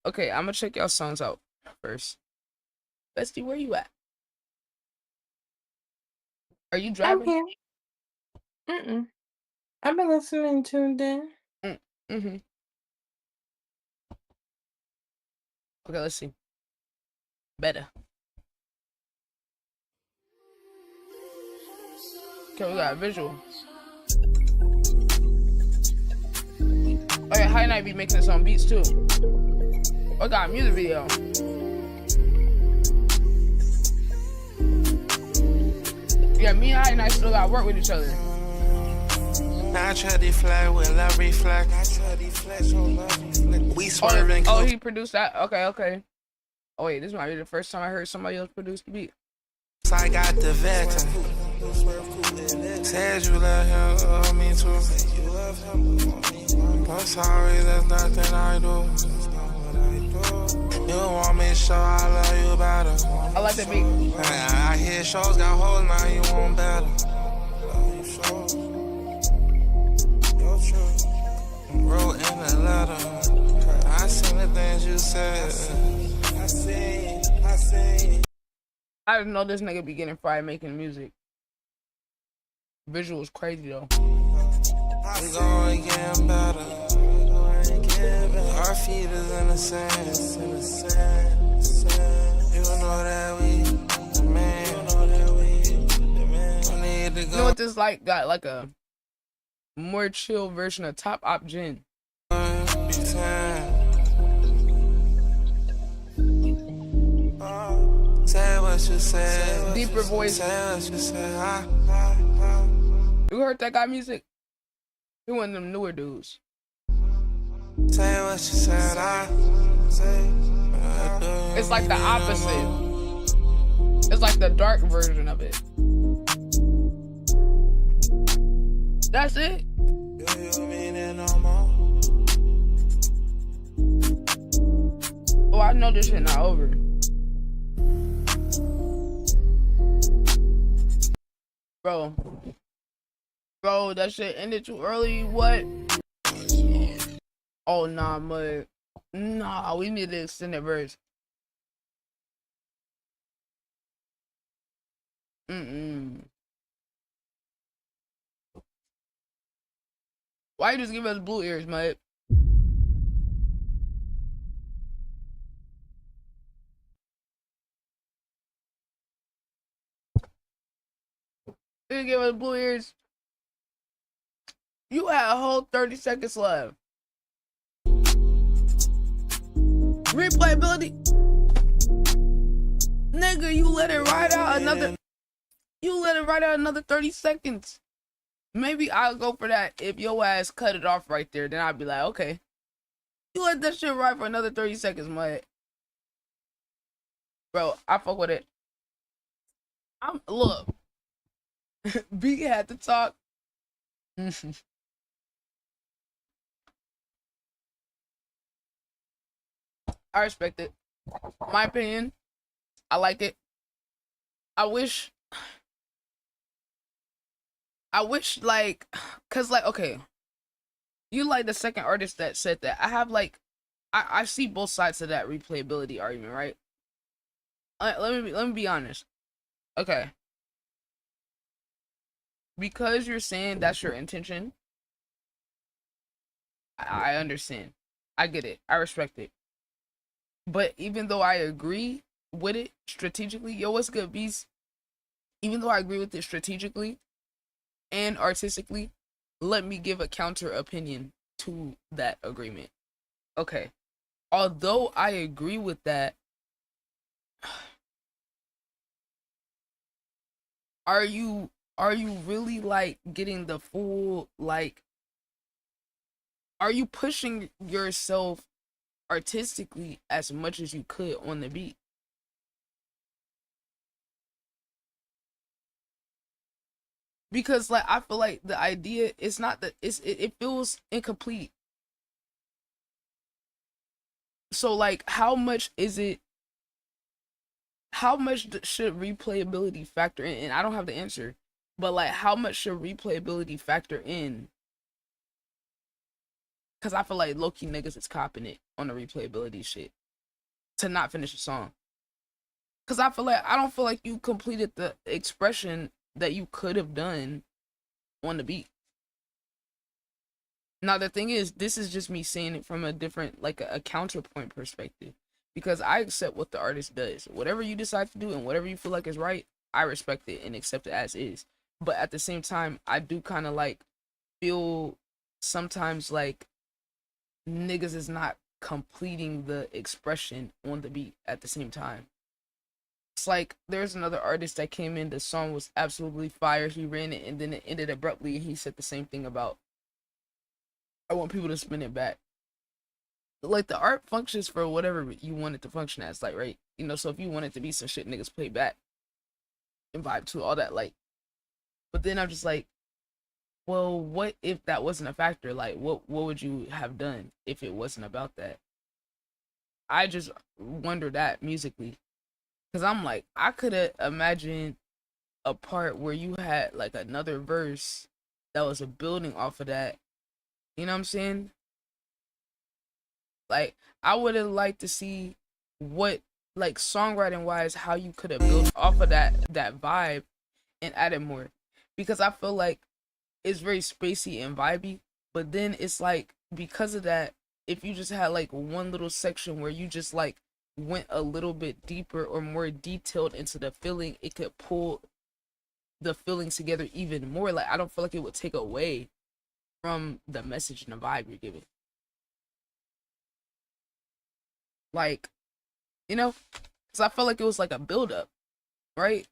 Okay, I'm gonna check y'all songs out first. Bestie, where you at? Are you I'm driving? here. Mm-mm. I've been listening tuned in. Mm-hmm. Okay, let's see. Better. Okay, we got a visual. Oh yeah, High Night be making his own beats too. I got a music video. Yeah, me and High Night still got to work with each other. I try to fly, will I reflect? We swerving. Oh, he produced that? Okay. Oh wait, this might be the first time I heard somebody else produce the beat. I got the veteran. Said you love him, me too. I'm sorry, there's nothing I do. You want me to show I love you better. I like that beat. I hear shows got holes, now you want better. Wrote in a letter, I seen the things you said. I seen. I didn't know this nigga be getting fired making music. Visual is crazy though. We going get better. Our feet is in the sand. You know that we the man. Need to go. You know what this like? Got like a more chill version of Top Op Gen. Say what you said. Deeper voice. Say what you said. You heard that guy music? He one of them newer dudes. Say what you said. It's like the opposite. It's like the dark version of it. That's it. Oh, I know this shit not over. Bro, that shit ended too early. What? Oh, nah, mud. Nah, we need to extend the verse. Why you just give us blue ears, mud? You give us blue ears. You had a whole 30 seconds left. Replayability. Nigga, you let it ride out another 30 seconds. Maybe I'll go for that if your ass cut it off right there. Then I'll be like, okay. You let that shit ride for another 30 seconds, mud. Bro, I fuck with it. Look. B had to talk. I respect it. My opinion, I like it. I wish like, cause like, okay, you like the second artist that said that. I have like, I see both sides of that replayability argument, right? Let me be honest. Okay, because you're saying that's your intention, I understand. I get it. I respect it. But even though I agree with it strategically, yo, what's good, Beast? Even though I agree with it strategically and artistically, let me give a counter opinion to that agreement. Okay. Although I agree with that, are you really like getting the full, like, are you pushing yourself artistically as much as you could on the beat? Because like I feel like the idea is not that it feels incomplete. So like how much should replayability factor in? And I don't have the answer, but like how much should replayability factor in Cause I feel like low-key niggas is copping it on the replayability shit to not finish a song. Cause I don't feel like you completed the expression that you could have done on the beat. Now the thing is, this is just me saying it from a different, like a counterpoint perspective. Because I accept what the artist does. Whatever you decide to do and whatever you feel like is right, I respect it and accept it as is. But at the same time, I do kind of like feel sometimes like niggas is not completing the expression on the beat at the same time. It's like there's another artist that came in, the song was absolutely fire, he ran it, and then it ended abruptly, and he said the same thing about, I want people to spin it back. Like, the art functions for whatever you want it to function as, like, right? You know, so if you want it to be some shit niggas play back and vibe to, all that, like, but then I'm just like, well, what if that wasn't a factor? Like, what would you have done if it wasn't about that? I just wonder that musically. Because I'm like, I could have imagined a part where you had, like, another verse that was a building off of that. You know what I'm saying? Like, I would have liked to see what, like, songwriting-wise, how you could have built off of that vibe and added more. Because I feel like it's very spacey and vibey, but then it's like, because of that, if you just had, like, one little section where you just, like, went a little bit deeper or more detailed into the feeling, it could pull the feelings together even more. Like, I don't feel like it would take away from the message and the vibe you're giving. Like, you know, because I felt like it was like a build-up, right?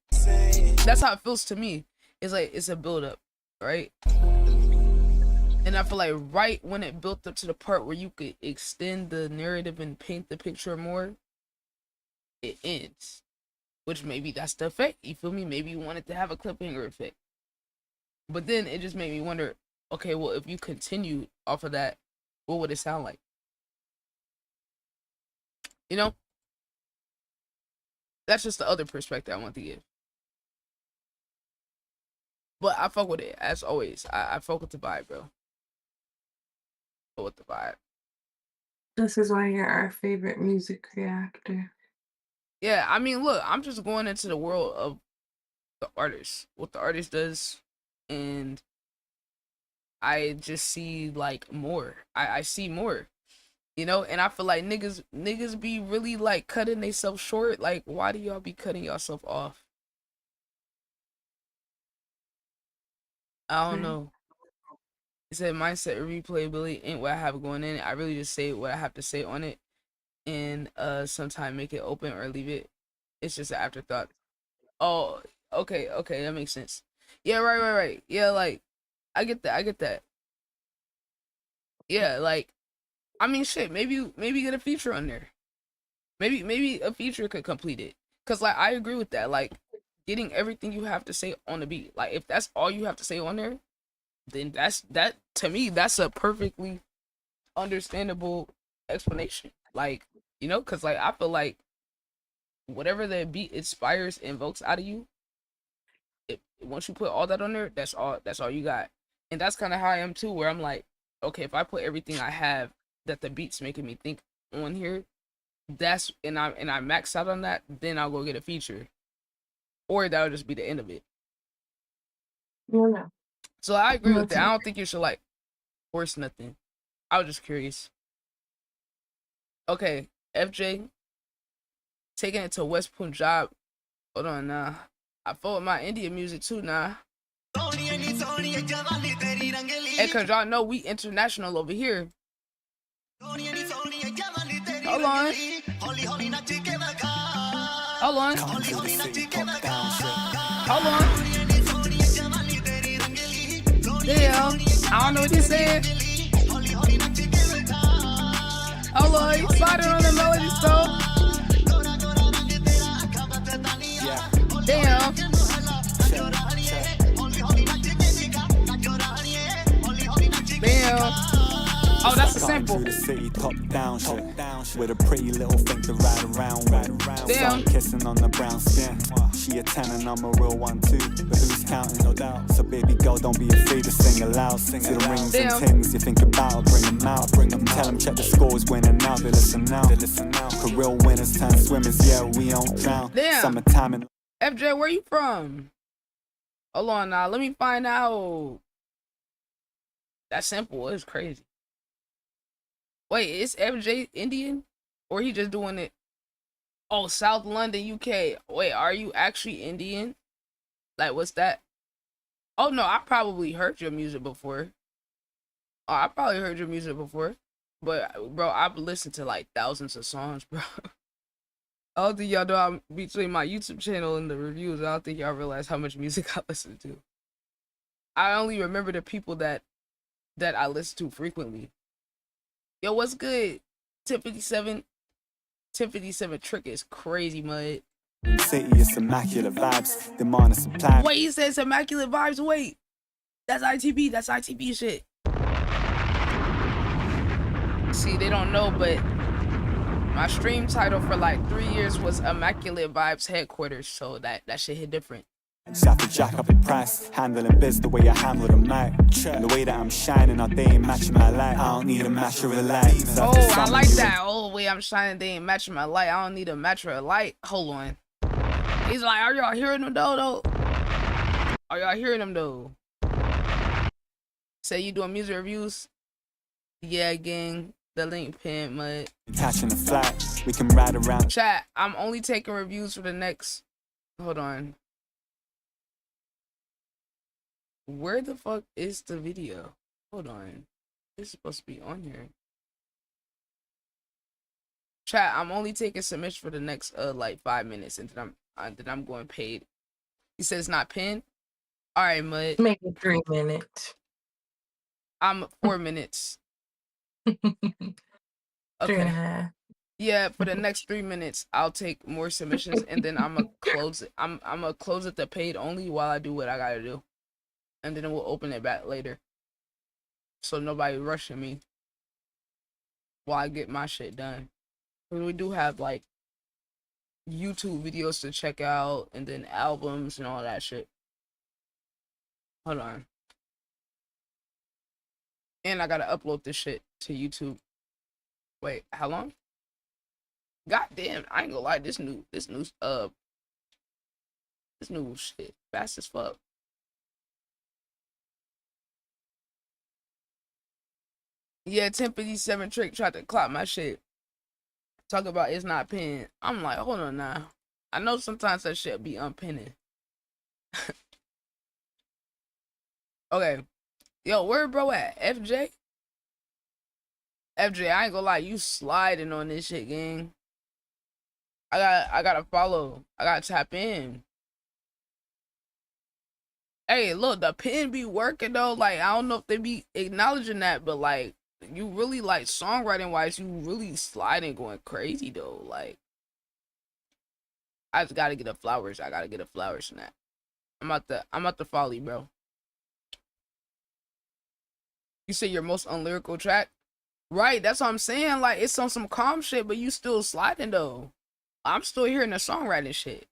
That's how it feels to me. It's like, it's a build-up, right? And I feel like right when it built up to the part where you could extend the narrative and paint the picture more, it ends. Which maybe that's the effect, you feel me? Maybe you wanted to have a cliffhanger effect. But then it just made me wonder, okay, well, if you continued off of that, what would it sound like? You know? That's just the other perspective I want to give. But I fuck with it, as always. I fuck with the vibe, bro. Fuck with the vibe. This is why you're our favorite music reactor. Yeah, I mean, look, I'm just going into the world of the artist, what the artist does, and I just see, like, more. I see more, you know? And I feel like niggas be really, like, cutting themselves short. Like, why do y'all be cutting yourself off? I don't know. It said mindset and replayability ain't what I have going in it. I really just say what I have to say on it, and sometime make it open or leave it. It's just an afterthought. Oh, okay, that makes sense. Yeah, right. Yeah, like, I get that. Yeah, like, I mean, shit, maybe get a feature on there. Maybe a feature could complete it. Cause, like, I agree with that. Like, getting everything you have to say on the beat. Like, if that's all you have to say on there, then that to me, that's a perfectly understandable explanation. Like, you know, cause, like, I feel like whatever the beat inspires, invokes out of you, once you put all that on there, that's all you got. And that's kind of how I am too, where I'm like, okay, if I put everything I have that the beat's making me think on here, and I max out on that, then I'll go get a feature, or that'll just be the end of it. Yeah. So I agree with that. I don't think you should, like, force nothing. I was just curious. Okay, FJ, taking it to West Punjab. Hold on now. I follow my Indian music too now. Hey, cause y'all know we international over here. Hold on. Damn, I don't know what he said. Hold on, he started on the melody, so. Damn. Damn. Oh, that's a Cutting sample. through the city, top down shit. With a pretty little thing to ride around. Damn. Start kissing on the brown skin. She a 10 and I'm a real one too. But who's counting? No doubt. So baby girl, don't be afraid to sing aloud. See the rings Damn. and tins you think about, I'll bring them out. Tell them check the scores, winning now. They listen now. Cause real winners turn swimmers, yeah, we don't drown. Damn. Summertime and FJ, where you from? Hold on now, let me find out. That sample is crazy. Wait, is FJ Indian? Or he just doing it? Oh, South London, UK. Wait, are you actually Indian? Like, what's that? Oh, no, I probably heard your music before. Oh, I probably heard your music before. But, bro, I've listened to, like, thousands of songs, bro. I don't think y'all know I'm between my YouTube channel and the reviews. I don't think y'all realize how much music I listen to. I only remember the people that I listen to frequently. Yo, what's good? 1057. 1057 trick is crazy, mud. city, it's immaculate vibes. Demand and supply. Wait, he says immaculate vibes. Wait, that's ITB. That's ITB shit. See, they don't know, but my stream title for like 3 years was Immaculate Vibes Headquarters, so that shit hit different. Have to jack up the price, handling biz the way I handle the mic. And the way that I'm shining all day ain't matching my light. I don't need a match or a light. Oh, I like that. Oh, the way I'm shining, they ain't matching my light. I don't need a match or a light. Hold on. He's like, are y'all hearing him though? Are y'all hearing him though? Say you doing music reviews? Yeah, gang. The link pin, mud. Catching the flight, we can ride around. Chat, I'm only taking reviews for the next. Hold on. Where the fuck is the video? Hold on. It's supposed to be on here. Chat, I'm only taking submissions for the next like 5 minutes, and then I'm going paid. He said it's not pinned. All right, mud. Make it 3 minutes. I'm 4 minutes. 3.5. Yeah, for the next 3 minutes, I'll take more submissions, and then I'm gonna close it. I'm gonna close it to paid only while I do what I gotta do, and then we'll open it back later. So nobody rushing me while I get my shit done. But we do have like YouTube videos to check out, and then albums and all that shit. Hold on. And I gotta upload this shit to YouTube. Wait, how long? God damn, I ain't gonna lie, this new shit fast as fuck. Yeah, 1057 trick tried to clock my shit. Talk about it's not pinned. I'm like, hold on now. I know sometimes that shit be unpinning. Okay. Yo, where bro at? FJ? FJ, I ain't gonna lie, you sliding on this shit, gang. I gotta follow. I gotta tap in. Hey, look, the pin be working though. Like, I don't know if they be acknowledging that, but like, you really like songwriting wise, you really sliding going crazy though. Like, I just gotta get a flowers. I gotta get a flowers in that. I'm about to follow you, bro. You say your most unlyrical track? Right, that's what I'm saying. Like, it's on some calm shit, but you still sliding though. I'm still hearing the songwriting shit.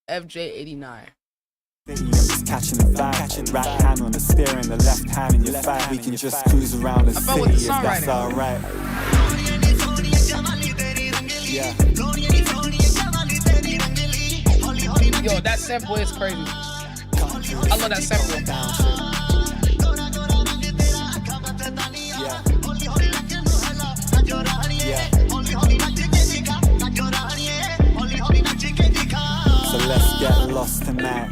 FJ89. I'm just catching the vibe. Right hand on the steering, the left hand in your thigh. We can just cruise around the city if that's alright. Yeah. Yo, that sample is crazy. I love that sample. So let's get lost tonight.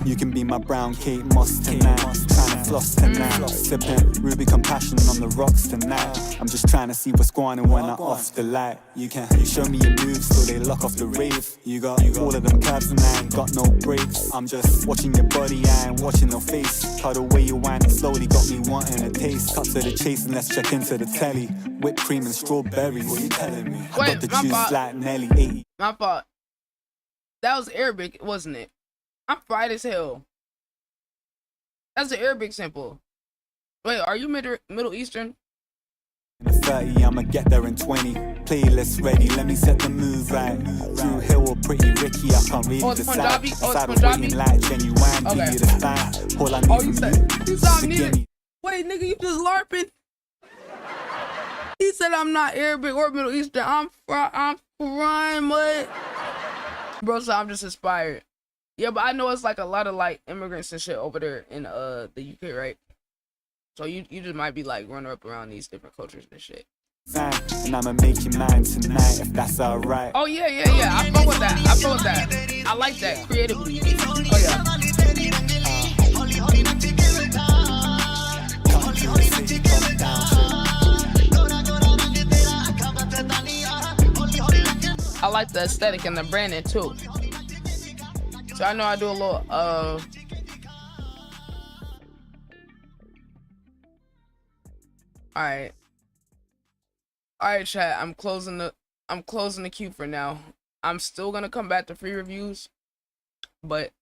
You can be my brown Kate Moss tonight. Trying to floss tonight. Sipping Ruby Compassion on the rocks tonight. I'm just trying to see what's going on when I'm off the light. You can show me your moves so they lock off the rave. You got all of them cabs and I ain't got no brakes. I'm just watching your body, I ain't watching no face. How the way you whine it slowly got me wanting a taste. Cut to the chase and let's check into the telly. Whipped cream and strawberries. What you telling me? I got the juice like Nelly 80. My fault. That was Arabic, wasn't it? I'm fried as hell. That's the Arabic sample. Wait, are you Middle Eastern? In a 30, I'ma get there in 20. Playlist ready, let me set the mood right. Drew Hill or Pretty Ricky, I can't really Oh, it's decide. Punjabi? Oh, it's Aside of Punjabi? waiting like genuine, Okay. give you the time. All I need Oh, from you you said is I'm a neither. gimme. Wait, nigga, you just LARPing? He said I'm not Arabic or Middle Eastern. I'm from what? Bro, so I'm just inspired. Yeah, but I know it's like a lot of like immigrants and shit over there in the UK, right? So you just might be like running up around these different cultures and shit. And I'ma make you mine tonight if that's alright. Oh yeah. I fuck with that. I like that creatively. Oh yeah. I like the aesthetic and the branding too. So I know I do a little Alright, chat. I'm closing the queue for now. I'm still gonna come back to free reviews, but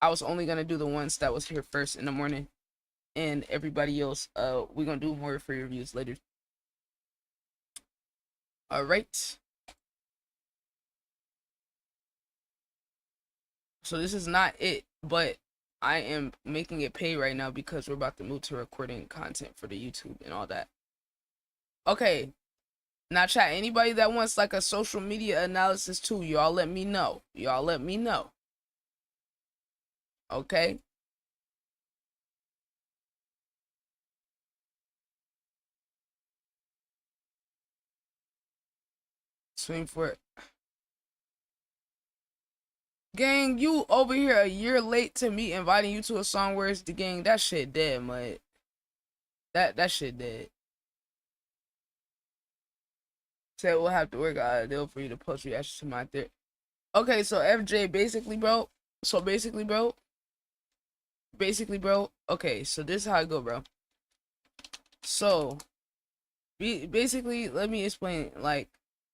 I was only gonna do the ones that was here first in the morning, and everybody else, we're gonna do more free reviews later. Alright. So this is not it, but I am making it pay right now because we're about to move to recording content for the YouTube and all that. Okay. Now, chat, anybody that wants like a social media analysis too, y'all let me know. Okay? Swing for it. Gang, you over here a year late to me inviting you to a song where it's the gang. That shit dead, mate. That shit dead. Said we'll have to work out a deal for you to post reactions to my theory. Okay, so FJ, basically, bro. Okay, so this is how I go, bro. So, basically, let me explain. Like,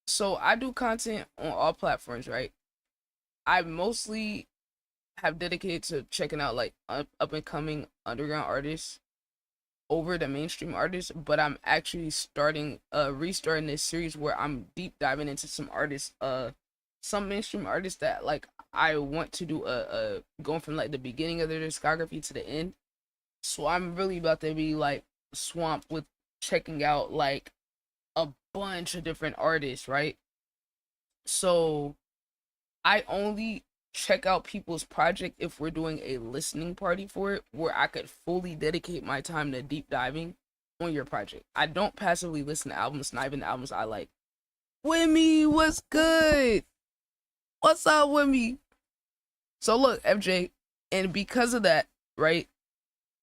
so I do content on all platforms, right? I mostly have dedicated to checking out like up and coming underground artists over the mainstream artists, but I'm actually restarting this series where I'm deep diving into some artists, some mainstream artists that like I want to do going from like the beginning of their discography to the end. So I'm really about to be like swamped with checking out like a bunch of different artists, right? So I only check out people's project if we're doing a listening party for it, where I could fully dedicate my time to deep diving on your project. I don't passively listen to albums, not even the albums I like. Wimmy, what's good? What's up, Wimmy? So look, FJ, and because of that, right,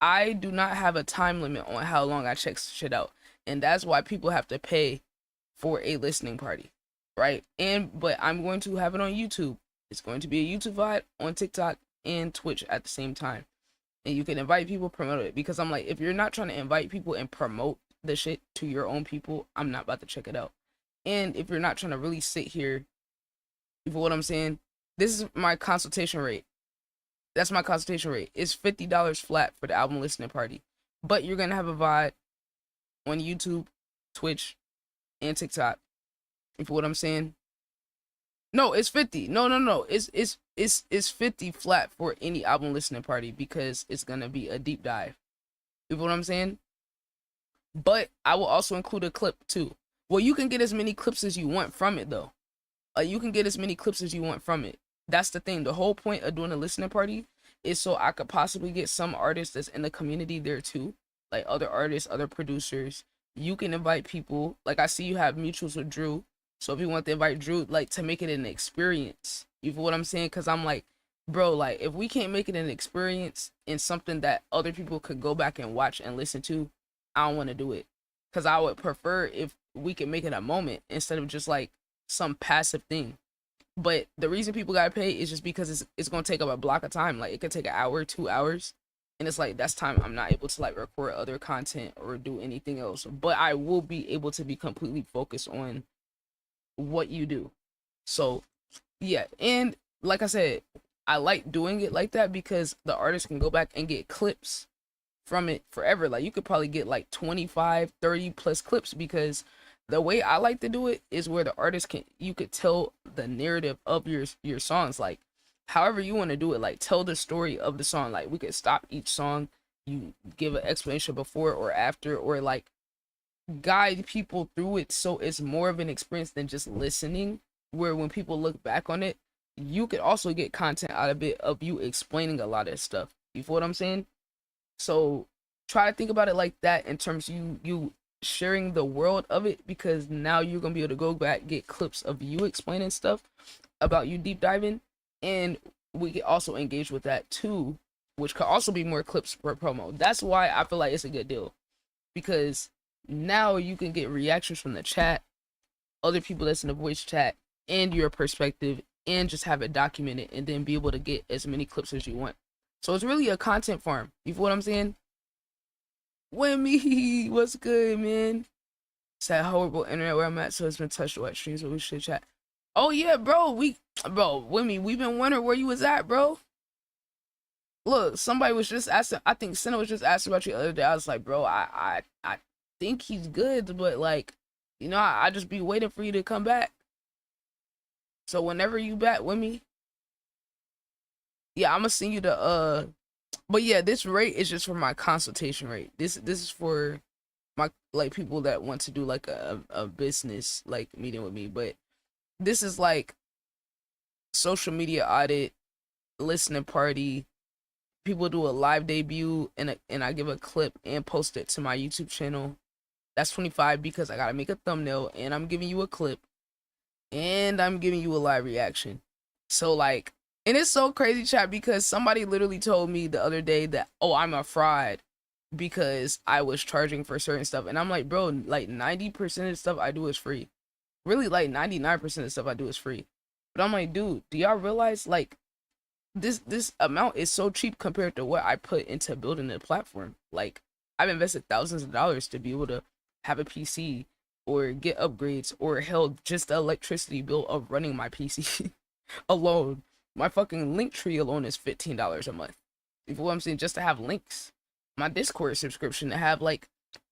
I do not have a time limit on how long I check shit out. And that's why people have to pay for a listening party, right? But I'm going to have it on YouTube. It's going to be a YouTube VOD on TikTok and Twitch at the same time. And you can invite people, promote it. Because I'm like, if you're not trying to invite people and promote the shit to your own people, I'm not about to check it out. And if you're not trying to really sit here, you feel what I'm saying? This is my consultation rate. That's my consultation rate. It's $50 flat for the album listening party. But you're going to have a VOD on YouTube, Twitch, and TikTok. You feel what I'm saying? No, it's 50. No. It's 50 flat for any album listening party because it's gonna be a deep dive. You know what I'm saying? But I will also include a clip too. Well, you can get as many clips as you want from it though. You can get as many clips as you want from it. That's the thing. The whole point of doing a listening party is so I could possibly get some artists that's in the community there too. Like other artists, other producers. You can invite people. Like I see you have mutuals with Drew. So if you want to invite Drew, like to make it an experience, you feel what I'm saying? Because I'm like, bro, like if we can't make it an experience and something that other people could go back and watch and listen to, I don't want to do it. Because I would prefer if we could make it a moment instead of just like some passive thing. But the reason people gotta pay is just because it's gonna take up a block of time. Like it could take an hour, 2 hours, and it's like that's time I'm not able to like record other content or do anything else. But I will be able to be completely focused on what you do. So yeah, and like I said, I like doing it like that because the artist can go back and get clips from it forever. Like you could probably get like 25, 30 plus clips because the way I like to do it is where the artist can, you could tell the narrative of your songs, like however you want to do it, like tell the story of the song. Like we could stop each song, you give an explanation before or after, or like guide people through it so it's more of an experience than just listening, where when people look back on it, you could also get content out of it of you explaining a lot of stuff. You feel what I'm saying? So try to think about it like that in terms of you sharing the world of it, because now you're gonna be able to go back, get clips of you explaining stuff about you deep diving, and we can also engage with that too, which could also be more clips per promo. That's why I feel like it's a good deal, because now you can get reactions from the chat, other people that's in the voice chat, and your perspective, and just have it documented, and then be able to get as many clips as you want. So it's really a content farm. You feel what I'm saying? Wimmy, what's good, man? It's that horrible internet where I'm at, so it's been touched to wet streams, but we should chat. Oh yeah, bro, Wimmy, we've been wondering where you was at, bro. Look, somebody was just asking, I think Senna was just asking about you the other day. I was like, bro, I think he's good, but like, you know, I just be waiting for you to come back. So whenever you back with me, yeah, I'm gonna send you the but yeah, this rate is just for my consultation rate. This is for my like people that want to do like a business like meeting with me. But this is like social media audit, listening party. People do a live debut and I give a clip and post it to my YouTube channel. That's 25 because I gotta make a thumbnail and I'm giving you a clip and I'm giving you a live reaction. So like, and it's so crazy, chat, because somebody literally told me the other day that, oh, I'm a fraud because I was charging for certain stuff. And I'm like, bro, like 90% of stuff I do is free. Really, like 99% of stuff I do is free. But I'm like, dude, do y'all realize like this amount is so cheap compared to what I put into building the platform? Like I've invested thousands of dollars to be able to have a PC or get upgrades or hell, just the electricity bill of running my PC alone. My fucking link tree alone is $15 a month. You know what I'm saying? Just to have links. My Discord subscription to have like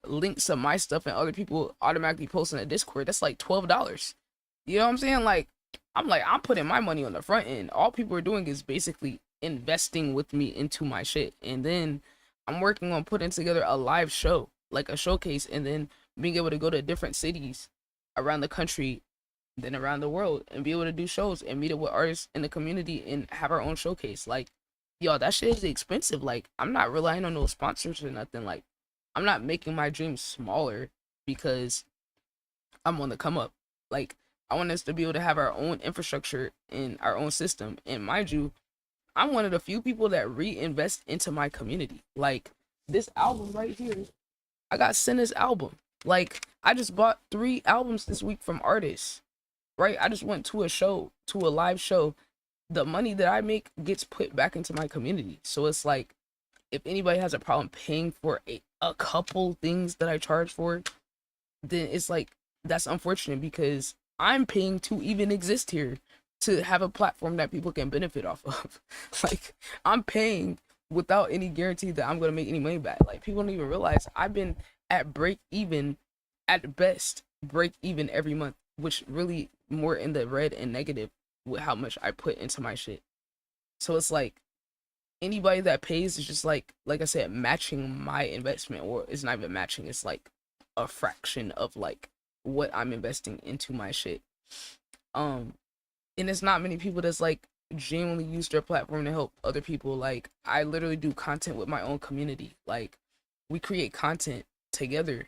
links of my stuff and other people automatically posting a Discord, that's like $12. You know what I'm saying? Like I'm putting my money on the front end. All people are doing is basically investing with me into my shit. And then I'm working on putting together a live show, like a showcase, and then being able to go to different cities around the country, then around the world, and be able to do shows and meet up with artists in the community and have our own showcase. Like, yo, that shit is expensive. Like, I'm not relying on no sponsors or nothing. Like, I'm not making my dreams smaller because I'm on the come up. Like, I want us to be able to have our own infrastructure and our own system. And mind you, I'm one of the few people that reinvest into my community. Like, this album right here, I got Senna's album. Like, I just bought 3 albums this week from artists, right? I just went to a show, to a live show. The money that I make gets put back into my community. So it's like, if anybody has a problem paying for a couple things that I charge for, then it's like, that's unfortunate because I'm paying to even exist here, to have a platform that people can benefit off of. Like, I'm paying without any guarantee that I'm going to make any money back. Like, people don't even realize I've been at break even, at best, break even every month, which really more in the red and negative with how much I put into my shit. So it's like, anybody that pays is just like I said, matching my investment, or it's not even matching, it's like a fraction of like what I'm investing into my shit. And it's not many people that's like genuinely use their platform to help other people. Like, I literally do content with my own community. Like, we create content together.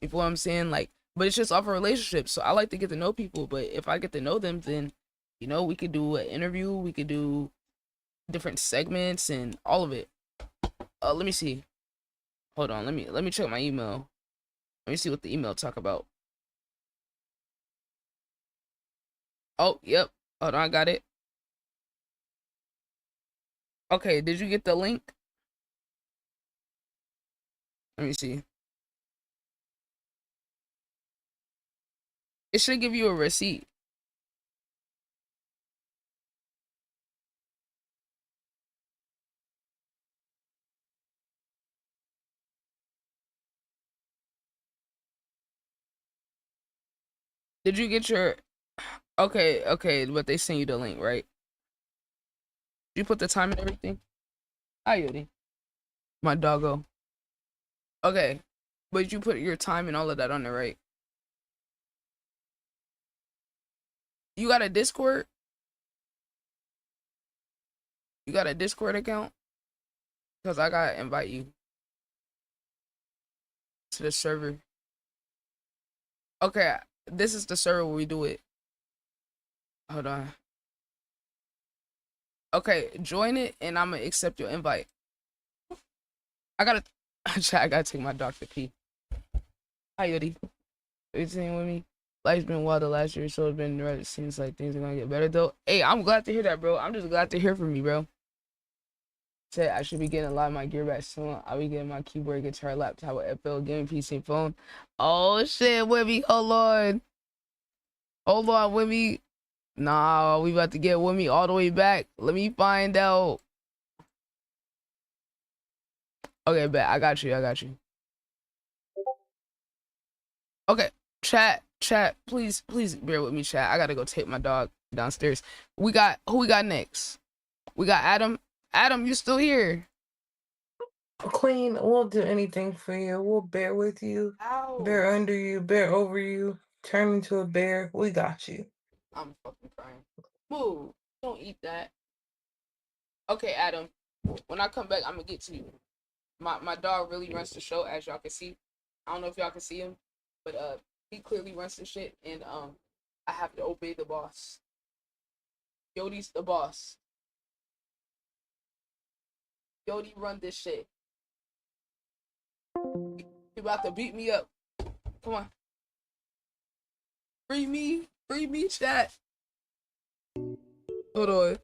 You know what I'm saying? Like, but it's just off a relationship. So I like to get to know people. But if I get to know them, then, you know, we could do an interview. We could do different segments and all of it. Let me see. Hold on. Let me check my email. Let me see what the email talk about. Oh, yep. Hold on, I got it. Okay, did you get the link? Let me see. It should give you a receipt. Did you get your? Okay, but they sent you the link, right? You put the time and everything. Hi, Yodi. My doggo. Okay, but you put your time and all of that on there, right? You got a Discord? You got a Discord account? Cause I gotta invite you to the server. Okay, this is the server where we do it. Hold on. Okay, join it and I'm gonna accept your invite. I gotta I gotta take my dog to pee. Hi Yodi. Are you sitting with me? Life's been wild the last year, so it's been right. It seems like things are gonna get better though. Hey, I'm glad to hear that, bro. I'm just glad to hear from you, bro. Said I should be getting a lot of my gear back soon. I'll be getting my keyboard, guitar, laptop, with FL, gaming PC, and phone. Oh shit, Wimmy, hold on. Hold on, Wimmy. Nah, we about to get Wimmy all the way back. Let me find out. Okay, bet. I got you. Okay, chat, please bear with me, chat. I gotta go take my dog downstairs. Who we got next? We got Adam. Adam, you still here? Queen, we'll do anything for you. We'll bear with you, Ow. bear under you, bear over you, turn into a bear. We got you. I'm fucking crying. Move. Don't eat that. Okay, Adam. When I come back, I'm gonna get to you. My dog really runs the show, as y'all can see. I don't know if y'all can see him, but he clearly runs the shit, and I have to obey the boss. Yodi's the boss. Yodi run this shit. He about to beat me up. Come on. Free me, chat. Hold on.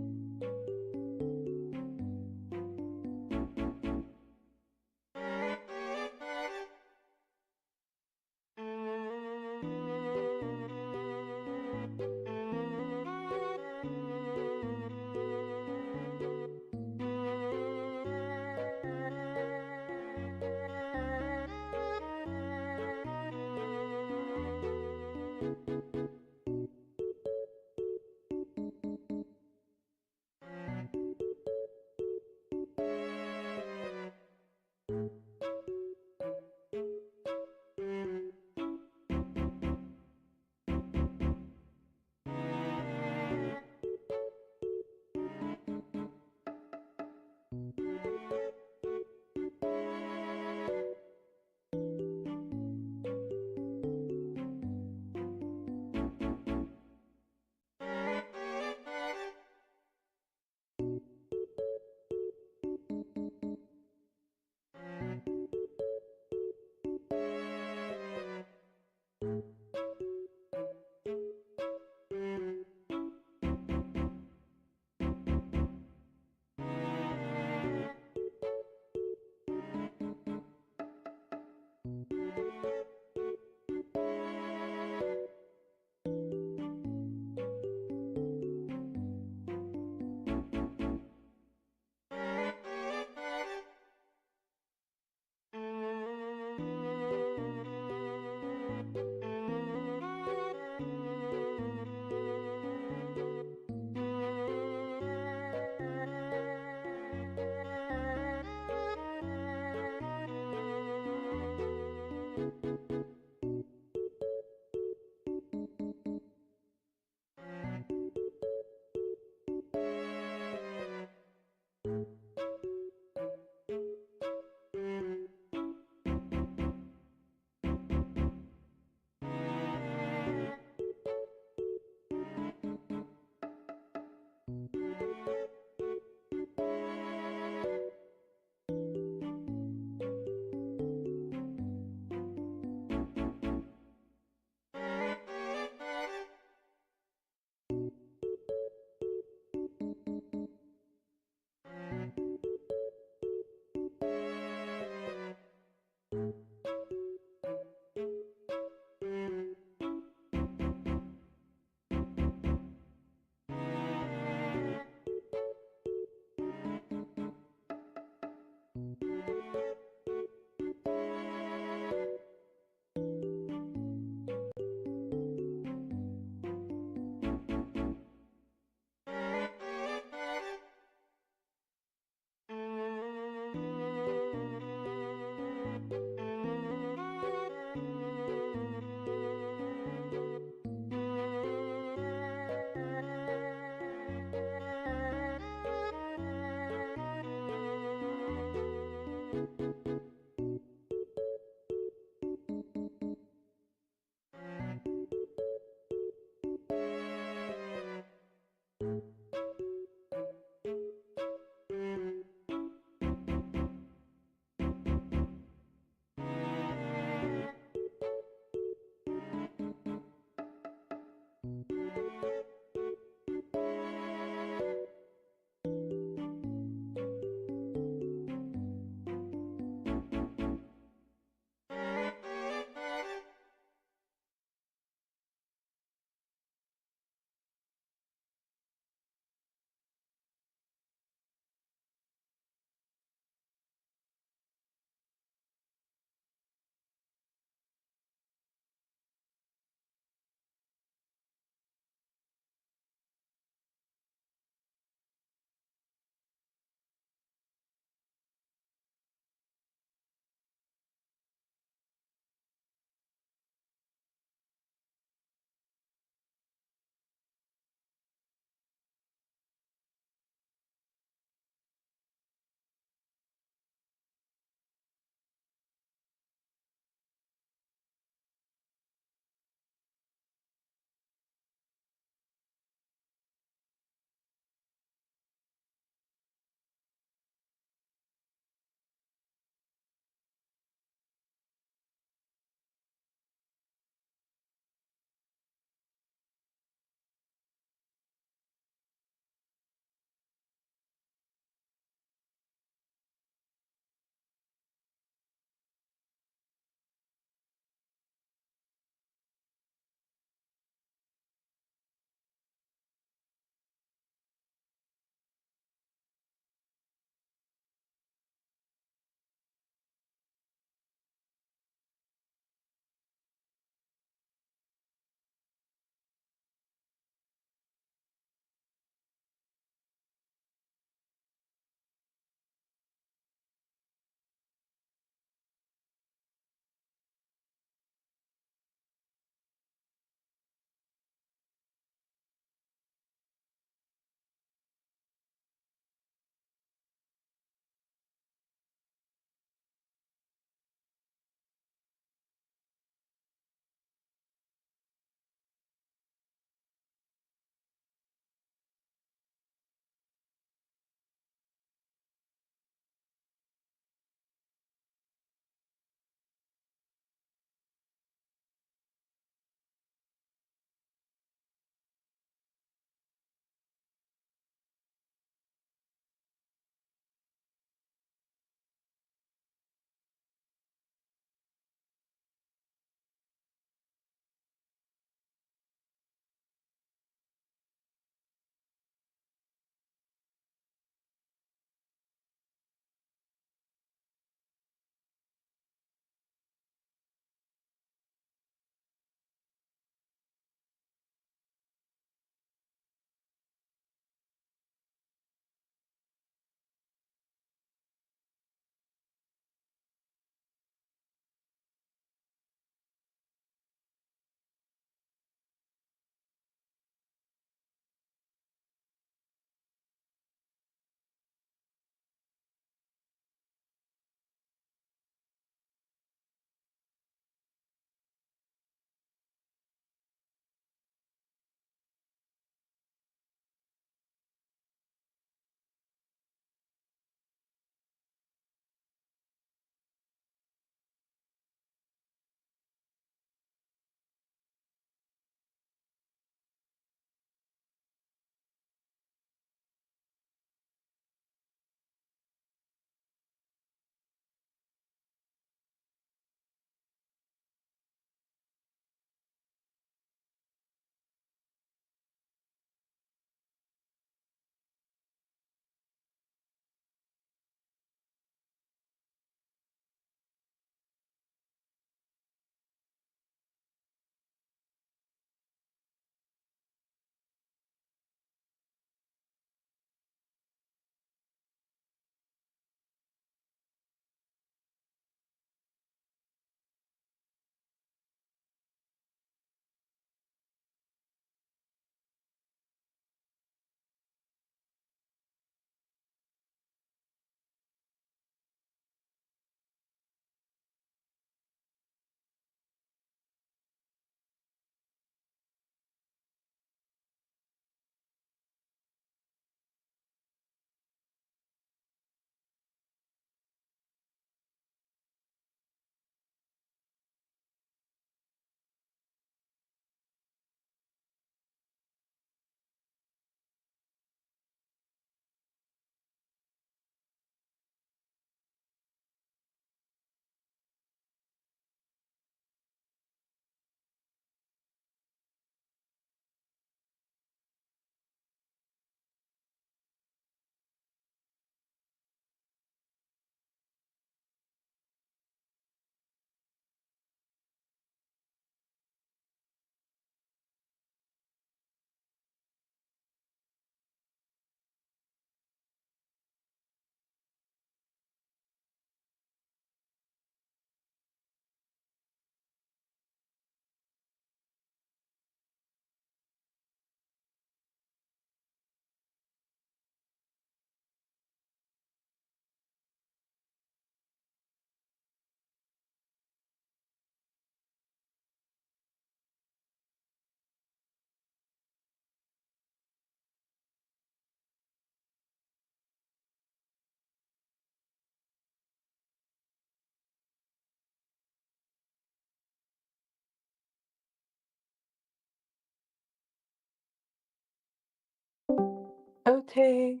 take.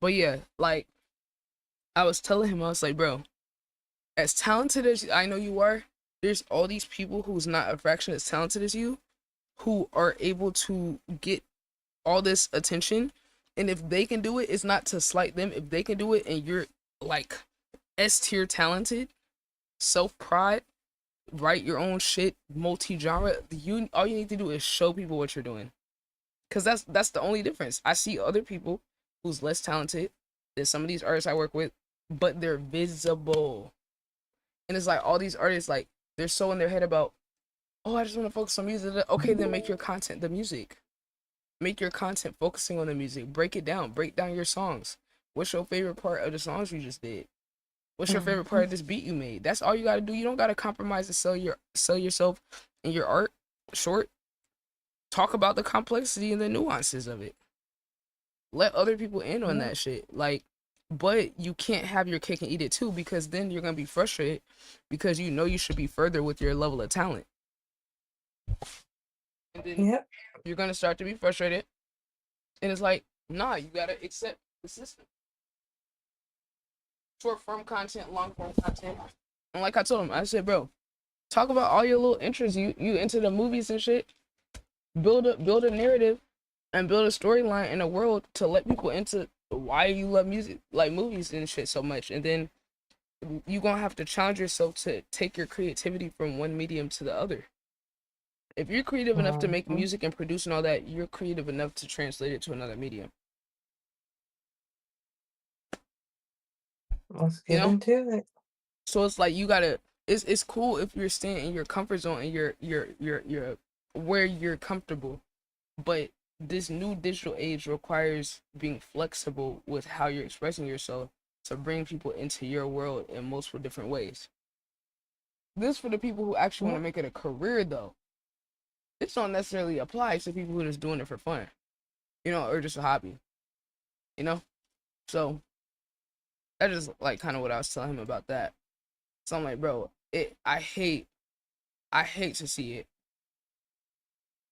But yeah, like I was telling him, I was like, bro, as talented as I know you are, there's all these people who's not a fraction as talented as you, who are able to get all this attention. And if they can do it, it's not to slight them. If they can do it and you're like S tier talented, self pride, write your own shit, multi genre, you all you need to do is show people what you're doing. Cause that's the only difference. I see other people who's less talented than some of these artists I work with, but they're visible. And it's like all these artists, like, they're so in their head about, oh, I just want to focus on music. Okay, then make your content the music. Make your content focusing on the music. Break it down. Break down your songs. What's your favorite part of the songs you just did? What's your favorite part of this beat you made? That's all you gotta do. You don't gotta compromise to sell yourself and your art short. Talk about the complexity and the nuances of it. Let other people in on that shit. Like, but you can't have your cake and eat it too, because then you're gonna be frustrated because you know you should be further with your level of talent. And then you're gonna start to be frustrated. And it's like, nah, you gotta accept the system. Short form content, long form content. And like I told him, I said, bro, talk about all your little interests. You into the movies and shit. Build a narrative and build a storyline in a world to let people into why you love music, like movies and shit so much. And then you're gonna have to challenge yourself to take your creativity from one medium to the other. If you're creative enough to make music and produce and all that, you're creative enough to translate it to another medium. Let's get into it. So it's like you gotta. It's cool if you're staying in your comfort zone and you're where you're comfortable, but this new digital age requires being flexible with how you're expressing yourself to bring people into your world in multiple different ways. This for the people who actually want to make it a career, though. This don't necessarily apply to people who are just doing it for fun, or just a hobby, So that is like kind of what I was telling him about that. So I'm like, bro, I hate to see it.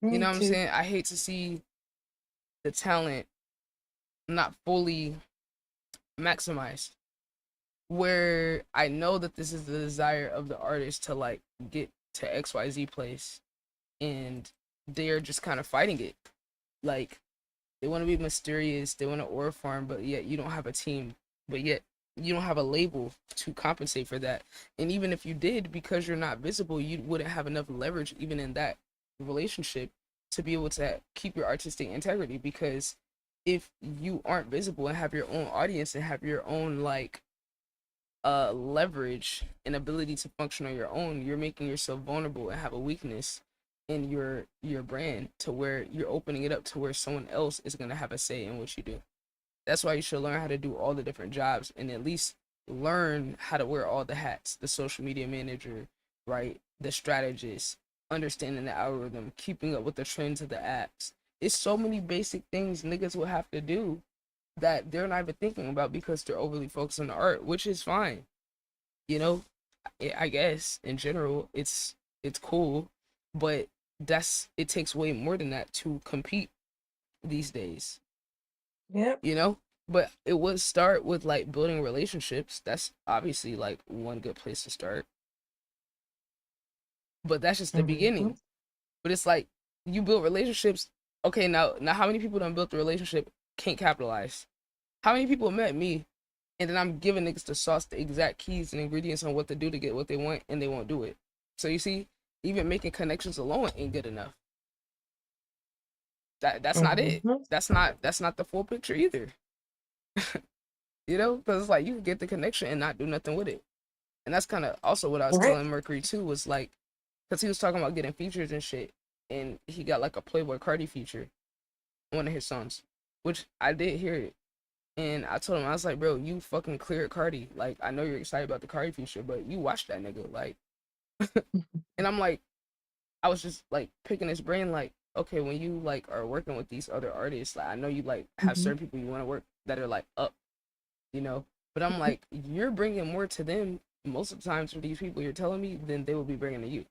You know what I'm saying? I hate to see the talent not fully maximized. Where I know that this is the desire of the artist to like get to XYZ place, and they're just kind of fighting it. Like, they want to be mysterious, they want to aura farm, but yet you don't have a team, but yet you don't have a label to compensate for that. And even if you did, because you're not visible, you wouldn't have enough leverage even in that relationship to be able to keep your artistic integrity. Because if you aren't visible and have your own audience and have your own like leverage and ability to function on your own, you're making yourself vulnerable and have a weakness in your brand, to where you're opening it up to where someone else is going to have a say in what you do. That's why you should learn how to do all the different jobs, and at least learn how to wear all the hats. The social media manager, right? The strategist, understanding the algorithm, keeping up with the trends of the apps. It's so many basic things niggas will have to do that they're not even thinking about because they're overly focused on the art, which is fine. I guess in general it's cool, but it takes way more than that to compete these days. But it would start with like building relationships. That's obviously like one good place to start, but that's just the beginning. But it's like, you build relationships. Okay, now how many people done built the relationship can't capitalize? How many people met me and then I'm giving niggas the sauce, the exact keys and ingredients on what to do to get what they want, and they won't do it? So you see, even making connections alone ain't good enough. That's not it. That's not the full picture either. Because it's like, you can get the connection and not do nothing with it. And that's kind of also what I was telling Mercury too, was like, because he was talking about getting features and shit, and he got like a Playboy Cardi feature on one of his songs, which I did hear it. And I told him, I was like, bro, you fucking cleared Cardi. Like, I know you're excited about the Cardi feature, but you watched that nigga. Like, and I'm like, I was just like picking his brain, like, okay, when you like are working with these other artists, like, I know you like have certain people you want to work that are like up, but I'm like, you're bringing more to them most of the times for these people you're telling me than they will be bringing to you.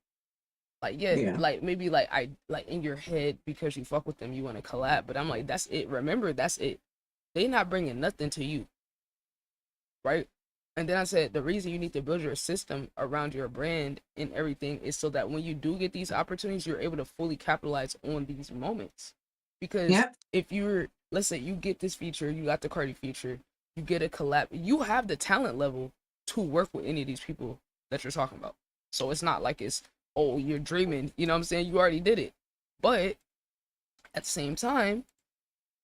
Like, yeah. Like maybe like I like in your head, because you fuck with them, you want to collab, but I'm like, that's it. Remember, that's it. they not bringing nothing to you, right? And then I said the reason you need to build your system around your brand and everything is so that when you do get these opportunities, you're able to fully capitalize on these moments. Because Yep. if you're, let's say you get this feature, you got the Cardi feature, you get a collab, you have the talent level to work with any of these people that you're talking about. So it's not like it's, oh, you're dreaming, you know what I'm saying? You already did it. But at the same time,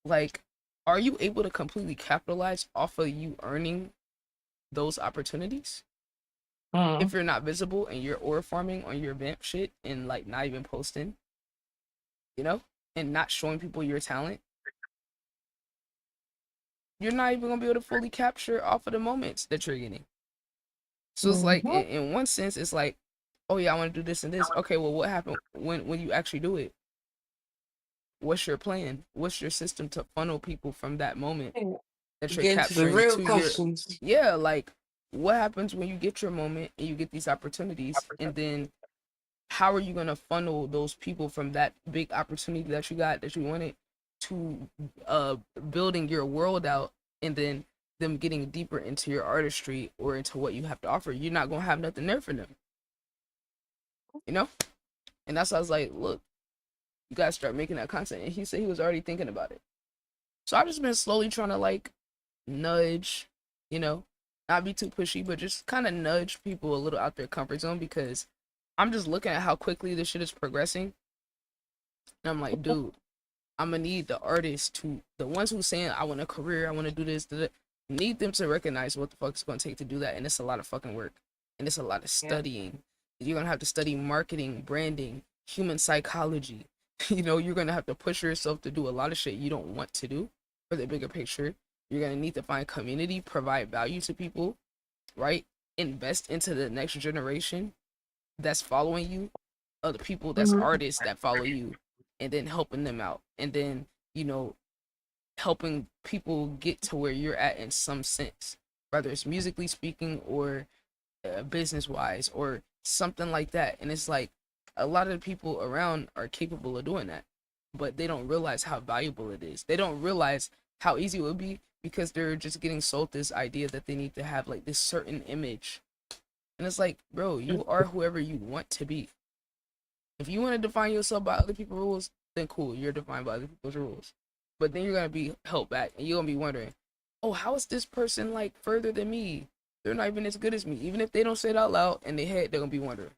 like, are you able to completely capitalize off of you earning those opportunities? If you're not visible and you're aura farming on your vamp shit and like not even posting, you know, and not showing people your talent, you're not even gonna be able to fully capture off of the moments that you're getting. So it's like in one sense, it's like, oh yeah, I want to do this and this. Okay, well, what happened when you actually do it? What's your plan? What's your system to funnel people from that moment that you're Get into the capturing real to questions. yeah, like what happens when you get your moment and you get these opportunities, and then how are you gonna funnel those people from that big opportunity that you got that you wanted to building your world out, and then them getting deeper into your artistry or into what you have to offer? You're not gonna have nothing there for them, you know? And that's why I was like, look, you gotta start making that content. And he said he was already thinking about it. So I've just been slowly trying to like nudge, you know, not be too pushy, but just kind of nudge people a little out their comfort zone, because I'm just looking at how quickly this shit is progressing. And I'm like, dude, I'm gonna need the artists to, the ones who saying I want a career, I want to do this, need them to recognize what the fuck it's gonna take to do that. And it's a lot of fucking work, and it's a lot of studying. You're gonna have to study marketing, branding, human psychology. You know, you're gonna have to push yourself to do a lot of shit you don't want to do for the bigger picture. You're gonna need to find community, provide value to people, right? Invest into the next generation that's following you, other people that's artists that follow you, and then helping them out, and then, you know, helping people get to where you're at in some sense, whether it's musically speaking or business wise or something like that. And it's like a lot of the people around are capable of doing that, but they don't realize how valuable it is. They don't realize how easy it would be, because they're just getting sold this idea that they need to have like this certain image. And it's like, bro, you are whoever you want to be. If you want to define yourself by other people's rules, then cool, you're defined by other people's rules. But then you're going to be held back, and you're going to be wondering, oh, how is this person like further than me? They're not even as good as me. Even if they don't say it out loud in their head, they're going to be wondering.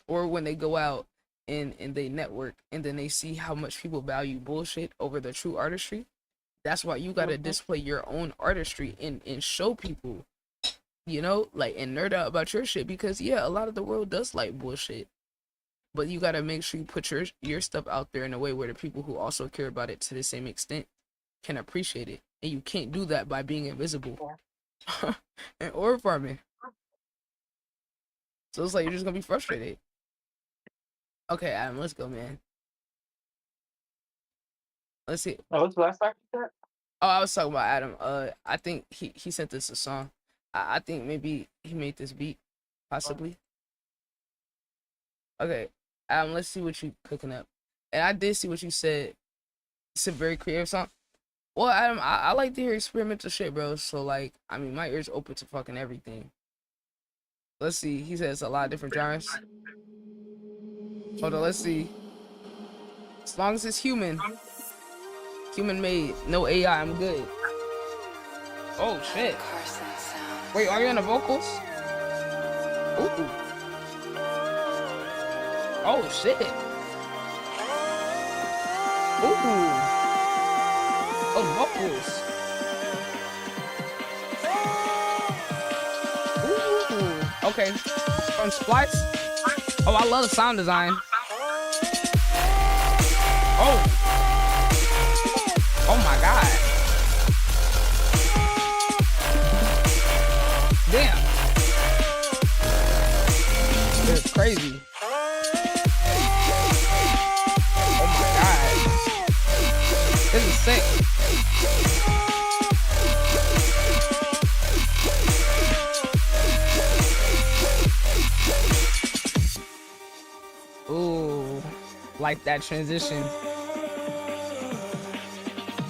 Or when they go out and they network, and then they see how much people value bullshit over the true artistry. That's why you got to display your own artistry and show people, you know, like, and nerd out about your shit, because yeah, a lot of the world does like bullshit, but you got to make sure you put your stuff out there in a way where the people who also care about it to the same extent can appreciate it. And you can't do that by being invisible and or farming. So it's like you're just gonna be frustrated. Okay, Adam, let's go, man. Let's see. Oh, what's the last part you said? Oh, I was talking about Adam. I think he sent us a song. I think maybe he made this beat, possibly. Okay, Adam, let's see what you cooking up. And I did see what you said. It's a very creative song. Well, Adam, I like to hear experimental shit, bro. So like, I mean, my ears open to fucking everything. Let's see. He says a lot of different genres. Hold on, let's see. As long as it's human made, no AI, I'm good. Oh shit. Wait, are you on the vocals? Ooh. Oh shit. Ooh. Oh, vocals. Ooh. Okay. From Splice. Oh, I love the sound design. Oh. Oh my god. Damn. It's crazy. Oh my god. This is sick. Ooh, like that transition.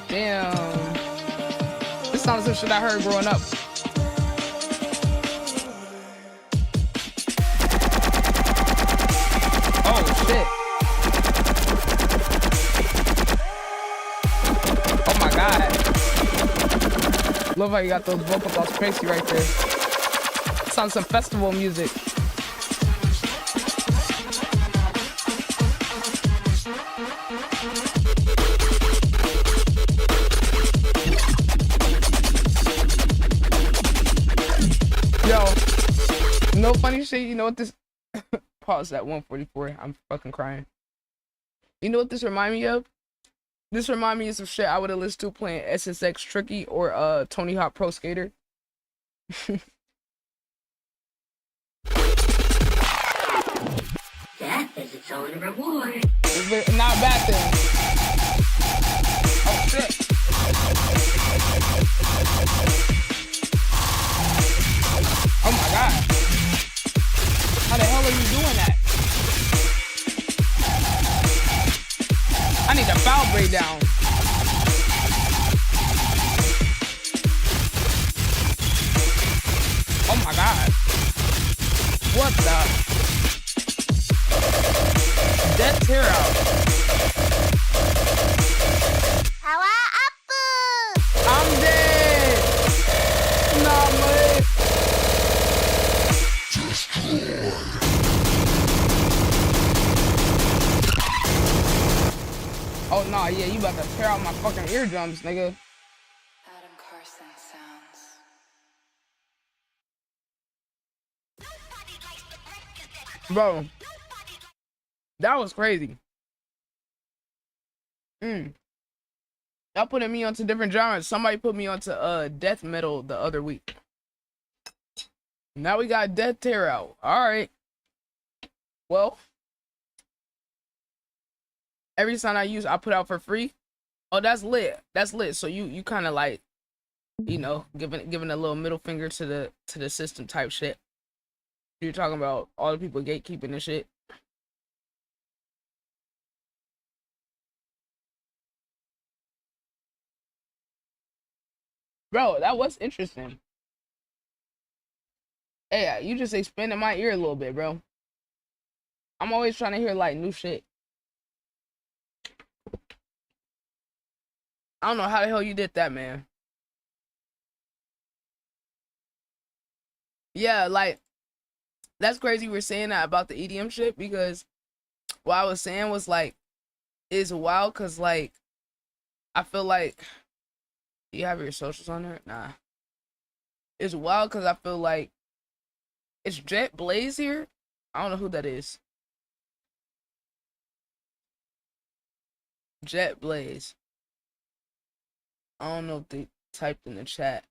Damn. some shit I heard growing up. Oh shit. Oh my god. Love how you got those vocals all spacey right there. Sounds some festival music. Yo, no funny shit. You know what this? Pause at 144. I'm fucking crying. You know what this remind me of? This remind me of some shit I would have listened to playing SSX Tricky or Tony Hawk Pro Skater. Death is its own reward. It's not a bad thing. Oh shit. Oh my god. How the hell are you doing that? I need a foul breakdown. Oh my god. What the? Death tear out. I'm dead. Nah, man. Oh nah, yeah, you about to tear out my fucking eardrums, nigga. Adam Carson sounds. Bro, that was crazy. Y'all putting me onto different genres. Somebody put me onto death metal the other week. Now we got death tear out. Alright. Well, every song I use I put out for free. Oh, that's lit. That's lit. So you kind of like, you know, giving a little middle finger to the system type shit. You're talking about all the people gatekeeping and shit. Bro, that was interesting. Hey, you just expanded my ear a little bit, bro. I'm always trying to hear like new shit. I don't know how the hell you did that, man. Yeah, like, that's crazy we're saying that about the EDM shit, because what I was saying was like, it's wild because like, I feel like, do you have your socials on there? Nah. It's wild because I feel like, it's Jet Blaze here? I don't know who that is. Jet Blaze. I don't know if they typed in the chat.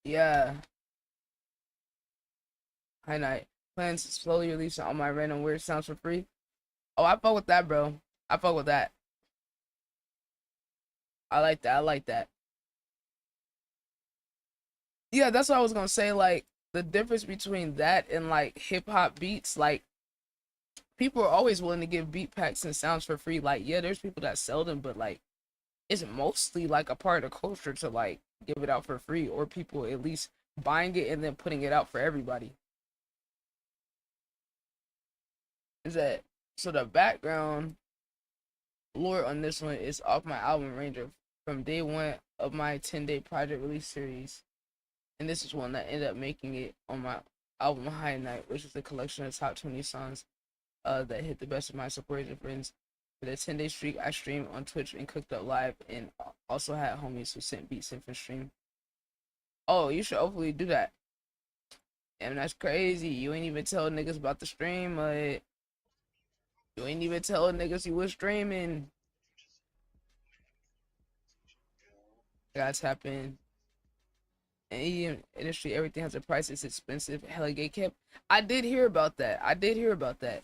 Yeah. Hi night. Plans to slowly release all my random weird sounds for free. Oh, I fuck with that, bro. I fuck with that. I like that. I like that. Yeah, that's what I was gonna say. Like, the difference between that and like hip hop beats, like, people are always willing to give beat packs and sounds for free. Like, yeah, there's people that sell them, but like, it's mostly like a part of the culture to like give it out for free, or people at least buying it and then putting it out for everybody. Is that so? The background lore on this one is off my album Ranger from day one of my 10-day project release series, and this is one that ended up making it on my album High Night, which is a collection of top 20 songs that hit the best of my supporters and friends. For the 10-day streak, I streamed on Twitch and cooked up live, and also had homies who sent beats in for stream. Oh, you should hopefully do that. Damn, that's crazy. You ain't even tell niggas about the stream. You ain't even tell niggas you was streaming. I gotta tap in. And EDM industry, everything has a price. It's expensive. Hella gate kept. I did hear about that. I did hear about that.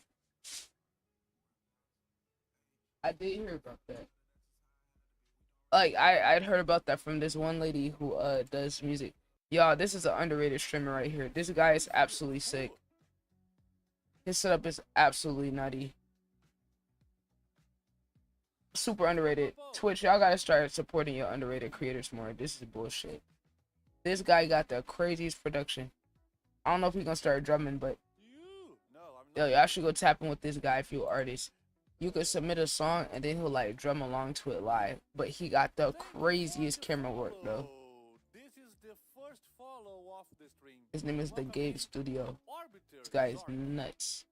Like, I'd heard about that from this one lady who does music. Y'all, this is an underrated streamer right here. This guy is absolutely sick. His setup is absolutely nutty. super underrated. Twitch, y'all gotta start supporting your underrated creators more. This is bullshit. This guy got the craziest production. I don't know if he's gonna start drumming, but yo, y'all should go tap in with this guy if you're artists. You could submit a song and then he'll like drum along to it live. But he got the craziest camera work though. His name is The Gabe Studio. This guy is nuts.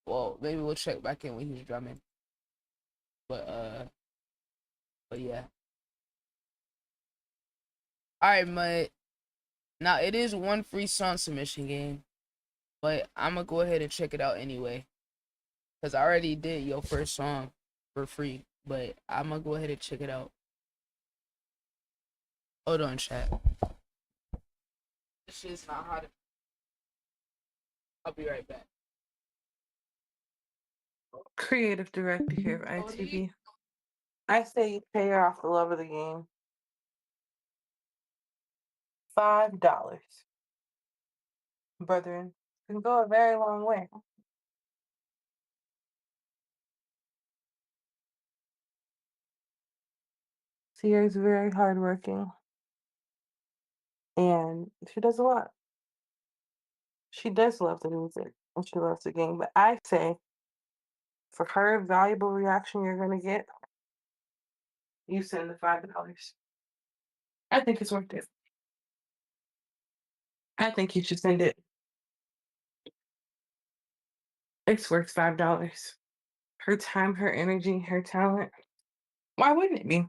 Well, maybe we'll check back in when he's drumming. But yeah. Alright, Mud. Now it is one free song submission game. But I'm gonna go ahead and check it out anyway. Cause I already did your first song for free. But I'm gonna go ahead and check it out. Hold on, chat. This shit's not hot. I'll be right back. Creative director here at ITB. I say you pay her off the love of the game. $5. Brethren, can go a very long way. Sierra's very hardworking. And she does a lot. She does love the music and she loves the game. But I say, for her valuable reaction you're going to get, you send the $5. I think it's worth it. I think you should send it. It's worth $5. Her time, her energy, her talent. Why wouldn't it be?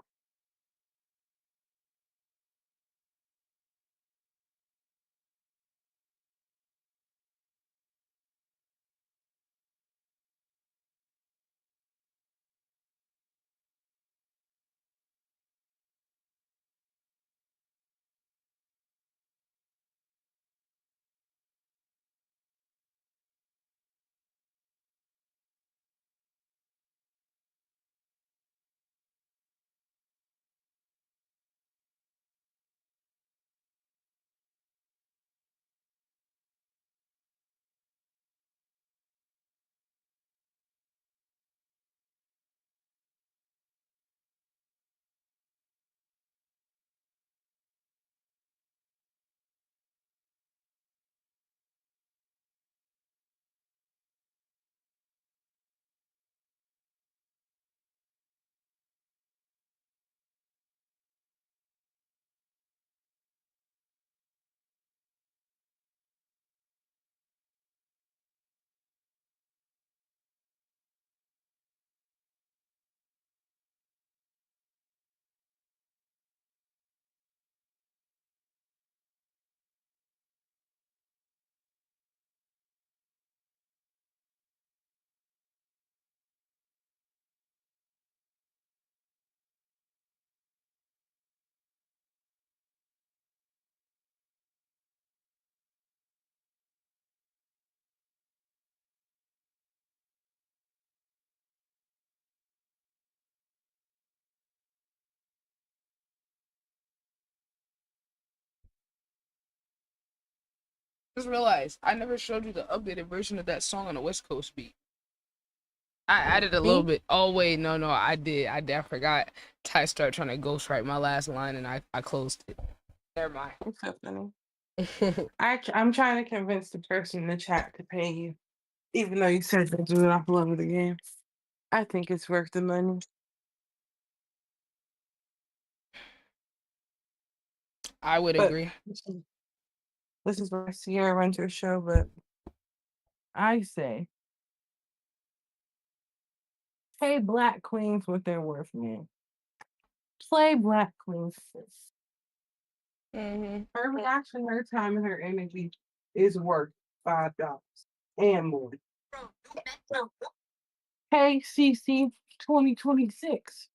Just realized I never showed you the updated version of that song on the West Coast beat. I added a little bit. Oh wait, no, I did. I forgot. Ty started trying to ghostwrite my last line, and I closed it. Never mind. It's so funny. I'm trying to convince the person in the chat to pay you, even though you said they're doing off the love of the game. I think it's worth the money. I would agree. This is where Sierra runs her show, but I say pay Black Queens what they're worth, man. Play Black Queens. Her reaction, her time, and her energy is worth $5 and more. Hey, CC 2026.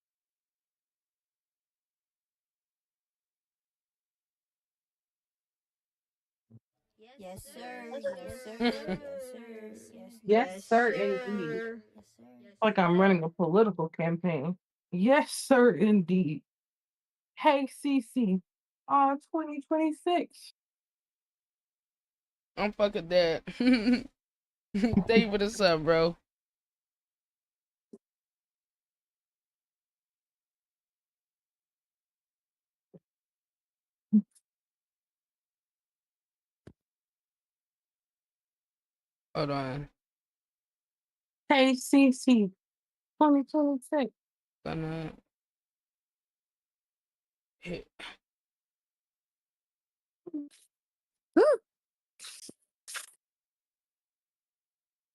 Yes, sir. Yes, sir. Yes, sir. Yes, sir, indeed. Like I'm running a political campaign. Yes, sir, indeed. Hey, CC, 2026. I'm fucking dead. Thank you for the sub, bro. Hold on. KCC 2026. Gonna hit.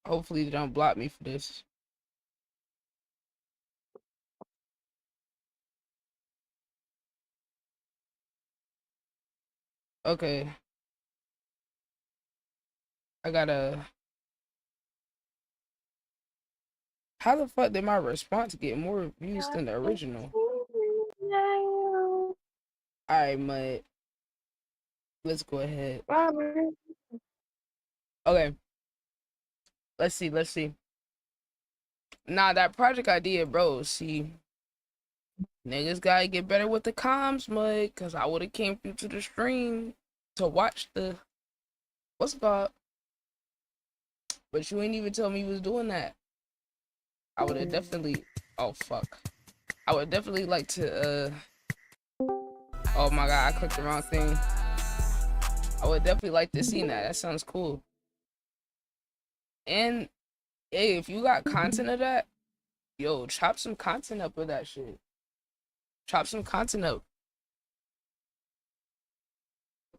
Hopefully they don't block me for this. Okay. I gotta. How the fuck did my response get more views than the original? Alright, Mud. Let's go ahead. Okay. Let's see. Nah, that project idea, bro. See, niggas gotta get better with the comms, Mud. Cause I would've came through to the stream to watch the what's it called? But you ain't even tell me you was doing that. I would have definitely. Oh fuck. I would definitely like to. Oh my god, I clicked the wrong thing. I would definitely like to see that. That sounds cool. And hey, if you got content of that, yo, chop some content up with that shit. Chop some content up.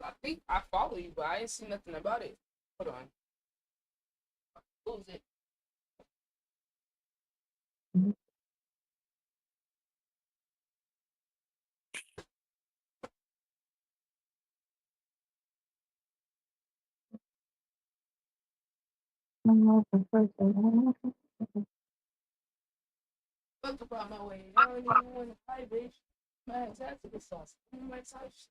I think I follow you, but I ain't see nothing about it. Hold on. Lose it. Fuck about my way. I don't even want to fight, bitch. Man, that's the sauce. My type shit.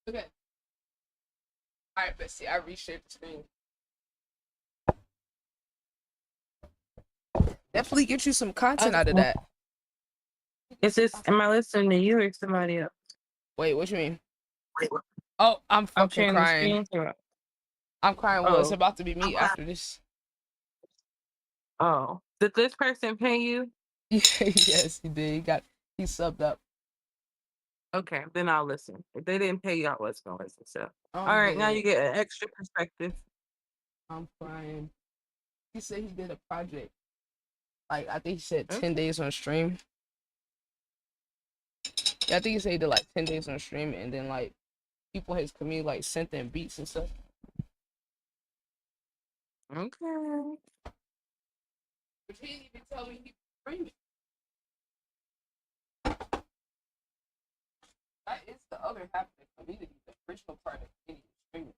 Okay. Alright, but see, I reshaped the screen. Definitely get you some content out of that. Is this? Am I listening to you or somebody else? Wait, what you mean? Oh, I'm fucking sharing the crying. screen. I'm crying. Well, it's Oh. about to be me after this. Oh, did this person pay you? Yes, he did. He subbed up. Okay, then I'll listen. If they didn't pay you, I was gonna listen. So, all I'm right, now you dead. get an extra perspective. I'm crying. He said he did a project. Like, I think he said 10 Okay. days on stream. Yeah, I think he said he did like 10 days on stream, and then like people in his community like sent them beats and stuff. Okay. But he didn't even tell me he was streaming. That is the other half of the community, the original part of the community, streamers.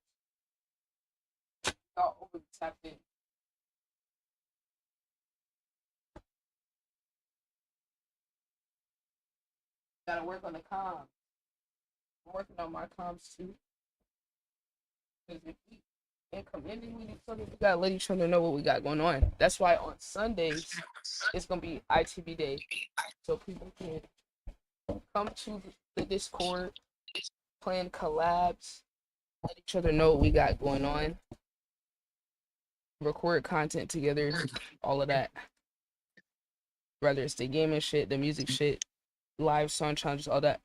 Y'all overly tapped in. Gotta work on the comms. I'm working on my comms too. Because if we in community with each other, we gotta let each other know what we got going on. That's why on Sundays it's gonna be ITB day, so people can come to the Discord, plan collabs, let each other know what we got going on, record content together, all of that. Whether it's the gaming shit, the music shit, live song challenges, all that.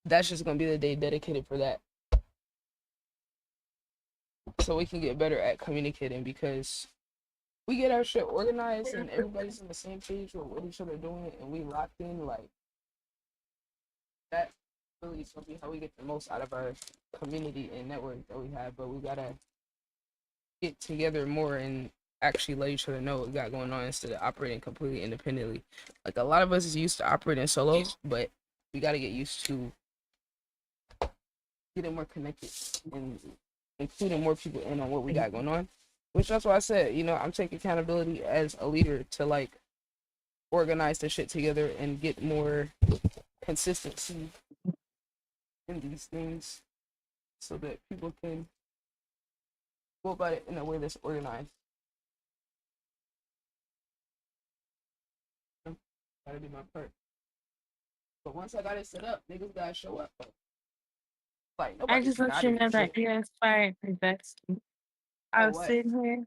that's just gonna be the day dedicated for that. So we can get better at communicating, because we get our shit organized and everybody's on the same page with what each other doing and we locked in, like that really is gonna be how we get the most out of our community and network that we have. But we gotta get together more and actually let each other know what we got going on instead of operating completely independently. Like a lot of us is used to operating solo, but we gotta get used to getting more connected and including more people in on what we got going on. Which that's why I said, you know, I'm taking accountability as a leader to like organize the shit together and get more consistency in these things so that people can go about it in a way that's organized. Gotta do my part. But once I got it set up, niggas gotta show up. Like I nobody just let you know that you're inspired for Betsy. I Oh, was what? sitting here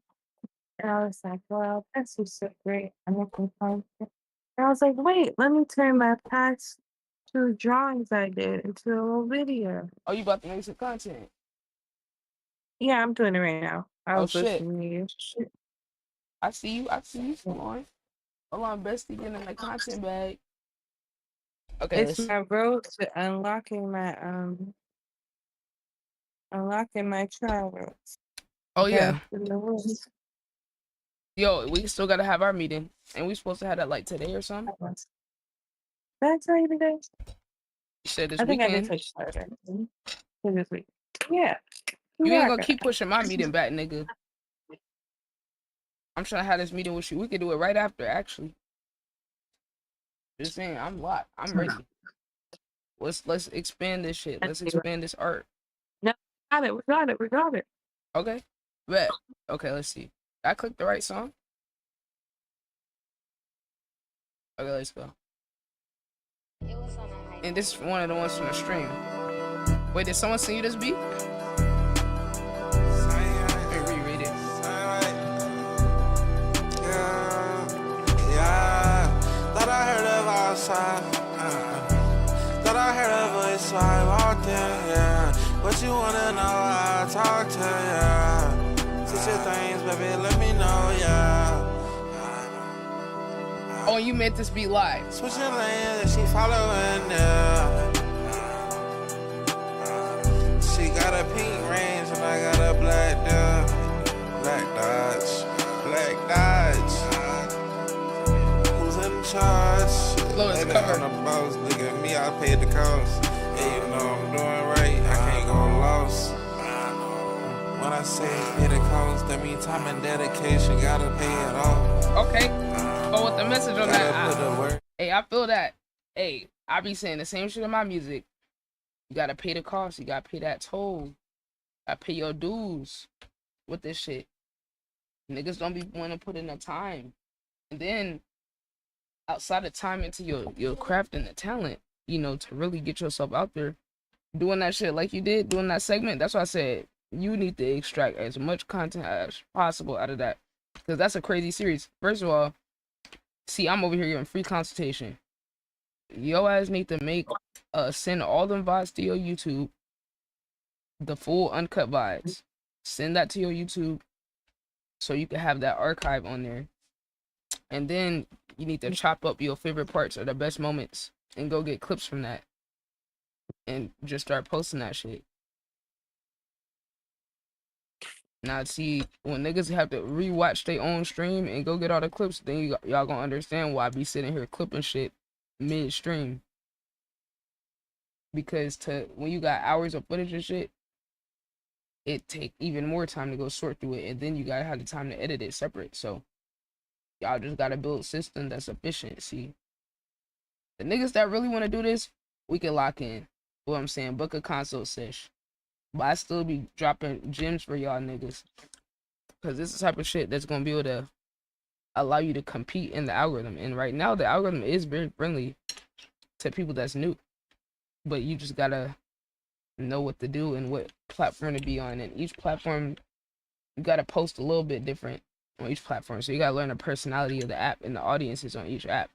and I was like, wow, Betsy's so great. I'm looking forward to it. And I was like, wait, let me turn my past 2 drawings I did into a little video. Oh, you about to make some content? Yeah, I'm doing it right now. I Oh was shit. listening to you. Shit. I see you. I see you. Hold on, bestie, getting in the content bag. Okay, It's let's. my road to unlocking my travels. Oh yeah. In the woods. Yo, we still gotta have our meeting, and we supposed to have that like today or something. Did I tell you today? You said this I think I did weekend. touch Saturday. This week. Yeah. You ain't gonna Yeah. keep pushing my meeting back, nigga. I'm trying to have this meeting with you. We could do it right after, actually. Just saying, I'm locked. I'm ready. Let's expand this shit. Let's expand this art. No, we got it. Okay. Bet. Okay, let's see. I clicked the right song. Okay, let's go. And this is one of the ones from the stream. Wait, did someone send you this beat? Let me reread it. Yeah. Thought I heard of outside. Thought I heard a voice so I walked in, yeah. What you wanna know, I talk to, yeah. Teach your things, baby, let me know, yeah. Oh, you made this beat live. Switching lanes and she following, yeah. She got a pink range and I got a black Dodge. Black Dodge. Who's in charge? Low as Baby, cover. I'm the boss. Look at me, I paid the cost. Yeah, you know I'm doing right. I can't go lost. When I say pay the cost, that means time and dedication. Gotta pay it off. Okay. But with the message on Gotta that, put the work. hey, I feel that. Hey, I be saying the same shit in my music. You gotta pay the cost. You gotta pay that toll. You gotta pay your dues with this shit. Niggas don't be wanting to put in the time. And then outside of time into your craft and the talent, you know, to really get yourself out there, doing that shit like you did, doing that segment. That's why I said you need to extract as much content as possible out of that. Because that's a crazy series. First of all, see, I'm over here giving free consultation. Yo ass need to send all them VODs to your YouTube, the full uncut VODs. Send that to your YouTube so you can have that archive on there. And then you need to chop up your favorite parts or the best moments and go get clips from that. And just start posting that shit. Now, see, when niggas have to rewatch their own stream and go get all the clips, then y'all gonna understand why I be sitting here clipping shit mid-stream. Because when you got hours of footage and shit, it take even more time to go sort through it, and then you gotta have the time to edit it separate. So y'all just gotta build a system that's efficient. See, the niggas that really want to do this, we can lock in. What I'm saying, book a consult sesh. But I still be dropping gems for y'all niggas, because this is the type of shit that's gonna be able to allow you to compete in the algorithm. And right now, the algorithm is very friendly to people that's new, but you just gotta know what to do and what platform to be on. And each platform, you gotta post a little bit different on each platform. So you gotta learn the personality of the app and the audiences on each app.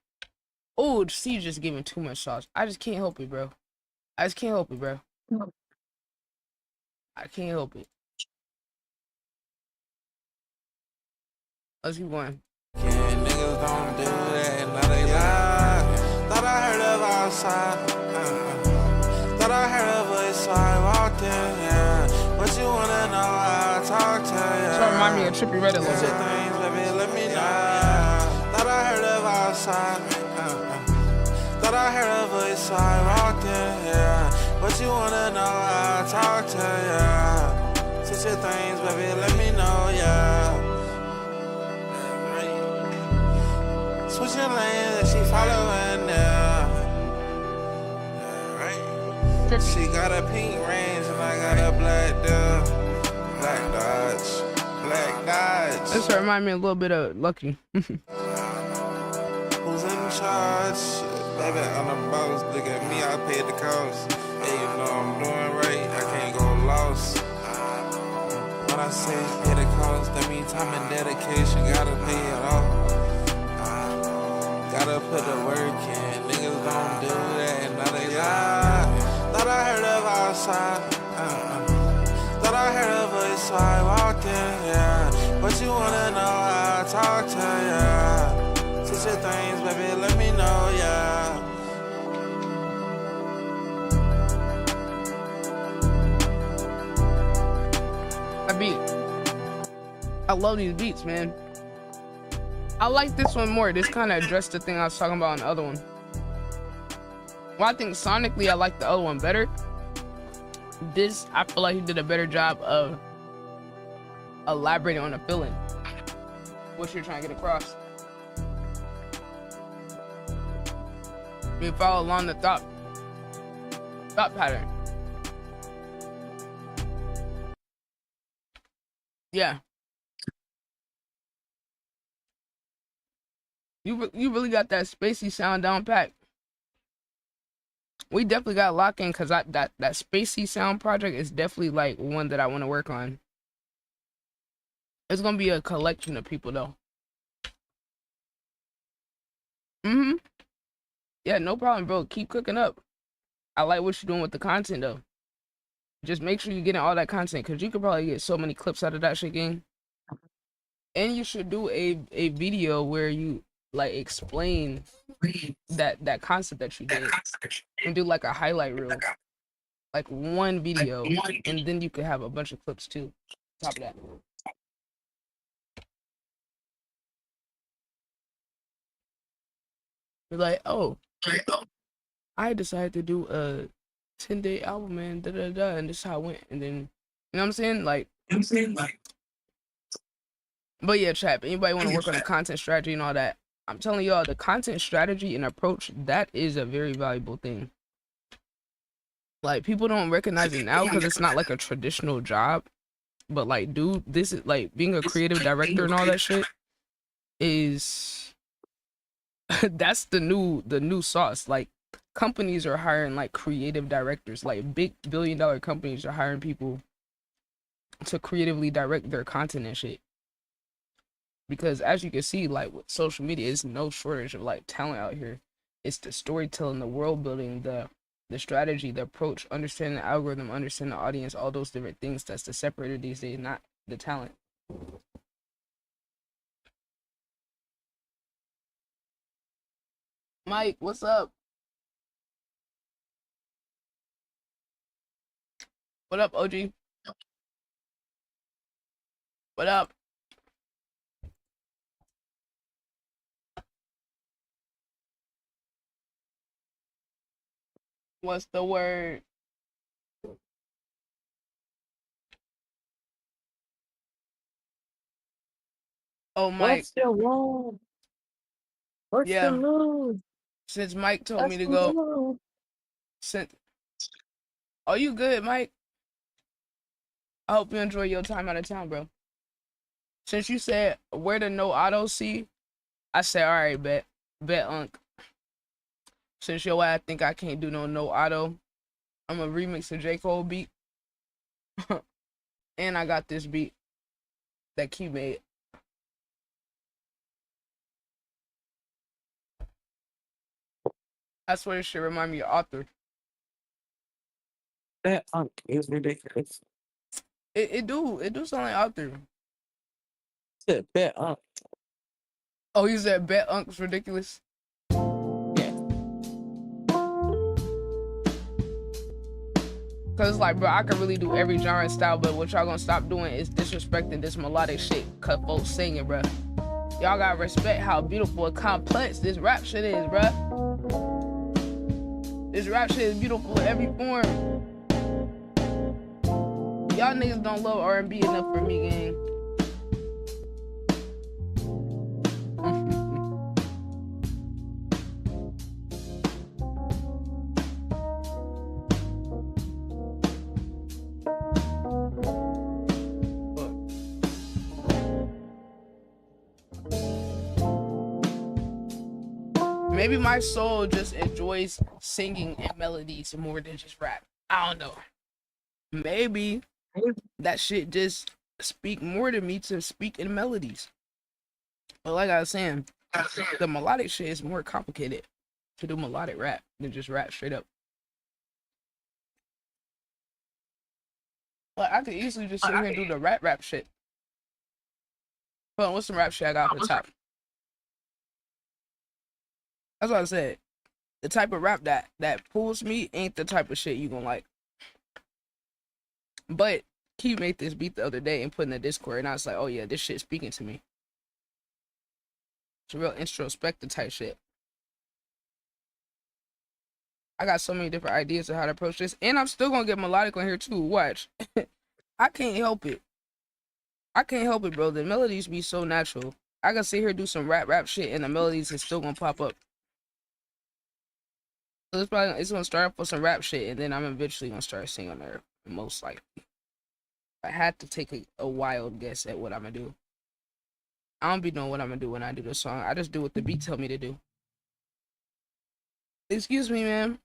Oh, see, just giving too much sauce. I just can't help it, bro. I just can't help it, bro. I can't help it. Let's keep going. Yeah, niggas don't do that, now they lie. Thought I heard of outside. Thought I heard of it, so I walked in, yeah. But you wanna know how I talk to you. So remind me of Trippie Redd a little bit. Things, baby, let me know, yeah. Thought I heard of outside. Thought I heard of it, so I walked in, yeah. But you wanna know how I talk to you. Such your things, baby, let me know, yeah. Switching lanes and she following now. Right. She got a pink range and I got a black dove. Black Dodge. Black Dodge. This remind me a little bit of Lucky. Who's in charge? Baby, on the boss. Look at me, I paid the cost. Hey, you know I'm doing right. I can't go lost. When I say pay the cost, that means time and dedication. Gotta pay it off. Gotta put the work in, niggas don't do that, now they lie. Thought I heard of outside, thought I heard of it, so I walked in, yeah. But you wanna know how I talk to ya. Such your things, baby, let me know, yeah. That beat. I love these beats, man. I like this one more. This kind of addressed the thing I was talking about on the other one. Well, I think sonically I like the other one better. This, I feel like he did a better job of elaborating on the feeling, what you're trying to get across. You follow along the thought pattern. Yeah. You really got that spacey sound down pat. We definitely got lock in because that spacey sound project is definitely like one that I want to work on. It's gonna be a collection of people though. Yeah, no problem, bro. Keep cooking up. I like what you're doing with the content though. Just make sure you're getting all that content because you could probably get so many clips out of that shit, gang. And you should do a video where you like explain that concept that you did and do like a highlight reel, like one video, and then you could have a bunch of clips too. On top of that. You're like, oh, I decided to do a 10-day album, man, and this is how it went. And then, you know what I'm saying? Like, but yeah, chat, anybody want to work on the content strategy and all that? I'm telling y'all, the content strategy and approach, that is a very valuable thing. Like, people don't recognize it now because it's not like a traditional job. But like, dude, this is like being a creative director and all that shit is that's the new sauce. Like, companies are hiring like creative directors, like big billion-dollar companies are hiring people to creatively direct their content and shit. Because as you can see, like with social media, it's no shortage of like talent out here. It's the storytelling, the world building, the strategy, the approach, understanding the algorithm, understanding the audience, all those different things. That's the separator these days, not the talent. Mike, what's up? What up, OG? What up? What's the word? Oh, Mike. What's the wrong? What's Yeah. the move? Since Mike told What's me to the go, move? are you good, Mike? I hope you enjoy your time out of town, bro. Since you said where to no auto see, I said, all right, bet, Unc. Since your ass think I can't do no auto, I'm gonna remix a J. Cole beat. And I got this beat that Key made. I swear this shit remind me of Author. That is ridiculous. It do sound like out there. Said bet Oh, you said bet Unc's ridiculous. Yeah. Cause it's like, bro, I can really do every genre and style, but what y'all gonna stop doing is disrespecting this melodic shit. Cut folks singing, bro. Y'all gotta respect how beautiful and complex this rap shit is, bro. This rap shit is beautiful in every form. Y'all niggas don't love R&B enough for me, gang. Maybe my soul just enjoys singing and melodies more than just rap. I don't know. Maybe that shit just speak more to me to speak in melodies. But like I was saying, the melodic shit is more complicated to do melodic rap than just rap straight up. But I could easily just sit here and do the rap shit. Hold on, what's some rap shit I got off the top? That's what I said. The type of rap that pulls me ain't the type of shit you gonna like. But he made this beat the other day and put in the Discord, and I was like, oh yeah, this shit's speaking to me. It's a real introspective type shit. I got so many different ideas of how to approach this, and I'm still gonna get melodic on here too. Watch. I can't help it. I can't help it, bro. The melodies be so natural. I can sit here do some rap shit, and the melodies is still gonna pop up. So it's gonna start off with some rap shit, and then I'm eventually gonna start singing on there, most likely. I had to take a wild guess at what I'm gonna do. I don't be knowing what I'm gonna do when I do the song. I just do what the beat tell me to do. Excuse me, ma'am.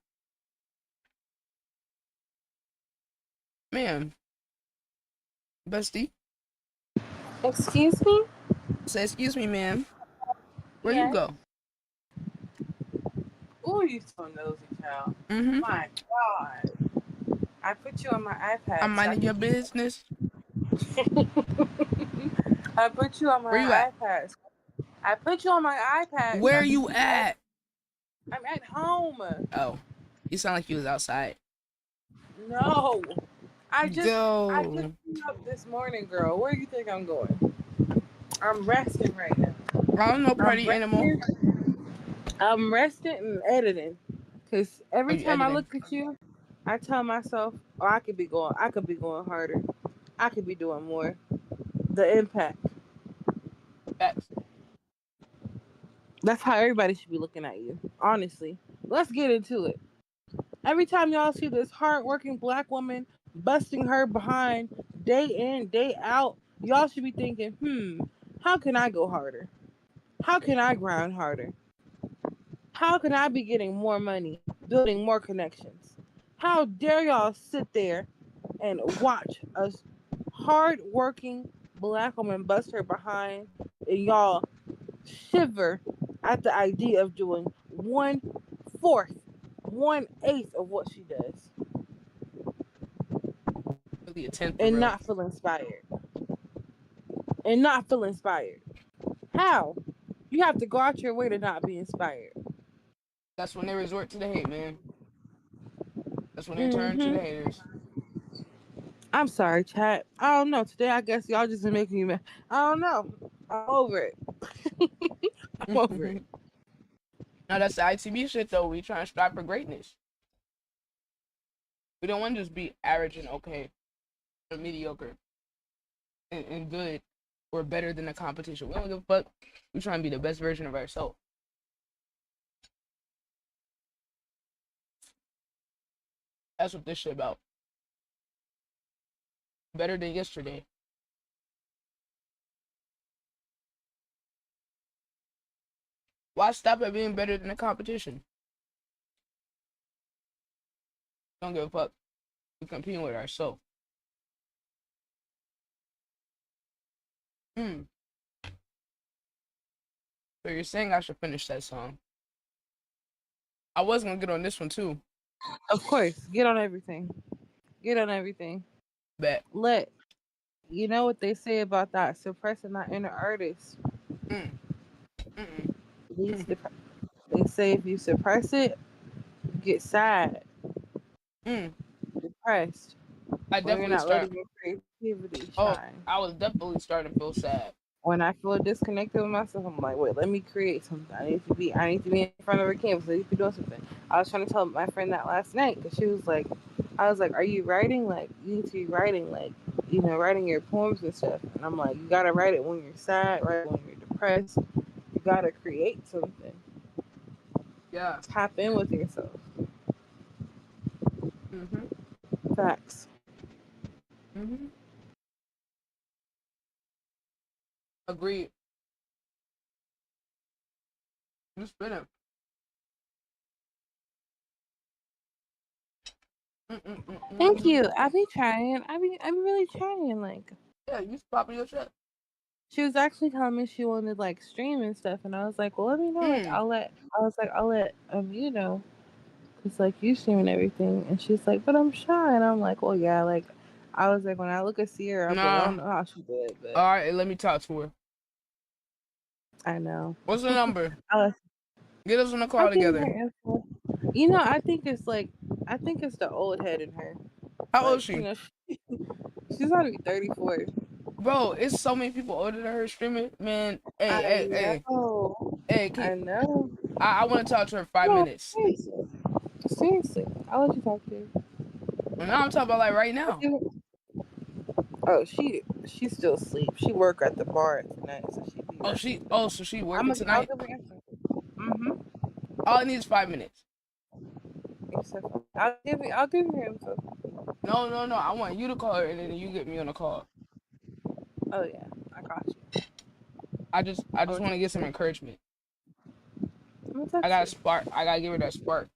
Ma'am. Bestie. Excuse me? Say, excuse me, ma'am. Where Yeah. you go? Oh, you so nosy, child. Mm-hmm. My God. I put you on my iPad. I'm minding your business. I put you on my Where you at? iPad. I put you on my iPad. Where you at? I'm at home. Oh. You sound like you was outside. No. I just Go. cleaned up this morning, girl. Where do you think I'm going? I'm resting right now. I don't know, pretty animal. I'm resting and editing. Cause every you time I editing? look at you, I tell myself, oh, I could be going harder. I could be doing more. The impact. Facts. That's how everybody should be looking at you. Honestly. Let's get into it. Every time y'all see this hardworking black woman busting her behind day in, day out, y'all should be thinking, how can I go harder? How can I grind harder? How can I be getting more money, building more connections? How dare y'all sit there and watch a hardworking black woman bust her behind and y'all shiver at the idea of doing 1/4, 1/8 of what she does Really a 10th and real. not feel inspired. And not feel inspired. How? You have to go out your way to not be inspired. That's when they resort to the hate, man. That's when they turn to the haters. I'm sorry, chat. I don't know. Today, I guess y'all just been making me mad. I don't know. I'm over it. I'm over it. No, that's the ITB shit, though. We trying to strive for greatness. We don't want to just be average and okay, or mediocre, and good, or better than the competition. We don't give a fuck. We trying to be the best version of ourselves. That's what this shit about. Better than yesterday. Why stop at being better than the competition? Don't give a fuck. We're competing with ourselves. So you're saying I should finish that song? I was gonna get on this one too. Of course. Get on everything. Get on everything. Bet. Let you know what they say about that suppressing that inner artist. Mm. Mm-mm. Leads to, they say if you suppress it, you get sad, Mm. depressed, I when you're definitely not start. letting your creativity Oh, shine. I was definitely starting to feel sad. When I feel disconnected with myself, I'm like, wait, let me create something. I need to be in front of a canvas. I need to be doing something. I was trying to tell my friend that last night because she was like, I was like, are you writing? Like, you need to be writing, like, writing your poems and stuff. And I'm like, you gotta write it when you're sad, write it when you're depressed. You gotta create something. Yeah. Tap in with yourself. Mm-hmm. Facts. Mm-hmm. Agreed. You spinning. Thank Mm-mm-mm-mm. you. I be trying. I'm really trying. Like, Yeah, you popping your shit. she was actually telling me she wanted like stream and stuff, and I was like, well, let me know. Like, Mm. I'll let you know, cause like you stream and everything. And she's like, but I'm shy, and I'm like, well, yeah, like, I was like, when I look at Sierra, but I Nah. don't know how she did, but All right, let me talk to her. I know. What's the number? I, Get us on the I call gave her together. info. I think it's the old head in her. How old is Like, she? she's gonna be 34. Bro, it's so many people older than her streaming. Man, hey, I hey, hey, know. hey, I know. I want to talk to her 5 minutes. Seriously. Seriously. I'll let you talk to her. And now I'm talking about like right I'll now. give her- Oh, she's still asleep. She work at the bar tonight, so she be resting. So she I'm working gonna. I'll tonight? give her answer. Mm-hmm. All I need is 5 minutes. I'll give you her info. No, no, no. I want you to call her and then you get me on the call. Oh yeah, I got you. I I'm just gonna want to get text some her. encouragement. I'm gonna I text got a her. spark. I gotta give her that spark.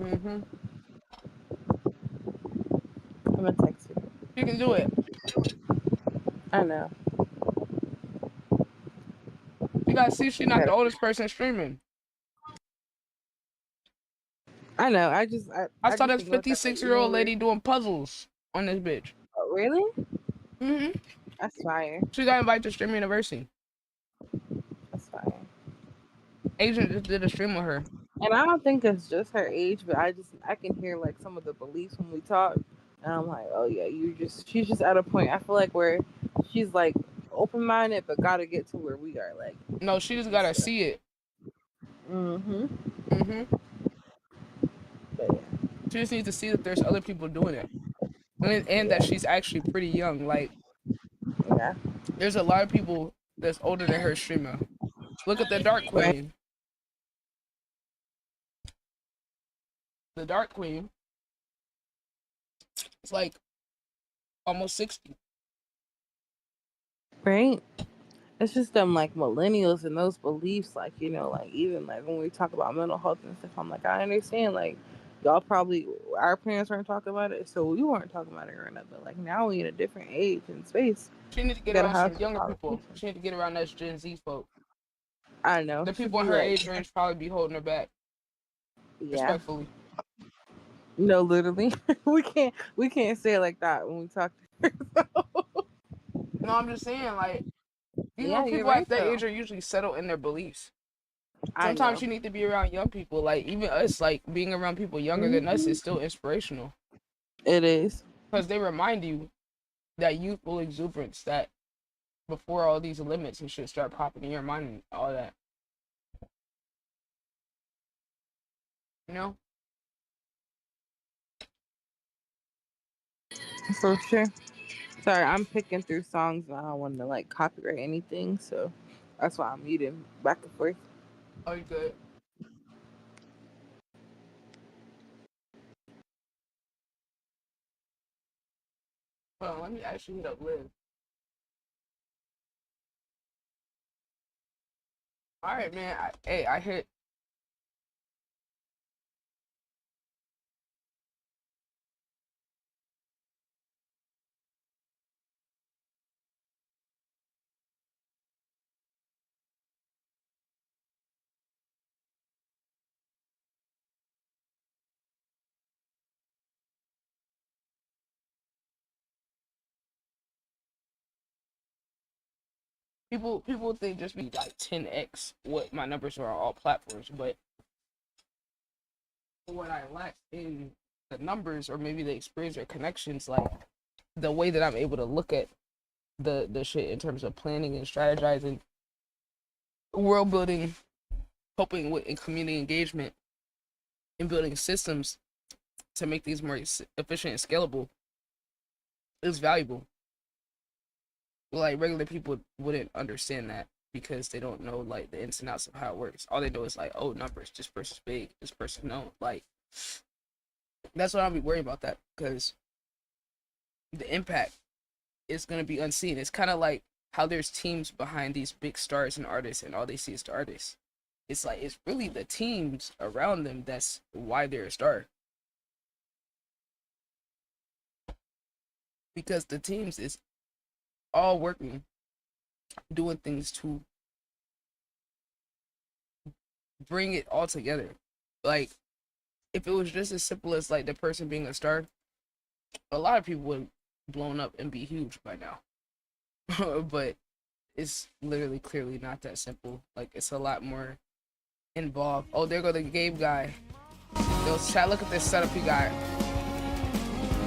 Mm-hmm. I'm gonna text her. She can do it. I know. You gotta see she's I not the gotta. oldest person streaming. I know. I I saw just this think about that. Like, 56-year-old lady doing puzzles on this bitch. oh, really? Mm-hmm. That's fire. She got invited to Stream University. That's fire. Agent just did a stream with her. And I don't think it's just her age, but I can hear like some of the beliefs when we talk, and I'm like, oh yeah, she's just at a point. I feel like where she's like open minded, but gotta get to where we are, like No, she just and gotta stuff. see it. Mm-hmm. Mm-hmm. But yeah, She just needs to see that there's other people doing it. And that yeah, she's actually pretty young. Like, yeah. there's a lot of people that's older than her streamer. Look at the Dark Right. Queen. The Dark Queen is like almost 60. Right. It's just them like millennials and those beliefs, like like even like when we talk about mental health and stuff, I'm like, I understand, like y'all probably our parents weren't talking about it, so we weren't talking about it growing up. But like now we in a different age and space, She need to we get gotta around have some some younger people. conversation. She need to get around that Gen Z folk. I know. The Should people in be her like, age range probably be holding her back, yeah. respectfully. No, literally. we can't say it like that when we talk to her. No, I'm just saying, like, Yeah, you're people at right that age though. are usually settled in their beliefs. I Sometimes know. you need to be around young people. Like, even us, like, being around people younger than us Hmm. is still inspirational. It is. Because they remind you that youthful exuberance that before all these limits and shit start popping in your mind and all that. You know? For sure. Sorry, I'm picking through songs and I don't want to like copyright anything, so that's why I'm muting back and forth. Oh, you good. Hold on, let me actually hit up Liv. Alright, man. I hit People think just be like 10x what my numbers are on all platforms, but what I lack in the numbers or maybe the experience or connections, like the way that I'm able to look at the shit in terms of planning and strategizing, world building, helping with in community engagement, and building systems to make these more efficient and scalable is valuable. Like regular people wouldn't understand that because they don't know like the ins and outs of how it works. All they know is like, oh, numbers. This person's big. This person no. Like that's what I'll be worried about that because the impact is gonna be unseen. It's kind of like how there's teams behind these big stars and artists, and all they see is the artists. It's like it's really the teams around them that's why they're a star. Because the teams is all working, doing things to bring it all together. Like, if it was just as simple as like the person being a star, a lot of people would have blown up and be huge by now. But it's literally clearly not that simple. Like, it's a lot more involved. Oh, there go the Gabe guy. Yo, chat, look at this setup he got.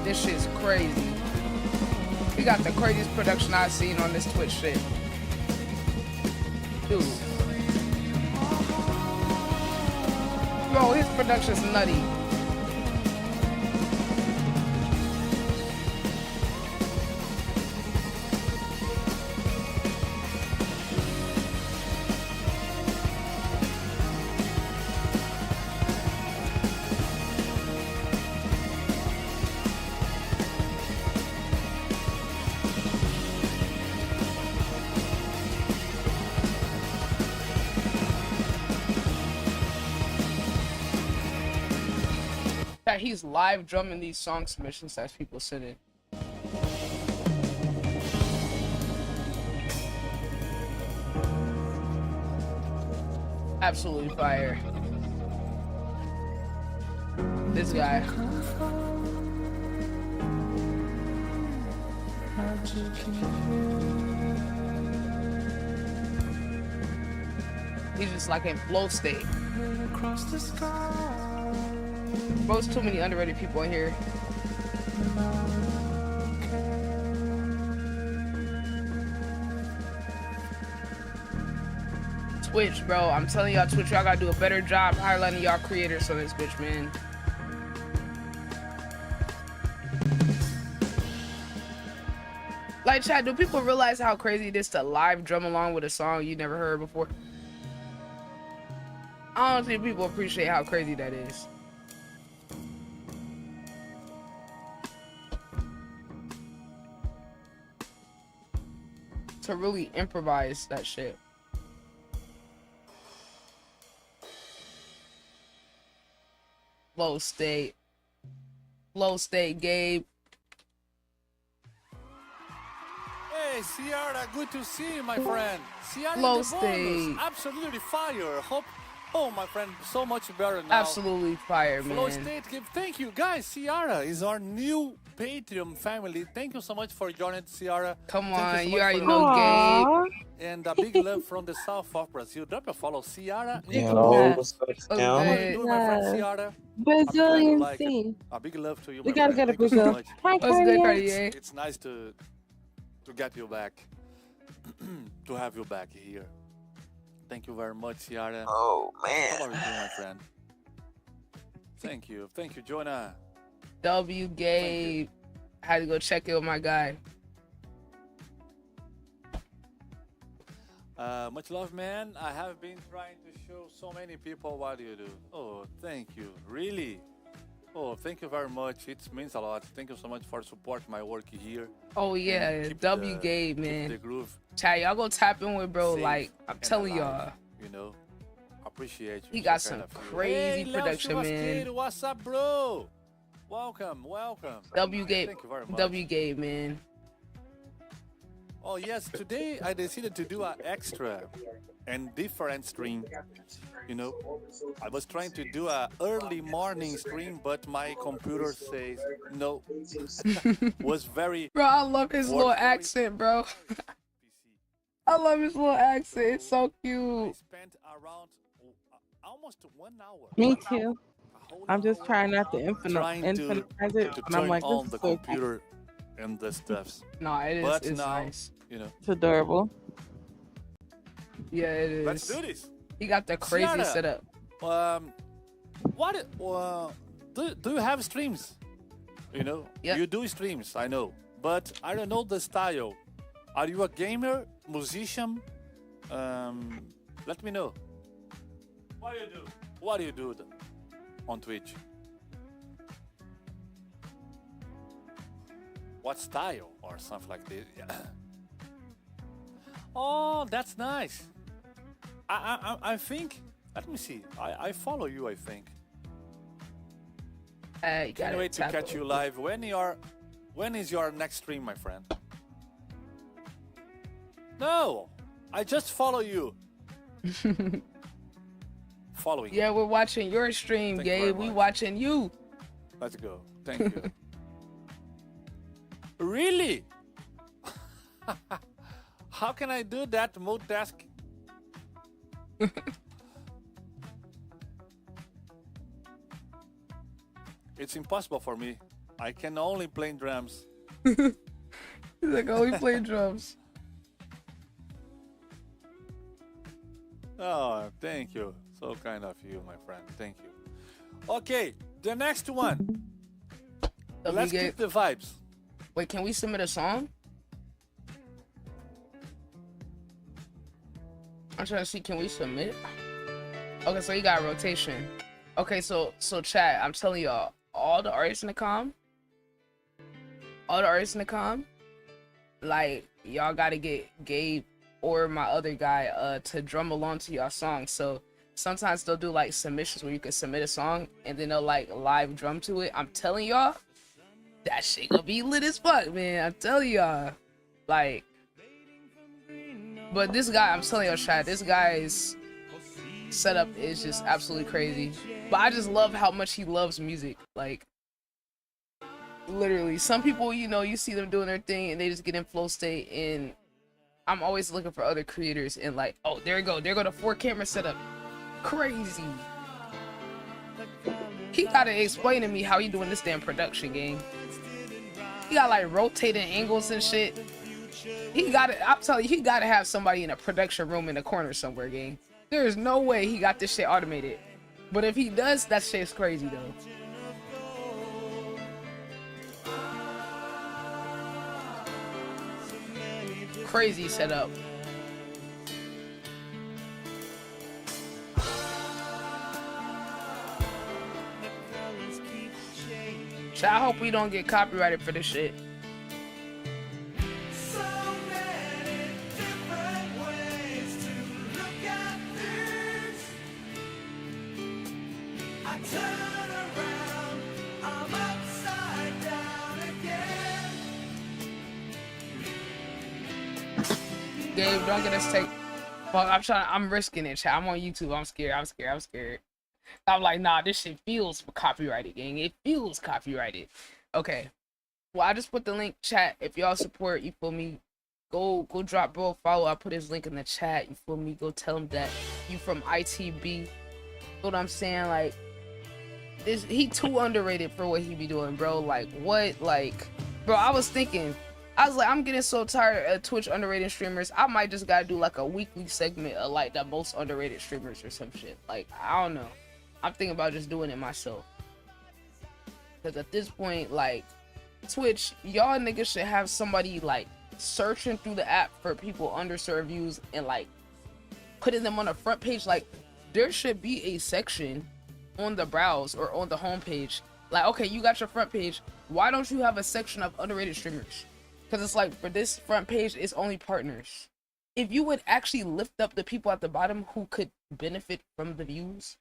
This shit's crazy. He got the craziest production I've seen on this Twitch shit. Dude. Bro, his production's nutty. That he's live drumming these song submissions as people send in. Absolutely fire. This guy. He's just like in flow state. Bro's too many underrated people in here. Twitch, bro. I'm telling y'all, Twitch, y'all gotta do a better job highlighting y'all creators on this bitch, man. Like, chat, do people realize how crazy it is to live drum along with a song you never heard before? I don't think people appreciate how crazy that is. To really improvise that shit. Flow state, Gabe. Hey, Ciara, good to see you, my friend. Ciara, Flow the state. bonus, absolutely fire. Hope, oh, my friend, so much better now. Absolutely fire, man. Flow State, thank you, guys. Ciara is our new Patreon family. Thank you so much for joining, Ciara. Come Thank on, so you much already for know Aww. Gabe. And a big love from the south of Brazil. Drop a follow, Ciara. Hello, what's up, What's Scam? How are you good? doing, my friend Ciara? Brazilian like it. C. A big love to you, We my gotta friend. go to Thank you so Brazil. much. Hi, What's good, Cartier. Cartier? It's nice to get you back, to have you back here. Thank you very much, Ciara. Oh How are you man, doing, my friend? Thank you, Jonah. W Gabe. Had to go check in with my guy. Much love, man. I have been trying to show so many people what you do. Oh, thank you. Really? Oh, thank you very much. It means a lot. Thank you so much for supporting my work here. Oh And yeah, keep W the- Gabe, keep the man. groove Chat, y'all go tap in with bro. safe Like I'm and telling alive, y'all, you know, appreciate you. he got so some kind of you. crazy Hey, Leo production, man. Churrasqueiro, what's up, bro? Welcome. W Gabe, Thank you very much. W Gabe, man. Oh yes, today I decided to do an extra and different stream. You know, I was trying to do a early morning stream, but my computer says no. Was very Bro, I love his little Work very- accent, bro. PC. I love his little accent. It's so I cute. spent around almost 1 hour. Me too. A whole I'm just hour trying not to trying to infinize it, but I'm turn like, on this the is so cool. computer and the stuffs. No, it is. But It's now, nice. you know, It's adorable. Yeah, it is. let's do this. He got the crazy Ciara, setup. What do you have streams? You know, Yep. you do streams, I know, but I don't know the style. Are you a gamer, musician? Let me know. What do you do? What do you do on Twitch? What style or something like this? Yeah. Oh, that's nice. I think. Let me see. I follow you. I think. You Can't gotta wait to tap catch it. you live. When is your next stream, my friend? No, I just follow you. Following. Yeah, we're watching your stream, Thank you very Gabe. We much. watching you. Let's go. Thank you. Really? How can I do that multitask? It's impossible for me. I can only play drums. He's like, oh, we play drums. Oh, thank you. So kind of you, my friend. Thank you. Okay, the next one. Let's keep the vibes. Wait, can we submit a song? I'm trying to see, can we submit? Okay, so you got a rotation. Okay, so chat, I'm telling y'all, all the artists in the com, like, y'all gotta get Gabe or my other guy to drum along to y'all songs. So sometimes they'll do like submissions where you can submit a song and then they'll like live drum to it. I'm telling y'all, that shit gonna be lit as fuck, man. I'm telling y'all, like. But this guy, I'm telling y'all, chat, this guy's setup is just absolutely crazy. But I just love how much he loves music. Like, literally, some people, you know, you see them doing their thing and they just get in flow state. And I'm always looking for other creators and like, oh, there you go. There go the 4-camera setup. Crazy. He gotta explain to me how he doing this damn production game. He got like rotating angles and shit. He got it. I'm telling you, he gotta have somebody in a production room in the corner somewhere, gang. There is no way he got this shit automated. But if he does, that shit's crazy though. Crazy setup. I hope we don't get copyrighted for this shit. Gabe, don't get us take. Fuck, I'm risking it, chat. I'm on YouTube. I'm scared. I'm like, nah, this shit feels copyrighted, gang. It feels copyrighted. Okay. Well, I just put the link, chat. If y'all support, you feel me? Go drop bro follow. I put his link in the chat. You feel me? Go tell him that you from ITB. You know what I'm saying? Like, this, he too underrated for what he be doing, bro. Like, what? Like, bro, I was like, I'm getting so tired of Twitch underrated streamers. I might just gotta do like a weekly segment of like the most underrated streamers or some shit. Like, I don't know. I'm thinking about just doing it myself. Because at this point, like, Twitch, y'all niggas should have somebody like searching through the app for people underserved views and like putting them on the front page. Like, there should be a section on the browse or on the homepage. Like, okay, you got your front page. Why don't you have a section of underrated streamers? Because it's like, for this front page, it's only partners. If you would actually lift up the people at the bottom who could benefit from the views,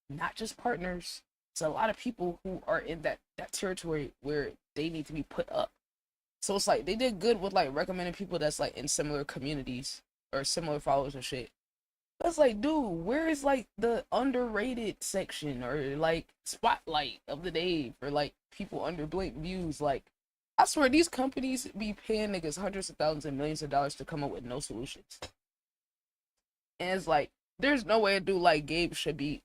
not just partners. It's a lot of people who are in that territory where they need to be put up. So it's like, they did good with like recommending people that's like in similar communities or similar followers and shit. But it's like, dude, where is like the underrated section or like spotlight of the day for like people under blink views? Like, I swear these companies be paying niggas hundreds of thousands and millions of dollars to come up with no solutions. And it's like, there's no way a dude like Gabe should be,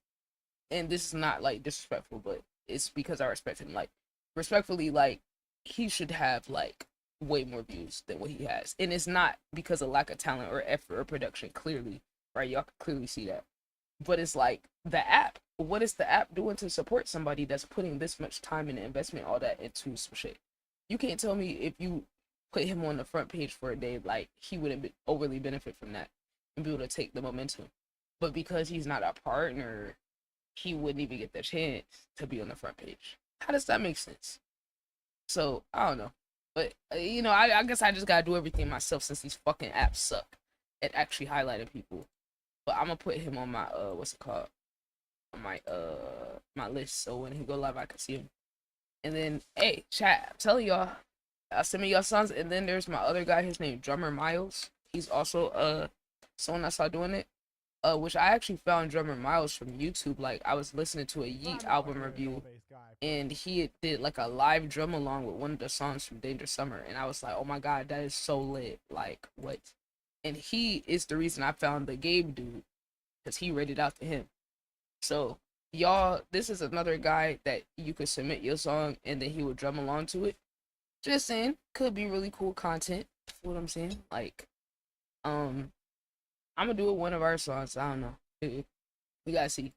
and this is not like disrespectful, but it's because I respect him. Like, respectfully, like, he should have like way more views than what he has. And it's not because of lack of talent or effort or production, clearly, right? Y'all can clearly see that. But it's like the app. What is the app doing to support somebody that's putting this much time and investment, all that into some shit? You can't tell me if you put him on the front page for a day, like he wouldn't overly benefit from that and be able to take the momentum. But because he's not a partner, he wouldn't even get the chance to be on the front page. How does that make sense? So I don't know, but you know, I guess I just gotta do everything myself since these fucking apps suck at actually highlighting people. But I'm gonna put him on my what's it called? On my list, so when he go live I can see him. And then hey, chat, I'm telling y'all, send me your songs. And then there's my other guy, his name Drummer Miles. He's also someone I saw doing it. Which I actually found Drummer Miles from YouTube. Like I was listening to a Yeet album review, and he did like a live drum along with one of the songs from Dangerous Summer, and I was like, oh my god, that is so lit. Like what? And he is the reason I found the Gabe dude, because he rated out to him. So y'all, this is another guy that you could submit your song and then he would drum along to it. Just saying, could be really cool content. What I'm saying, like, I'm gonna do it one of our songs. I don't know. We gotta see.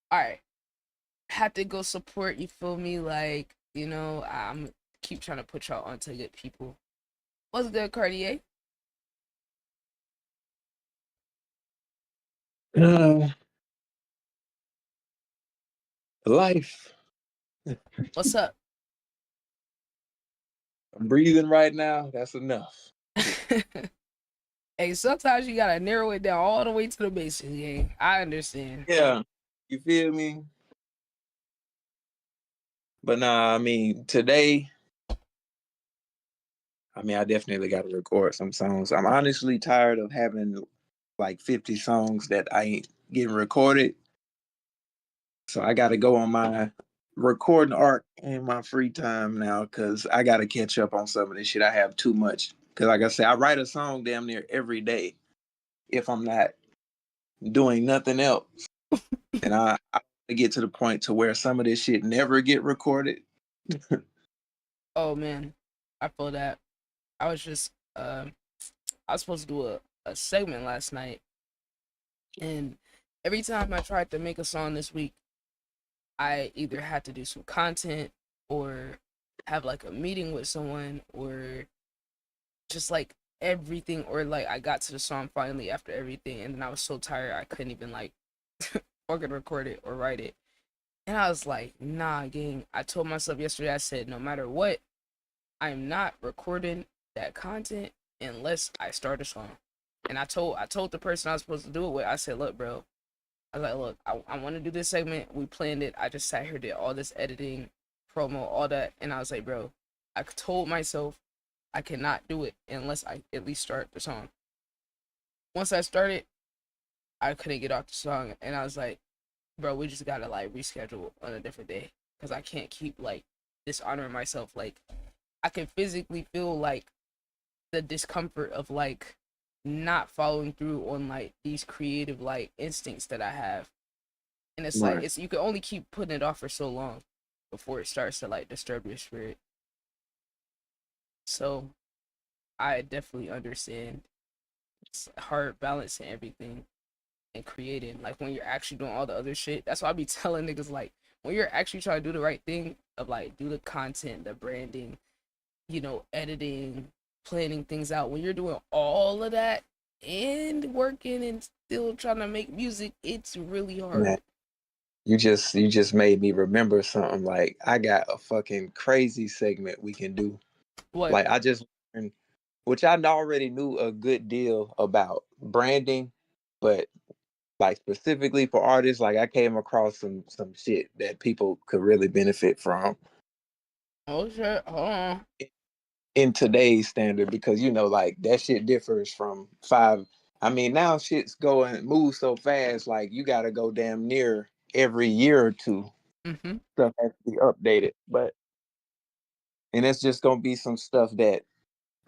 All right, have to go support. You feel me? Like, you know, I'm keep trying to put y'all onto good people. What's good, Cartier? Life. What's up? I'm breathing right now. That's enough. Hey, sometimes you gotta narrow it down all the way to the basics, gang. I understand. Yeah. You feel me? But nah, I mean, today, I definitely got to record some songs. I'm honestly tired of having like 50 songs that I ain't getting recorded. So I got to go on my recording arc in my free time now because I got to catch up on some of this shit. I have too much. Because like I said, I write a song damn near every day if I'm not doing nothing else. And I get to the point to where some of this shit never get recorded. Oh man, I feel that. I was just I was supposed to do a segment last night, and every time I tried to make a song this week, I either had to do some content or have like a meeting with someone or just like everything, or like I got to the song finally after everything and then I was so tired I couldn't even like fucking record it or write it. And I was like, nah, gang. I told myself yesterday, I said, no matter what, I'm not recording that content unless I start a song. And I told the person I was supposed to do it with, I said, look, bro, I was like, look, I want to do this segment. We planned it. I just sat here, did all this editing, promo, all that. And I was like, bro, I told myself I cannot do it unless I at least start the song. Once I started, I couldn't get off the song. And I was like, bro, we just got to like reschedule on a different day. Because I can't keep like dishonoring myself. Like, I can physically feel like the discomfort of like not following through on like these creative like instincts that I have. And it's Right. like you can only keep putting it off for so long before it starts to like disturb your spirit. So I definitely understand. It's hard balancing everything and creating. Like when you're actually doing all the other shit. That's why I be telling niggas like when you're actually trying to do the right thing of like do the content, the branding, you know, editing, planning things out. When you're doing all of that and working and still trying to make music, it's really hard. Man, you just made me remember something. Like I got a fucking crazy segment we can do. What? Like I just learned, which I already knew a good deal about branding, but like specifically for artists, like I came across some shit that people could really benefit from Oh shit, hold on. in today's standard because you know like that shit differs from five. Now shit's going move so fast, like you gotta go damn near every year or two. Mm-hmm. Stuff has to be updated. But and it's just gonna be some stuff that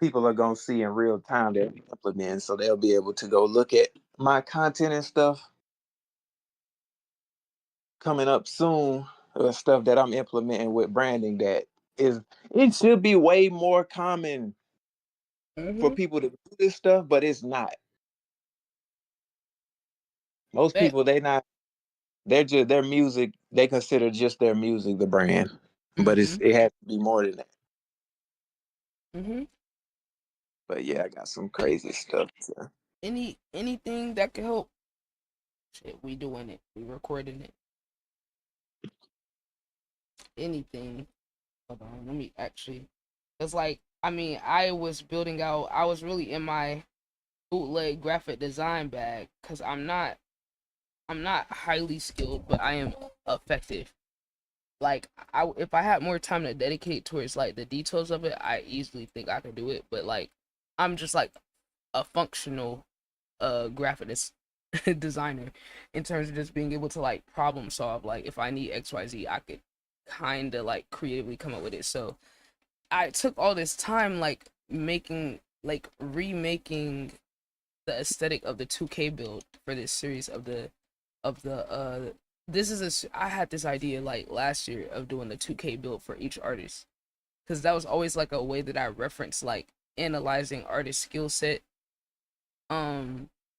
people are gonna see in real time that we implement, so they'll be able to go look at my content and stuff coming up soon. Stuff that I'm implementing with branding that is it should be way more common for Mm-hmm. people to do this stuff, but it's not. Most Bet. people they're just their music, they consider just their music the brand. But Mm-hmm. it has to be more than that. Mm-hmm. But yeah, I got some crazy stuff. Anything that can help. Shit, we doing it. We recording it. Anything. Hold on, let me actually. It's like I mean, I was building out. I was really in my bootleg graphic design bag because I'm not highly skilled, but I am effective. Like if I had more time to dedicate towards like the details of it, I easily think I could do it. But like, I'm just like a functional graphic designer in terms of just being able to like problem solve. Like if I need XYZ, I could kind of like creatively come up with it. So I took all this time like making like remaking the aesthetic of the 2K build for this series of the this is I had this idea like last year of doing the 2K build for each artist, because that was always like a way that I reference like analyzing artist skill set,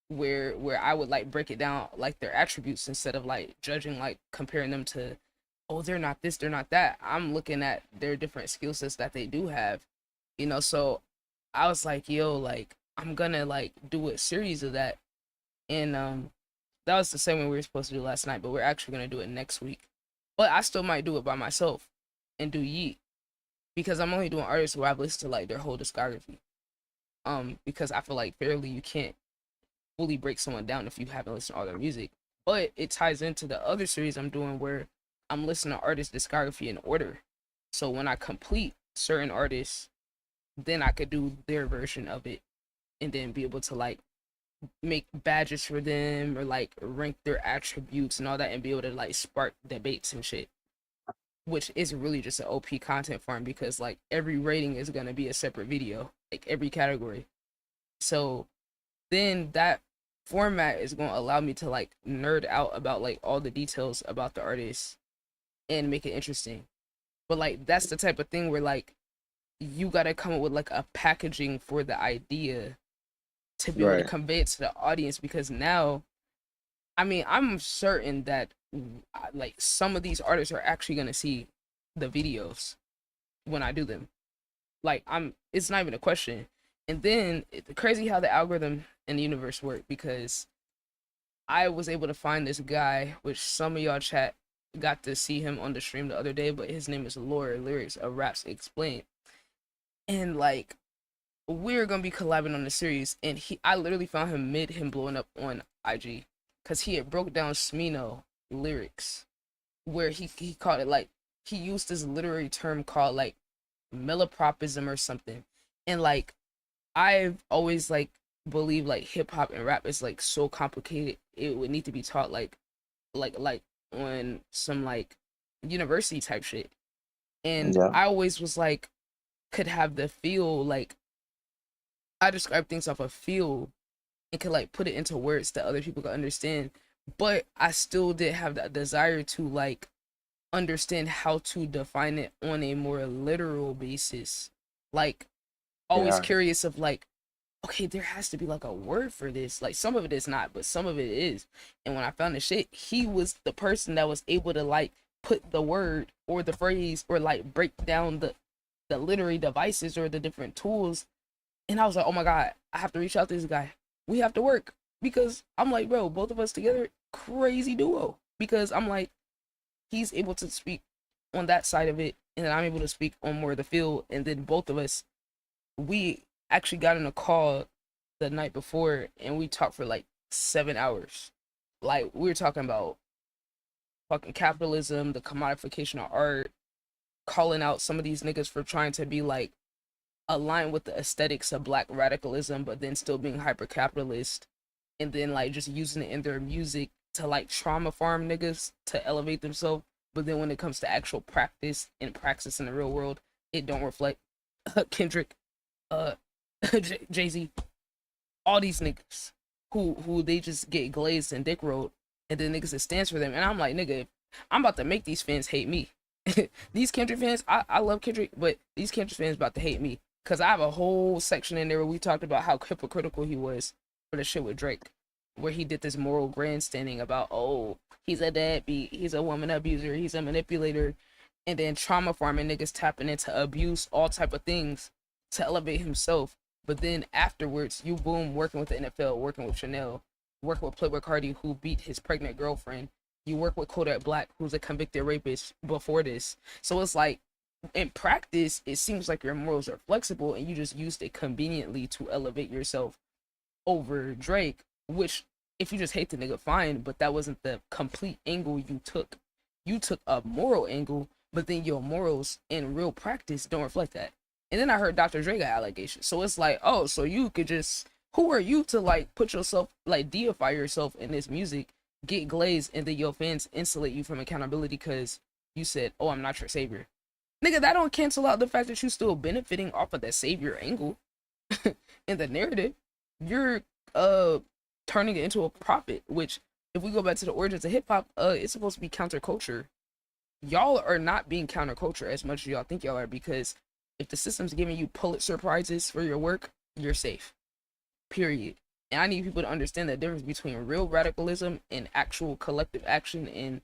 where I would like break it down like their attributes instead of like judging, like comparing them to, oh, they're not this, they're not that. I'm looking at their different skill sets that they do have, so I was like, yo, like I'm gonna like do a series of that. And that was the same way we were supposed to do last night, but we're actually gonna do it next week. But I still might do it by myself and do Yeet, because I'm only doing artists where I've listened to like their whole discography. Because I feel like fairly you can't fully break someone down if you haven't listened to all their music. But it ties into the other series I'm doing where I'm listening to artists' discography in order. So when I complete certain artists, then I could do their version of it and then be able to like make badges for them or like rank their attributes and all that and be able to like spark debates and shit, which is really just an OP content farm because like every rating is going to be a separate video, like every category. So then that format is going to allow me to like nerd out about like all the details about the artist and make it interesting. But like that's the type of thing where like you got to come up with like a packaging for the idea to be able to Right. convey it to the audience, because now, I mean, I'm certain that like some of these artists are actually going to see the videos when I do them. Like it's not even a question. And then it's crazy how the algorithm in the universe work, because I was able to find this guy, which some of y'all chat got to see him on the stream the other day, but his name is Laura Lyrics of Raps Explained. And like we're gonna be collabing on the series, and I literally found him mid him blowing up on IG, because he had broke down Smino lyrics, where he called it like he used this literary term called like malapropism or something, and like I've always like believed like hip hop and rap is like so complicated it would need to be taught like on some like university type shit, and Yeah. I always was like could have the feel like I describe things off of feel and could like put it into words that other people could understand, but I still did have that desire to like understand how to define it on a more literal basis. Like always Yeah. curious of like, okay, there has to be like a word for this. Like some of it is not, but some of it is. And when I found the shit, he was the person that was able to like put the word or the phrase or like break down the literary devices or the different tools. And I was like, oh my God, I have to reach out to this guy. We have to work, because I'm like, bro, both of us together, crazy duo. Because I'm like, he's able to speak on that side of it, and then I'm able to speak on more of the field. And then both of us, we actually got in a call the night before, and we talked for like 7 hours. Like we were talking about fucking capitalism, the commodification of art, calling out some of these niggas for trying to be like aligned with the aesthetics of black radicalism, but then still being hyper capitalist, and then like just using it in their music to like trauma farm niggas to elevate themselves. But then when it comes to actual practice and praxis in the real world, it don't reflect Kendrick, Jay-Z, all these niggas who they just get glazed and dick rolled, and then niggas that stands for them. And I'm like, nigga, I'm about to make these fans hate me. These Kendrick fans, I love Kendrick, but these Kendrick fans about to hate me because I have a whole section in there where we talked about how hypocritical he was for the shit with Drake, where he did this moral grandstanding about, oh, he's a deadbeat, he's a woman abuser, he's a manipulator, and then trauma farming niggas tapping into abuse, all type of things to elevate himself. But then afterwards, you boom, working with the NFL, working with Chanel, working with Playboi Carti, who beat his pregnant girlfriend. You work with Kodak Black, who's a convicted rapist before this. So it's like, in practice, it seems like your morals are flexible and you just used it conveniently to elevate yourself over Drake, which, if you just hate the nigga, fine, but that wasn't the complete angle you took. You took a moral angle, but then your morals in real practice don't reflect that. And then I heard Dr. Dre got allegations. So it's like, oh, so you could just, who are you to like put yourself, like deify yourself in this music, get glazed, and then your fans insulate you from accountability because you said, oh, I'm not your savior. Nigga, that don't cancel out the fact that you still benefiting off of that savior angle in the narrative. You're turning it into a profit, which, if we go back to the origins of hip-hop, it's supposed to be counterculture. Y'all are not being counterculture as much as y'all think y'all are, because if the system's giving you Pulitzer prizes for your work, you're safe. Period. And I need people to understand the difference between real radicalism and actual collective action and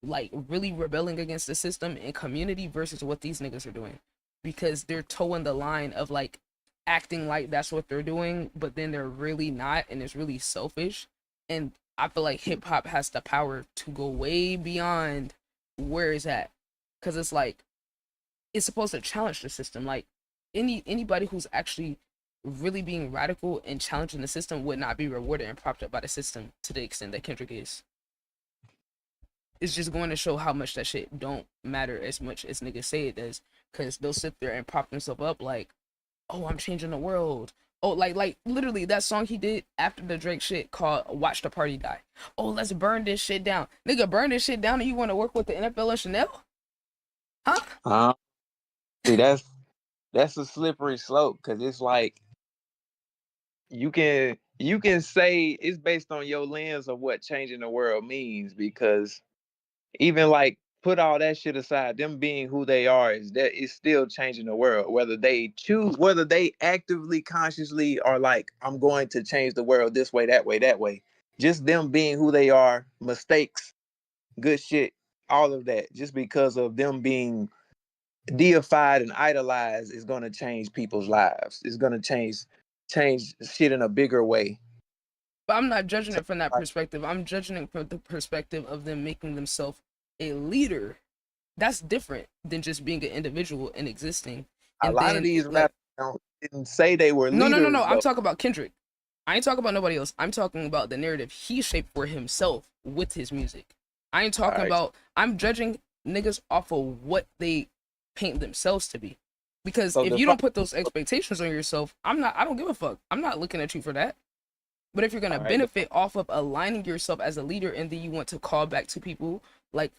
like really rebelling against the system and community versus what these niggas are doing. Because they're towing the line of like acting like that's what they're doing, but then they're really not, and it's really selfish. And I feel like hip hop has the power to go way beyond where it's at. Cause it's like, it's supposed to challenge the system. Like anybody who's actually really being radical and challenging the system would not be rewarded and propped up by the system to the extent that Kendrick is. It's just going to show how much that shit don't matter as much as niggas say it does, because they'll sit there and prop themselves up like, oh, I'm changing the world. Oh, like literally that song he did after the Drake shit called Watch the Party Die. Oh, let's burn this shit down. Nigga, burn this shit down and you want to work with the NFL and Chanel? Huh? See, that's a slippery slope, because it's like you can say it's based on your lens of what changing the world means, because even like put all that shit aside, them being who they are is still changing the world, whether they choose, whether they actively consciously are like, I'm going to change the world this way, that way, just them being who they are, mistakes, good shit, all of that, just because of them being deified and idolized, is going to change people's lives. It's going to change shit in a bigger way. But I'm not judging it from that perspective. I'm judging it from the perspective of them making themselves a leader. That's different than just being an individual and existing. And a lot of these rappers didn't say they were leaders. No. I'm talking about Kendrick. I ain't talking about nobody else. I'm talking about the narrative he shaped for himself with his music. I ain't talking about, I'm judging niggas off of what they paint themselves to be. Because if you don't put those expectations on yourself, I don't give a fuck. I'm not looking at you for that. But if you're going to benefit off of aligning yourself as a leader, and then you want to call back to people like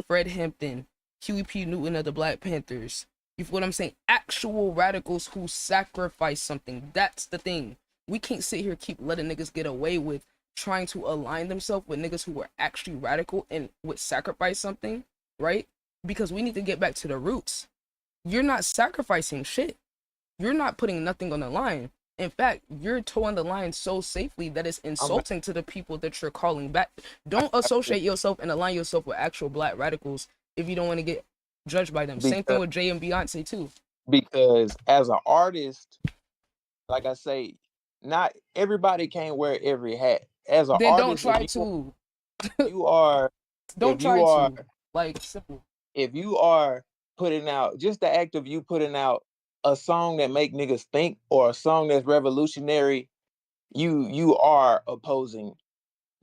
Fred Hampton, Huey P. Newton of the Black Panthers, you feel what I'm saying? Actual radicals who sacrifice something. That's the thing. We can't sit here keep letting niggas get away with trying to align themselves with niggas who are actually radical and would sacrifice something, right? Because we need to get back to the roots. You're not sacrificing shit. You're not putting nothing on the line. In fact, you're towing the line so safely that it's insulting to the people that you're calling back. Don't associate yourself and align yourself with actual black radicals if you don't want to get judged by them. Same thing with Jay and Beyonce too. Because as an artist, like I say, not everybody can't wear every hat. As an artist, don't try to. You are. Don't try to. Like, simple. If you are putting out, just the act of you putting out a song that make niggas think, or a song that's revolutionary, you are opposing.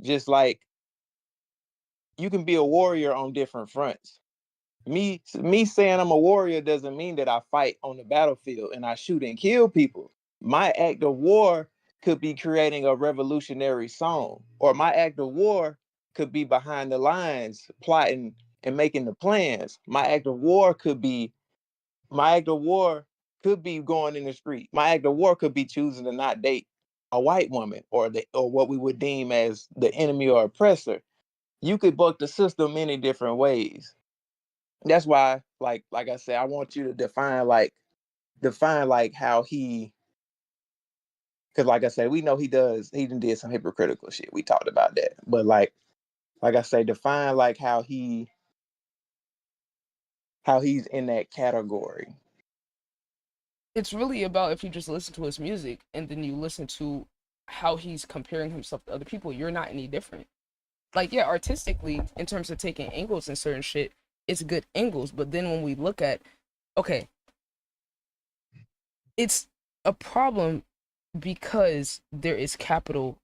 Just like you can be a warrior on different fronts. Me saying I'm a warrior doesn't mean that I fight on the battlefield and I shoot and kill people. My act of war could be creating a revolutionary song, or my act of war could be behind the lines plotting and making the plans. My act of war could be My act of war could be going in the street. My act of war could be choosing to not date a white woman or what we would deem as the enemy or oppressor. You could buck the system many different ways. That's why, like I said, I want you to define like how he, because like I said, we know he did some hypocritical shit. We talked about that. But like I say, define like how he's in that category. It's really about if you just listen to his music and then you listen to how he's comparing himself to other people, you're not any different. Like, yeah, artistically, in terms of taking angles and certain shit, it's good angles. But then when we look at, okay, it's a problem because there is capital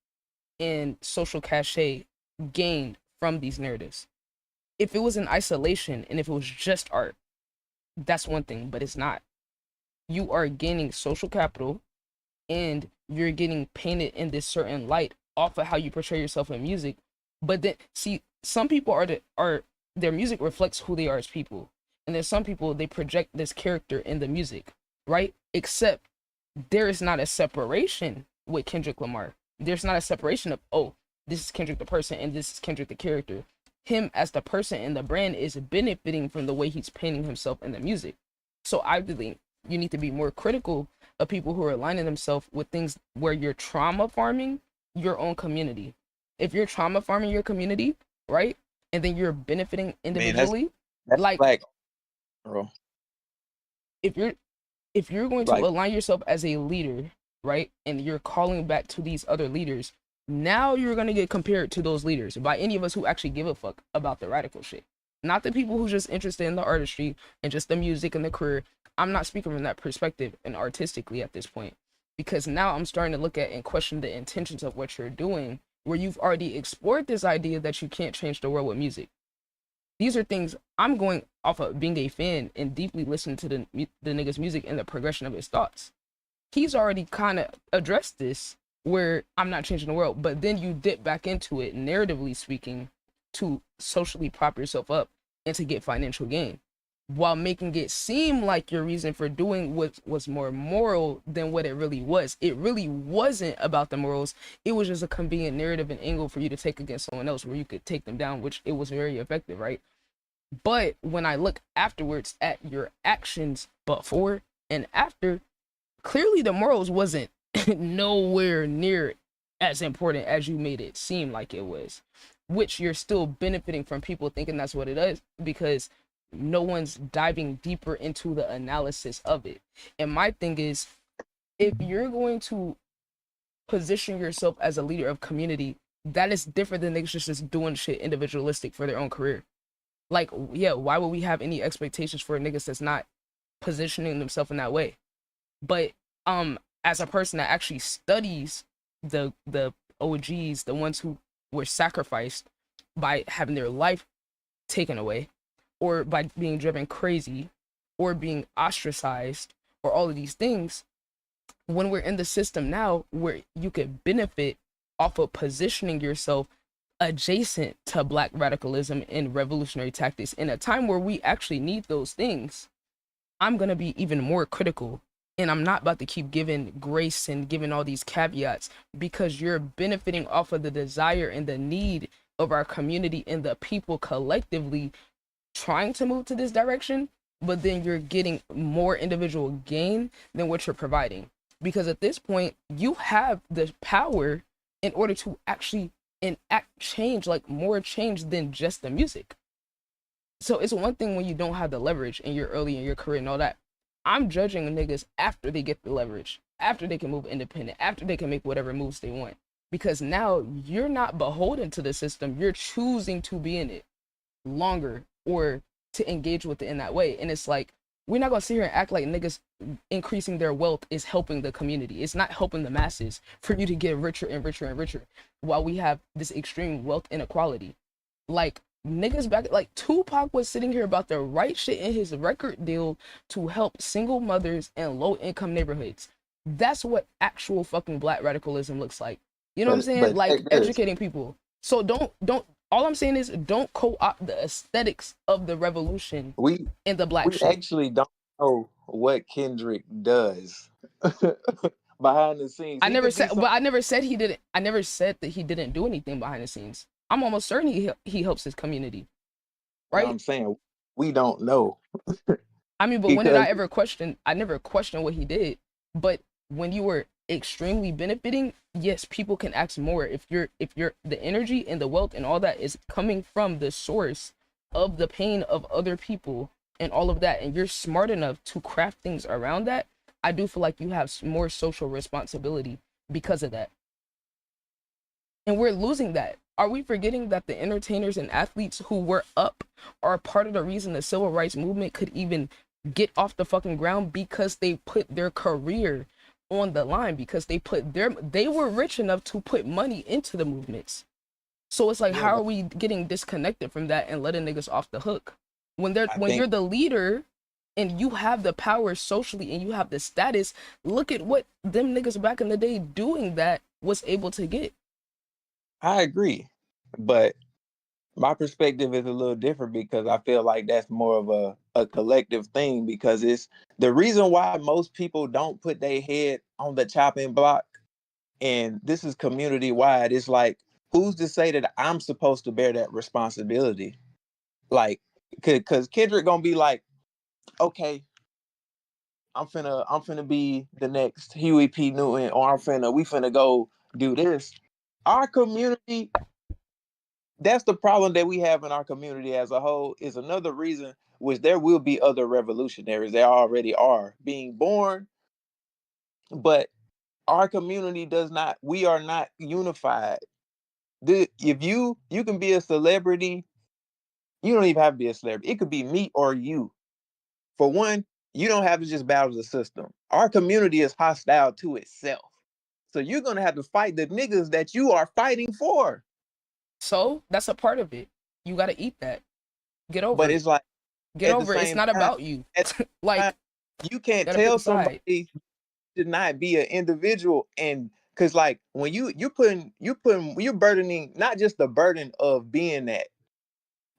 and social cachet gained from these narratives. If it was in isolation and if it was just art, that's one thing, but it's not. You are gaining social capital and you're getting painted in this certain light off of how you portray yourself in music. But then, see, some people are their music reflects who they are as people, and there's some people they project this character in the music, right? Except there is not a separation with Kendrick Lamar. There's not a separation of, oh, this is Kendrick the person and this is Kendrick the character. Him as the person and the brand is benefiting from the way he's painting himself in the music. So I think you need to be more critical of people who are aligning themselves with things where you're trauma farming your own community. If you're trauma farming your community, right, and then you're benefiting individually, that's like, black, bro. if you're going to Like, align yourself as a leader, right, and you're calling back to these other leaders, now you're going to get compared to those leaders by any of us who actually give a fuck about the radical shit. Not the people who's just interested in the artistry and just the music and the career. I'm not speaking from that perspective and artistically at this point, because now I'm starting to look at and question the intentions of what you're doing, where you've already explored this idea that you can't change the world with music. These are things I'm going off of being a fan and deeply listening to the nigga's music and the progression of his thoughts. He's already kind of addressed this where I'm not changing the world, but then you dip back into it, narratively speaking, to socially prop yourself up and to get financial gain, while making it seem like your reason for doing what was more moral than what it really was. It really wasn't about the morals. It was just a convenient narrative and angle for you to take against someone else where you could take them down, which it was very effective, right? But when I look afterwards at your actions before and after, clearly the morals wasn't nowhere near as important as you made it seem like it was, which you're still benefiting from people thinking that's what it is, because no one's diving deeper into the analysis of it. And my thing is, if you're going to position yourself as a leader of community, that is different than niggas just doing shit individualistic for their own career. Like, yeah, why would we have any expectations for niggas that's not positioning themselves in that way? But as a person that actually studies the OGs, the ones who were sacrificed by having their life taken away, or by being driven crazy, or being ostracized, or all of these things, when we're in the system now where you could benefit off of positioning yourself adjacent to Black radicalism and revolutionary tactics in a time where we actually need those things, I'm going to be even more critical. And I'm not about to keep giving grace and giving all these caveats, because you're benefiting off of the desire and the need of our community and the people collectively trying to move to this direction, but then you're getting more individual gain than what you're providing. Because at this point, you have the power in order to actually enact change, like more change than just the music. So it's one thing when you don't have the leverage and you're early in your career and all that. I'm judging niggas after they get the leverage, after they can move independent, after they can make whatever moves they want. Because now you're not beholden to the system. You're choosing to be in it longer or to engage with it in that way. And it's like, we're not going to sit here and act like niggas increasing their wealth is helping the community. It's not helping the masses for you to get richer and richer and richer while we have this extreme wealth inequality. Like, niggas back, like Tupac was sitting here about the right shit in his record deal to help single mothers and low income neighborhoods. That's what actual fucking Black radicalism looks like. You know what I'm saying? Like, educating people. So don't, all I'm saying is don't co-opt the aesthetics of the revolution in the Black shit. Actually don't know what Kendrick does behind the scenes. I He never could be said, but I never said he didn't. I never said that he didn't do anything behind the scenes. I'm almost certain he helps his community, right? I'm saying we don't know I mean, but when did because I ever question? I never questioned what he did. But when you were extremely benefiting, yes, people can ask more. If you're the energy and the wealth and all that is coming from the source of the pain of other people and all of that, and you're smart enough to craft things around that, I do feel like you have more social responsibility because of that. And we're losing that. Are we forgetting that the entertainers and athletes who were up are part of the reason the civil rights movement could even get off the fucking ground? Because they put their career on the line, because they were rich enough to put money into the movements. So it's like, Yeah, how but are we getting disconnected from that and letting niggas off the hook? When I you're think the leader and you have the power socially and you have the status, look at what them niggas back in the day doing that was able to get. I agree, but my perspective is a little different because I feel like that's more of a collective thing, because it's the reason why most people don't put their head on the chopping block, and this is community wide. It's like, who's to say that I'm supposed to bear that responsibility? Like, because Kendrick gonna be like, okay, I'm finna be the next Huey P. Newton, or we finna go do this. Our community, that's the problem that we have in our community as a whole, is another reason which there will be other revolutionaries. There already are being born, but our community does not, we are not unified. If you can be a celebrity, you don't even have to be a celebrity. It could be me or you. For one, you don't have to just battle the system. Our community is hostile to itself. So you're gonna have to fight the niggas that you are fighting for. So that's a part of it. You got to eat that. Get over But it. it's like, Get at the over it. It's same not time, about you. at the Like, time, you can't gotta pick tell a side. somebody to not be an individual, and because like when you're burdening not just the burden of being that,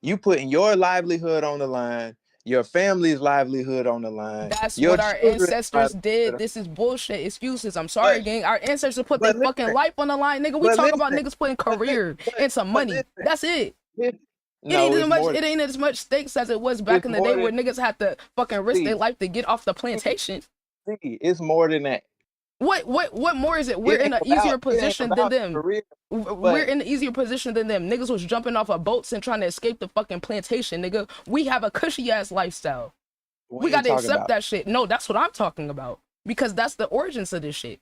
you putting your livelihood on the line, your family's livelihood on the line, That's your what our children's ancestors did. livelihood. This is bullshit excuses. I'm sorry, But gang. Our ancestors put their but fucking listen, life on the line, nigga. We but talk about listen, niggas putting but li- career into but money. listen, That's it. listen. It ain't No, as it's much. more. It ain't as much stakes as it was back It's in the more day than where niggas had to fucking risk their see. life to get off the plantation. It's more than that. What more is it? We're in an easier It ain't position than about them. career, We're but in an easier position than them. Niggas was jumping off of boats and trying to escape the fucking plantation, nigga. We have a cushy ass lifestyle. We we ain't gotta talking accept about. that shit. No, that's what I'm talking about. Because that's the origins of this shit.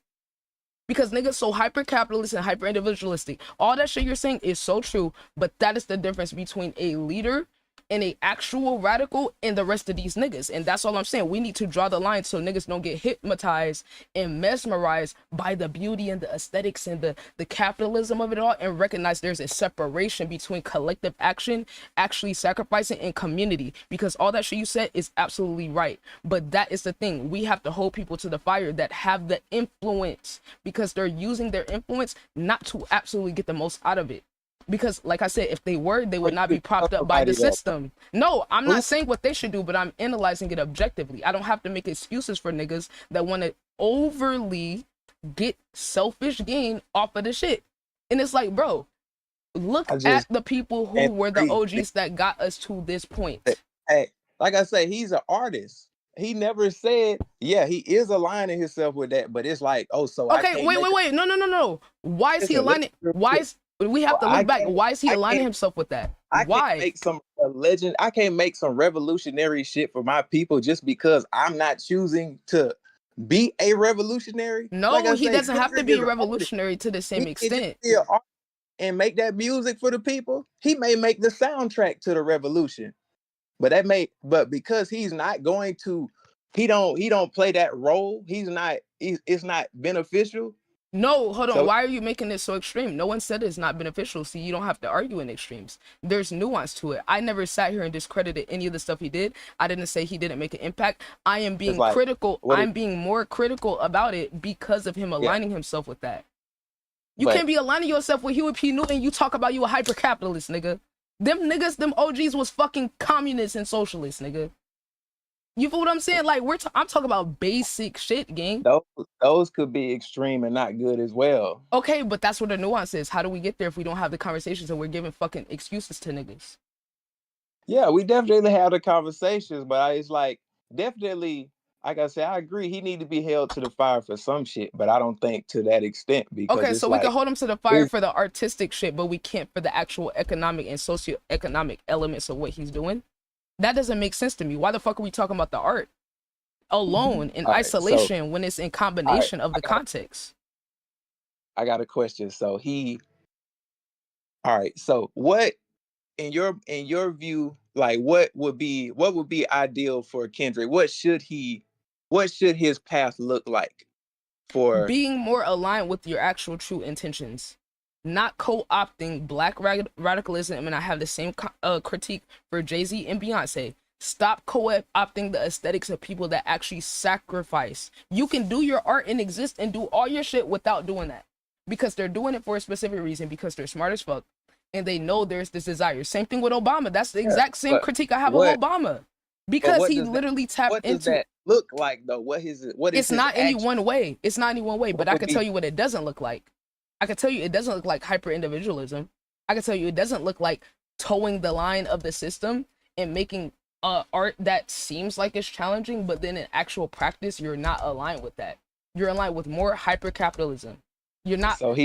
Because niggas so hyper capitalist and hyper individualistic. All that shit you're saying is so true, but that is the difference between a leader and a actual radical and the rest of these niggas. And that's all I'm saying. We need to draw the line so niggas don't get hypnotized and mesmerized by the beauty and the aesthetics and the capitalism of it all, and recognize there's a separation between collective action, actually sacrificing, and community. Because all that shit you said is absolutely right. But that is the thing. We have to hold people to the fire that have the influence, because they're using their influence not to absolutely get the most out of it. Because, like I said, if they were, they would not be propped up by the system. No, I'm not saying what they should do, but I'm analyzing it objectively. I don't have to make excuses for niggas that want to overly get selfish gain off of the shit. And it's like, bro, look at the people who were the OGs that got us to this point. Hey, like I say, he's an artist. He never said, yeah, he is aligning himself with that, but it's like, oh, so I Okay, can't wait. No. Why is he aligning? We have to look back. Why is he aligning himself with that? I Why? can't make some legend. I can't make some revolutionary shit for my people just because I'm not choosing to be a revolutionary. No, like I he say, doesn't have to Kendrick be is a an revolutionary to the same artist. He can just extent. be an artist and make that music for the people. He may make the soundtrack to the revolution, but because he's not going to, he don't play that role. It's not beneficial. No, hold on. So Why are you making this so extreme? No one said it's not beneficial. See, you don't have to argue in extremes. There's nuance to it. I never sat here and discredited any of the stuff he did. I didn't say he didn't make an impact. I am being critical. I'm being more critical about it because of him aligning himself with that. You can't be aligning yourself with Huey P. Newton. You talk about you a hyper capitalist, nigga. Them niggas, them OGs was fucking communists and socialists, nigga. You feel what I'm saying? Like I'm talking about basic shit, gang. Those could be extreme and not good as well. Okay, but that's what the nuance is. How do we get there if we don't have the conversations and we're giving fucking excuses to niggas? Yeah, we definitely have the conversations, but it's like definitely, like I said, I agree. He need to be held to the fire for some shit, but I don't think to that extent because Okay, it's so we like can hold him to the fire for the artistic shit, but we can't for the actual economic and socioeconomic elements of what he's doing. That doesn't make sense to me. Why the fuck are we talking about the art alone in All right, so isolation when it's in combination of the context? I got a question. So all right. So what in your view, like what would be ideal for Kendrick? What should his path look like for Being more aligned with your actual true intentions, not co-opting black radicalism. And I have the same critique for Jay-Z and Beyonce. Stop co-opting the aesthetics of people that actually sacrifice. You can do your art and exist and do all your shit without doing that, because they're doing it for a specific reason, because they're smart as fuck and they know there's this desire. Same thing with Obama. That's the exact same critique I have of Obama, because he literally tapped into. What does that look like though? What is it's not any one way. It's not any one way, but I can tell you what it doesn't look like. I can tell you it doesn't look like hyper individualism. I can tell you it doesn't look like towing the line of the system and making art that seems like it's challenging, but then in actual practice you're not aligned with that. You're aligned with more hyper capitalism. You're not. Look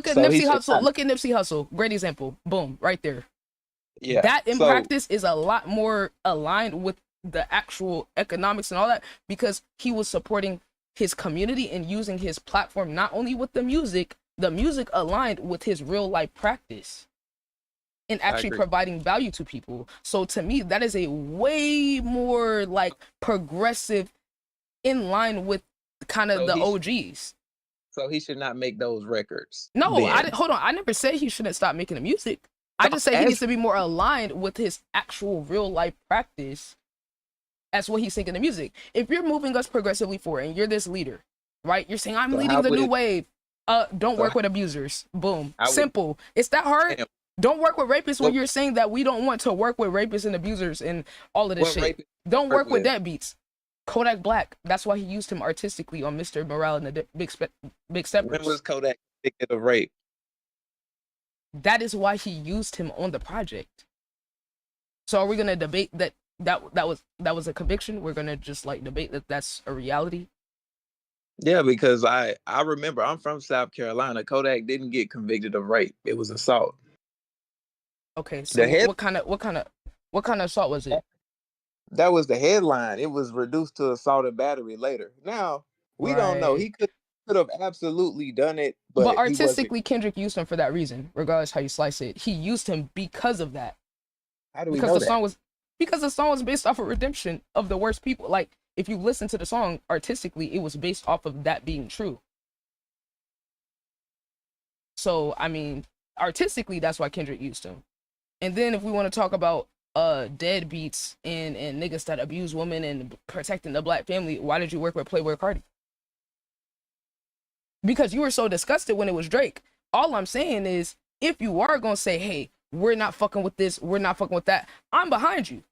at Nipsey Hussle. Look at Nipsey Hussle. Great example. Boom, right there. Yeah. That in practice is a lot more aligned with the actual economics and all that, because he was supporting his community and using his platform not only with the music aligned with his real life practice and actually providing value to people. So to me, that is a way more like progressive, in line with kind of the OGs. So he should not make those records. No, hold on. I never said he shouldn't stop making the music. I just say he needs to be more aligned with his actual real life practice as what he's thinking the music. If you're moving us progressively forward and you're this leader, right? You're saying, I'm leading the new wave. Don't work with abusers. Boom. Simple. It's that hard. Don't work with rapists when you're saying that we don't want to work with rapists and abusers and all of this shit. Don't work with deadbeats. Kodak Black, that's why he used him artistically on Mr. Morale and the Big Steppers. When was Kodak convicted of rape? That is why he used him on the project. So are we gonna debate that was a conviction? We're gonna just like debate that that's a reality? Yeah, because I remember, I'm from South Carolina. Kodak didn't get convicted of rape. It was assault. Okay, so what kind of assault was it? That was the headline. It was reduced to assault and battery later. Now, we don't know. He could have absolutely done it, but artistically, Kendrick used him for that reason, regardless how you slice it. He used him because of that. How do we know that? Because the song was based off of redemption of the worst people. Like, if you listen to the song artistically, it was based off of that being true. So, I mean, artistically, that's why Kendrick used him. And then if we want to talk about deadbeats and niggas that abuse women and protecting the black family, why did you work with Playboy Cardi? Because you were so disgusted when it was Drake. All I'm saying is, if you are gonna say, hey, we're not fucking with this, we're not fucking with that, I'm behind you.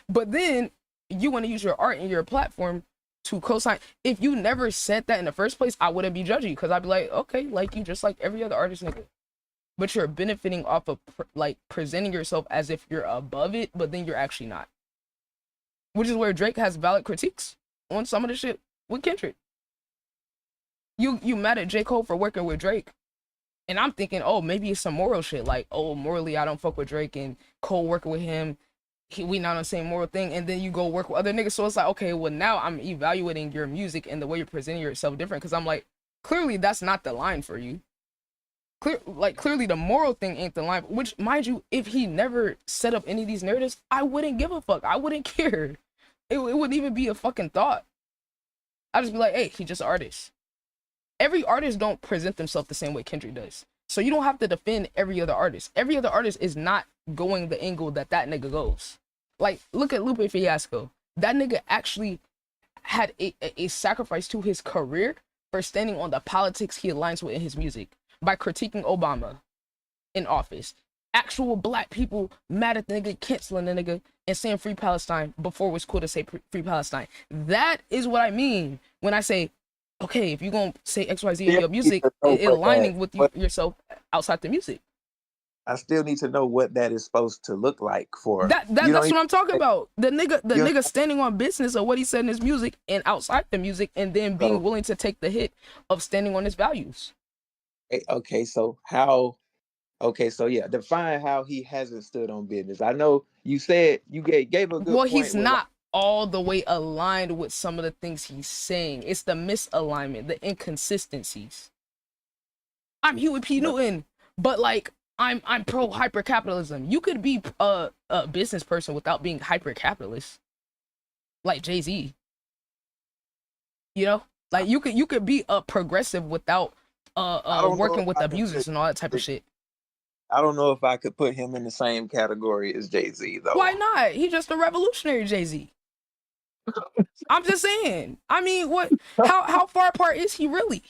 But then you want to use your art and your platform to co-sign. If you never said that in the first place, I wouldn't be judging you, because I'd be like, okay, like you just like every other artist, nigga. But you're benefiting off of like presenting yourself as if you're above it, but then you're actually not. Which is where Drake has valid critiques on some of the shit with Kendrick. You mad at J. Cole for working with Drake, and I'm thinking, oh, maybe it's some moral shit, like, oh, morally I don't fuck with Drake, and Cole working with him, we not on the same moral thing, and then you go work with other niggas. So it's like, okay, well, now I'm evaluating your music and the way you're presenting yourself different, because I'm like, clearly that's not the line for you. Clearly the moral thing ain't the line. Which, mind you, if he never set up any of these narratives, I wouldn't give a fuck. I wouldn't care. It wouldn't even be a fucking thought. I'd just be like, hey, he's just an artist. Every artist don't present themselves the same way Kendrick does. So you don't have to defend every other artist. Every other artist is not going the angle that nigga goes. Like, look at Lupe Fiasco. That nigga actually had a sacrifice to his career for standing on the politics he aligns with in his music by critiquing Obama in office. actual black people mad at the nigga canceling the nigga and saying free Palestine before it was cool to say free Palestine. That is what I mean when I say, okay, if you're gonna say XYZ in your music, it aligning with yourself outside the music. I still need to know what that is supposed to look like for That's what I'm talking about. The nigga standing on business of what he said in his music and outside the music, and then being willing to take the hit of standing on his values. Okay, so yeah, define how he hasn't stood on business. I know you said you gave a good point. He's not all the way aligned with some of the things he's saying. It's the misalignment, the inconsistencies. I'm Huey P. Newton, but like I'm pro hyper capitalism. You could be a business person without being hyper capitalist, like Jay-Z. You know, like you could be a progressive without working with abusers and all that type of shit. I don't know if I could put him in the same category as Jay-Z though. Why not? He's just a revolutionary Jay-Z. I'm just saying. I mean, what? How far apart is he really?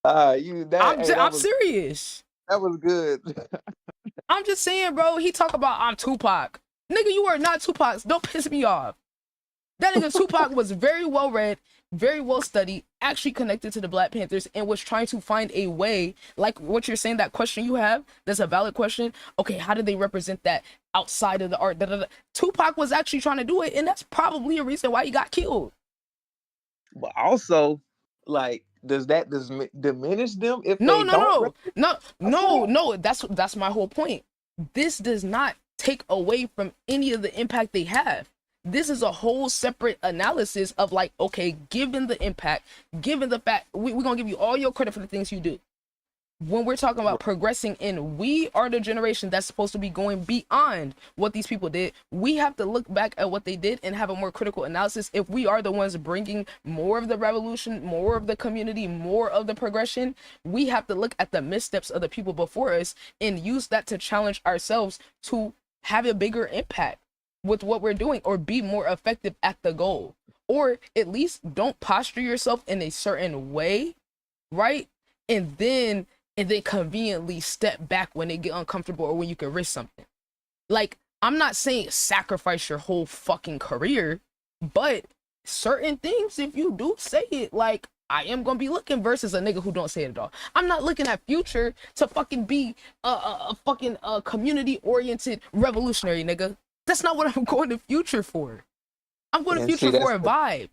I'm serious. That was good. I'm just saying, bro. He talk about I'm Tupac. Nigga, you are not Tupac. Don't piss me off. That nigga Tupac was very well read, very well studied, actually connected to the Black Panthers, and was trying to find a way, like what you're saying, that question you have, that's a valid question. Okay, how did they represent that outside of the art? Tupac was actually trying to do it, and that's probably a reason why he got killed. But also, like, does that diminish them if no, that's my whole point. This does not take away from any of the impact they have. This is a whole separate analysis of like, okay, given the impact, given the fact, we're gonna give you all your credit for the things you do. When we're talking about progressing and we are the generation that's supposed to be going beyond what these people did, we have to look back at what they did and have a more critical analysis. If we are the ones bringing more of the revolution, more of the community, more of the progression, we have to look at the missteps of the people before us and use that to challenge ourselves to have a bigger impact with what we're doing, or be more effective at the goal, or at least don't posture yourself in a certain way, right? And then conveniently step back when they get uncomfortable or when you can risk something. Like, I'm not saying sacrifice your whole fucking career, but certain things, if you do say it, like, I am gonna be looking versus a nigga who don't say it at all. I'm not looking at Future to fucking be a fucking community oriented revolutionary, nigga. That's not what I'm going to Future for. I'm going to Future for a vibe.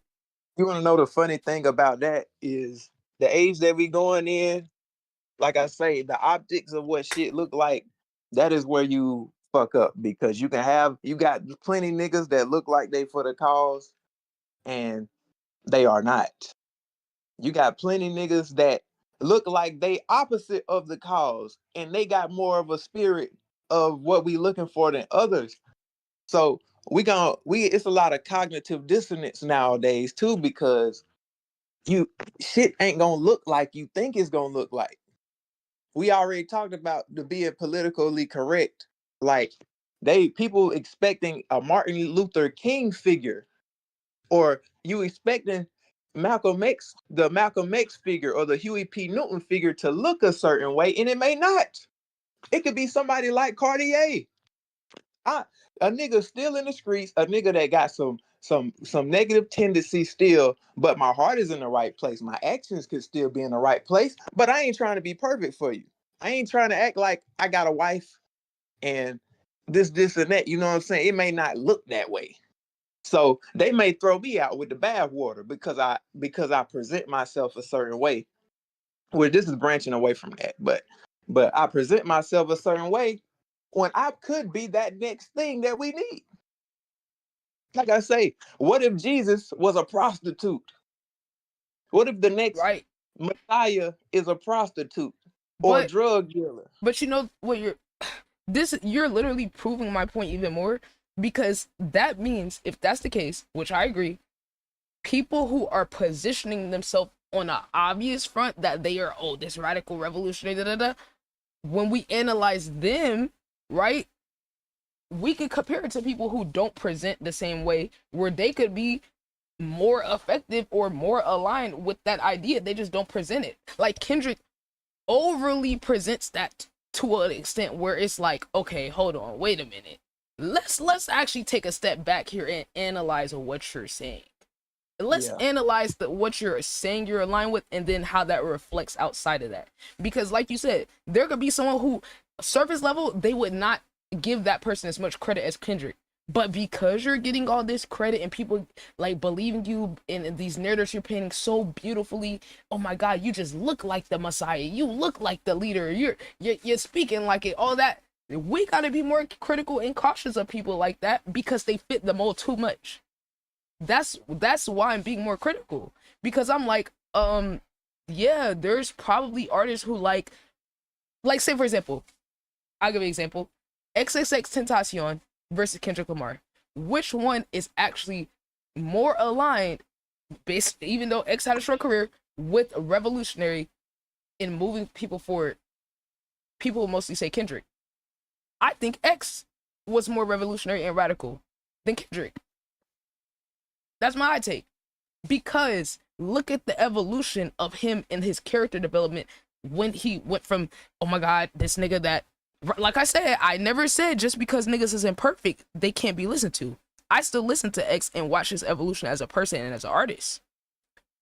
You want to know the funny thing about that is the age that we going in. Like I say, the optics of what shit look like, that is where you fuck up, because you got plenty niggas that look like they for the cause and they are not. You got plenty niggas that look like they opposite of the cause and they got more of a spirit of what we looking for than others. So it's a lot of cognitive dissonance nowadays too, because shit ain't gonna look like you think it's gonna look like. We already talked about the being politically correct. Like, people expecting a Martin Luther King figure, or you expecting the Malcolm X figure or the Huey P. Newton figure to look a certain way, and it may not. It could be somebody like Cartier. A nigga still in the streets, a nigga that got some negative tendencies still, but my heart is in the right place. My actions could still be in the right place, but I ain't trying to be perfect for you. I ain't trying to act like I got a wife and this and that. You know what I'm saying? It may not look that way. So they may throw me out with the bathwater because I present myself a certain way. Well, this is branching away from that, but I present myself a certain way when I could be that next thing that we need. Like I say, what if Jesus was a prostitute? What if the next Messiah is a prostitute or a drug dealer? But you know what, you're literally proving my point even more, because that means, if that's the case, which I agree, people who are positioning themselves on an obvious front that they are, this radical revolutionary, when we analyze them, right, we could compare it to people who don't present the same way, where they could be more effective or more aligned with that idea. They just don't present it. Like Kendrick overly presents that to an extent where it's like, okay, hold on, wait a minute. Let's actually take a step back here and analyze what you're saying. Let's analyze what you're saying you're aligned with, and then how that reflects outside of that. Because like you said, there could be someone who, surface level, they would not give that person as much credit as Kendrick. But because you're getting all this credit and people like believing you in these narratives you're painting so beautifully, oh my God, you just look like the Messiah. You look like the leader. You're speaking like it. All that. We gotta be more critical and cautious of people like that because they fit the mold too much. That's why I'm being more critical, because I'm like, yeah, there's probably artists who like say for example, I'll give you an example, XXXTentacion versus Kendrick Lamar. Which one is actually more aligned, based, even though X had a short career, with revolutionary in moving people forward? People mostly say Kendrick. I think X was more revolutionary and radical than Kendrick. That's my take. Because look at the evolution of him and his character development when he went from, oh my God, this nigga that, like I said, I never said just because niggas is imperfect, they can't be listened to. I still listen to X and watch his evolution as a person and as an artist.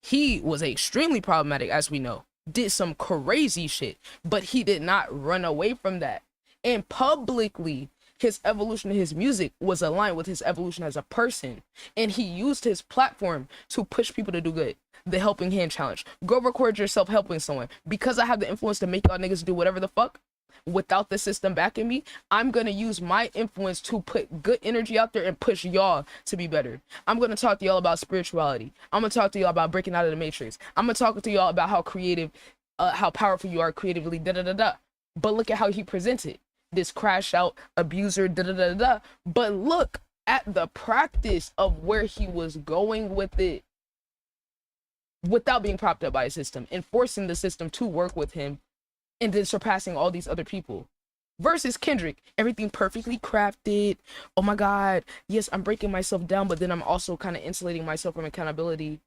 He was extremely problematic, as we know. Did some crazy shit, but he did not run away from that. And publicly, his evolution in his music was aligned with his evolution as a person. And he used his platform to push people to do good. The Helping Hand Challenge. Go record yourself helping someone. Because I have the influence to make y'all niggas do whatever the fuck, without the system backing me, I'm gonna use my influence to put good energy out there and push y'all to be better. I'm gonna talk to y'all about spirituality. I'm gonna talk to y'all about breaking out of the matrix. I'm gonna talk to y'all about how creative, how powerful you are creatively, da-da-da-da. But look at how he presented. This crash out abuser, da-da-da-da. But look at the practice of where he was going with it without being propped up by a system and forcing the system to work with him, and then surpassing all these other people. Versus Kendrick, everything perfectly crafted. Oh my God, yes, I'm breaking myself down, but then I'm also kind of insulating myself from accountability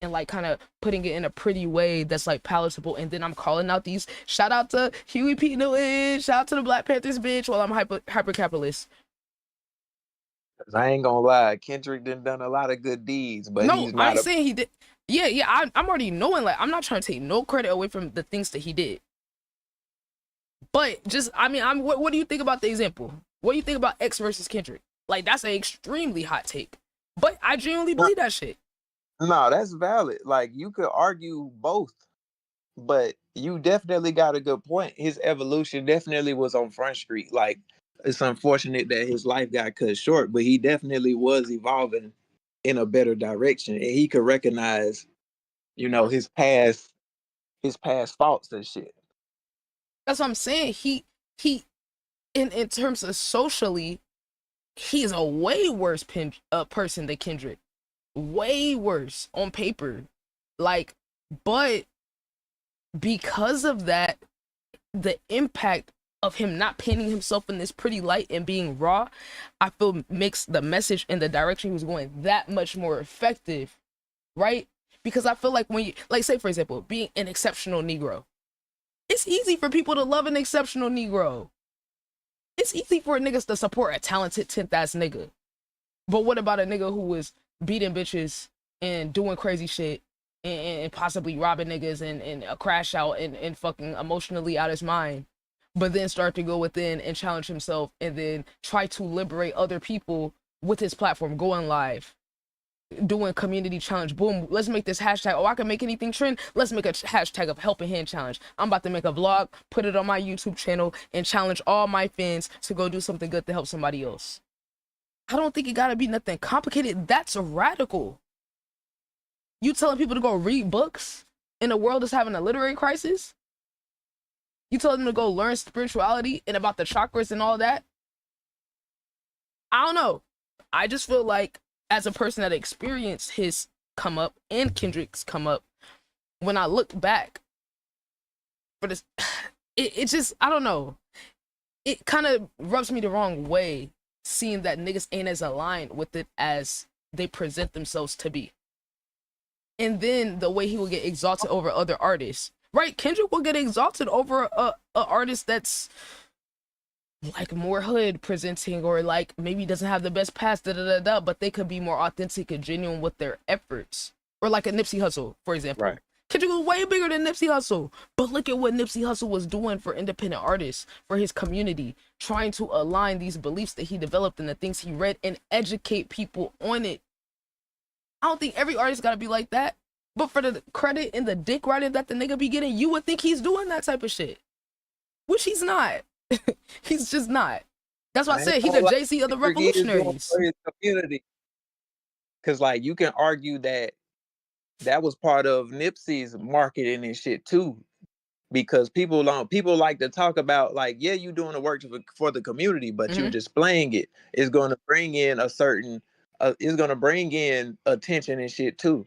and like kind of putting it in a pretty way that's like palatable. And then I'm calling out these, shout out to Huey P. Newton, shout out to the Black Panthers bitch, while I'm hyper capitalist. I ain't gonna lie, Kendrick done a lot of good deeds, but no, he's not. I ain't saying he did. Yeah, I'm already knowing, like, I'm not trying to take no credit away from the things that he did. But just, I mean, what do you think about the example? What do you think about X versus Kendrick? Like, that's an extremely hot take. But I genuinely believe that shit. No, that's valid. Like, you could argue both, but you definitely got a good point. His evolution definitely was on Front Street. Like, it's unfortunate that his life got cut short, but he definitely was evolving in a better direction. And he could recognize, his past faults and shit. That's what I'm saying. He in terms of socially, he's a way worse person than Kendrick. Way worse on paper. Like, but because of that, the impact of him not painting himself in this pretty light and being raw, I feel makes the message and the direction he was going that much more effective, right? Because I feel like when you, like, say for example, being an exceptional Negro, it's easy for people to love an exceptional Negro. It's easy for niggas to support a talented 10th ass nigga. But what about a nigga who was beating bitches and doing crazy shit and possibly robbing niggas and a crash out and fucking emotionally out his mind, but then start to go within and challenge himself and then try to liberate other people with his platform, going live, doing community challenge, boom, let's make this hashtag, oh, I can make anything trend, let's make a hashtag of Helping Hand Challenge. I'm about to make a vlog, put it on my YouTube channel, and challenge all my fans to go do something good to help somebody else. I don't think it gotta be nothing complicated. That's radical. You telling people to go read books in a world that's having a literary crisis? You tell them to go learn spirituality and about the chakras and all that? I don't know. I just feel like, as a person that experienced his come up and Kendrick's come up, when I look back for this, it just, I don't know. It kind of rubs me the wrong way, seeing that niggas ain't as aligned with it as they present themselves to be. And then the way he will get exalted over other artists right? Kendrick will get exalted over a artist that's like more hood presenting, or like maybe doesn't have the best past, but they could be more authentic and genuine with their efforts. Or like a Nipsey Hussle, for example. Right. Kendrick was way bigger than Nipsey Hussle, but look at what Nipsey Hussle was doing for independent artists, for his community, trying to align these beliefs that he developed and the things he read and educate people on it. I don't think every artist gotta be like that, but for the credit and the dick riding that the nigga be getting, you would think he's doing that type of shit, which he's not. He's just not. That's why I said he's a JC of the revolutionaries. For his community. Because like you can argue that was part of Nipsey's marketing and shit too. Because people like to talk about like, yeah, you doing the work for the community, but you displaying it is going to bring in a certain is going to bring in attention and shit too.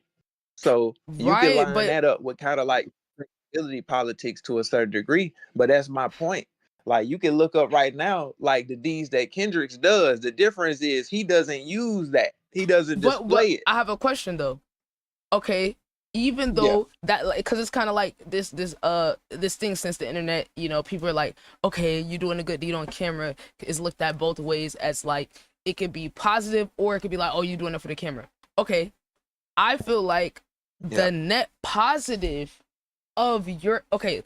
So you can line that up with kind of like credibility politics to a certain degree. But that's my point. Like you can look up right now, like the deeds that Kendrick does. The difference is he doesn't use that. He doesn't display it. I have a question though. Okay, even though that, like, because it's kind of like this thing since the internet, you know, people are like, okay, you doing a good deed on camera is looked at both ways, as like it could be positive or it could be like, oh, you doing it for the camera. Okay, I feel like the net positive of your okay,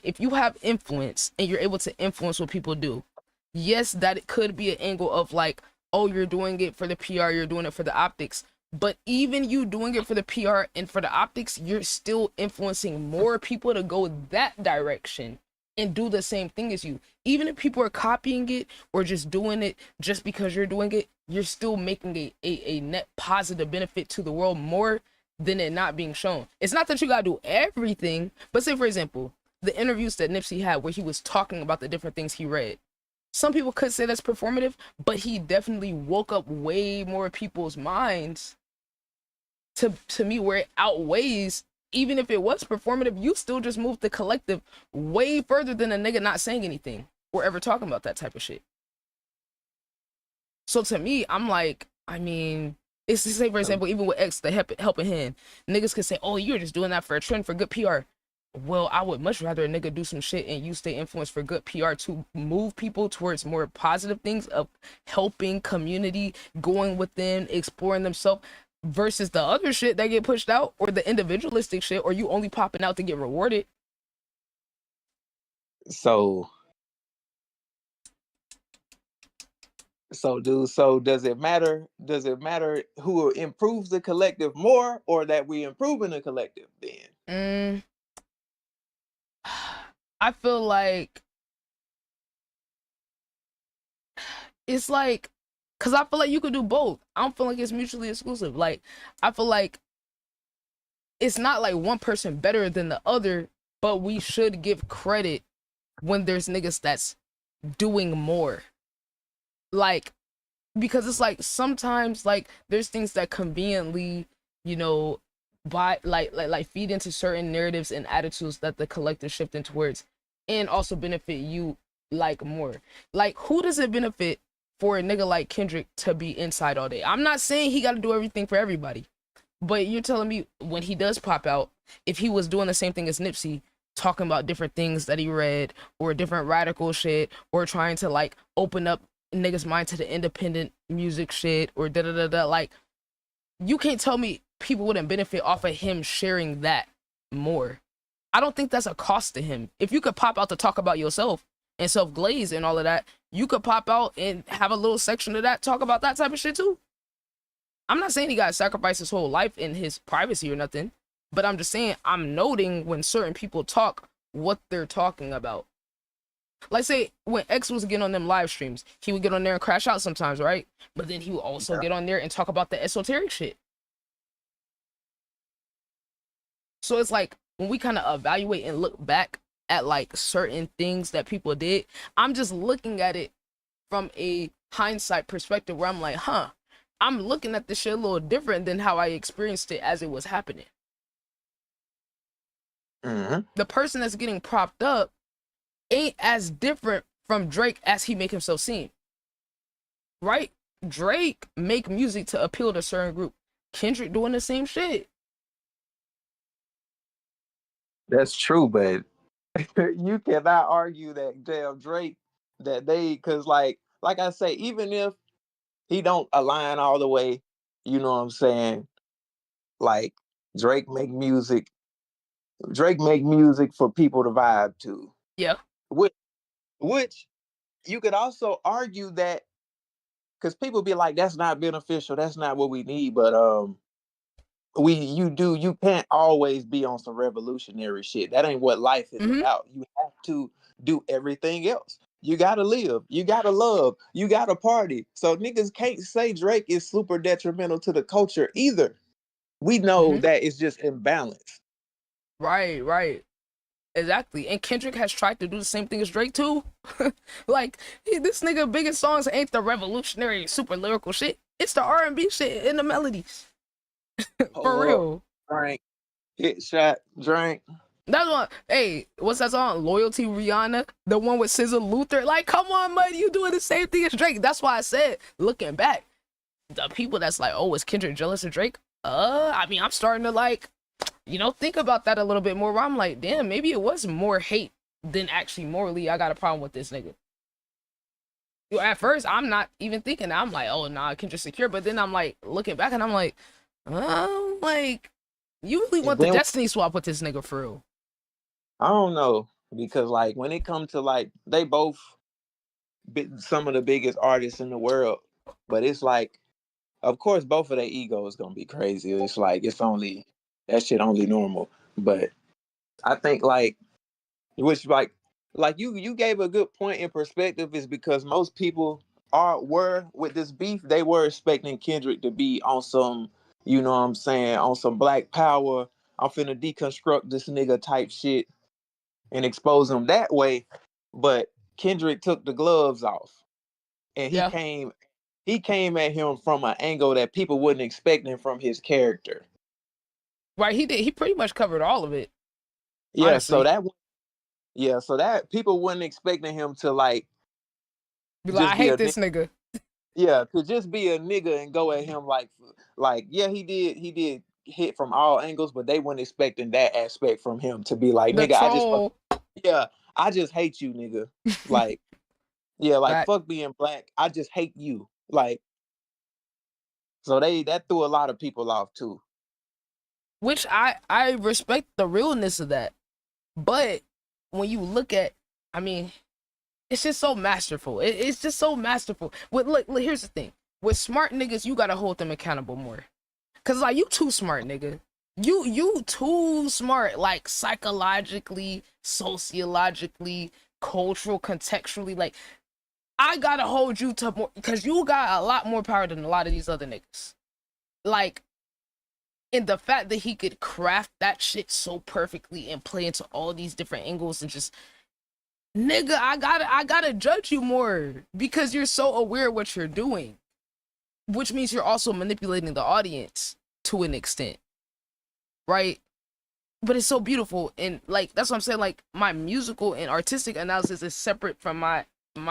if you have influence and you're able to influence what people do, yes, that it could be an angle of like, oh, you're doing it for the PR, you're doing it for the optics. But even you doing it for the PR and for the optics, you're still influencing more people to go that direction and do the same thing as you. Even if people are copying it or just doing it just because you're doing it, you're still making a net positive benefit to the world more than it not being shown. It's not that you gotta do everything, but say for example, the interviews that Nipsey had where he was talking about the different things he read. Some people could say that's performative, but he definitely woke up way more people's minds to me where it outweighs, even if it was performative, you still just moved the collective way further than a nigga not saying anything or ever talking about that type of shit. So to me, I'm like, I mean, it's to say, for example, even with X, the helping hand, niggas could say, oh, you're just doing that for a trend, for good PR. Well, I would much rather a nigga do some shit and you stay influenced for good PR to move people towards more positive things of helping community, going within, exploring themselves, versus the other shit that get pushed out, or the individualistic shit, or you only popping out to get rewarded. So does it matter? Does it matter who improves the collective more, or that we improving the collective then? I feel like it's like, because I feel like you could do both. I don't feel like it's mutually exclusive. Like, I feel like it's not like one person better than the other, but we should give credit when there's niggas that's doing more. Like, because it's like sometimes like there's things that conveniently, you know, by like feed into certain narratives and attitudes that the collective shifting towards and also benefit you like more. Like, who does it benefit for a nigga like Kendrick to be inside all day? I'm not saying he got to do everything for everybody, but you're telling me when he does pop out, if he was doing the same thing as Nipsey, talking about different things that he read or different radical shit, or trying to like open up niggas' mind to the independent music shit or like, you can't tell me people wouldn't benefit off of him sharing that more. I don't think that's a cost to him. If you could pop out to talk about yourself and self-glaze and all of that, you could pop out and have a little section of that, talk about that type of shit too. I'm not saying he got to sacrifice his whole life in his privacy or nothing, but I'm just saying I'm noting when certain people talk what they're talking about. Like, say when X was getting on them live streams, he would get on there and crash out sometimes, right? But then he would also get on there and talk about the esoteric shit. So it's like when we kind of evaluate and look back at like certain things that people did, I'm just looking at it from a hindsight perspective where I'm like, I'm looking at this shit a little different than how I experienced it as it was happening. The person that's getting propped up ain't as different from Drake as he make himself seem. Right? Drake make music to appeal to a certain group. Kendrick doing the same shit. That's true, but you cannot argue that damn Drake that they because like I say, even if he don't align all the way, you know what I'm saying? Like Drake make music. Drake make music for people to vibe to. Yeah. Which you could also argue that because people be like, that's not beneficial, that's not what we need. But you can't always be on some revolutionary shit. That ain't what life is Mm-hmm. about. You have to do everything else. You gotta live, you gotta love, you gotta party. So niggas can't say Drake is super detrimental to the culture either. We know Mm-hmm. that it's just imbalanced. Right. Exactly. And Kendrick has tried to do the same thing as Drake too. Like this nigga biggest songs ain't the revolutionary super lyrical shit. It's the R&B shit and the melodies. For Hold up, real. drink, hit shot, drink. That's one. Hey, what's that song? Loyalty Rihanna, the one with SZA Luther. Like, come on, man, you doing the same thing as Drake. That's why I said, looking back, the people that's like, oh, is Kendrick jealous of Drake? I mean, I'm starting to like, think about that a little bit more. Where I'm like, damn, maybe it was more hate than actually morally. I got a problem with this nigga. At first, I'm not even thinking that. I'm like, oh, nah, Kendrick's secure. But then I'm like, looking back and I'm like, you really want the Then destiny swap with this nigga for real? I don't know because like when it comes to like they both some of the biggest artists in the world, but it's like of course both of their egos gonna be crazy. It's like it's only that shit only normal. But I think which like you gave a good point in perspective is because most people were with this beef, they were expecting Kendrick to be on some, you know what I'm saying, on some black power. I'm finna deconstruct this nigga type shit and expose him that way. But Kendrick took the gloves off and Yeah. he came at him from an angle that people wouldn't expect him from his character. Right, he did. He pretty much covered all of it, Yeah, honestly. so that people wouldn't expecting him to like Be like, I just be hate a this nigga. yeah, to just be a nigga and go at him like yeah, he did hit from all angles, but they weren't expecting that aspect from him to be like, The nigga, troll. I just hate you, nigga. Like, yeah, like That fuck being black. I just hate you. Like, so that threw a lot of people off too. which I respect the realness of that, but when you look at, I mean, it's just so masterful. It's just so masterful. Look, here's the thing. With smart niggas, you gotta hold them accountable more. Cause like you too smart, nigga. You too smart, like psychologically, sociologically, cultural, contextually. Like I gotta hold you to more, cause you got a lot more power than a lot of these other niggas. Like, and the fact that he could craft that shit so perfectly and play into all these different angles and just, nigga, I gotta judge you more because you're so aware of what you're doing, which means you're also manipulating the audience to an extent, right? But it's so beautiful, and like that's what I'm saying. Like my musical and artistic analysis is separate from my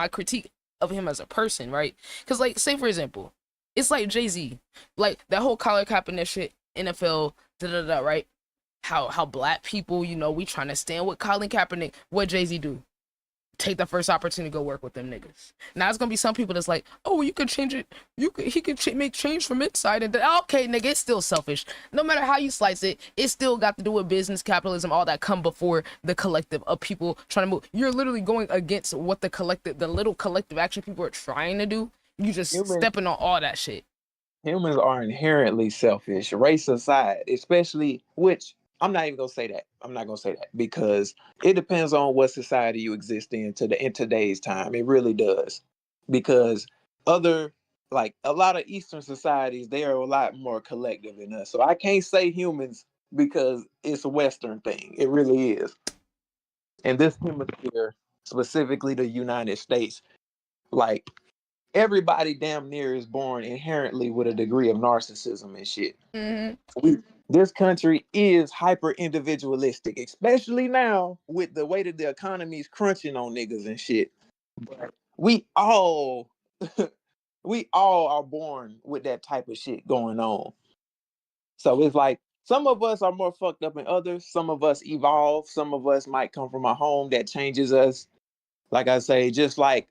critique of him as a person, right? Because like, say for example, it's like Jay-Z, like that whole Colin Kaepernick shit, NFL, right? How black people, we trying to stand with Colin Kaepernick. What Jay-Z do? Take the first opportunity to go work with them niggas. Now it's gonna be some people that's like, oh, well, you could change it. He could make change from inside, and okay, nigga, it's still selfish. No matter how you slice it, it still got to do with business, capitalism, all that come before the collective of people trying to move. You're literally going against what the little collective action people are trying to do. You just stepping on all that shit. Humans are inherently selfish, race aside, especially which I'm not even gonna say that. I'm not gonna say that because it depends on what society you exist in in today's time. It really does. Because other like a lot of Eastern societies, they are a lot more collective than us. So I can't say humans because it's a Western thing. It really is. And this hemisphere, specifically the United States, like everybody damn near is born inherently with a degree of narcissism and shit. Mm-hmm. This country is hyper individualistic, especially now with the way that the economy is crunching on niggas and shit. But we all we all are born with that type of shit going on. So it's like some of us are more fucked up than others. Some of us evolve. Some of us might come from a home that changes us. Like I say, just like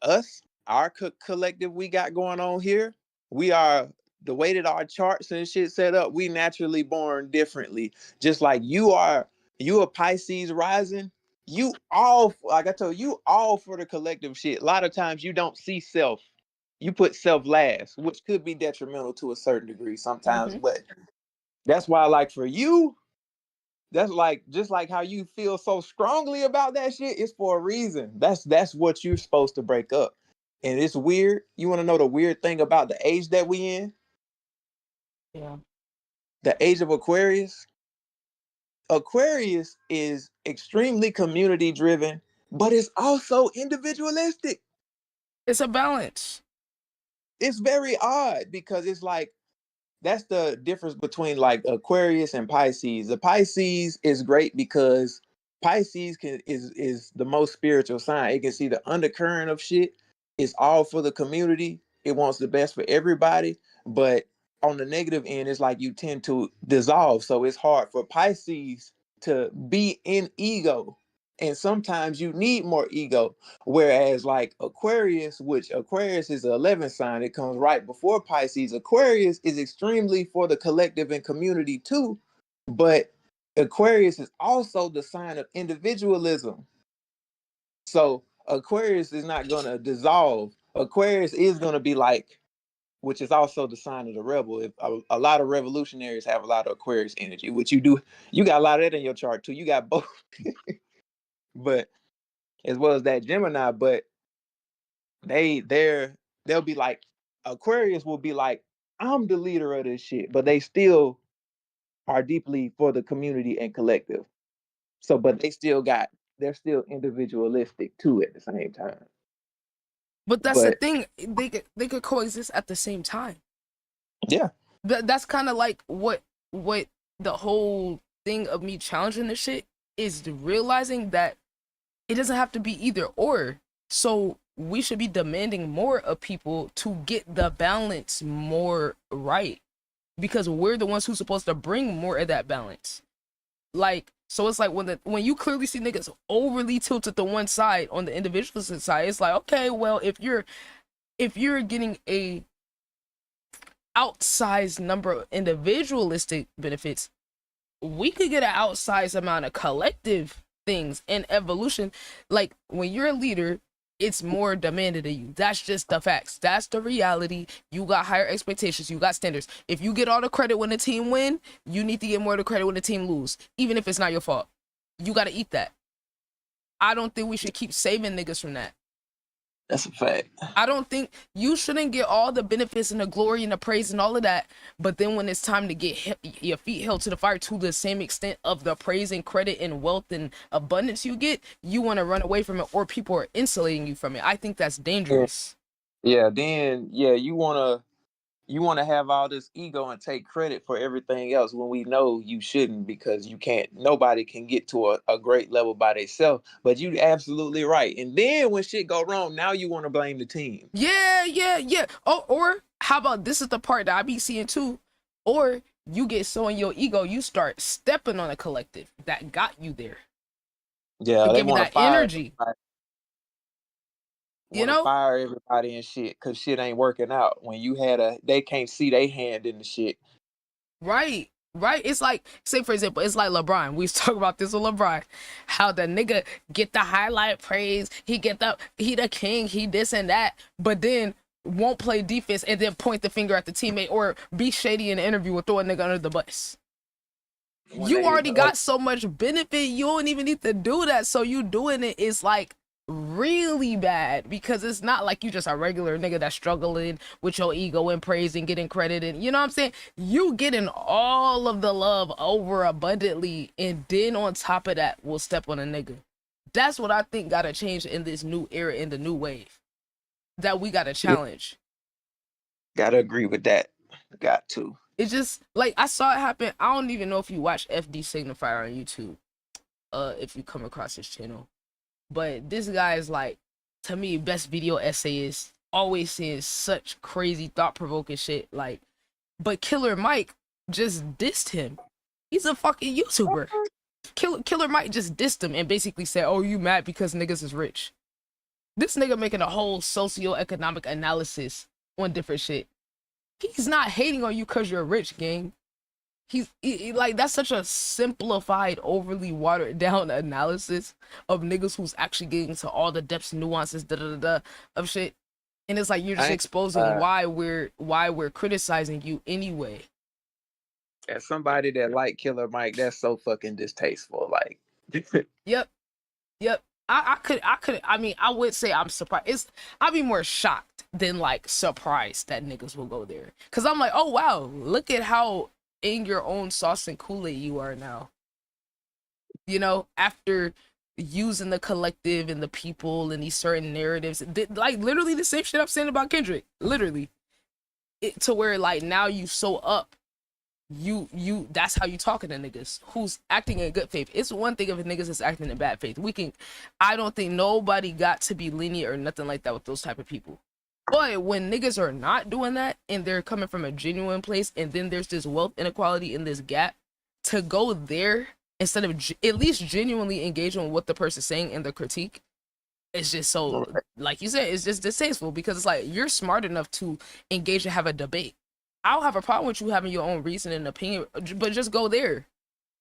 us, our collective we got going on here, we are the way that our charts and shit set up. We naturally born differently. Just like you a Pisces rising. You all, like I told you, all for the collective shit. A lot of times you don't see self. You put self last, which could be detrimental to a certain degree sometimes. Mhm. But that's why, like for you, that's like just like how you feel so strongly about that shit. It's for a reason. That's what you're supposed to break up. And it's weird. You want to know the weird thing about the age that we in? Yeah. The age of Aquarius. Aquarius is extremely community driven, but it's also individualistic. It's a balance. It's very odd because it's like that's the difference between like Aquarius and Pisces. The Pisces is great because Pisces is the most spiritual sign. It can see the undercurrent of shit. It's all for the community. It wants the best for everybody. But on the negative end, it's like you tend to dissolve. So it's hard for Pisces to be in ego. And sometimes you need more ego. Whereas like Aquarius, which Aquarius is an 11th sign, it comes right before Pisces. Aquarius is extremely for the collective and community too, but Aquarius is also the sign of individualism. So Aquarius is not going to dissolve. Aquarius is going to be like, which is also the sign of the rebel. If a lot of revolutionaries have a lot of Aquarius energy, which you do, you got a lot of that in your chart too. You got both, but as well as that Gemini, but they'll be like Aquarius will be like, I'm the leader of this shit, but they still are deeply for the community and collective. So, but they're still individualistic too at the same time. But that's the But thing. They could coexist at the same time. yeah, That's kind of like what the whole thing of me challenging this shit is realizing that it doesn't have to be either or. So we should be demanding more of people to get the balance more right, because we're the ones who's supposed to bring more of that balance. Like, so it's like when you clearly see niggas overly tilted to one side on the individualist side, it's like, okay, well, if you're getting a outsized number of individualistic benefits, we could get an outsized amount of collective things and evolution. Like when you're a leader, it's more demanded of you. That's just the facts. That's the reality. You got higher expectations. You got standards. If you get all the credit when the team win, you need to get more of the credit when the team lose, even if it's not your fault. You got to eat that. I don't think we should keep saving niggas from that. that's a fact. I don't think you shouldn't get all the benefits and the glory and the praise and all of that, but then when it's time to get your feet held to the fire to the same extent of the praise and credit and wealth and abundance you get, you want to run away from it, or people are insulating you from it. I think that's dangerous. Yeah, then yeah, you wanna have all this ego and take credit for everything else when we know you shouldn't, because you can't, nobody can get to a great level by themselves. But you absolutely right. And then when shit go wrong, now you want to blame the team. Yeah. Oh, or how about this is the part that I be seeing too, or you get so in your ego, you start stepping on a collective that got you there. Yeah, To they give you want to that fire energy. everybody, You want to know? fire everybody and shit because shit ain't working out. When you had they can't see their hand in the shit. Right. It's like, say for example, it's like LeBron. We was talking about this with LeBron. How the nigga get the highlight praise, he the king, he this and that, but then won't play defense and then point the finger at the teammate or be shady in the interview or throw a nigga under the bus. When You they already got so much benefit, you don't even need to do that. So you doing it is like really bad, because it's not like you just a regular nigga that's struggling with your ego and praise and getting credit, and you know what I'm saying, you getting all of the love over abundantly, and then on top of that we'll step on a nigga. That's what I think gotta change in this new era, in the new wave, that we gotta challenge. Gotta agree with that. Got to. It's just like I saw it happen. I don't even know if you watch FD Signifier on YouTube, if you come across his channel. But this guy is like, to me, best video essayist, always saying such crazy thought-provoking shit. Like, but Killer Mike just dissed him. He's a fucking YouTuber. Killer Mike just dissed him and basically said, "Oh, you mad because niggas is rich?" This nigga making a whole socio-economic analysis on different shit. He's not hating on you because you're rich, gang. Like, that's such a simplified, overly watered down analysis of niggas who's actually getting to all the depths and nuances of shit. And it's like you're just exposing why we're criticizing you anyway. As somebody that like Killer Mike, that's so fucking distasteful. Like, Yep. I would say I'm surprised. I'd be more shocked than like surprised that niggas will go there. Cause I'm like, oh wow, look at how in your own sauce and Kool-Aid you are now. You know, after using the collective and the people and these certain narratives, like literally the same shit I'm saying about Kendrick. Literally. To where like now you so up. You that's how you talking to niggas who's acting in good faith. It's one thing if a niggas is acting in bad faith. I don't think nobody got to be lenient or nothing like that with those type of people. But when niggas are not doing that and they're coming from a genuine place, and then there's this wealth inequality in this gap, to go there instead of at least genuinely engaging with what the person's saying in the critique, it's just so, like you said, it's just distasteful, because it's like you're smart enough to engage and have a debate. I don't have a problem with you having your own reason and opinion, but just go there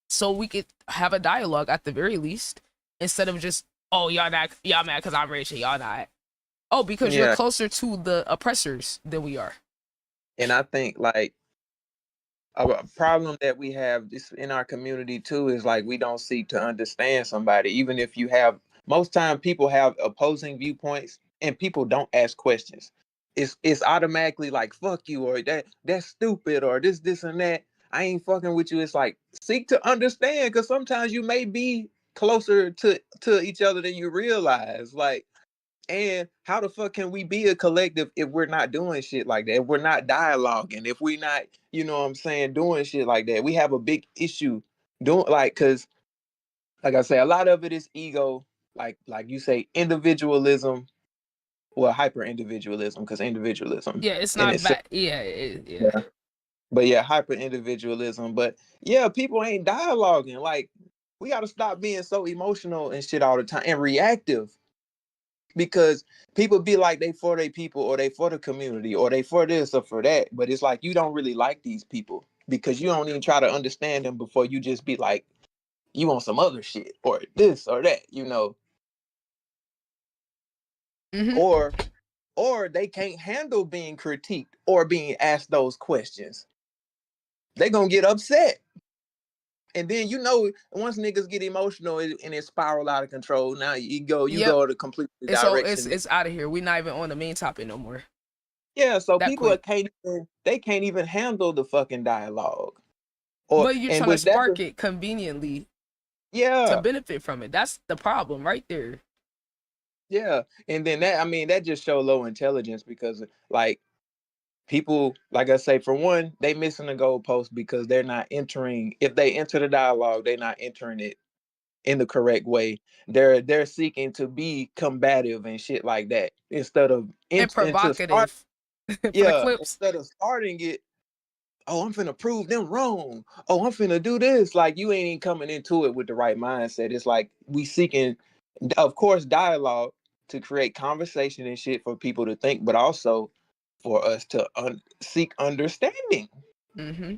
so we could have a dialogue at the very least, instead of just, oh, y'all mad because I'm rich and y'all not. Oh, because you're closer to the oppressors than we are. And I think like a problem that we have this in our community too is like we don't seek to understand somebody, even if you have. Most time people have opposing viewpoints and people don't ask questions. It's automatically like fuck you, or that's stupid, or this and that. I ain't fucking with you. It's like seek to understand, because sometimes you may be closer to each other than you realize. Like, and how the fuck can we be a collective if we're not doing shit like that? If we're not dialoguing, if we not, you know what I'm saying, doing shit like that. We have a big issue doing, like, because like I say, a lot of it is ego, like you say, individualism. Well, hyper individualism, because individualism. Yeah, it's not bad. Yeah. But yeah, hyper individualism. But yeah, people ain't dialoguing. Like, we got to stop being so emotional and shit all the time and reactive, because people be like they for their people, or they for the community, or they for this or for that. But it's like you don't really like these people because you don't even try to understand them before you just be like, you want some other shit or this or that, you know. Mm-hmm. Or they can't handle being critiqued or being asked those questions. They gonna get upset. And then, you know, once niggas get emotional and it spiral out of control, now you go to completely direction. So it's out of here. We're not even on the main topic no more. Yeah, so people can't even handle the fucking dialogue. But you're trying to spark it conveniently. Yeah. To benefit from it. That's the problem right there. Yeah. And then that just show low intelligence, because like people, like I say, for one, they missing the goalpost because they're not entering. If they enter the dialogue, they're not entering it in the correct way. They're seeking to be combative and shit like that instead of provocative. Instead of starting it, oh, I'm finna prove them wrong. Oh, I'm finna do this. Like, you ain't even coming into it with the right mindset. It's like we seeking, of course, dialogue to create conversation and shit for people to think, but also for us to seek understanding. Mm-hmm.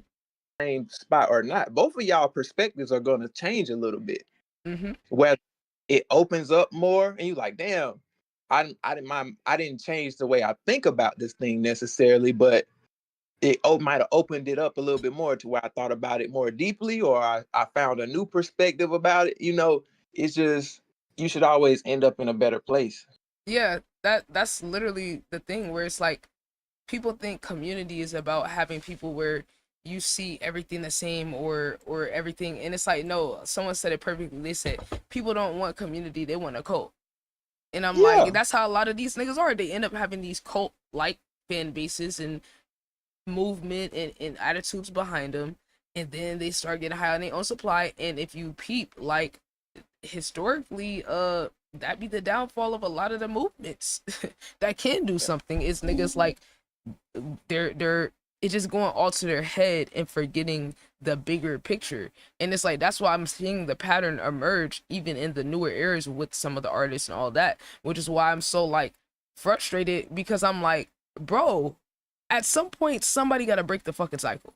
Same spot or not, both of y'all perspectives are going to change a little bit. Mm-hmm. Where it opens up more, and you like, damn, I didn't change the way I think about this thing necessarily, but it might have opened it up a little bit more to where I thought about it more deeply, or I found a new perspective about it. You know, it's just, you should always end up in a better place. Yeah, that's literally the thing, where it's like people think community is about having people where you see everything the same or everything, and it's like, no, someone said it perfectly. They said people don't want community, they want a cult. And I'm like, that's how a lot of these niggas are. They end up having these cult like fan bases and movement and attitudes behind them, and then they start getting high on their own supply. And if you peep, like, historically, that be the downfall of a lot of the movements that can do something, is niggas like they're it's just going all to their head and forgetting the bigger picture. And it's like, that's why I'm seeing the pattern emerge even in the newer eras with some of the artists and all that, which is why I'm so like frustrated, because I'm like, bro, at some point somebody got to break the fucking cycle.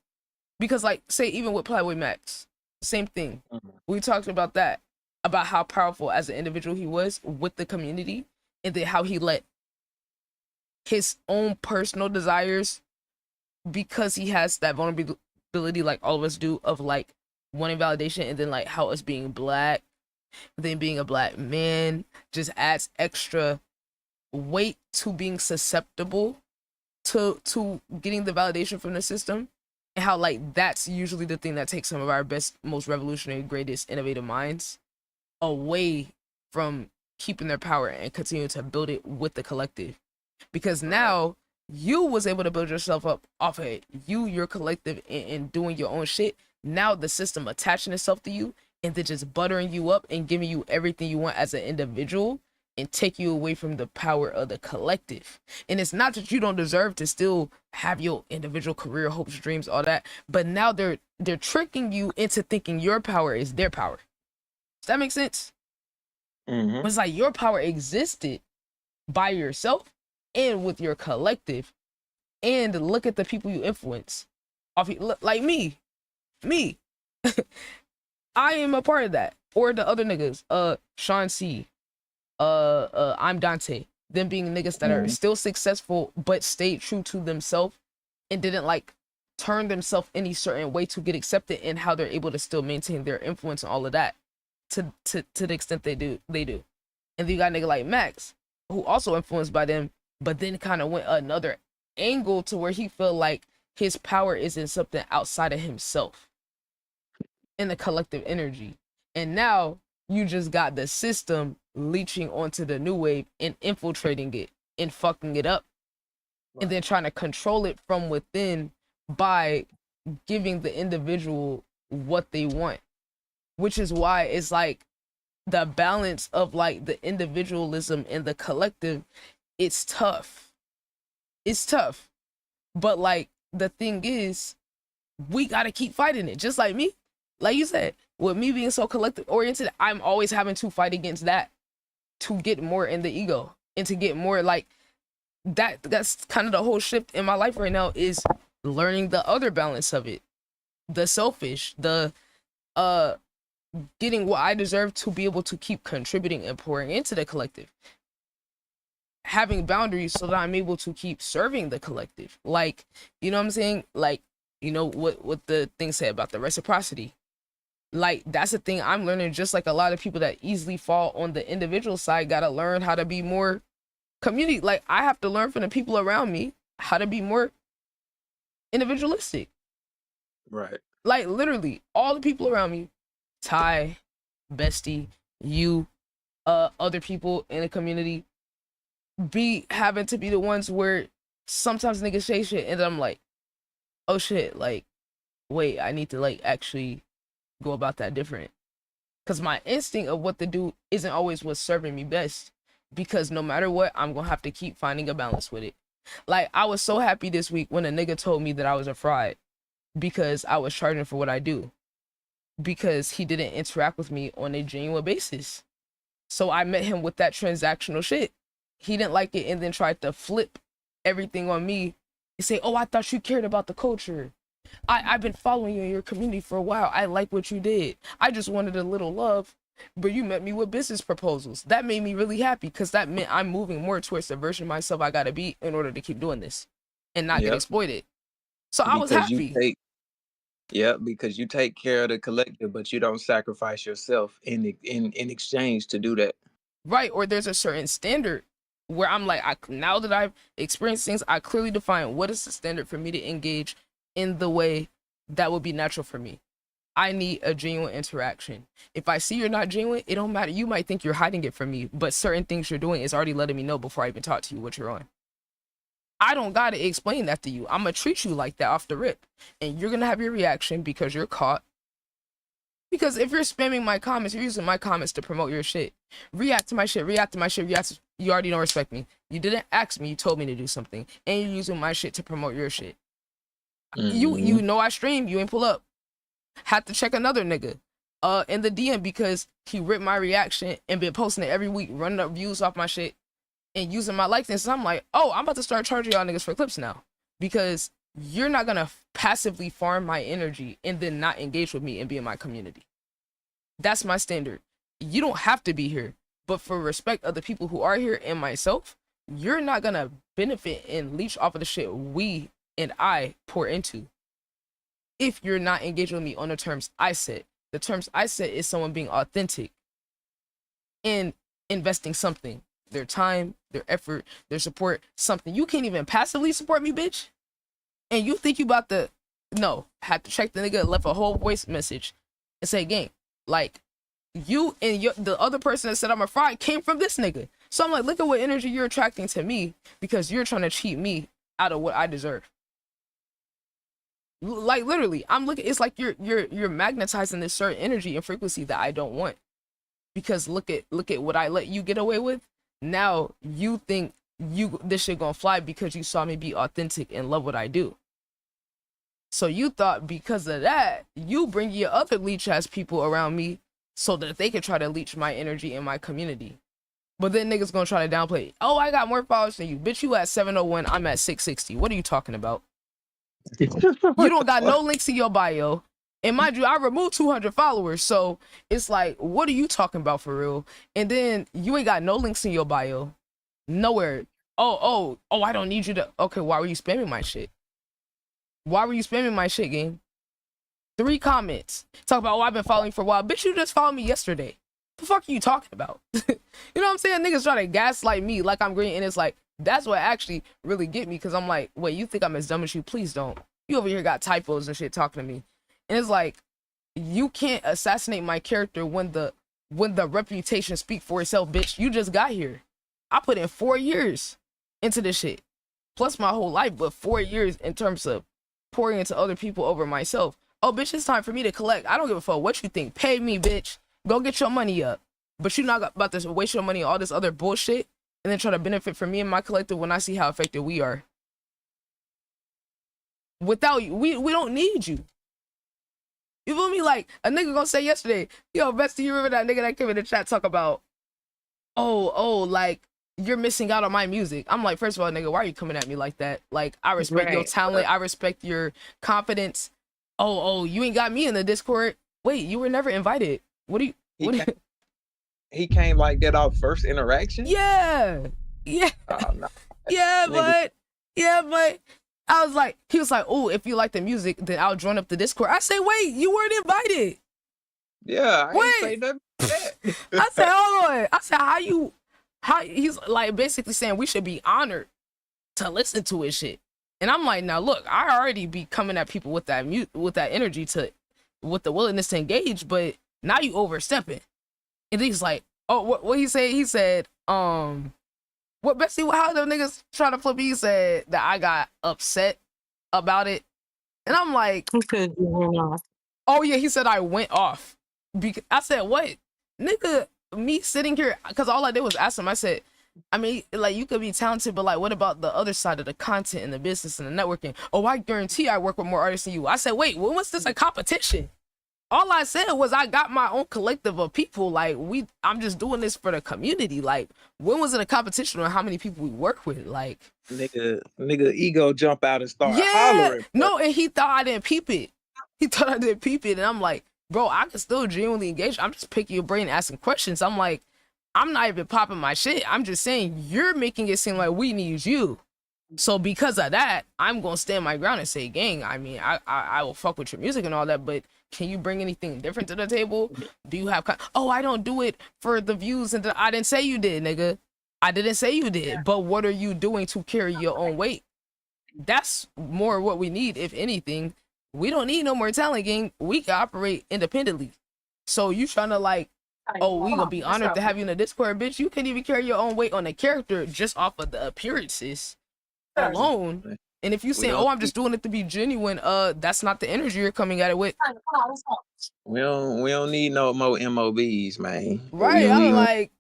Because like, say even with Playboy Max, same thing. We talked about that, about how powerful as an individual he was with the community, and then how he let his own personal desires, because he has that vulnerability like all of us do, of like wanting validation, and then like how us being black, then being a black man just adds extra weight to being susceptible to getting the validation from the system, and how like that's usually the thing that takes some of our best, most revolutionary, greatest innovative minds away from keeping their power and continue to build it with the collective. Because now you was able to build yourself up off of it, your collective, and doing your own shit. Now the system attaching itself to you and then just buttering you up and giving you everything you want as an individual, and take you away from the power of the collective. And it's not that you don't deserve to still have your individual career, hopes, dreams, all that, but now they're tricking you into thinking your power is their power. Does that make sense? Mm-hmm. It's like your power existed by yourself and with your collective, and look at the people you influence. Like me, I am a part of that. Or the other niggas, Sean C, I'm Dante, them being niggas that are still successful but stayed true to themselves and didn't like turn themselves any certain way to get accepted, and how they're able to still maintain their influence and all of that to the extent they do. And then you got a nigga like Max, who also influenced by them, but then kind of went another angle to where he felt like his power is in something outside of himself, in the collective energy. And now you just got the system leeching onto the new wave and infiltrating it and fucking it up, and then trying to control it from within by giving the individual what they want. Which is why it's like the balance of like the individualism and the collective, it's tough. But like the thing is, we gotta keep fighting it. Just like me, like you said, with me being so collective oriented, I'm always having to fight against that to get more in the ego, and to get more like that. That's kind of the whole shift in my life right now, is learning the other balance of it, the selfish, the getting what I deserve to be able to keep contributing and pouring into the collective, having boundaries so that I'm able to keep serving the collective. Like, you know what I'm saying? Like, you know what the thing said about the reciprocity. Like, that's the thing I'm learning. Just like a lot of people that easily fall on the individual side gotta learn how to be more community. Like, I have to learn from the people around me how to be more individualistic. Right. Like, literally all the people around me, Ty, Bestie, you, other people in the community, be having to be the ones where sometimes niggas say shit and I'm like, oh shit, like, wait, I need to like actually go about that different. Because my instinct of what to do isn't always what's serving me best, because no matter what, I'm gonna have to keep finding a balance with it. Like, I was so happy this week when a nigga told me that I was a fraud because I was charging for what I do, because he didn't interact with me on a genuine basis. So I met him with that transactional shit. He didn't like it and then tried to flip everything on me and say, oh, I thought you cared about the culture. I've been following you in your community for a while. I like what you did. I just wanted a little love, but you met me with business proposals. That made me really happy, because that meant I'm moving more towards the version of myself I gotta be in order to keep doing this and not get exploited. So I was happy. Because you take care of the collective, but you don't sacrifice yourself in exchange to do that. Right, or there's a certain standard where I'm like, now that I've experienced things, I clearly define what is the standard for me to engage in the way that would be natural for me. I need a genuine interaction. If I see you're not genuine, it don't matter. You might think you're hiding it from me, but certain things you're doing is already letting me know before I even talk to you what you're on. I don't gotta explain that to you. I'm gonna treat you like that off the rip, and you're gonna have your reaction because you're caught. Because if you're spamming my comments, you're using my comments to promote your shit. React to my shit, you already don't respect me. You didn't ask me, you told me to do something. And you're using my shit to promote your shit. You know I stream, you ain't pull up. Had to check another nigga in the DM because he ripped my reaction and been posting it every week, running up views off my shit and using my likeness. So I'm like, oh, I'm about to start charging y'all niggas for clips now because you're not gonna passively farm my energy and then not engage with me and be in my community. That's my standard. You don't have to be here, but for respect of the people who are here and myself, you're not gonna benefit and leech off of the shit we and I pour into if you're not engaged with me on the terms I set. The terms I set is someone being authentic and investing something, their time, their effort, their support, something. You can't even passively support me, bitch. And you think you about to, no, had to check the nigga, left a whole voice message and say, gang, like, you and the other person that said I'm a fraud came from this nigga. So I'm like, look at what energy you're attracting to me because you're trying to cheat me out of what I deserve. Like literally, I'm looking. It's like you're magnetizing this certain energy and frequency that I don't want. Because look at what I let you get away with. Now you think this shit gonna fly because you saw me be authentic and love what I do. So you thought because of that, you bring your other leech ass people around me so that they could try to leech my energy in my community. But then niggas gonna try to downplay. Oh, I got more followers than you. Bitch, you at 701, I'm at 660. What are you talking about? You don't got no links in your bio. And mind you, I removed 200 followers. So it's like, what are you talking about for real? And then you ain't got no links in your bio. Nowhere. Oh, I don't need you to. Okay, why were you spamming my shit? Why were you spamming my shit, gang? 3 comments. Talk about, oh, I've been following for a while. Bitch, you just followed me yesterday. The fuck are you talking about? You know what I'm saying? Niggas try to gaslight me like I'm green. And it's like, that's what actually really get me. Because I'm like, wait, you think I'm as dumb as you? Please don't. You over here got typos and shit talking to me. And it's like, you can't assassinate my character when the reputation speak for itself, bitch. You just got here. I put in 4 years into this shit. Plus my whole life, but 4 years in terms of pouring into other people over myself. Oh, bitch, it's time for me to collect. I don't give a fuck what you think. Pay me, bitch. Go get your money up. But you're not about to waste your money on all this other bullshit and then try to benefit from me and my collective when I see how effective we are. Without you, we don't need you. You feel me? Like, a nigga gonna say yesterday, yo, Bestie, you remember that nigga that came in the chat talk about, oh, like, you're missing out on my music. I'm like, first of all, nigga, why are you coming at me like that? Like, I respect your talent. I respect your confidence. Oh, you ain't got me in the Discord. Wait, you were never invited. He came like that off first interaction? Yeah. Oh, no. Yeah, but I was like, he was like, oh, if you like the music, then I'll join up the Discord. I say, wait, you weren't invited. Yeah, I ain't say nothing. I said, hold on. I said, how he's like basically saying we should be honored to listen to his shit. And I'm like, now look, I already be coming at people with that energy with the willingness to engage, but now you overstepping. And he's like, oh, what he said? He said, what Bessie, how the niggas trying to flip? He said that I got upset about it. And I'm like, oh yeah, he said I went off. I said, what? Nigga, me sitting here, because all I did was ask him, I said, I mean, like, you could be talented, but like, what about the other side of the content and the business and the networking? Oh, I guarantee I work with more artists than you. I said, wait, when was this a competition? All I said was I got my own collective of people. Like, I'm just doing this for the community. Like, when was it a competition on how many people we work with? Like, nigga ego jump out and start hollering. No, and he thought I didn't peep it. And I'm like, bro, I can still genuinely engage. I'm just picking your brain, asking questions. I'm like, I'm not even popping my shit. I'm just saying you're making it seem like we need you. So because of that, I'm gonna stand my ground and say, gang, I mean, I will fuck with your music and all that, but can you bring anything different to the table? Do you have I don't do it for the views and I didn't say you did, nigga. I didn't say you did, but what are you doing to carry your own weight? That's more what we need, if anything. We don't need no more talent, gang. We can operate independently. So you trying to like, oh, we gonna be honored to have you in the Discord, bitch. You can't even carry your own weight on the character just off of the appearances alone. And if you say, oh, I'm just doing it to be genuine, that's not the energy you're coming at it with. We don't need no more MOBs, man. Right? I'm like,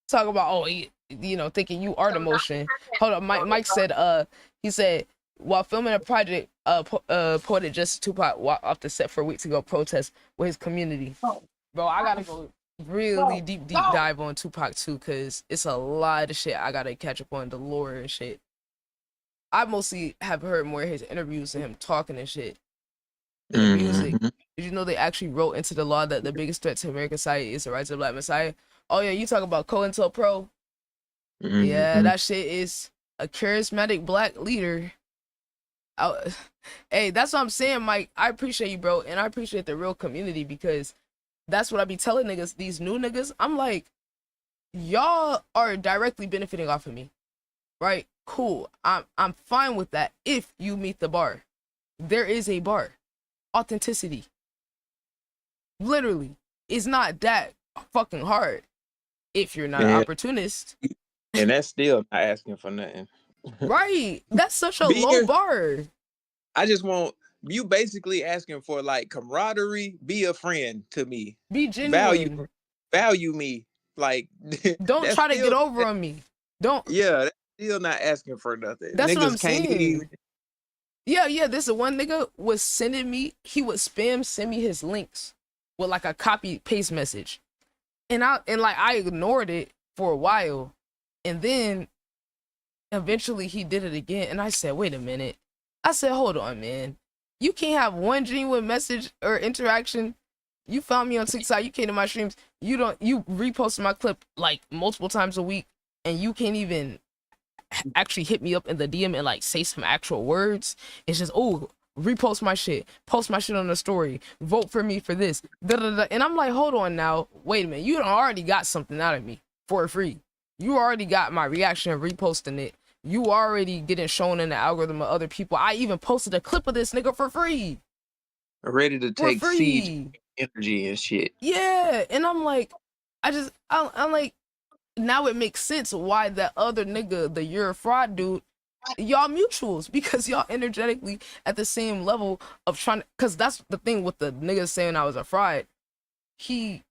talk about, oh, you know, thinking you are the motion. Hold up, Mike said, he said, while filming a project, Poetic Justice Tupac walked off the set for a week to go protest with his community. Bro, I gotta go really deep dive on Tupac too, cause it's a lot of shit I gotta catch up on, the lore and shit. I mostly have heard more of his interviews and him talking and shit. And the music. Did you know they actually wrote into the law that the biggest threat to American society is the rise of the Black Messiah? Oh yeah, you talk about COINTELPRO. Yeah, that shit is a charismatic Black leader. Hey, that's what I'm saying, Mike. I appreciate you, bro, and I appreciate the real community, because that's what I be telling niggas. These new niggas, I'm like, y'all are directly benefiting off of me, right? Cool. I'm fine with that if you meet the bar. There is a bar. Authenticity. Literally, it's not that fucking hard if you're not an opportunist. And that's still not asking for nothing. Right. That's such a low bar. I just want you basically asking for like camaraderie. Be a friend to me. Be genuine. Value me. Like, don't try to get over on me. Don't. Yeah, that's still not asking for nothing. That's Niggas what I'm saying. Even... Yeah. This is one nigga was sending me. He would send me his links with like a copy paste message, and I ignored it for a while, and then eventually he did it again, and I said, wait a minute. I said, hold on, man. You can't have one genuine message or interaction. You found me on TikTok. You came to my streams. You reposted my clip like multiple times a week, and you can't even actually hit me up in the DM and like say some actual words. It's just, oh, repost my shit, post my shit on the story, vote for me for this, and I'm like, hold on now, wait a minute. You already got something out of me for free. You already got my reaction reposting it. You already getting shown in the algorithm of other people. I even posted a clip of this nigga for free. Ready to take siege energy and shit. Yeah, and I'm like, I'm like, now it makes sense why that other nigga, the you're a fraud dude, y'all mutuals, because y'all energetically at the same level of trying to, because that's the thing with the nigga saying I was a fraud. He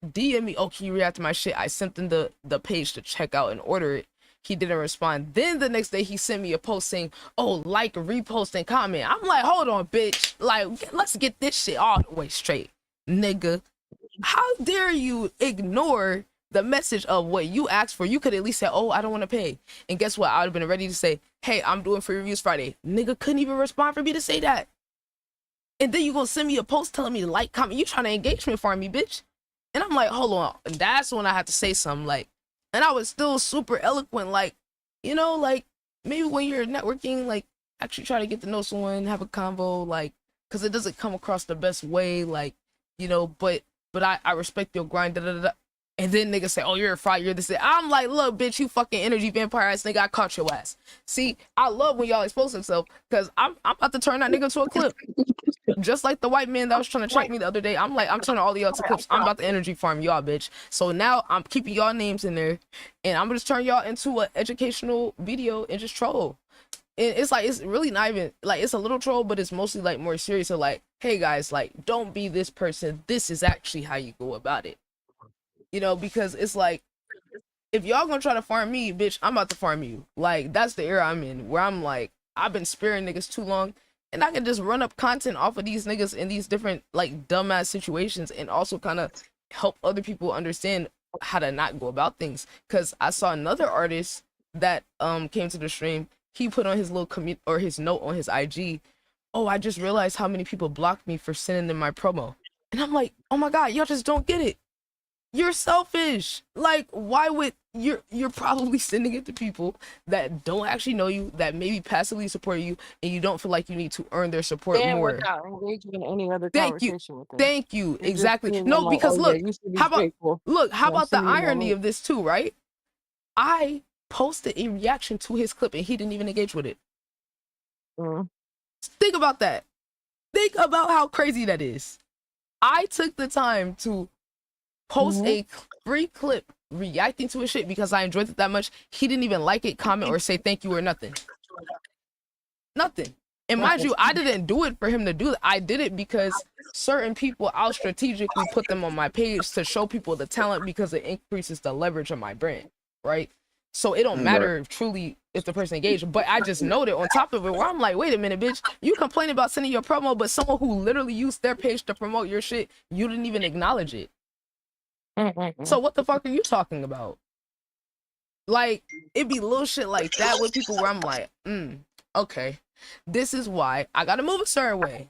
DM me, oh, can you react to my shit? I sent him the page to check out and order it. He didn't respond. Then the next day he sent me a post saying, oh, like, repost, and comment. I'm like, hold on, bitch. Like, let's get this shit all the way straight, nigga. How dare you ignore the message of what you asked for? You could at least say, oh, I don't want to pay. And guess what? I would have been ready to say, hey, I'm doing free reviews Friday. Nigga couldn't even respond for me to say that. And then you gonna send me a post telling me to like, comment. You trying to engagement farm me, bitch. And I'm like, hold on. And that's when I had to say something, like, and I was still super eloquent, like, you know, like, maybe when you're networking, like, actually try to get to know someone, have a convo, like, because it doesn't come across the best way, like, you know, but I respect your grind, And then niggas say, oh, you're a fraud, you're this. I'm like, look, bitch, you fucking energy vampire ass nigga, I caught your ass. See, I love when y'all expose themselves, because I'm about to turn that nigga to a clip. Just like the white man that was trying to check me the other day. I'm like, I'm turning all of y'all to clips. I'm about to energy farm y'all, bitch. So now I'm keeping y'all names in there, and I'm gonna just turn y'all into an educational video and just troll. And it's like, it's really not even like, it's a little troll, but it's mostly like more serious. So like, hey guys, like, don't be this person. This is actually how you go about it. You know, because it's like, if y'all gonna try to farm me, bitch, I'm about to farm you. Like, that's the era I'm in, where I'm like, I've been sparing niggas too long, and I can just run up content off of these niggas in these different, like, dumbass situations, and also kind of help other people understand how to not go about things. Because I saw another artist that came to the stream. He put on his little his note on his IG, oh, I just realized how many people blocked me for sending them my promo. And I'm like, oh my god, y'all just don't get it. You're selfish. Like, why would you're probably sending it to people that don't actually know you, that maybe passively support you, and you don't feel like you need to earn their support more. Without engaging in any other conversation with them. Thank you. Exactly. No, because look, how about the irony of this too, right? I posted a reaction to his clip and he didn't even engage with it. Think about that. Think about how crazy that is. I took the time to post a free clip reacting to his shit because I enjoyed it that much. He didn't even like it, comment, or say thank you or nothing. Nothing. And mind you, I didn't do it for him to do that. I did it because certain people, I'll strategically put them on my page to show people the talent, because it increases the leverage of my brand, right? So it don't matter if truly if the person engaged. But I just noted on top of it where I'm like, wait a minute, bitch, you complain about sending your promo, but someone who literally used their page to promote your shit, you didn't even acknowledge it. So what the fuck are you talking about? Like, it be little shit like that with people where I'm like, okay, this is why I gotta move a certain way.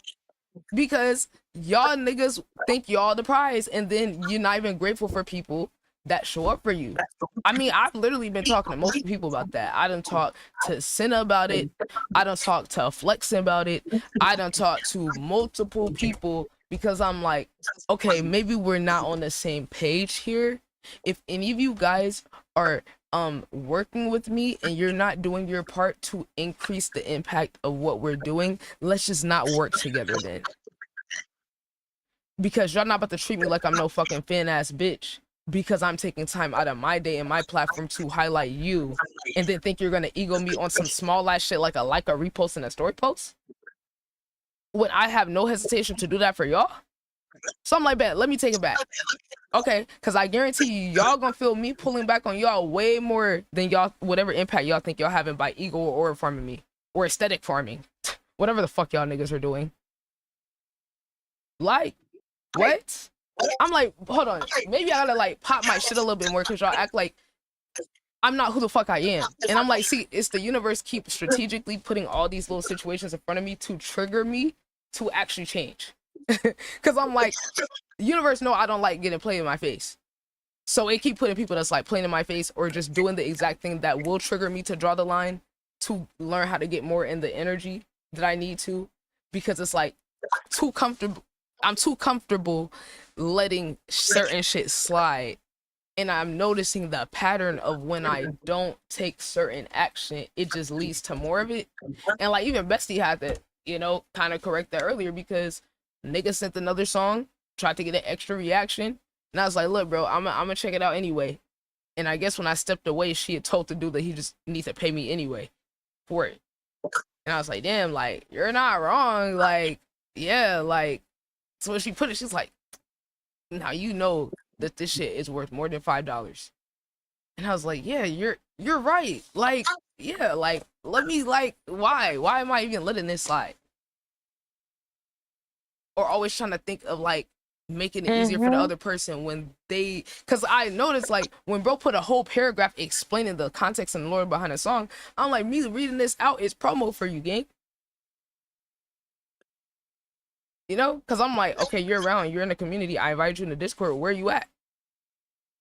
Because y'all niggas think y'all the prize, and then you're not even grateful for people that show up for you. I mean, I've literally been talking to most people about that. I done talked to Senna about it. I done talked to Flexin about it. I done talked to multiple people because I'm like, okay, maybe we're not on the same page here. If any of you guys are working with me and you're not doing your part to increase the impact of what we're doing, let's just not work together then. Because y'all not about to treat me like I'm no fucking fan ass bitch because I'm taking time out of my day and my platform to highlight you, and then think you're gonna ego me on some small ass shit like a repost and a story post when I have no hesitation to do that for y'all. So I'm like, bet, let me take it back. Okay, because I guarantee you, y'all gonna feel me pulling back on y'all way more than y'all, whatever impact y'all think y'all having by ego or farming me, or aesthetic farming, whatever the fuck y'all niggas are doing. Like, what? I'm like, hold on, maybe I gotta like pop my shit a little bit more because y'all act like I'm not who the fuck I am. And I'm like, see, it's the universe keep strategically putting all these little situations in front of me to trigger me to actually change. Because I'm like, the universe know I don't like getting played in my face. So it keep putting people that's like playing in my face or just doing the exact thing that will trigger me to draw the line to learn how to get more in the energy that I need to. Because it's like too comfortable. I'm too comfortable letting certain shit slide. And I'm noticing the pattern of when I don't take certain action, it just leads to more of it. And like even Bestie had to, you know, kind of correct that earlier because nigga sent another song, tried to get an extra reaction. And I was like, look, bro, I'm gonna check it out anyway. And I guess when I stepped away, she had told the dude that he just needs to pay me anyway for it. And I was like, damn, like, you're not wrong. Like, yeah, like, so when she put it, she's like, now you know that this shit is worth more than $5. And I was like, yeah, you're right. Like, yeah, like, let me, like, why am I even letting this slide? Or always trying to think of like making it easier for the other person when they, because I noticed like when bro put a whole paragraph explaining the context and lore behind the song, I'm like, me reading this out is promo for you, gang. You know, because I'm like, okay, you're around, you're in the community, I invited you in the Discord, where you at?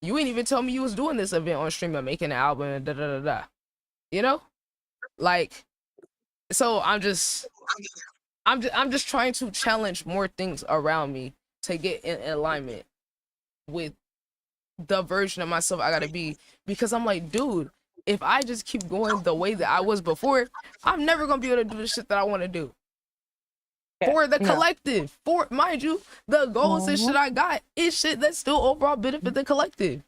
You ain't even tell me you was doing this event on stream or making an album and da da da da. You know, like, so I'm just trying to challenge more things around me to get in alignment with the version of myself I gotta be, because I'm like, dude, if I just keep going the way that I was before, I'm never gonna be able to do the shit that I want to do. For the collective, for, mind you, the goals and shit I got is shit that still overall benefit the collective.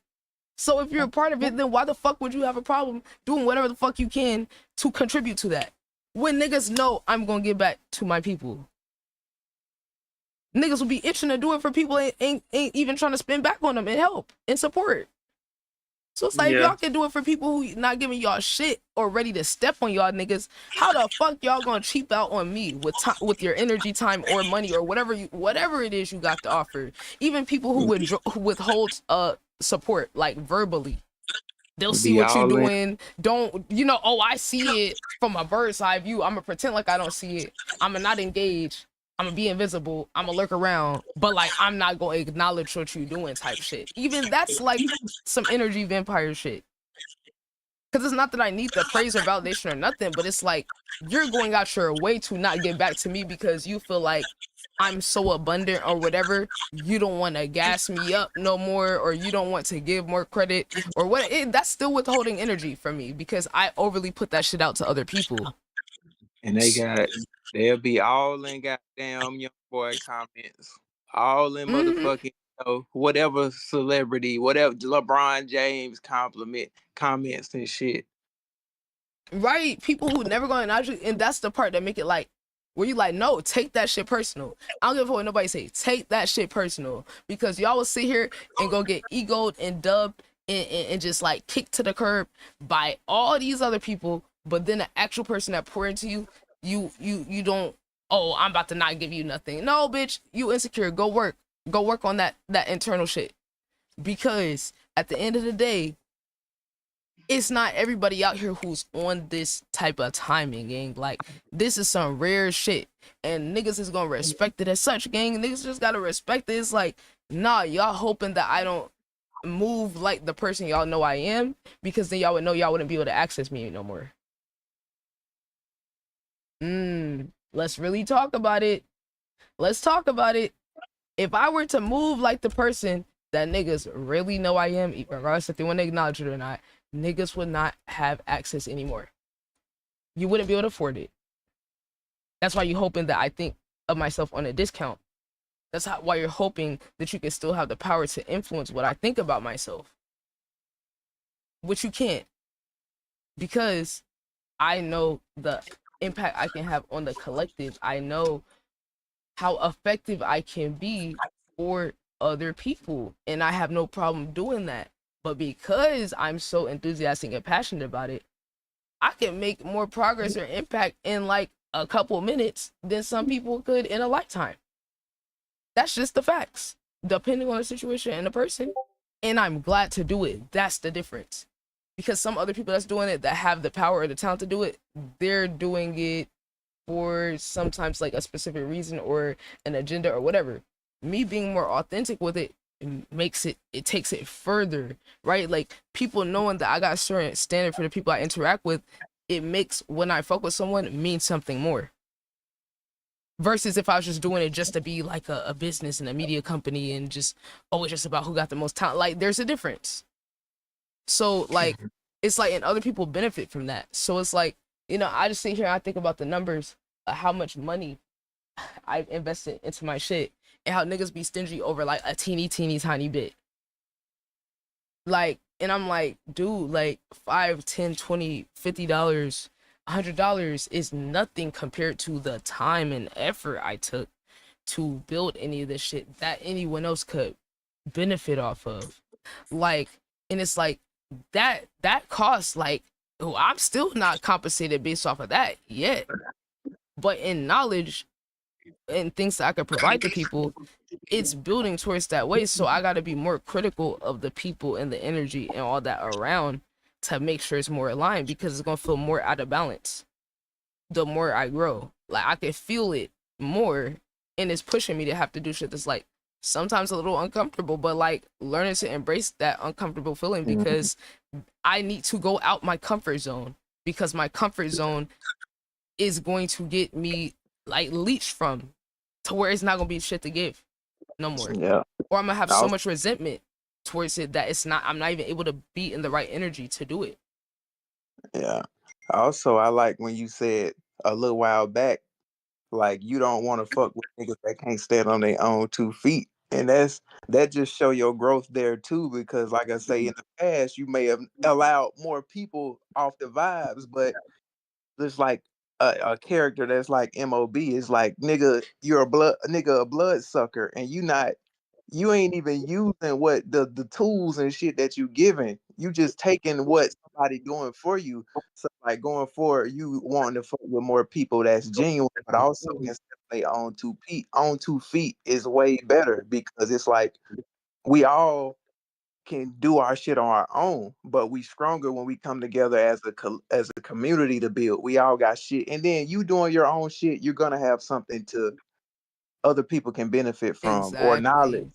So if you're a part of it, then why the fuck would you have a problem doing whatever the fuck you can to contribute to that? When niggas know I'm gonna get back to my people. Niggas will be itching to do it for people ain't even trying to spin back on them and help and support. So it's like, if y'all can do it for people who not giving y'all shit or ready to step on y'all niggas, how the fuck y'all gonna cheap out on me with time, with your energy, time, or money, or whatever it is you got to offer? Even people who withhold support, like verbally. They'll see what you're doing. Don't, you know, oh, I see it from a bird's eye view. I'm gonna pretend like I don't see it. I'm gonna not engage. I'm gonna be invisible. I'm gonna lurk around, but like I'm not gonna acknowledge what you're doing type shit. Even that's like some energy vampire shit. Because it's not that I need the praise or validation or nothing, but it's like you're going out your way to not get back to me because you feel like I'm so abundant or whatever. You don't want to gas me up no more, or you don't want to give more credit or what. That's still withholding energy from me because I overly put that shit out to other people. And they'll be all in goddamn young boy comments, all in motherfucking, you know, whatever celebrity, whatever LeBron James comments and shit. Right, people who never gonna acknowledge you, and that's the part that make it like, where you like, no, take that shit personal. I don't give a fuck what nobody say. Take that shit personal, because y'all will sit here and go get egoed and dubbed and just like kicked to the curb by all these other people But then the actual person that pour into you, you don't, oh, I'm about to not give you nothing. No, bitch, you insecure. Go work. Go work on that internal shit. Because at the end of the day, it's not everybody out here who's on this type of timing, gang. Like, this is some rare shit. And niggas is gonna respect it as such, gang. Niggas just gotta respect it. It's like, nah, y'all hoping that I don't move like the person y'all know I am, because then y'all would know y'all wouldn't be able to access me no more. Let's really talk about it. Let's talk about it. If I were to move like the person that niggas really know I am, regardless if they want to acknowledge it or not, niggas would not have access anymore. You wouldn't be able to afford it. That's why you're hoping that I think of myself on a discount. That's why you're hoping that you can still have the power to influence what I think about myself. Which you can't. Because I know the impact I can have on the collective. I know how effective I can be for other people. And I have no problem doing that. But because I'm so enthusiastic and passionate about it, I can make more progress or impact in like a couple minutes than some people could in a lifetime. That's just the facts, depending on the situation and the person. And I'm glad to do it. That's the difference. Because some other people that's doing it, that have the power or the talent to do it, they're doing it for sometimes like a specific reason or an agenda or whatever. Me being more authentic with it makes it takes it further, right? Like, people knowing that I got a certain standard for the people I interact with, it makes when I fuck with someone mean something more. Versus if I was just doing it just to be like a business and a media company and just always just about who got the most talent. Like, there's a difference. So like, it's like, and other people benefit from that. So it's like, you know, I just sit here and I think about the numbers of how much money I've invested into my shit and how niggas be stingy over like a teeny tiny bit. Like, and I'm like, dude, like $5, $10, $20, $50, $100 is nothing compared to the time and effort I took to build any of this shit that anyone else could benefit off of. Like, and it's like that costs, like, oh, I'm still not compensated based off of that yet. But in knowledge and things that I could provide to people, it's building towards that way. So I got to be more critical of the people and the energy and all that around to make sure it's more aligned, because it's going to feel more out of balance the more I grow. Like, I can feel it more, and it's pushing me to have to do shit that's like sometimes a little uncomfortable, but like learning to embrace that uncomfortable feeling, because I need to go out my comfort zone, because my comfort zone is going to get me like leached from to where it's not gonna be shit to give no more. Yeah. Or I'm gonna have so much resentment towards it that I'm not even able to be in the right energy to do it. Yeah. Also, I like when you said a little while back, like, you don't want to fuck with niggas that can't stand on their own 2 feet. And that just show your growth there too, because like I say, in the past, you may have allowed more people off the vibes, but there's like a character that's like MOB is like, nigga, you're a blood sucker, and you ain't even using what the tools and shit that you giving. You just taking what somebody doing for you. So like, going forward, you wanting to fuck with more people that's genuine, but also can stay on 2 feet. On 2 feet is way better, because it's like we all can do our shit on our own, but we stronger when we come together as a community to build. We all got shit, and then you doing your own shit, you're gonna have something to other people can benefit from, or knowledge. Exactly.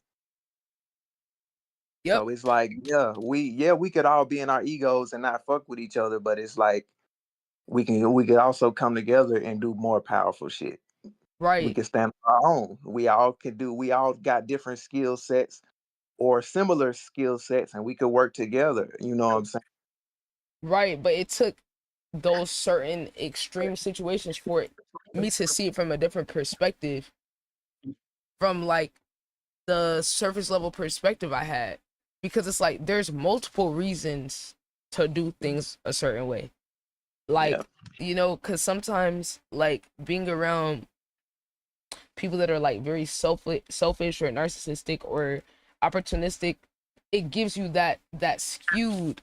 Yep. So it's like, we could all be in our egos and not fuck with each other, but it's like we could also come together and do more powerful shit. We Right. can stand on our own. We all got different skill sets or similar skill sets, and we could work together. You know what I'm saying? Right. But it took those certain extreme situations for me to see it from a different perspective, from like the surface level perspective I had, because it's like there's multiple reasons to do things a certain way. Like, you know, because sometimes like being around people that are like very selfish or narcissistic or opportunistic, it gives you that skewed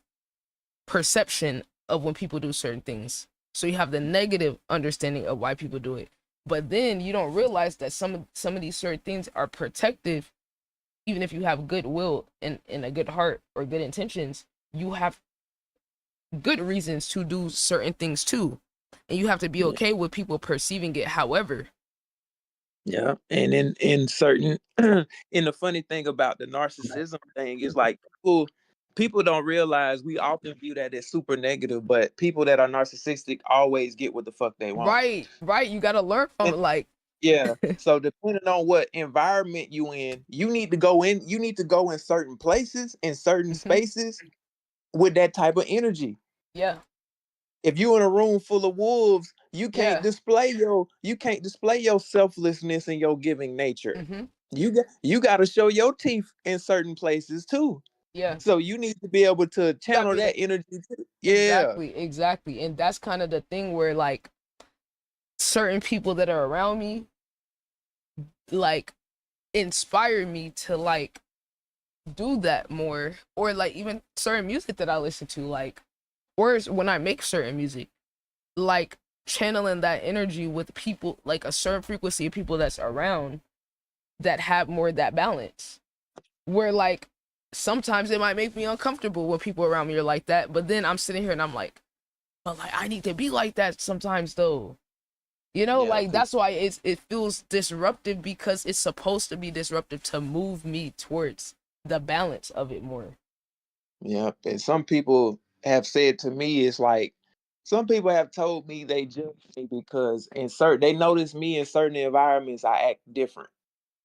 perception of when people do certain things. So you have the negative understanding of why people do it. But then you don't realize that some of these certain things are protective. Even if you have goodwill and a good heart or good intentions, you have good reasons to do certain things too. And you have to be okay with people perceiving it however. Yeah, and in certain and the funny thing about the narcissism thing is like people don't realize we often view that as super negative, but people that are narcissistic always get what the fuck they want. Right, right. You gotta learn from it. Like, Yeah. So depending on what environment you in, you need to go in certain places, in certain spaces with that type of energy. yeah, If you're in a room full of wolves, yeah. you can't display your selflessness and your giving nature. Mm-hmm. You got to show your teeth in certain places too. Yeah. So you need to be able to channel that energy too. Yeah. Exactly. And that's kind of the thing where like certain people that are around me like inspire me to like do that more, or like even certain music that I listen to, like, or when I make certain music, like channeling that energy with people, like a certain frequency of people that's around that have more of that balance, where like sometimes it might make me uncomfortable when people around me are like that, but then I'm sitting here and I'm like, but like I need to be like that sometimes though. Yeah, like that's why it feels disruptive, because it's supposed to be disruptive to move me towards the balance of it more. yeah. And some people have said to me, it's like some people have told me they judge me because they notice me in certain environments I act different.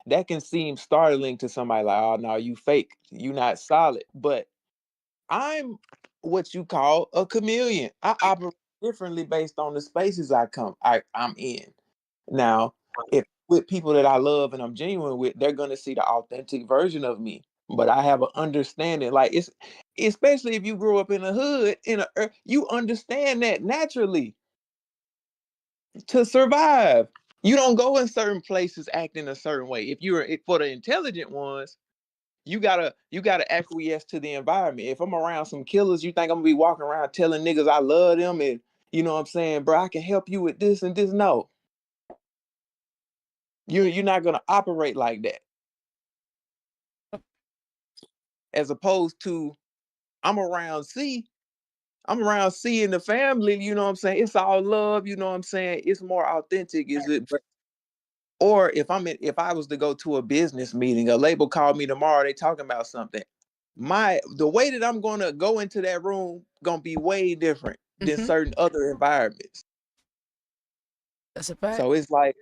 That can seem startling to somebody like, oh no, you fake, you not solid. But I'm what you call a chameleon. I operate differently based on the spaces I'm in. Now, if with people that I love and I'm genuine with, they're gonna see the authentic version of me. But I have an understanding, like it's especially if you grew up in a hood, you understand that naturally to survive. You don't go in certain places acting a certain way. For the intelligent ones, you gotta acquiesce to the environment. If I'm around some killers, you think I'm gonna be walking around telling niggas I love them and you know what I'm saying, bro, I can help you with this and this. No, you're not gonna operate like that. As opposed to I'm around C, I'm around C and the family, you know what I'm saying? It's all love, you know what I'm saying? It's more authentic, is it? Or if I was to go to a business meeting, a label called me tomorrow, they talking about something. The way that I'm gonna go into that room gonna be way different than certain other environments. That's a fact. So it's like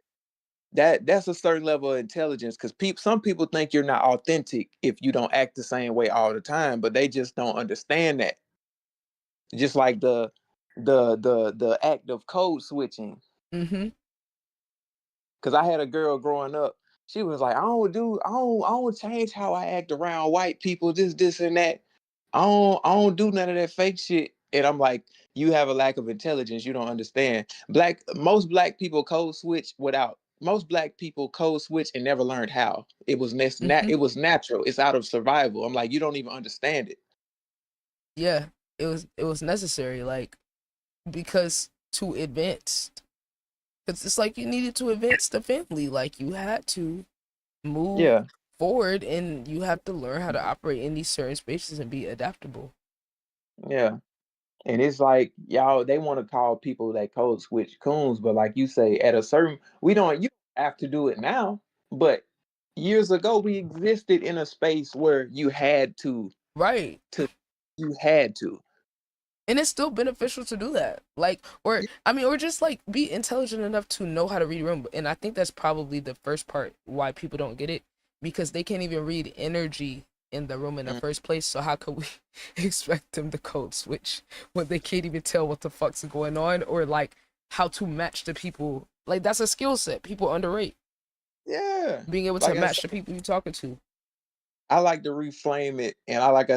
that's a certain level of intelligence because some people think you're not authentic if you don't act the same way all the time, but they just don't understand that. Just like the act of code switching. Mm-hmm. Cause I had a girl growing up. She was like, I don't change how I act around white people, this and that. I don't do none of that fake shit. And I'm like, you have a lack of intelligence. You don't understand. Most black people code switch and never learned how. It was it was natural. It's out of survival. I'm like, you don't even understand it. Yeah, it was necessary, like, because to advance, because it's like you needed to advance the family, like you had to move Yeah. forward, and you have to learn how to operate in these certain spaces and be adaptable. Yeah. And it's like y'all, they want to call people that code switch coons, but like you say, at a certain you don't have to do it now, but years ago we existed in a space where Right. you had to. And it's still beneficial to do that, like, or I mean, or just like be intelligent enough to know how to read a room. And I think that's probably the first part why people don't get it, because they can't even read energy in the room in the first place. So how could we expect them to code switch when they can't even tell what the fuck's going on, or like how to match the people? Like, that's a skill set people underrate, Yeah. being able to Like I match said, the people you're talking to. I like to reframe it, and I like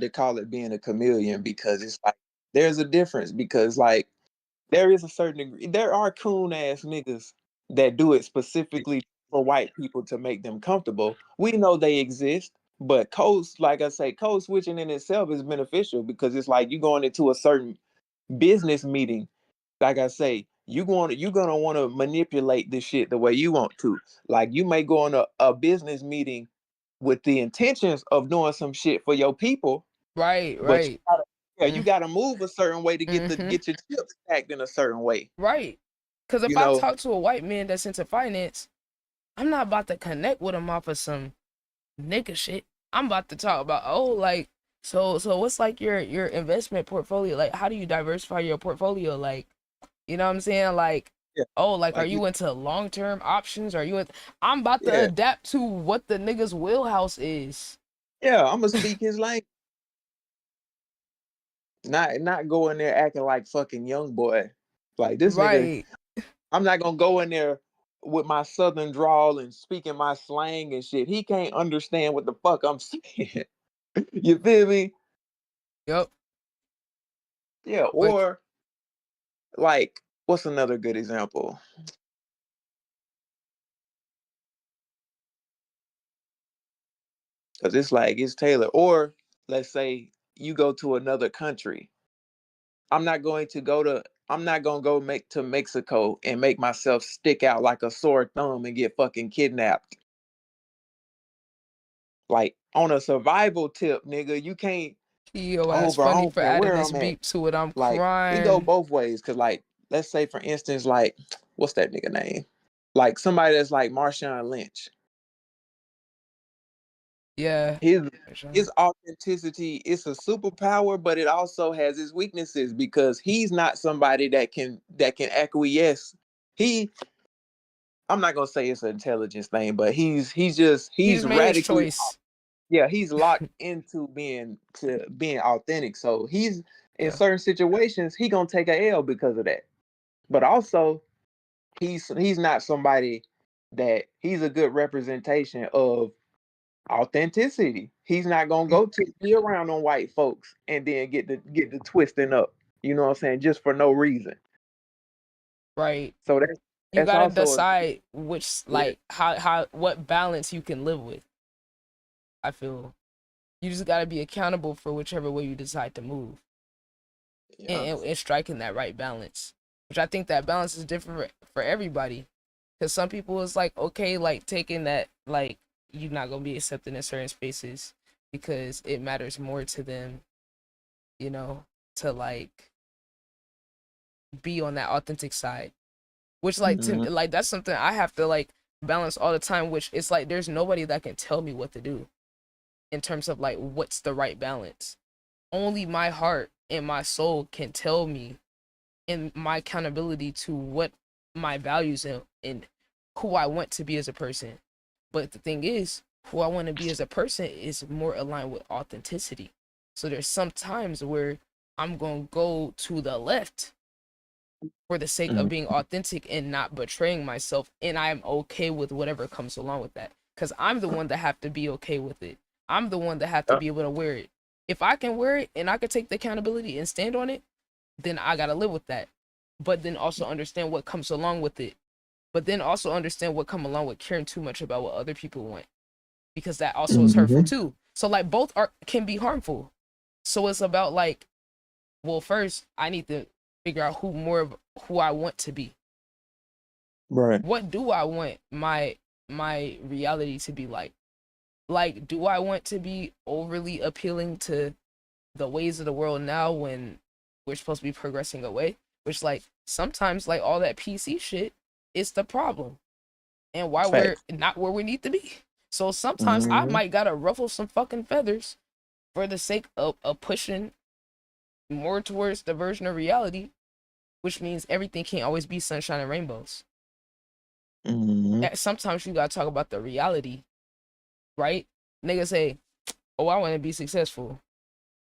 to call it being a chameleon because it's like there's a difference because like there is a certain degree. There are coon ass niggas that do it specifically for white people to make them comfortable. We know they exist, but like I say, code switching in itself is beneficial because it's like you going into a certain business meeting. like I say, you're gonna want to manipulate this shit the way you want to. Like you may go on a business meeting with the intentions of doing some shit for your people, Right, but right. you gotta move a certain way to Mm-hmm. get your chips stacked in a certain way. Right. Because if You I know, talk to a white man that's into finance, I'm not about to connect with him off of some nigga shit. I'm about to talk about, oh, like, so what's like your investment portfolio? Like, how do you diversify your portfolio? Like, you know what I'm saying? Like, yeah, oh, like, are like you into long-term options? Are you in? I'm about to yeah, adapt to what the nigga's wheelhouse is. yeah. I'm gonna speak his language, not go in there acting like fucking young boy. Like this nigga, Right. I'm not gonna go in there with my southern drawl and speaking my slang and shit. He can't understand what the fuck I'm saying. You feel me? Yep. Yeah. Which, Or like, what's another good example? Because it's like it's Taylor. Or let's say you go to another country. I'm not going to go to. I'm not gonna go make to Mexico and make myself stick out like a sore thumb and get fucking kidnapped. Like on a survival tip, nigga, you can't. yo, Oh, that's bro, I funny don't for care adding where this I'm at. beat to it. I'm Like it go crying. both ways. Cause like, let's say for instance, like what's that nigga name? Like somebody that's like Marshawn Lynch. Yeah. His authenticity is a superpower, but it also has its weaknesses because he's not somebody that can acquiesce. He I'm not gonna say it's an intelligence thing, but He he's just made his radically, choice. yeah, he's locked into being authentic. So he's in Yeah. certain situations he gonna take a L because of that. But also he's not somebody that he's a good representation of authenticity. He's not gonna go to be around on white folks and then get the twisting up. You know what I'm saying? Just for no reason. Right. So You that's gotta also a decide which, yeah. like, how what balance you can live with. I feel you just gotta be accountable for whichever way you decide to move, Yeah. and striking that right balance. Which I think that balance is different for everybody, because some people is like okay, like taking that, like you're not gonna be accepted in certain spaces because it matters more to them, you know, to like be on that authentic side. Which like to Mhm. like that's something I have to like balance all the time, which it's like there's nobody that can tell me what to do in terms of like what's the right balance. Only my heart and my soul can tell me, and my accountability to what my values and who I want to be as a person. But the thing is, who I want to be as a person is more aligned with authenticity. So there's some times where I'm going to go to the left for the sake of Mhm. being authentic and not betraying myself, and I'm okay with whatever comes along with that, because I'm the one that have to be okay with it. I'm the one that have to Yeah. be able to wear it. If I can wear it and I can take the accountability and stand on it, then I gotta live with that. But then also understand what comes along with it. But then also understand what come along with caring too much about what other people want, because that also is hurtful Mhm. too. So like both are can be harmful. So it's about like, well, first I need to figure out who I want to be. Right. What do I want my reality to be like? Like, do I want to be overly appealing to the ways of the world now when we're supposed to be progressing away? Which like sometimes like all that PC shit is the problem and why we're Facts. not where we need to be. So sometimes I Mhm. might gotta ruffle some fucking feathers for the sake of pushing more towards the version of reality, which means everything can't always be sunshine and rainbows. Mhm. Sometimes you gotta talk about the reality, right? Niggas say, "Oh, I want to be successful."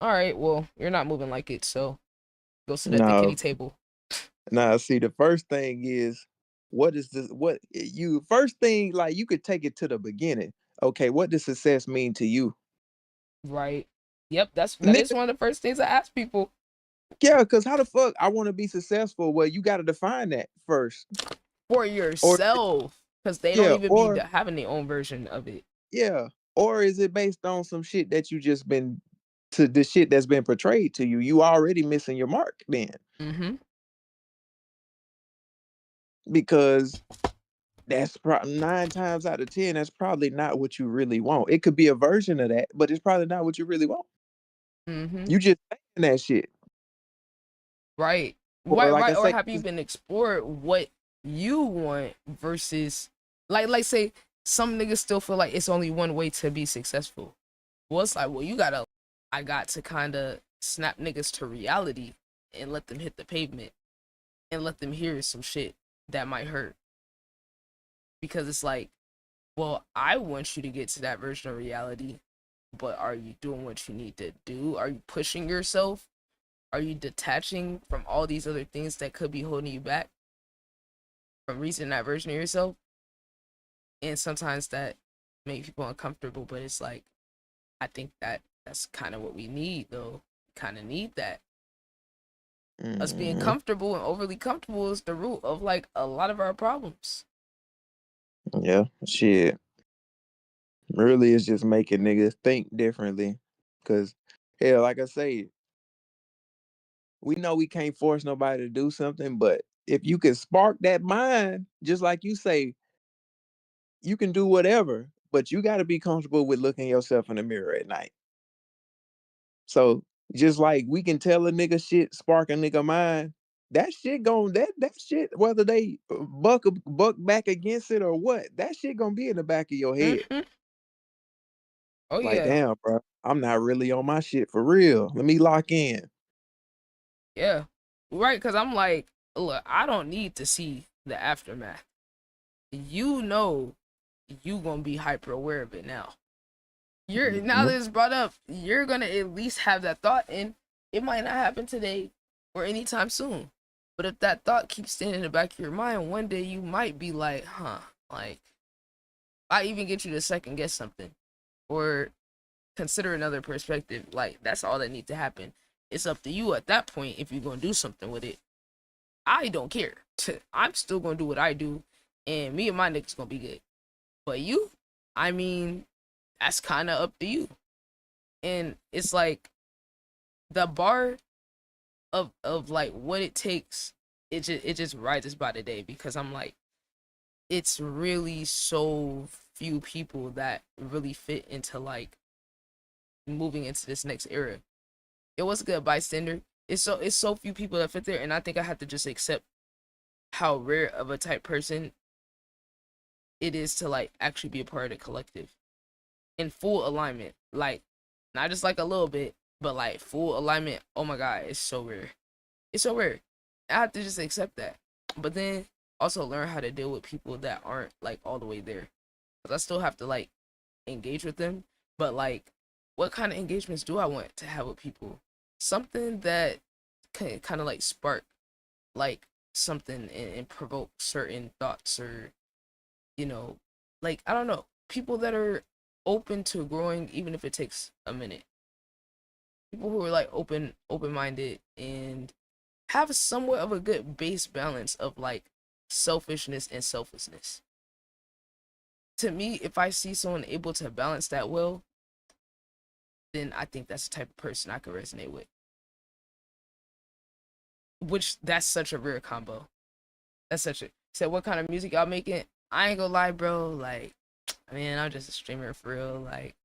All right, well, you're not moving like it, so go sit at the kitty No. table. Now, see, the first thing is, what is this? What you first thing like you could take it to the beginning. Okay, what does success mean to you, Right? Yep, that is nigga? one of the first things I ask people. Yeah, because how the fuck I want to be successful? Well, you got to define that first, For or yourself, because they don't yeah, even be or having their own version of it. yeah, or is it based on some shit that you just been to the shit that's been portrayed to you? You already missing your mark then. Mm-hmm. because that's probably 9 times out of 10. That's probably not what you really want. It could be a version of that, but it's probably not what you really want. Mm-hmm. You just saying that shit, Right. or like I Or say, have you been explored what you want versus like say some niggas still feel like it's only one way to be successful. Well, it's like, well, I got to kind of snap niggas to reality and let them hit the pavement and let them hear some shit that might hurt. Because it's like, well, I want you to get to that version of reality, but are you doing what you need to do? Are you pushing yourself? Are you detaching from all these other things that could be holding you back from reaching that version of yourself? And sometimes that makes people uncomfortable, but it's like, I think that's kind of what we need, though. We kind of need that. Us being comfortable and overly comfortable is the root of like a lot of our problems. yeah, shit. Really, it's just making niggas think differently. Cause hell, like I say, we know we can't force nobody to do something, but if you can spark that mind, just like you say, you can do whatever, but you got to be comfortable with looking yourself in the mirror at night. So just like we can tell a nigga shit, spark a nigga mind, that shit that shit, whether they buck back against it or what, that shit gonna be in the back of your head. Mm-hmm. Oh Like, yeah, damn, bro, I'm not really on my shit for real. Let me lock in. yeah, right. Because I'm like, look, I don't need to see the aftermath. You know, you gonna be hyper aware of it now. Now that it's brought up, you're gonna at least have that thought, and it might not happen today or anytime soon. But if that thought keeps staying in the back of your mind, one day you might be like, huh, like, I even get you to second guess something or consider another perspective. Like, that's all that needs to happen. It's up to you at that point if you're gonna do something with it. I don't care. I'm still gonna do what I do, and me and my niggas gonna be good. But you, I mean, that's kind of up to you. And it's like the bar of like what it takes, it just rises by the day, because I'm like, it's really so few people that really fit into like moving into this next era. It was a good bystander. It's so few people that fit there, and I think I have to just accept how rare of a type person it is to like actually be a part of the collective in full alignment. Like, not just like a little bit, but like full alignment. Oh my god, it's so rare. It's so rare. I have to just accept that. But then also learn how to deal with people that aren't like all the way there. Because I still have to like engage with them. But like, what kind of engagements do I want to have with people? Something that can kind of like spark like something and provoke certain thoughts, or, you know, like, I don't know, people that are open to growing even if it takes a minute. People who are like open-minded and have somewhat of a good base balance of like selfishness and selflessness. To me, if I see someone able to balance that well, then I think that's the type of person I could resonate with. Which, that's such a rare combo. That's such a So what kind of music y'all making? I ain't gonna lie, bro. Like, man, I'm just a streamer for real. Like,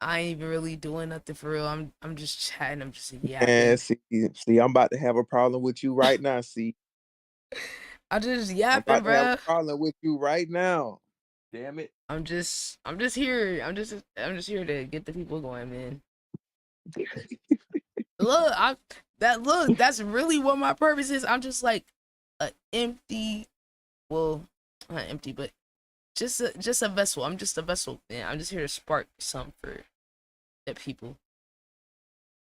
I ain't even really doing nothing for real. I'm just chatting. I'm just And yapping. see, I'm about to have a problem with you right now. See, I'm just I'm yapping, about to have a bro. problem with you right now. Damn it. I'm just here. I'm just here to get the people going, man. Look, that's really what my purpose is. I'm just like a empty, well, not empty, but just a vessel. I'm just a vessel, man. I'm just here to spark some for the people.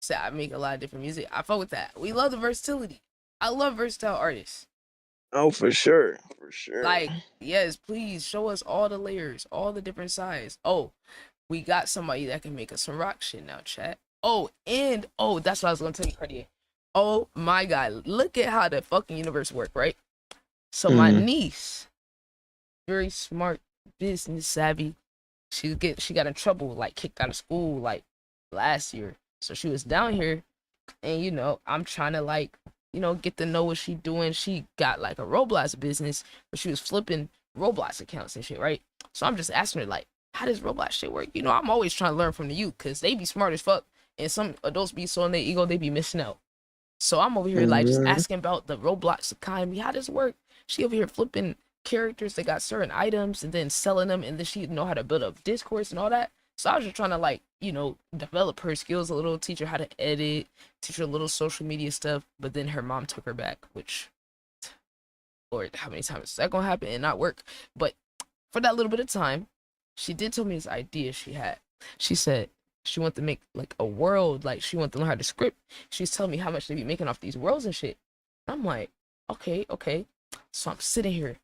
So I make a lot of different music. I fuck with that. We love the versatility. I love versatile artists. Oh, for sure. For sure. Like, yes, please show us all the layers, all the different sides. Oh, we got somebody that can make us some rock shit now, chat. Oh, and that's what I was gonna tell you, Cartier. Oh my god, look at how the fucking universe work, right? So my niece, very smart, business savvy. She got in trouble, like kicked out of school like last year. So she was down here, and I'm trying to like get to know what she doing. She got like a Roblox business, but she was flipping Roblox accounts and shit, right? So I'm just asking her like, how does Roblox shit work? I'm always trying to learn from the youth because they be smart as fuck, and some adults be so in their ego they be missing out. So I'm over here like just asking about the Roblox economy. How does it work? She over here flipping characters that got certain items and then selling them, and then she know how to build up discourse and all that. So I was just trying to like, develop her skills a little, teach her how to edit, teach her a little social media stuff. But then her mom took her back, which, Lord, how many times is that gonna happen and not work? But for that little bit of time, she did tell me this idea she had. She said she wanted to make like a world, like she wanted to learn how to script. She's telling me how much they be making off these worlds and shit. I'm like, okay. So I'm sitting here.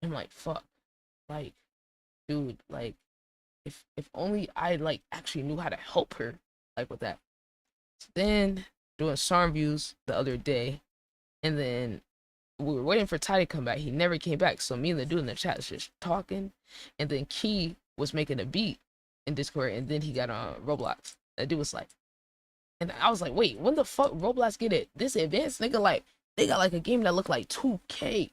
I'm like, fuck. Like, dude, like, if only I like actually knew how to help her like with that. So then doing song views the other day, and then we were waiting for Ty to come back. He never came back. So me and the dude in the chat was just talking, and then Key was making a beat in Discord, and then he got on Roblox. That dude was like, and I was like, wait, when the fuck Roblox get it this advanced? Nigga, like, they got like a game that looked like 2K.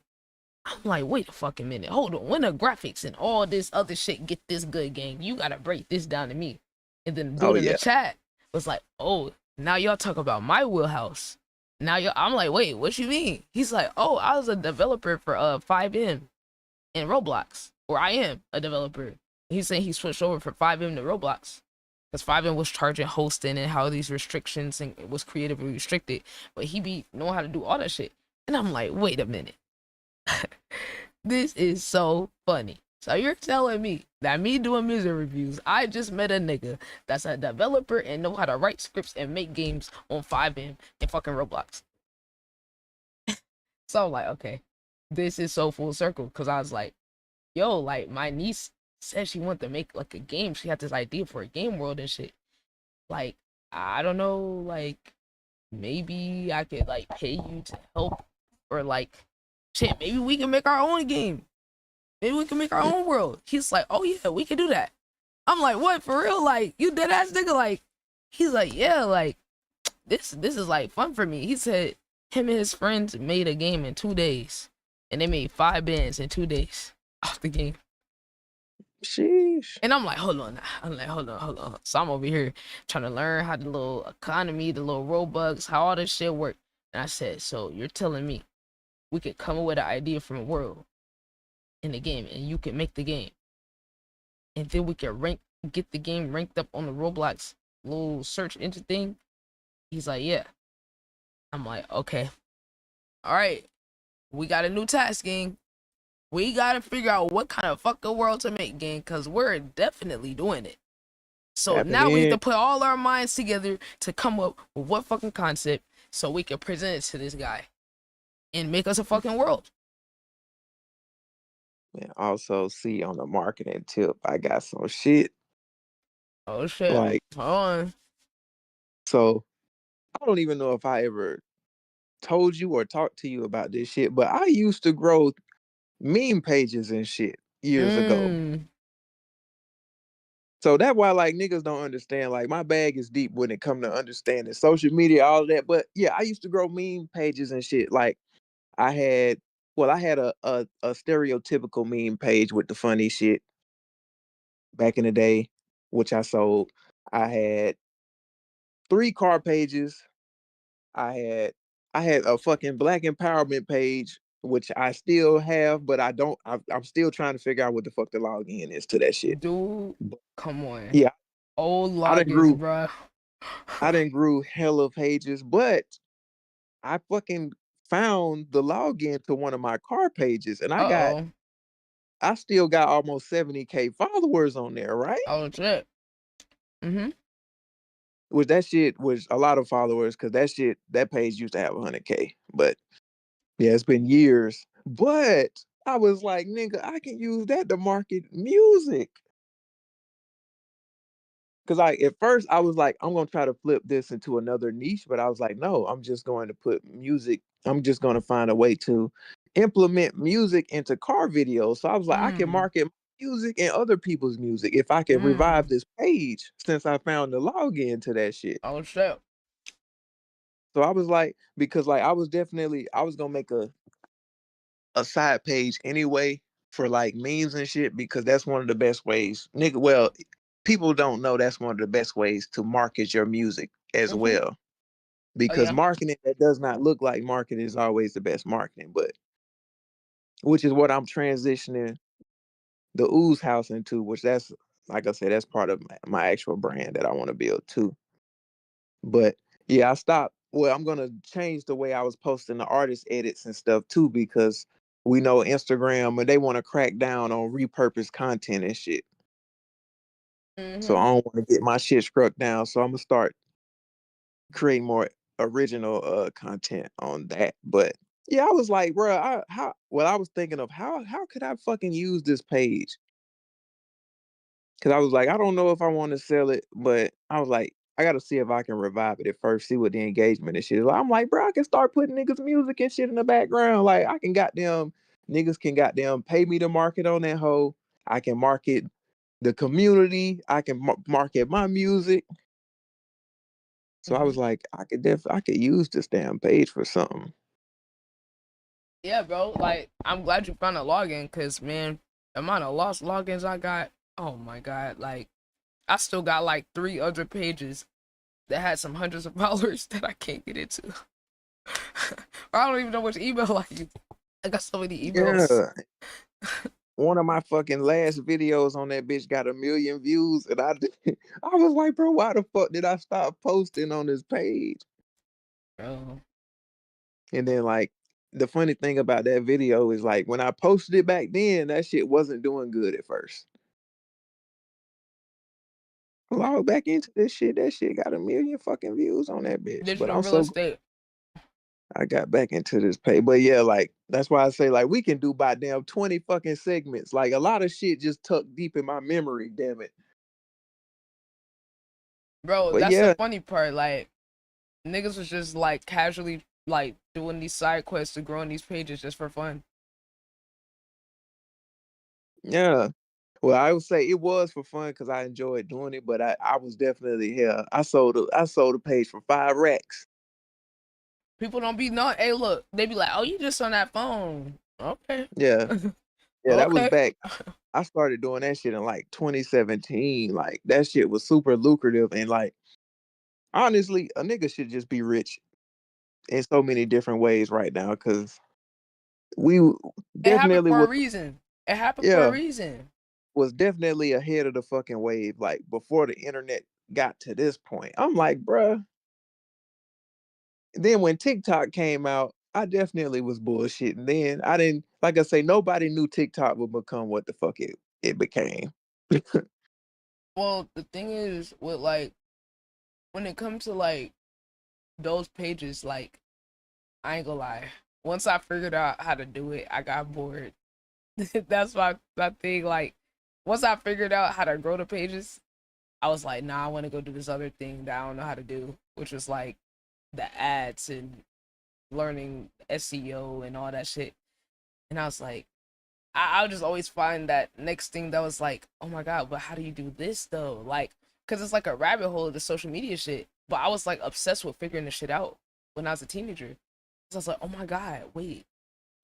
I'm like, wait a fucking minute, hold on. When the graphics and all this other shit get this good, gang, you gotta break this down to me. And then the dude in the chat was like, oh, now y'all talk about my wheelhouse. Now I'm like, wait, what you mean? He's like, oh, I was a developer for 5M in Roblox, or I am a developer. He's saying he switched over from 5M to Roblox because 5M was charging hosting and how these restrictions and it was creatively restricted, but he be knowing how to do all that shit. And I'm like, wait a minute. This is so funny. So you're telling me that me doing music reviews, I just met a nigga that's a developer and know how to write scripts and make games on 5M and fucking Roblox. So I'm like, okay, this is so full circle. Because I was like, yo, like my niece said she wanted to make like a game. She had this idea for a game world and shit. Like, I don't know, like maybe I could like pay you to help, or like, shit, maybe we can make our own game. Maybe we can make our own world. He's like, oh yeah, we can do that. I'm like, what, for real? Like, you dead ass nigga? Like, he's like, yeah, like, this is like fun for me. He said him and his friends made a game in 2 days, and they made 5 bands in 2 days off the game. Sheesh. And I'm like, hold on. Hold on. So I'm over here trying to learn how the little economy, the little Robux, how all this shit work. And I said, so you're telling me we could come up with an idea from a world in the game, and you can make the game, and then we can get the game ranked up on the Roblox little search engine thing? He's like, yeah. I'm like, okay, all right, we got a new task, gang. We gotta figure out what kind of fucking world to make, gang, because we're definitely doing it. So now we have to put all our minds together to come up with what fucking concept so we can present it to this guy and make us a fucking world. And also, see, on the marketing tip, I got some shit. Oh shit. Like, hold on. So I don't even know if I ever told you or talked to you about this shit, but I used to grow meme pages and shit years ago. So that's why like niggas don't understand. Like my bag is deep when it come to understanding social media, all of that. But yeah, I used to grow meme pages and shit. Like I had a stereotypical meme page with the funny shit back in the day, which I sold. I had 3 car pages. I had a fucking black empowerment page, which I still have, but I'm still trying to figure out what the fuck the login is to that shit. Dude, come on. Yeah. Old logins, bro. I done grew hella pages, but I fucking found the login to one of my car pages, and I still got almost 70K followers on there, right? Oh shit. Which that shit was a lot of followers, because that page used to have 100K. But yeah, it's been years. But I was like, nigga, I can use that to market music. Because like at first I was like, I'm gonna try to flip this into another niche, but I was like, no, I'm just going to put music. I'm just going to find a way to implement music into car videos. So I was like, I can market music and other people's music if I can revive this page, since I found the login to that shit. Oh shit. So I was like, because like I was gonna make a side page anyway for like memes and shit because that's one of the best ways, nigga. Well, people don't know that's one of the best ways to market your music as Mm-hmm. well. Oh Because yeah. marketing that does not look like marketing is always the best marketing, but which is what I'm transitioning the Ooze House into, which that's like I said, that's part of my actual brand that I want to build too. But yeah, I stopped. Well, I'm gonna change the way I was posting the artist edits and stuff too, because we know Instagram and they want to crack down on repurposed content and shit. So Mm-hmm. I don't want to get my shit struck down. So I'm gonna start creating more original content on that. But yeah, I was like, bro, I was thinking of how could I fucking use this page? Cause I was like, I don't know if I want to sell it, but I was like, I gotta see if I can revive it at first, see what the engagement and shit is. I'm like, bro, I can start putting niggas music and shit in the background. Like I can goddamn niggas can goddamn pay me to market on that hoe. I can market the community. I can market my music. So I Mm-hmm. was like, I could use this damn page for something. Yeah, bro. Like, I'm glad you found a login, cause man, the amount of lost logins I got. Oh my god. Like, I still got like 3 other pages that had some hundreds of followers that I can't get into. I don't even know which email I use. I got so many emails. Yeah. One of my fucking last videos on that bitch got 1 million views, and I was like, bro, why the fuck did I stop posting on this page? Bro. And then like the funny thing about that video is like when I posted it back then, that shit wasn't doing good at first. Log back into this shit, that shit got 1 million fucking views on that bitch. But Digital I'm real so estate. I got back into this page. But yeah, like that's why I say like we can do by damn 20 fucking segments. Like a lot of shit just tucked deep in my memory, damn it. Bro, But that's the yeah, funny part. Like, niggas was just like casually like doing these side quests to grow on these pages just for fun. yeah. Well, I would say it was for fun because I enjoyed doing it, but I was definitely here. I sold a page for 5 racks. People don't be know. Hey, look, they be like, "Oh, you just on that phone." Okay. Yeah. Yeah, that was Okay. back. I started doing that shit in like 2017. Like that shit was super lucrative and like honestly, a nigga should just be rich in so many different ways right now because we It happened definitely for a was reason. It happened for a yeah reason. was definitely ahead of the fucking wave. Like before the internet got to this point, I'm like, bruh. Then when TikTok came out, I definitely was bullshitting. Then I didn't like I say nobody knew TikTok would become what the fuck it became. Well, the thing is, with like, when it comes to like those pages, like, I ain't gonna lie. Once I figured out how to do it, I got bored. That's my thing. Like, once I figured out how to grow the pages, I was like, nah, I want to go do this other thing that I don't know how to do, which was like the ads and learning SEO and all that shit. And I was like, I would just always find that next thing that was like, oh my god, but how do you do this though? Like, cause it's like a rabbit hole of the social media shit. But I was like obsessed with figuring this shit out when I was a teenager. So I was like, oh my god, wait,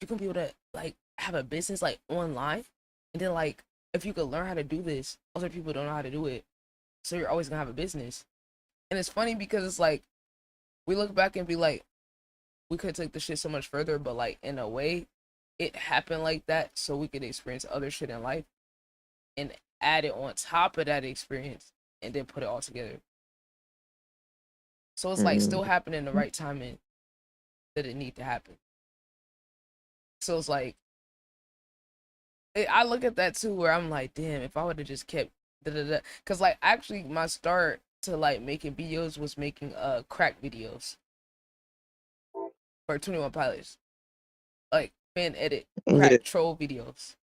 you can be able to like have a business like online, and then like if you could learn how to do this, other people don't know how to do it, so you're always gonna have a business. And it's funny because it's like we look back and be like, we could take the shit so much further, but like in a way, it happened like that so we could experience other shit in life and add it on top of that experience and then put it all together. So it's like Mm. still happening the right timing that it need to happen. So it's like I look at that too where I'm like, damn, if I would have just kept da da da, because like actually my start to like making videos was making crack videos for 21 Pilots, like fan edit Yeah. crack troll videos.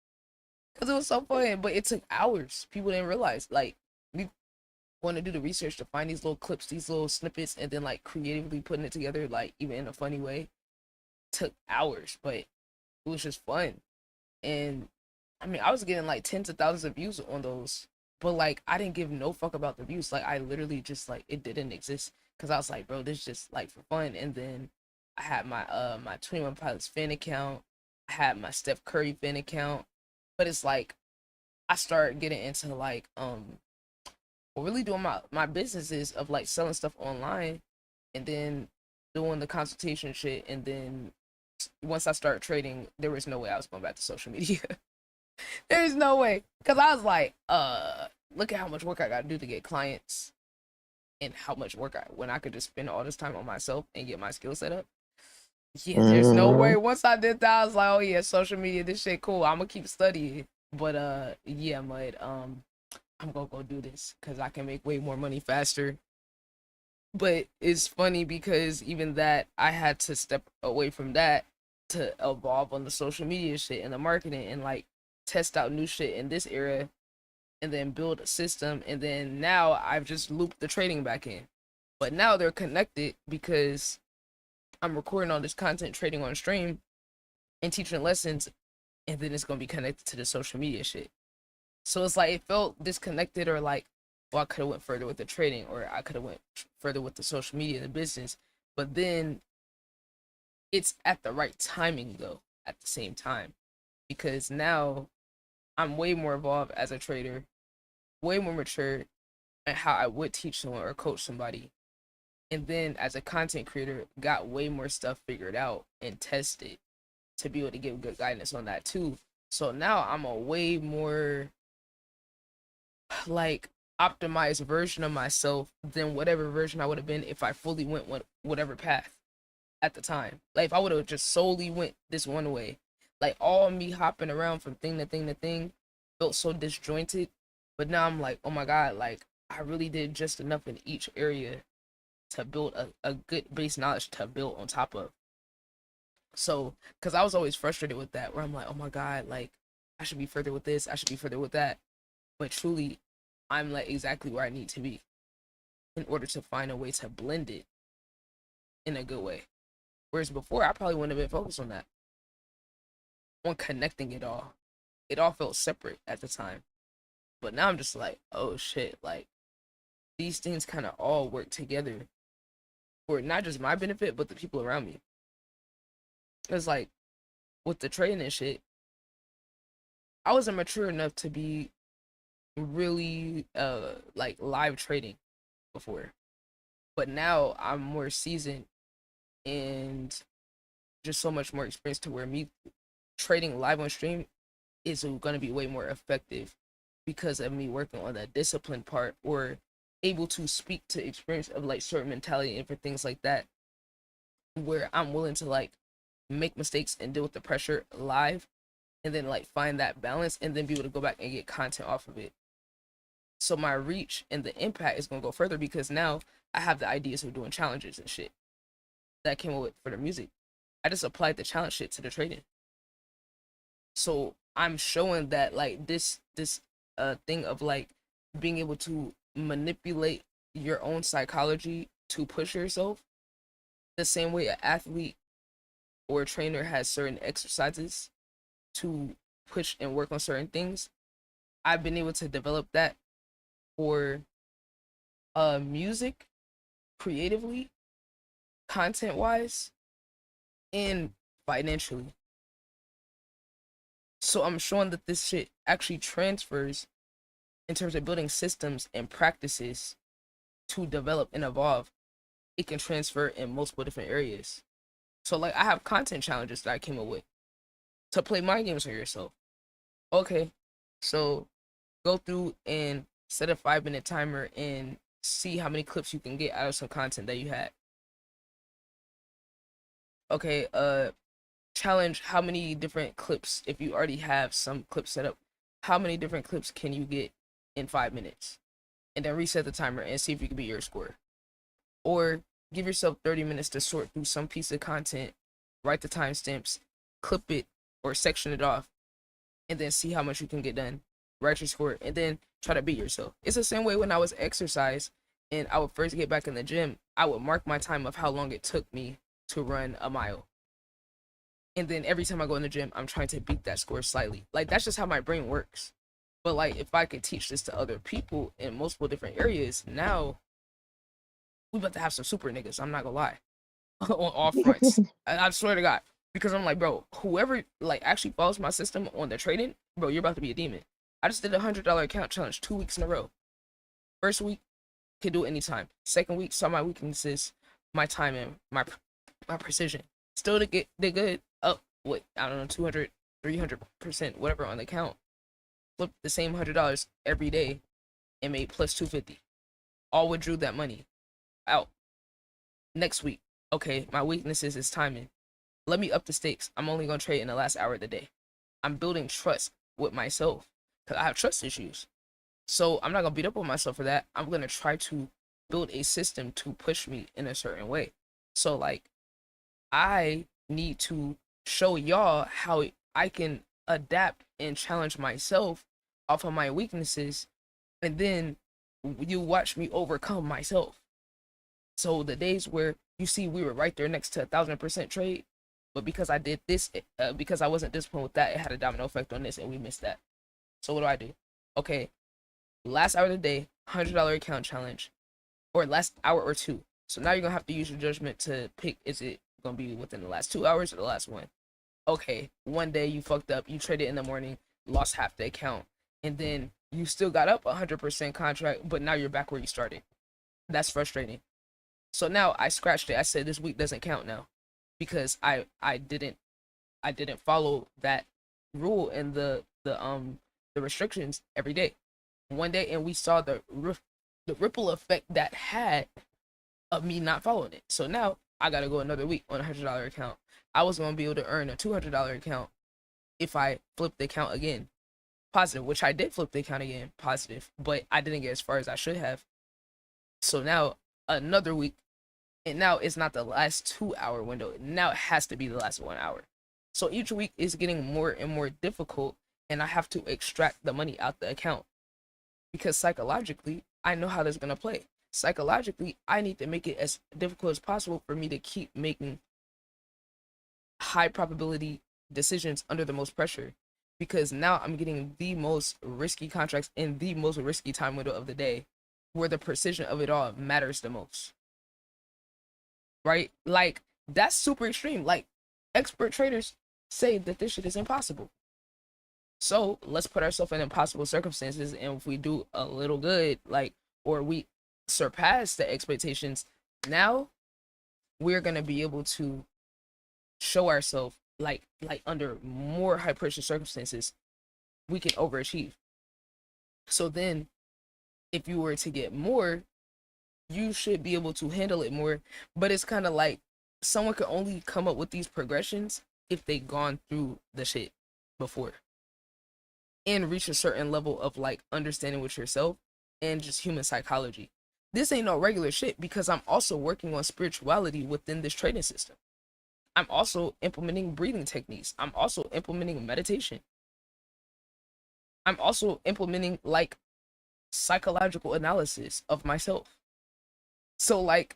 Cause it was so fun, but it took hours. People didn't realize. Like, we want to do the research to find these little clips, these little snippets, and then like creatively putting it together, like even in a funny way, took hours. But it was just fun, and I mean, I was getting like tens of thousands of views on those, but like I didn't give no fuck about the views. Like I literally just like it didn't exist because I was like, bro, this is just like for fun. And then I had my 21 Pilots fan account. I had my Steph Curry fan account. But it's like I started getting into like really doing my businesses of like selling stuff online, and then doing the consultation shit. And then once I started trading, there was no way I was going back to social media. There's no way, because I was like, look at how much work I gotta do to get clients, and how much work when I could just spend all this time on myself and get my skill set up. Yeah, there's no way. Once I did that, I was like, oh yeah, social media, this shit cool. I'm gonna keep studying. But yeah, Mud, I'm gonna go do this because I can make way more money faster. But it's funny because even that, I had to step away from that to evolve on the social media shit and the marketing, and like test out new shit in this era, and then build a system. And then now I've just looped the trading back in. But now they're connected because I'm recording all this content, trading on stream, and teaching lessons, and then it's gonna be connected to the social media shit. So it's like it felt disconnected, or like, well, I could have went further with the trading, or I could have went further with the social media, the business. But then it's at the right timing though, at the same time, because now I'm way more evolved as a trader, way more mature in how I would teach someone or coach somebody. And then as a content creator, got way more stuff figured out and tested to be able to give good guidance on that too. So now I'm a way more like optimized version of myself than whatever version I would have been if I fully went whatever path at the time. Like if I would have just solely went this one way, like all me hopping around from thing to thing to thing felt so disjointed. But now I'm like, oh my God, like I really did just enough in each area to build a good base knowledge to build on top of. So, because I was always frustrated with that, where I'm like, oh my God, like I should be further with this, I should be further with that. But truly, I'm like exactly where I need to be in order to find a way to blend it in a good way. Whereas before, I probably wouldn't have been focused on that, on connecting it all. It all felt separate at the time. But now I'm just like, oh shit, like these things kind of all work together for not just my benefit, but the people around me. Because like with the trading and shit, I wasn't mature enough to be really like live trading before. But now I'm more seasoned and just so much more experience to where me trading live on stream is going to be way more effective because of me working on that discipline part, or able to speak to experience of like certain mentality and for things like that, where I'm willing to like make mistakes and deal with the pressure live, and then like find that balance and then be able to go back and get content off of it. So my reach and the impact is going to go further because now I have the ideas of doing challenges and shit that I came up with for the music. I just applied the challenge shit to the trading. So I'm showing that like this thing of like being able to manipulate your own psychology to push yourself the same way an athlete or a trainer has certain exercises to push and work on certain things. I've been able to develop that for music, creatively, content wise, and financially. So I'm showing that this shit actually transfers in terms of building systems and practices to develop and evolve. It can transfer in multiple different areas. So like I have content challenges that I came up with to play mind games on yourself. Okay, so go through and set a 5-minute timer and see how many clips you can get out of some content that you had. Okay, challenge how many different clips, if you already have some clips set up, how many different clips can you get in 5 minutes? And then reset the timer and see if you can beat your score. Or give yourself 30 minutes to sort through some piece of content, write the timestamps, clip it or section it off, and then see how much you can get done. Write your score, and then try to beat yourself. It's the same way when I was exercise and I would first get back in the gym, I would mark my time of how long it took me to run a mile. And then every time I go in the gym, I'm trying to beat that score slightly. Like, that's just how my brain works. But like, if I could teach this to other people in multiple different areas, now we about to have some super niggas. I'm not gonna lie. On all fronts. I swear to God. Because I'm like, bro, whoever like actually follows my system on the trading, bro, you're about to be a demon. I just did a $100 account challenge 2 weeks in a row. First week, could do it anytime. Second week, saw my weaknesses, my timing, my precision. Still to get the good up, what, I don't know, 200, 300%, whatever on the account. Flipped the same $100 every day and made plus 250. All withdrew that money out. Next week, okay, my weaknesses is timing. Let me up the stakes. I'm only gonna trade in the last hour of the day. I'm building trust with myself because I have trust issues. So I'm not gonna beat up on myself for that. I'm gonna try to build a system to push me in a certain way. So like, I need to show y'all how I can adapt and challenge myself off of my weaknesses, and then you watch me overcome myself. So the days where you see we were right there next to 1,000% trade, but because I did this, because I wasn't disciplined with that, it had a domino effect on this, and we missed that. So what do? Okay, last hour of the day, $100 account challenge, or last hour or two. So now you're gonna have to use your judgment to pick: is it gonna be within the last 2 hours or the last one? Okay, one day you fucked up, you traded in the morning, lost half the account, and then you still got up 100% contract, but now you're back where you started. That's frustrating. So now I scratched it. I said this week doesn't count now, because I didn't follow that rule and the restrictions every day. One day, and we saw the ripple effect that had of me not following it. So now I gotta go another week on a $100 account. I was gonna be able to earn a $200 account if I flipped the account again, positive, which I did flip the account again, positive, but I didn't get as far as I should have. So now another week, and now it's not the last 2 hour window. Now it has to be the last 1 hour. So each week is getting more and more difficult, and I have to extract the money out the account, because psychologically, I know how this is gonna play. Psychologically, I need to make it as difficult as possible for me to keep making high probability decisions under the most pressure, because now I'm getting the most risky contracts in the most risky time window of the day, where the precision of it all matters the most. Right? Like, that's super extreme. Like, expert traders say that this shit is impossible. So let's put ourselves in impossible circumstances, and if we do a little good, like, or we surpass the expectations, now we're gonna be able to show ourselves like under more high pressure circumstances, we can overachieve. So then if you were to get more, you should be able to handle it more. But it's kind of like someone could only come up with these progressions if they gone through the shit before and reach a certain level of like understanding with yourself and just human psychology. This ain't no regular shit, because I'm also working on spirituality within this trading system. I'm also implementing breathing techniques. I'm also implementing meditation. I'm also implementing like psychological analysis of myself. So like,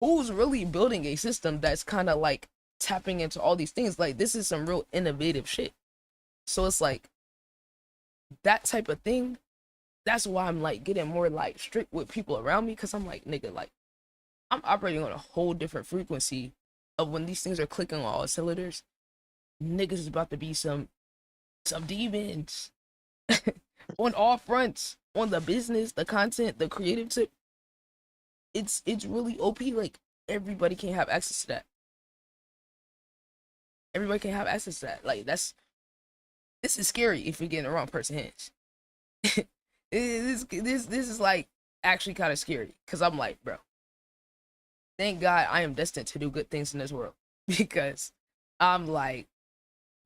who's really building a system that's kind of like tapping into all these things? Like, this is some real innovative shit. So it's like that type of thing. That's why I'm like getting more like strict with people around me, because I'm like, nigga, like, I'm operating on a whole different frequency of when these things are clicking on all cylinders. Niggas is about to be some demons on all fronts, on the business, the content, the creative tip. It's really OP. Like, everybody can have access to that. Everybody can have access to that. Like, this is scary if you get in the wrong person's hands. this is like actually kind of scary, because I'm like, bro, thank God I am destined to do good things in this world, because I'm like,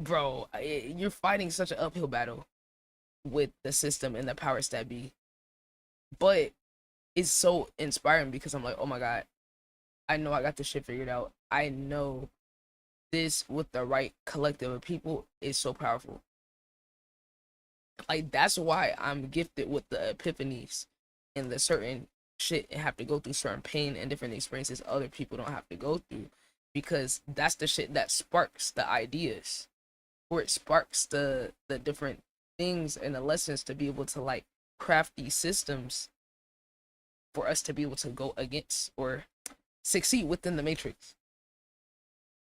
bro, you're fighting such an uphill battle with the system and the powers that be, but it's so inspiring, because I'm like, oh my God, I know I got this shit figured out. I know this with the right collective of people is so powerful. Like, that's why I'm gifted with the epiphanies and the certain shit, and have to go through certain pain and different experiences other people don't have to go through, because that's the shit that sparks the ideas, or it sparks the different things and the lessons to be able to like craft these systems for us to be able to go against or succeed within the matrix.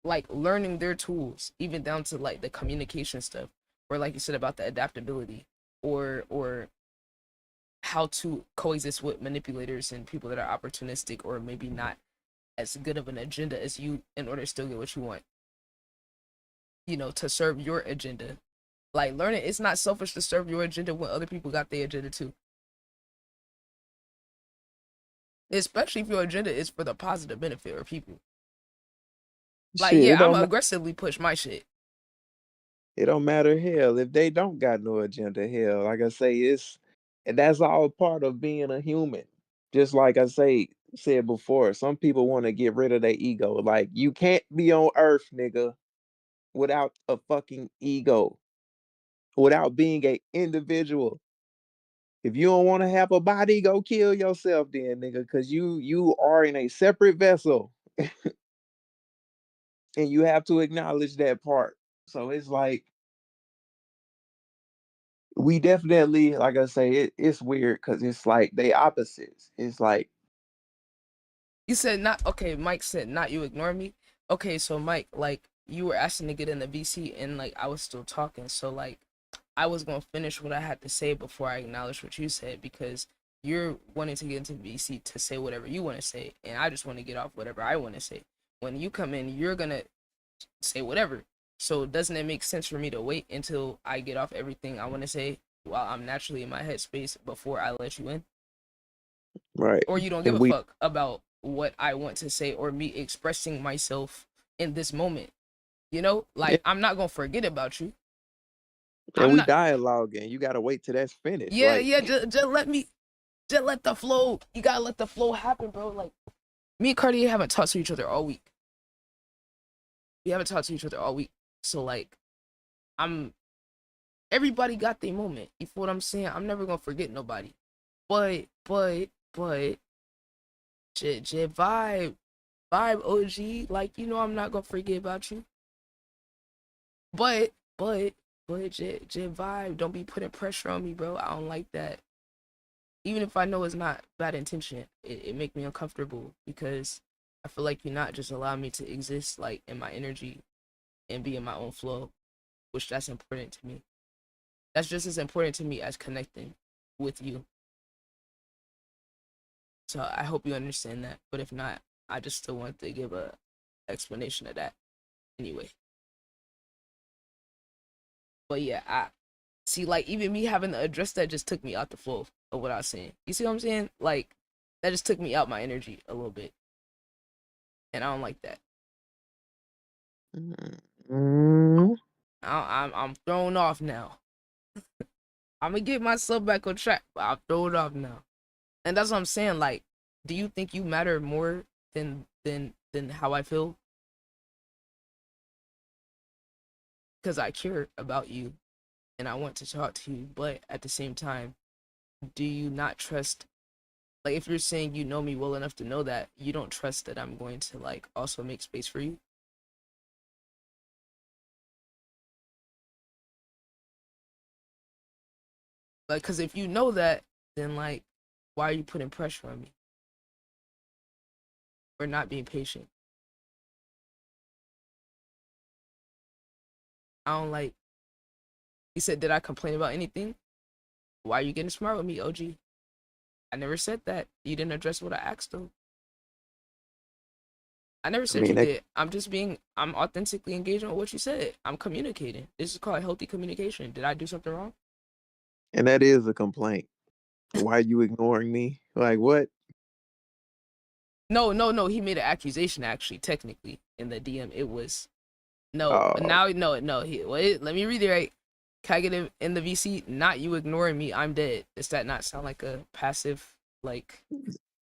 Like learning their tools, even down to like the communication stuff, or like you said about the adaptability, or how to coexist with manipulators and people that are opportunistic or maybe not as good of an agenda as you in order to still get what you want, you know, to serve your agenda. Like learning it's not selfish to serve your agenda when other people got their agenda too. Especially if your agenda is for the positive benefit of people. Like, Shit, yeah, I'm aggressively push my shit. it don't matter, hell, if they don't got no agenda, hell, like I say, and that's all part of being a human. Just like said before, some people want to get rid of their ego. Like, you can't be on Earth, nigga, without a fucking ego, without being a individual. If you don't want to have a body, go kill yourself then, nigga, because you are in a separate vessel. And you have to acknowledge that part. So it's like we definitely, like I say, it's weird because it's like they opposites. It's like You said not okay, Mike said not you ignore me. Okay, so Mike, like you were asking to get in the VC and like I was still talking, so like I was gonna finish what I had to say before I acknowledged what you said because you're wanting to get into the VC to say whatever you want to say, and I just want to get off whatever I want to say. When you come in, you're gonna say whatever. So doesn't it make sense for me to wait until I get off everything I want to say while I'm naturally in my headspace before I let you in? right. Or you don't give And a we fuck about what I want to say or me expressing myself in this moment. You know, yeah, like I'm not gonna forget about you. and I'm we not. dialoguing. You gotta wait till that's finished. Yeah, Like yeah. Just let the flow. You gotta let the flow happen, bro. Like me and Cartier haven't talked to each other all week. We haven't talked to each other all week. So like, I'm. Everybody got their moment. You feel what I'm saying? I'm never gonna forget nobody. But, J vibe OG. Like you know, I'm not gonna forget about you. But, J vibe. Don't be putting pressure on me, bro. I don't like that. Even if I know it's not bad intention, it make me uncomfortable because I feel like you're not just allowing me to exist like in my energy and be in my own flow, which that's important to me. That's just as important to me as connecting with you. So I hope you understand that. But if not, I just still want to give a explanation of that anyway. But yeah, I see like even me having to address that just took me out the flow of what I was saying. You see what I'm saying? Like that just took me out my energy a little bit. And I don't like that. mm, I'm thrown off now. I'm gonna get myself back on track, but I'm thrown off now. And that's what I'm saying. Like, do you think you matter more than how I feel? Because I care about you and I want to talk to you, but at the same time, do you not trust? Like, if you're saying you know me well enough to know that, you don't trust that I'm going to like also make space for you. Like, because if you know that, then like, why are you putting pressure on me or not being patient? I don't like. He said, did I complain about anything? Why are you getting smart with me, OG? I never said that. You didn't address what I asked though. I never I said mean you that, did. I'm authentically engaging with what you said. I'm communicating. This is called healthy communication. Did I do something wrong? and that is a complaint. Why are you ignoring me? Like what? No. He made an accusation actually, technically, in the DM. It was no. Oh Now no. Wait, let me reiterate. Can I get in the VC? Not you ignoring me. I'm dead. Does that not sound like a passive like?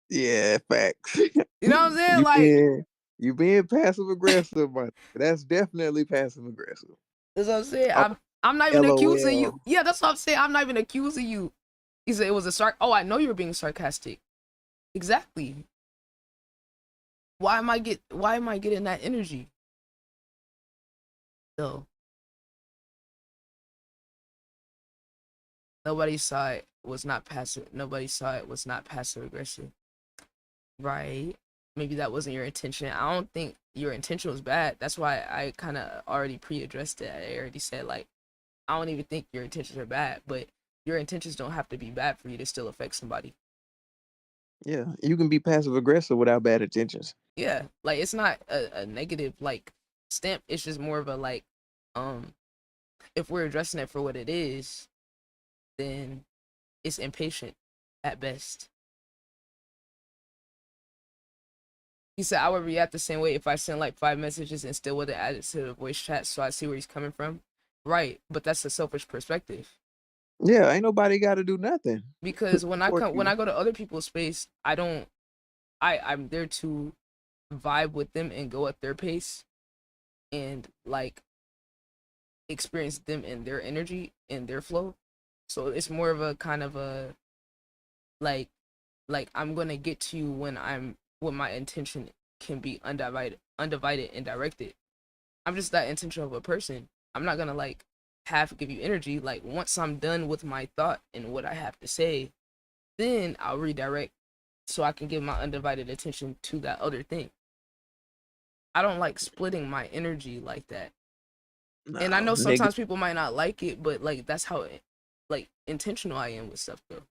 yeah, facts. You know what I'm saying? you Like, being you being passive aggressive, but that's definitely passive aggressive. that's what I'm saying. Oh, I'm not even accusing you. LOL. Yeah, that's what I'm saying. I'm not even accusing you. He said it was a Oh, I know you were being sarcastic. Exactly. Why am I getting that energy? No. Nobody saw it was not passive. Nobody saw it was not passive aggressive. Right. Maybe that wasn't your intention. I don't think your intention was bad. That's why I kind of already pre-addressed it. I already said, like, I don't even think your intentions are bad, but your intentions don't have to be bad for you to still affect somebody. Yeah, you can be passive aggressive without bad intentions. Yeah, like it's not a negative like stamp. It's just more of a like, um, if we're addressing it for what it is, then it's impatient at best. He said I would react the same way if I sent like 5 messages and still wouldn't add it to the voice chat, so I see where he's coming from. Right, but that's a selfish perspective. Yeah, ain't nobody got to do nothing. Because For when you. I go to other people's space, I'm there to vibe with them and go at their pace and like experience them and their energy and their flow. So it's more of a kind of a like I'm gonna get to you when my intention can be undivided and directed. I'm just that intentional of a person. I'm not gonna like half give you energy. Like once I'm done with my thought and what I have to say, then I'll redirect so I can give my undivided attention to that other thing. I don't like splitting my energy like that. No, And I know niggas, sometimes people might not like it, but like that's how like intentional I am with stuff though.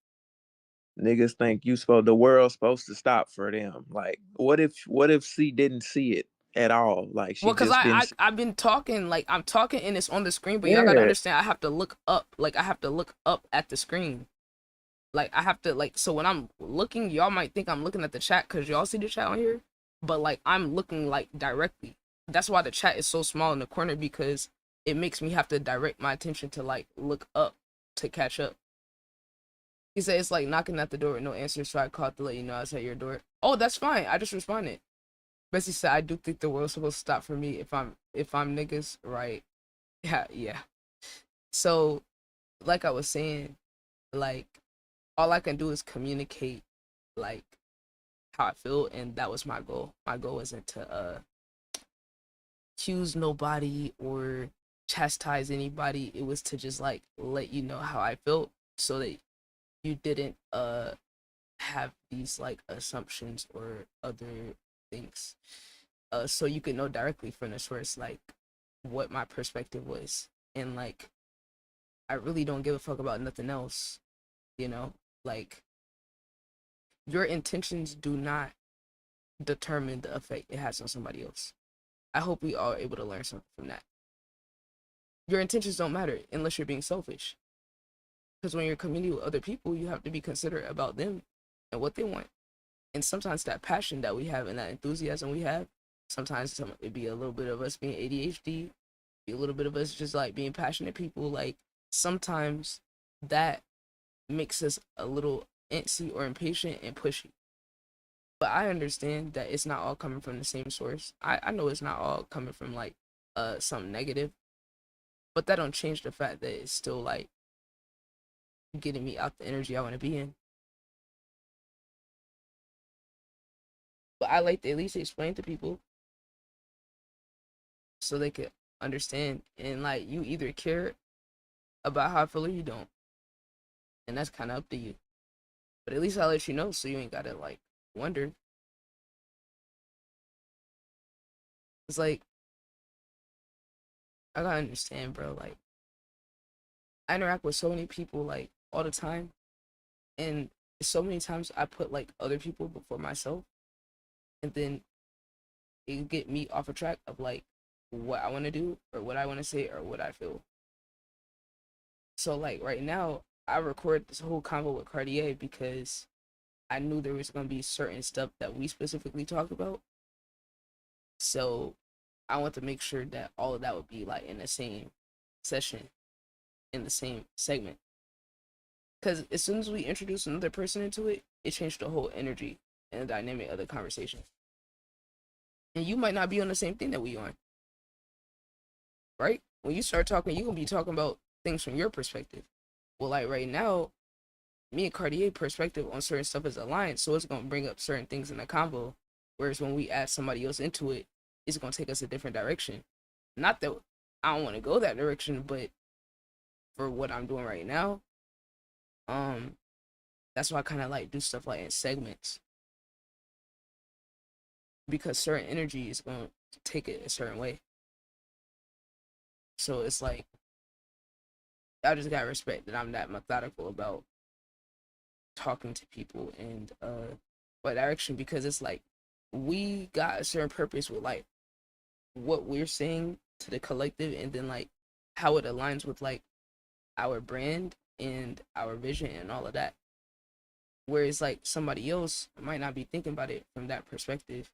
niggas think the world's supposed to stop for them. Like, what if she didn't see it at all? Like, she Well, cause just didn't. I've been talking like I'm talking and it's on the screen, but y'all gotta Yeah, understand I have to look up. Like I have to look up at the screen. Like I have to like so when I'm looking, y'all might think I'm looking at the chat because y'all see the chat on here, but like I'm looking like directly. That's why the chat is so small in the corner because it makes me have to direct my attention to like look up to catch up. He said it's like knocking at the door with no answer, so I called to let you know I was at your door. Oh, that's fine. I just responded. Bessie said I do think the world's supposed to stop for me if I'm niggas, right? Yeah, yeah. So like I was saying, like all I can do is communicate like how I feel, and that was my goal. My goal wasn't to accuse nobody or chastise anybody. It was to just like let you know how I felt so that you didn't have these like assumptions or other things. So you could know directly from the source like what my perspective was. And like I really don't give a fuck about nothing else, you know? Like your intentions do not determine the effect it has on somebody else. I hope we are able to learn something from that. Your intentions don't matter unless you're being selfish. Because when you're communing with other people, you have to be considerate about them and what they want. And sometimes that passion that we have and that enthusiasm we have, sometimes it'd be a little bit of us being ADHD, be a little bit of us just like being passionate people. Like sometimes that makes us a little antsy or impatient and pushy. But I understand that it's not all coming from the same source. I know it's not all coming from like something negative, but that don't change the fact that it's still like getting me out the energy I want to be in. But I like to at least explain to people so they could understand. And like you either care about how I feel or you don't, and that's kind of up to you. But at least I'll let you know so you ain't gotta like wonder. It's like I gotta understand, bro. Like I interact with so many people like all the time, and so many times I put like other people before myself, and then it get me off a track of like what I want to do or what I want to say or what I feel. So like right now, I record this whole convo with Cartier because I knew there was gonna be certain stuff that we specifically talked about. So I want to make sure that all of that would be like in the same session, in the same segment. Because as soon as we introduce another person into it, it changed the whole energy and the dynamic of the conversation. And you might not be on the same thing that we on, right? When you start talking, you're gonna be talking about things from your perspective. Well, like right now, me and Cartier perspective on certain stuff is aligned, so it's gonna bring up certain things in the combo. Whereas when we add somebody else into it, it's gonna take us a different direction. Not that I don't want to go that direction, but for what I'm doing right now, that's why I kind of like do stuff like in segments. because certain energy is going to take it a certain way. So it's like, I just gotta respect that I'm that methodical about talking to people and what direction, because it's like we got a certain purpose with like what we're saying to the collective, and then like how it aligns with like our brand and our vision and all of that. Whereas like somebody else might not be thinking about it from that perspective,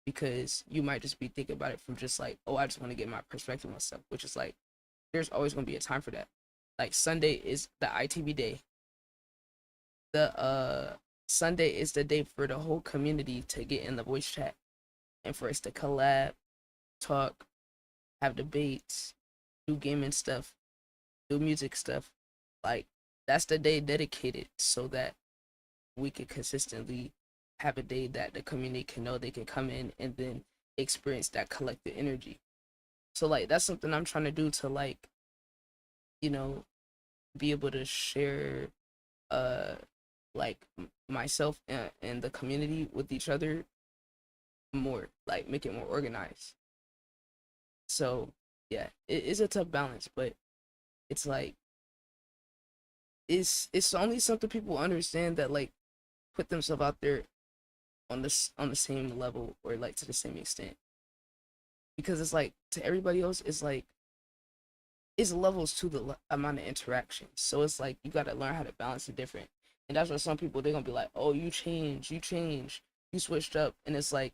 because you might just be thinking about it from just like, oh, I just want to get my perspective on stuff, which is like, there's always going to be a time for that. Like Sunday is the ITB day. The Sunday is the day for the whole community to get in the voice chat and for us to collab, talk, have debates, do gaming stuff, do music stuff. Like, that's the day dedicated so that we can consistently have a day that the community can know they can come in and then experience that collective energy. So like, that's something I'm trying to do to like, you know, be able to share like myself and the community with each other more, like make it more organized. So yeah, it is a tough balance, but it's like, it's only something people understand that like put themselves out there on the same level, or like to the same extent, because it's like to everybody else it's like it's levels to the amount of interactions. So it's like you got to learn how to balance it different. And that's why some people, they're gonna be like, oh, you changed, you switched up. And it's like,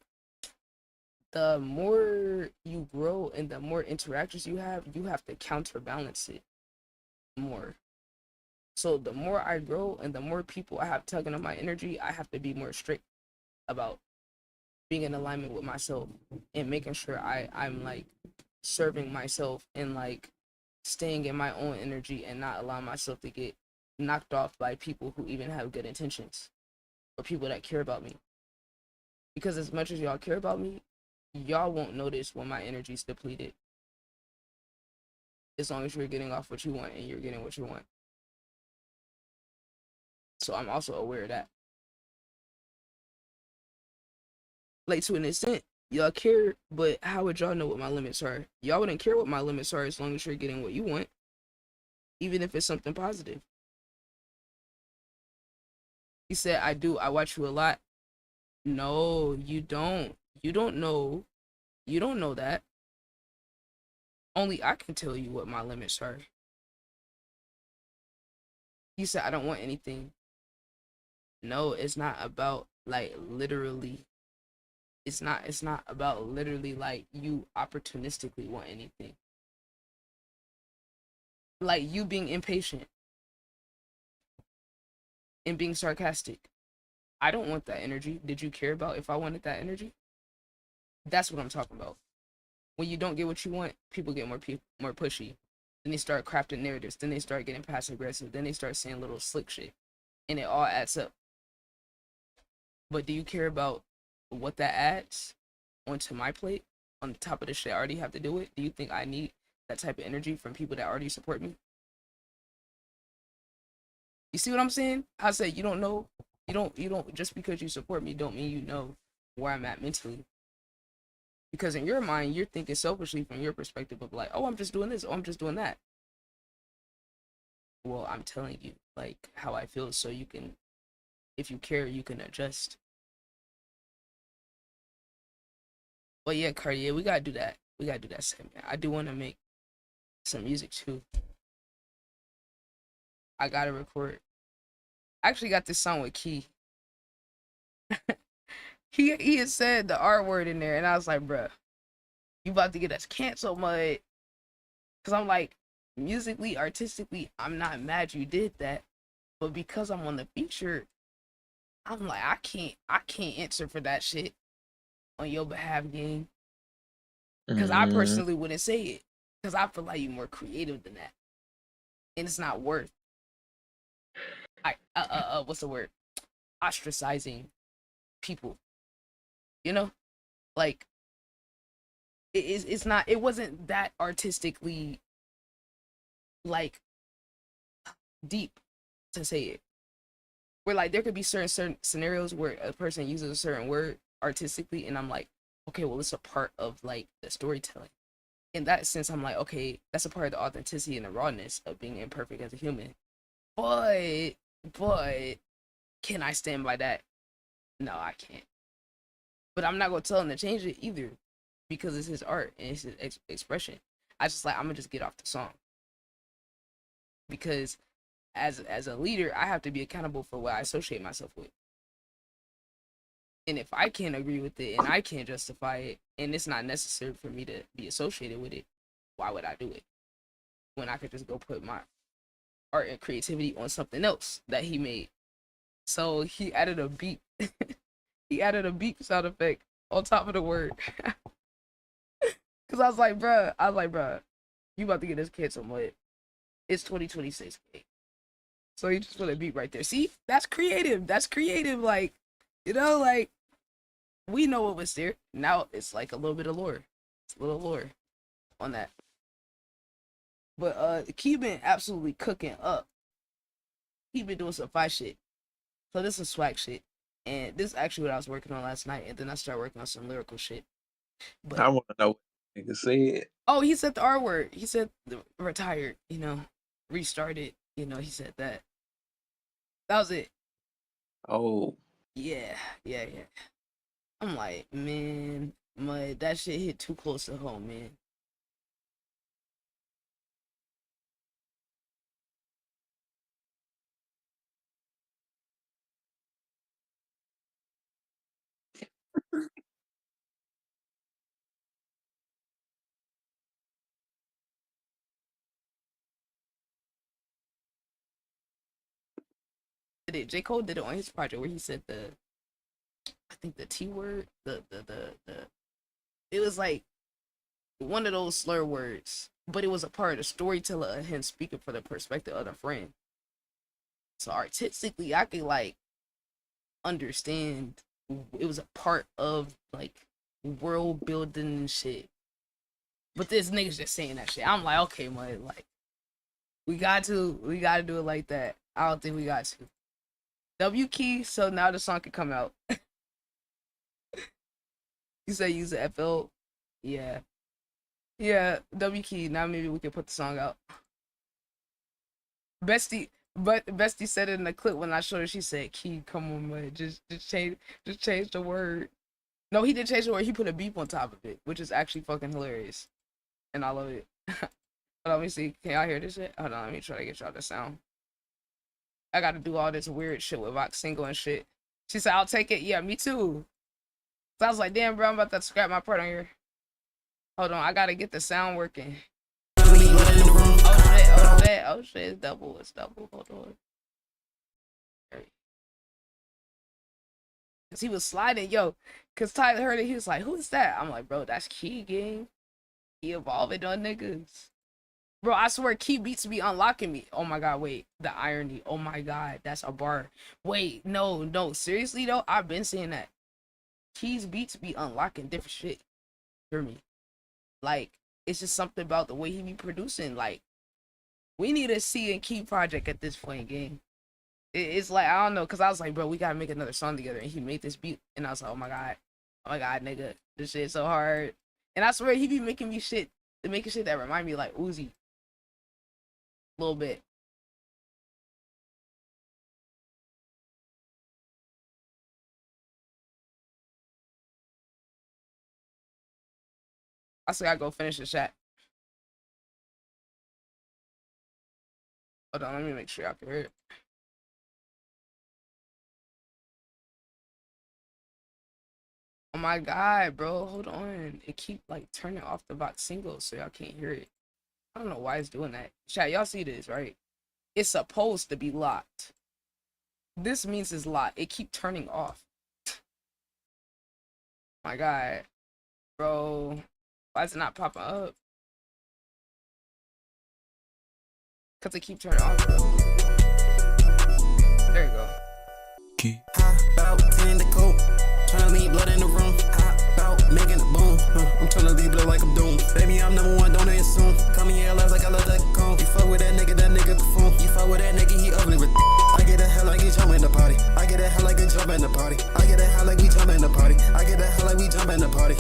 the more you grow and the more interactions you have to counterbalance it more. So the more I grow and the more people I have tugging on my energy, I have to be more strict about being in alignment with myself and making sure I'm like serving myself and like staying in my own energy and not allowing myself to get knocked off by people who even have good intentions or people that care about me. Because as much as y'all care about me, y'all won't notice when my energy's depleted, as long as you're getting off what you want and you're getting what you want. So I'm also aware of that. Like, to an extent, y'all care, but how would y'all know what my limits are? Y'all wouldn't care what my limits are as long as you're getting what you want, even if it's something positive. He said, I watch you a lot. No, you don't. You don't know. You don't know that. Only I can tell you what my limits are. He said, I don't want anything. No, it's not about like literally. It's not about literally like you opportunistically want anything. Like you being impatient and being sarcastic. I don't want that energy. Did you care about if I wanted that energy? That's what I'm talking about. When you don't get what you want, people get more pushy. Then they start crafting narratives. Then they start getting passive aggressive. Then they start saying little slick shit, and it all adds up. But do you care about what that adds onto my plate on the top of the shit I already have to do with? Do you think I need that type of energy from people that already support me? You see what I'm saying? I said you don't know. You don't just because you support me don't mean you know where I'm at mentally. Because in your mind, you're thinking selfishly from your perspective of like, oh, I'm just doing this, oh, I'm just doing that. Well, I'm telling you like how I feel, so you can, if you care, you can adjust. But yeah, Cartier, we gotta do that. We gotta do that segment. I do want to make some music too. I gotta record. I actually got this song with Key. he had said the R word in there, and I was like, bruh, you about to get us canceled, mud. Cause I'm like, musically, artistically, I'm not mad you did that, but because I'm on the feature, I'm like, I can't answer for that shit on your behalf, gang. Cause I personally wouldn't say it, cause I feel like you're more creative than that, and it's not worth. What's the word? Ostracizing people. You know, like it's not. It wasn't that artistically like deep to say it. Where like there could be certain scenarios where a person uses a certain word artistically, and I'm like, okay, well, it's a part of like the storytelling. In that sense, I'm like, okay, that's a part of the authenticity and the rawness of being imperfect as a human. But can I stand by that? No, I can't. But I'm not gonna tell him to change it either, because it's his art and it's his expression. I just like, I'm gonna just get off the song, because as a leader, I have to be accountable for what I associate myself with. And if I can't agree with it and I can't justify it, and it's not necessary for me to be associated with it, why would I do it? When I could just go put my art and creativity on something else that he made. So he added a beep. He added a beep sound effect on top of the word. Cause I was like, bruh, you about to get this kid some what? It's 2026. So he just put a beep right there. See, that's creative. That's creative. Like, you know, like, we know what was there. Now it's like a little bit of lore. It's a little lore on that. But Key been absolutely cooking up. He been doing some fire shit. So this is swag shit. And this is actually what I was working on last night. And then I started working on some lyrical shit. But I want to know what nigga said. oh, he said the R word. He said retired, you know, restarted. You know, he said that. That was it. Oh, Yeah. I'm like, man, Mud, that shit hit too close to home, man. J. Cole did it on his project where he said I think the T word, it was like one of those slur words, but it was a part of the storyteller of him speaking for the perspective of the friend. So artistically, I could like understand it was a part of like world building and shit. But this nigga's just saying that shit. I'm like, okay, man, like we gotta do it like that. I don't think we got to. W key, so now the song can come out. You say use the FL? Yeah. Yeah, W key. Now maybe we can put the song out. Bestie said it in the clip when I showed her. She said, "Key, come on, man, just change the word." No, he did change the word. He put a beep on top of it, which is actually fucking hilarious, and I love it. Hold on, let me see. Can y'all hear this shit? Hold on, let me try to get y'all the sound. I got to do all this weird shit with Vox single and shit. She said, "I'll take it." Yeah, me too. So I was like, damn, bro, I'm about to scrap my part on here. Hold on, I gotta get the sound working. Oh shit, it's double. Hold on. Cause he was sliding, yo. Cause Tyler heard it, he was like, "Who is that?" I'm like, "Bro, that's Key gang. He evolving on niggas." Bro, I swear, Key beats be unlocking me. Oh my god, wait, the irony. Oh my god, that's a bar. Wait, no, seriously though, I've been saying that. Key's beats be unlocking different shit for me. Like, it's just something about the way he be producing. Like, we need a C and Key project at this point, gang. It's like, I don't know, because I was like, bro, we gotta make another song together. And he made this beat, and I was like, oh my god, nigga, this shit's so hard. And I swear, he be making shit that remind me like Uzi. A little bit. I still gotta go finish the chat. Hold on, let me make sure I can hear it. Oh my god, bro, hold on. It keep like turning off the Vox single so y'all can't hear it. I don't know why it's doing that. Chat, y'all see this, right? It's supposed to be locked. This means it's locked. It keep turning off. My god. Bro. Why is it not popping up? Cause it keep turning off, bro. There you go. Key. About 10 to coke. Tryna leave blood in the room. About making a boom. I'm tryna leave blood like I'm doomed. Baby, I'm number one, don't assume. Call me LS like I love that cone. You fuck with that nigga buffoon. You fuck with that nigga, he ugly with I get a hell like he jump in the party. I get a hell like he jump in the party. I get a hell like we jump in the party. I get a hell like we jump in the party.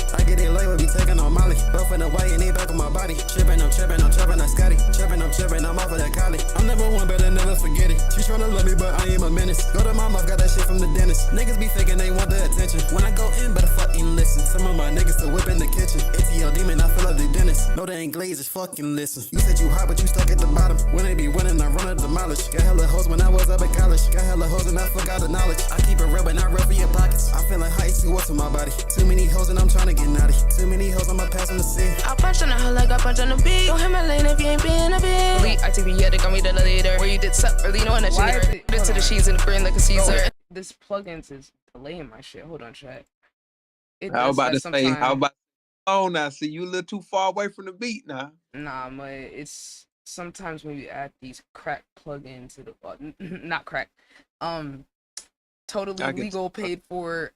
a menace. Go to my mouth, got that shit from the dentist. Niggas be faking they want the attention. When I go in, better fucking listen. Some of my niggas still whip in the kitchen. ATL demon, I feel like the dentist. No, they ain't glazed, just fucking listen. You said you hot, but you stuck at the bottom. When they be winning, I run to demolish. Got hella hoes when I was up at college. Got hella hoes and I forgot the knowledge. I keep it real, but not real for your pockets. I feel like heights, too what's in my body. Too many hoes and I'm trying to get naughty. Too many hoes, I'ma pass on the scene. I punch on the hoe like I punch on the beat. Don't hit my lane if you ain't been a bit. Elite ITB, yeah, they got me the leader. Where you did suck early, knowing that Why is shit. it- Did to hold the on. sheets and the green like a Caesar. Bro, this plugins is delaying my shit. Hold on, chat. It I was does about that to say, sometime. how about oh now see you a little too far away from the beat now. Nah, but it's sometimes when you add these crack plugins, it not crack, totally I get legal, you. paid for,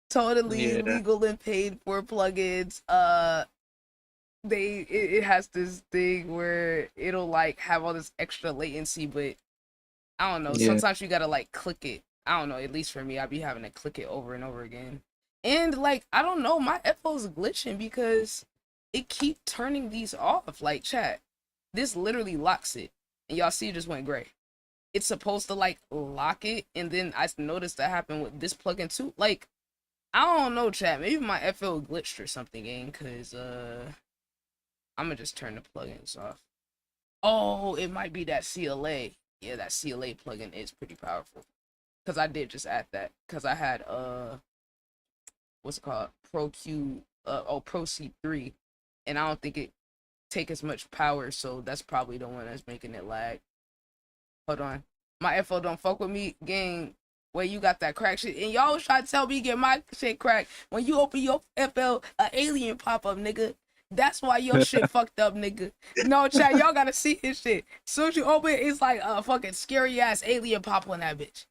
totally Yeah. legal and paid for plugins. It has this thing where it'll like have all this extra latency, but I don't know. Yeah. Sometimes you gotta like click it. I don't know. At least for me, I be having to click it over and over again. And like I don't know, my FO's glitching because it keep turning these off. Like chat, this literally locks it, and y'all see it just went gray. It's supposed to like lock it, and then I noticed that happened with this plugin too. Like I don't know, chat. Maybe my FO glitched or something, gang. Cause I'm gonna just turn the plugins off. Oh, it might be that CLA. Yeah, that CLA plugin is pretty powerful. Cause I did just add that. Cause I had what's it called? Pro C3, and I don't think it take as much power, so that's probably the one that's making it lag. Hold on, my FO don't fuck with me, gang. Where you got that crack shit, and y'all always try to tell me get my shit cracked. When you open your FL, an alien pop up, nigga. That's why your shit fucked up, nigga. No, chat, y'all gotta see his shit. Soon as you open it, it's like a fucking scary ass alien pop on that bitch.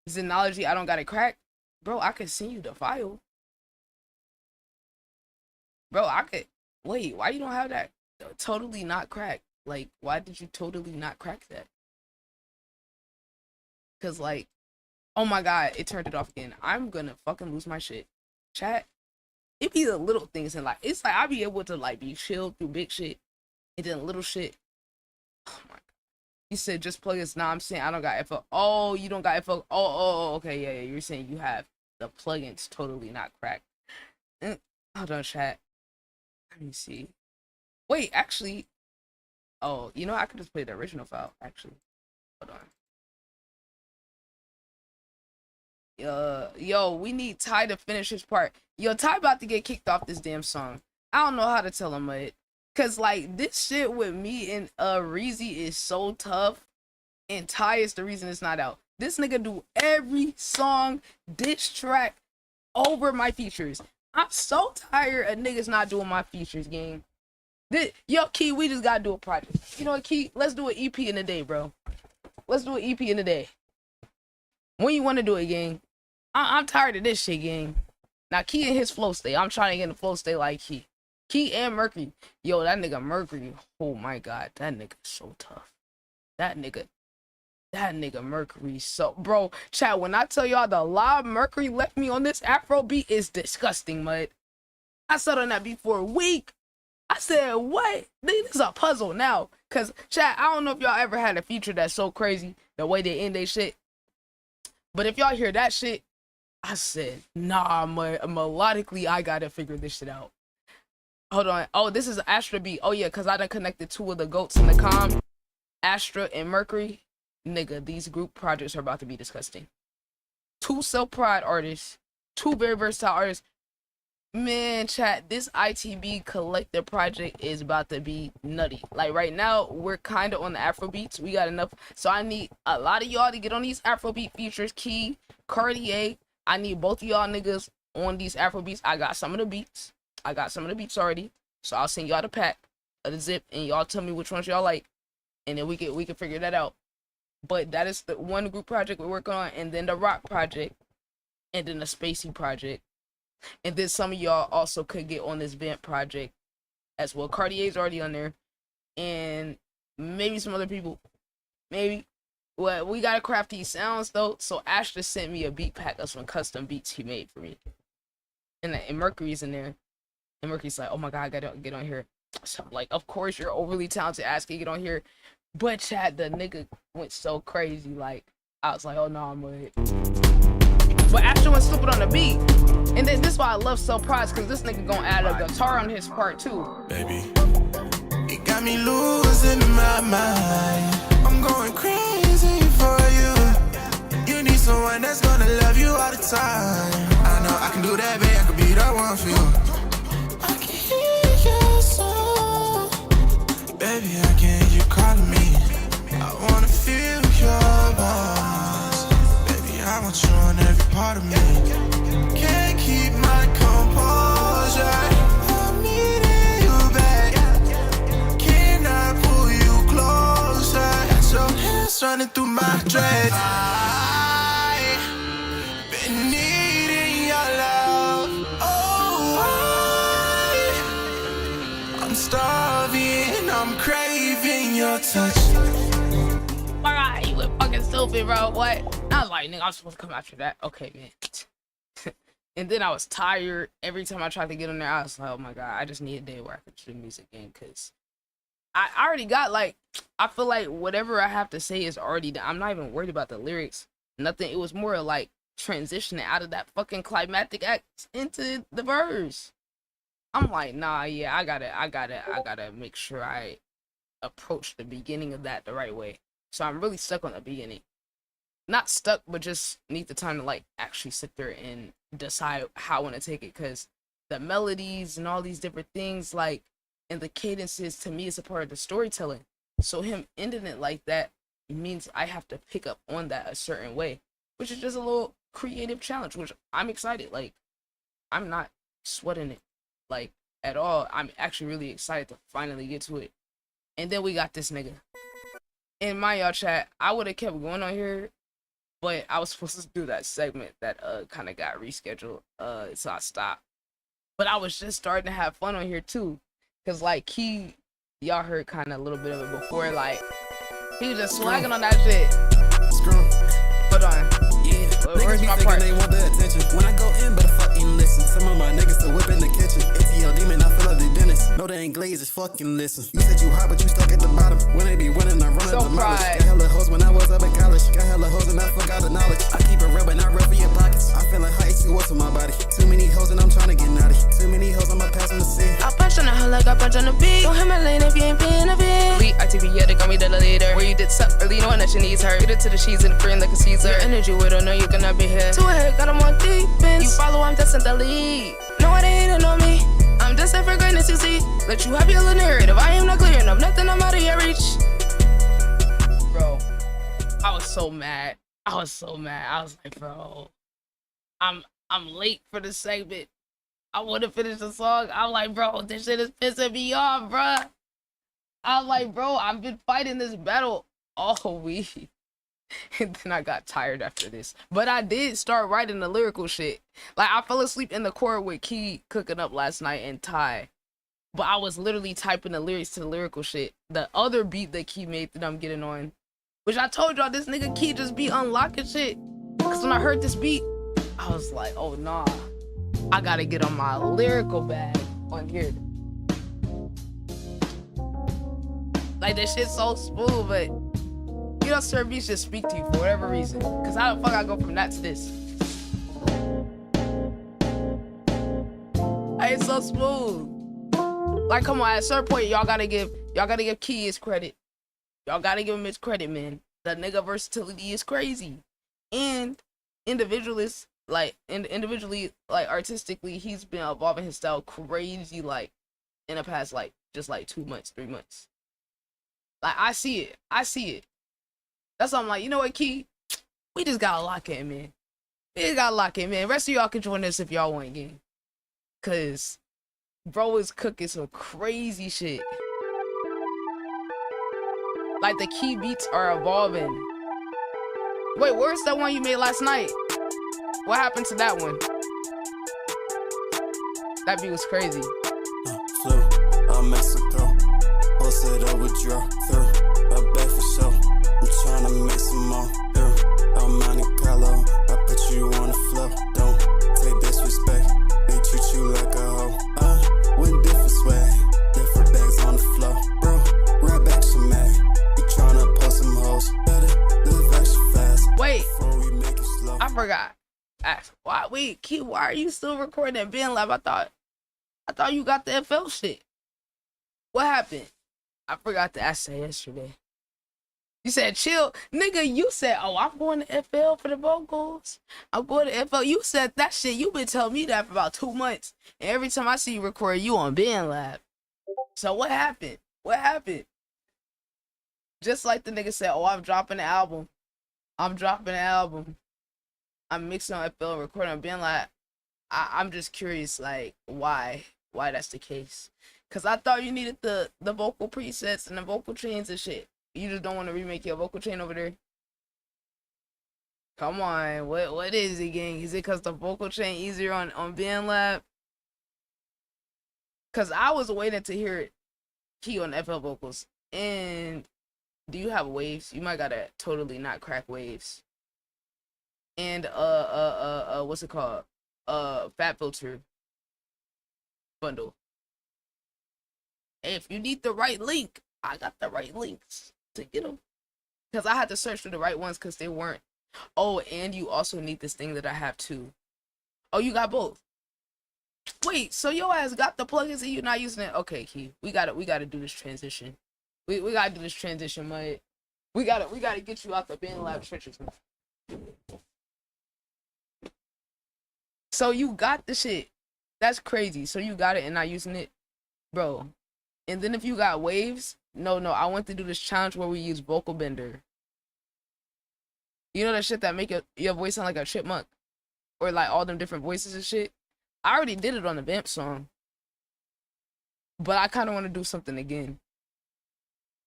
Xenology, I don't got it cracked. Bro, I could send you the file. Bro, I could. Wait, why you don't have that totally not cracked? Like, why did you totally not crack that? Cause like, oh my god, it turned it off again. I'm gonna fucking lose my shit. Chat, it be the little things in life. It's like I be able to like be chill through big shit, and then little shit. Oh my god. You said just plug this. Nah, I'm saying I don't got FL. Oh, you don't got FL. Oh, okay, yeah. You're saying you have the plugins totally not cracked. Hold on, chat. Let me see. Wait, actually. Oh, you know, I could just play the original file, actually. Hold on. Yo, we need Ty to finish his part. Yo, Ty about to get kicked off this damn song. I don't know how to tell him it. Cause like this shit with me and Reezy is so tough. And Ty is the reason it's not out. This nigga do every song diss track over my features. I'm so tired of niggas not doing my features, gang. Yo, Key, we just gotta do a project. You know what, Key? Let's do an EP in a day, bro. Let's do an EP in a day. When you want to do it, gang? I'm tired of this shit, gang. Now, Key in his flow state. I'm trying to get in the flow state like Key. Key and Mercury. Yo, that nigga Mercury. Oh my god, that nigga so tough. That nigga Mercury so... Bro, chat, when I tell y'all the live Mercury left me on this Afro beat is disgusting, mud. I sat on that beat for a week. I said, what? This is a puzzle now. Cause, chat, I don't know if y'all ever had a feature that's so crazy, the way they end they shit. But if y'all hear that shit, I said, nah, melodically, I gotta figure this shit out. Hold on. Oh, this is Astra beat. Oh, yeah, because I done connected two of the goats in the comm. Astra and Mercury. Nigga, these group projects are about to be disgusting. Two self-pride artists. Two very versatile artists. Man, chat, this ITB collective project is about to be nutty. Like, right now, we're kind of on the Afrobeats. We got enough. So I need a lot of y'all to get on these Afrobeat features. Key, Cartier. I need both of y'all niggas on these Afrobeats. I got some of the beats. Already. So I'll send y'all the pack of the zip, and y'all tell me which ones y'all like. And then we can figure that out. But that is the one group project we're working on, and then the rock project, and then the spacey project. And then some of y'all also could get on this vamp project as well. Cartier's already on there. And maybe some other people. Maybe. Well, we gotta craft these sounds though. So Ash just sent me a beat pack of some custom beats he made for me. And Mercury's in there. And Mercury's like, oh my god, I gotta get on here. So I'm like, of course you're overly talented, Ash, can get on here. But Chad, the nigga went so crazy. Like, I was like, oh no, I'm with it. But Astro went stupid on the beat. And then this is why I love Surprise, because this nigga gonna add a guitar on his part too. Baby, it got me losing my mind. I'm going crazy for you. You need someone that's gonna love you all the time. I know I can do that, babe. I can be the one for you. I can hear your song. Baby, I can hear you calling me. I wanna feel your buzz. Baby, I want you on every part of me. Can't keep my composure. I'm needing you back. Can I pull you closer? Got your hands running through my dreads. I've been needing your love. Oh, I'm starving. I'm craving your touch. Alright, you went fucking stupid, bro. What? I was like, nigga, I'm supposed to come after that. Okay, man. And then I was tired. Every time I tried to get on there, I was like, oh my god, I just need a day where I could do music again, because I already got, like, I feel like whatever I have to say is already done. I'm not even worried about the lyrics. Nothing. It was more like transitioning out of that fucking climactic act into the verse. I'm like, nah, yeah, I gotta make sure I approach the beginning of that the right way. So I'm really stuck on the beginning. Not stuck, but just need the time to, like, actually sit there and decide how I want to take it, because the melodies and all these different things, like, and the cadences, to me, is a part of the storytelling. So him ending it like that means I have to pick up on that a certain way, which is just a little creative challenge, which I'm excited. Like, I'm not sweating it, like, at all. I'm actually really excited to finally get to it. And then we got this nigga. In my y'all chat, I would have kept going on here, but I was supposed to do that segment that kind of got rescheduled, so I stopped. But I was just starting to have fun on here too, cause like y'all heard kind of a little bit of it before. Like, he was just swagging on that shit. Hold on. Yeah, where's my part? They want the attention. When I go in, better fucking listen. Some of my niggas still whip in the kitchen. ATL demon, I feel like the dentist. No, they ain't glazed, just fucking listen. You said you hot, but you stuck at the bottom. When they be winning, I run So at the mileage. pride. Got hella hoes when I was up in college. Got hella hoes and I forgot the knowledge. I keep it real, but not real for your pockets. I feel like high what's in my body. Too many hoes and I'm trying to get naughty. Too many hoes, I'ma pass them to see. I punch on the hell like I punch on the beat. Don't hit my lane if you ain't paying a bit. Elite ITB, yeah, they got me the leader. Where you did suck early, knowing that she needs her. Get it to the cheese and free like a Caesar. Your energy, we don't know you cannot be here. Two ahead, got 'em on defense. You follow, I'm destined to lead. No, it ain't on me. I'm destined for greatness, you see. Let you have your little narrative. I am not clear enough. Nothing I'm out of your reach. Bro, I was so mad. I was like, bro, I'm late for the segment. I want to finish the song. I'm like, bro, this shit is pissing me off, bro. I'm like, bro, I've been fighting this battle all week. And then I got tired after this. But I did start writing the lyrical shit. Like, I fell asleep in the chord with Key cooking up last night and Ty. But I was literally typing the lyrics to the lyrical shit. The other beat that Key made that I'm getting on. Which I told y'all, this nigga Key just be unlocking shit. Because when I heard this beat, I was like, oh nah. I gotta get on my lyrical bag on here. Like, that shit's so smooth, but you know, certain beats just speak to you for whatever reason. Cause how the fuck I go from that to this? Like, it's so smooth. Like, come on, at a certain point, y'all gotta give Key his credit. Y'all gotta give him his credit, man. The nigga versatility is crazy. And individually, like artistically, he's been evolving his style crazy, like, in the past, like, just like 2 months, 3 months. Like, I see it. That's why I'm like, you know what, Key? We just gotta lock in, man. Rest of y'all can join us if y'all want game. Cause bro is cooking some crazy shit. Like, the Key beats are evolving. Wait, where's that one you made last night? What happened to that one? That beat was crazy. Flew, Mexico. Posted overdraw through a bag for show. I'm tryna make some more through a Monte Carlo. I put you on the floor. Don't take disrespect. They treat you like a hoe. With different swag, different bags on the floor. Bro, right back to Mac. You tryna wait, Key, why are you still recording at Ben Lab? I thought you got the FL shit. What happened? I forgot to ask that yesterday. You said chill. Nigga, you said, oh, I'm going to FL for the vocals. I'm going to FL. You said that shit. You been telling me that for about 2 months. And every time I see you record, you on Ben Lab. So what happened? What happened? Just like the nigga said, oh, I'm dropping the album. I'm dropping the album. I'm mixing on FL, recording on Ben Lab. I'm just curious, like, why that's the case. Because I thought you needed the vocal presets and the vocal chains and shit. You just don't want to remake your vocal chain over there? Come on, what is it, gang? Is it because the vocal chain easier on Ben Lab? Because I was waiting to hear it key on FL vocals. And do you have waves? You might gotta totally not crack waves. And what's it called? Fat filter bundle. If you need the right link, I got the right links to get them. Because I had to search for the right ones because they weren't. Oh, and you also need this thing that I have too. Oh, you got both. Wait, so your ass got the plugins and you're not using it? Okay, Key. We gotta do this transition. We gotta do this transition, mate. We gotta get you out the Ben Lab trenches. So you got the shit. That's crazy. So you got it and not using it? Bro. And then if you got waves, no, I want to do this challenge where we use vocal bender. You know that shit that make your voice sound like a chipmunk? Or like all them different voices and shit? I already did it on the Vamp song. But I kind of want to do something again.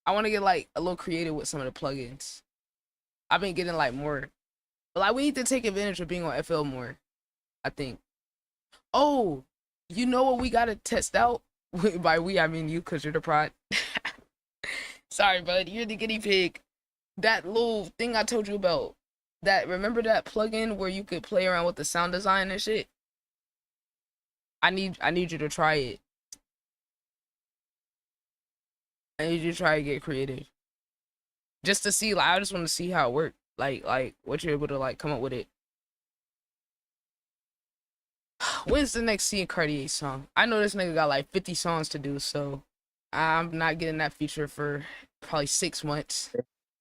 I want to get like a little creative with some of the plugins. I've been getting like more. But like we need to take advantage of being on FL more, I think. Oh, you know what we got to test out? By we, I mean you, because you're the prod. Sorry, bud. You're the guinea pig. That little thing I told you about. Remember that plugin where you could play around with the sound design and shit? I need you to try it. I need you to try to get creative. Just to see, like, I just want to see how it works. Like what you're able to like come up with it. When's the next C and Cartier song? I know this nigga got like 50 songs to do, so I'm not getting that feature for probably 6 months.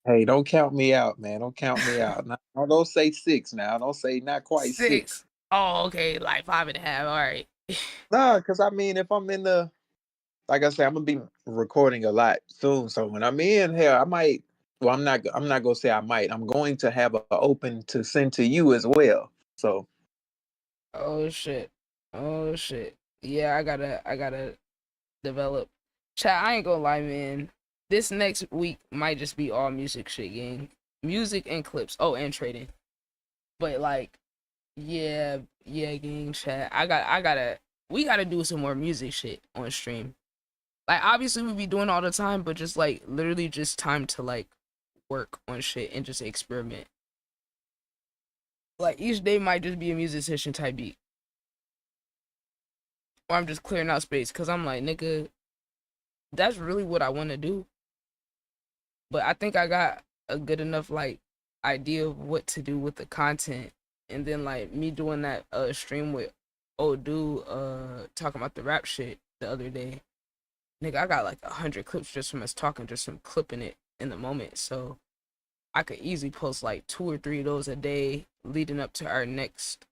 Hey, don't count me out, man. Don't count me out. Now, don't say 6 now. Don't say not quite 6. Oh, okay, like 5.5. All right. Nah, because I mean, if I'm in the, like I said, I'm gonna be recording a lot soon. So when I'm in here, I might. Well, I'm not gonna say I might. I'm going to have a open to send to you as well. So. Oh shit. Yeah, I gotta develop. Chat, I ain't gonna lie, man. This next week might just be all music shit, gang. Music and clips. Oh, and trading. But like, yeah, gang, chat. We gotta do some more music shit on stream. Like, obviously we be doing all the time, but just like literally just time to like work on shit and just experiment. Like each day might just be a music session type beat. Or I'm just clearing out space because I'm like, nigga, that's really what I want to do. But I think I got a good enough like idea of what to do with the content. And then like me doing that stream with old dude talking about the rap shit the other day. Nigga, I got like 100 clips just from us talking, just from clipping it in the moment. So I could easily post like 2 or 3 of those a day leading up to our next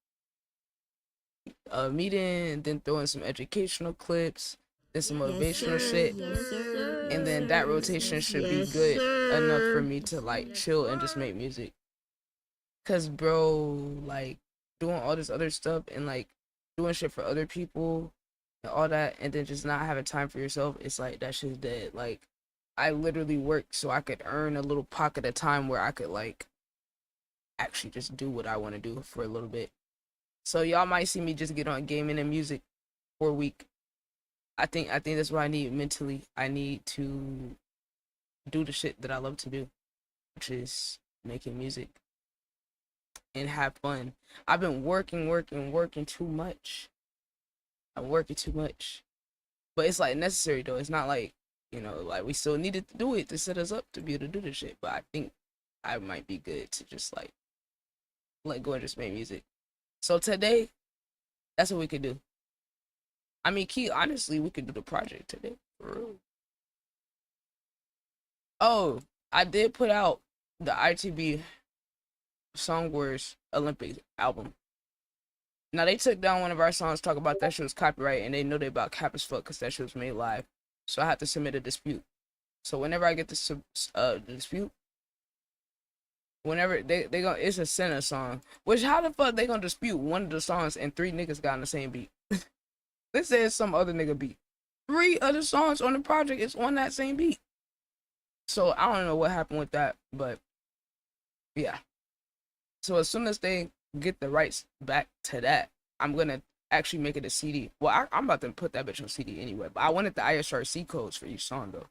meeting, and then throw in some educational clips, then some motivational shit. And then that rotation should be good enough for me to like chill and just make music. Cause bro, like doing all this other stuff and like doing shit for other people and all that, and then just not having time for yourself, it's like that shit's dead. Like I literally work so I could earn a little pocket of time where I could like actually just do what I want to do for a little bit. So y'all might see me just get on gaming and music for a week. I think that's what I need mentally. I need to do the shit that I love to do, which is making music and have fun. I've been working too much. I'm working too much. But it's like necessary though. It's not like, you know, like we still needed to do it to set us up to be able to do this shit. But I think I might be good to just like let go and just make music. So today, that's what we could do. I mean, Key, honestly, we could do the project today. For real. Oh, I did put out the ITB Song Wars Olympics album. Now, they took down one of our songs, talk about that shit was copyright, and they know they about cap as fuck because that shit was made live. So I have to submit a dispute. So whenever I get the dispute, whenever they gonna, it's a Senna song. Which, how the fuck they gonna dispute one of the songs and 3 niggas got on the same beat? Let's say it's some other nigga beat. 3 other songs on the project is on that same beat. So I don't know what happened with that, but yeah. So as soon as they get the rights back to that, I'm gonna actually make it a CD. Well, I'm about to put that bitch on CD anyway, but I wanted the ISRC codes for each song though.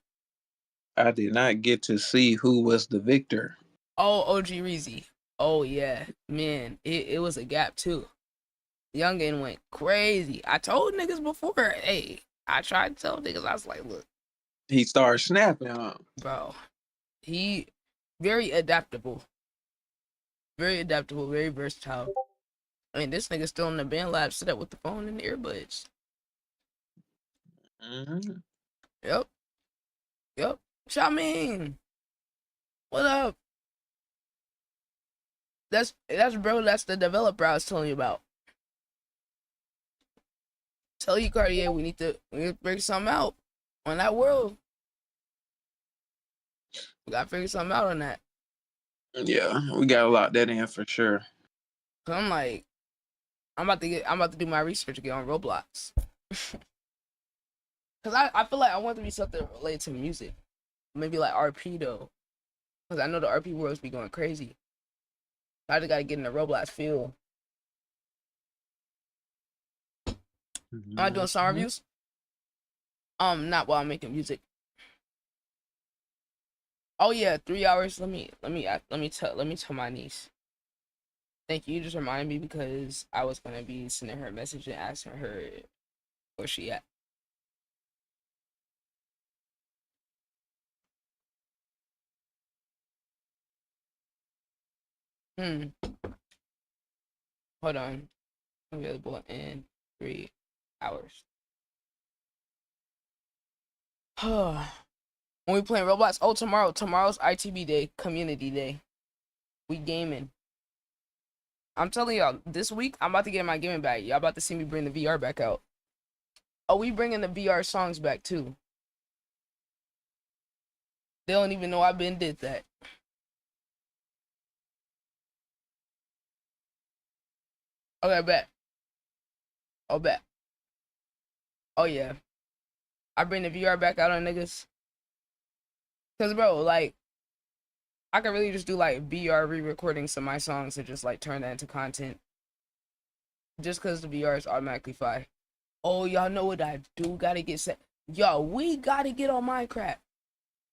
I did not get to see who was the victor. Oh, OG Reezy. Oh yeah, man, it was a gap too. Youngin went crazy. I told niggas before, hey, I tried to tell niggas, I was like, look. He started snapping, huh? Bro, he very adaptable. Very adaptable, very versatile. I mean, this nigga still in the band lab, sit up with the phone and the earbuds. Mm-hmm. Yep. Shamin, what up? That's bro, that's the developer I was telling you about. Tell you, Cartier, we need to figure something out on that world. We gotta figure something out on that. Yeah, we gotta lock that in for sure. Cause I'm like, I'm about to do my research again on Roblox. Cause I feel like I want to be something related to music. Maybe like RP though. Cause I know the RP world's be going crazy. I just gotta get in the Roblox feel. Am I doing song reviews? Not while I'm making music. Oh yeah, 3 hours. Let me tell my niece. Thank you. You just reminded me because I was gonna be sending her a message and asking her where she at. Hold on. Available in 3 hours. When we playing Roblox, oh tomorrow's ITB day, community day. We gaming. I'm telling y'all, this week I'm about to get my gaming back. Y'all about to see me bring the VR back out. Oh, we bringing the VR songs back too. They don't even know I been did that. Okay, bet. Oh, bet. Oh yeah. I bring the VR back out on niggas. Cause bro, like, I could really just do like VR re-recordings of my songs and just like turn that into content. Just cause the VR is automatically fire. Oh, y'all know what I do gotta get set. Yo, we gotta get on Minecraft.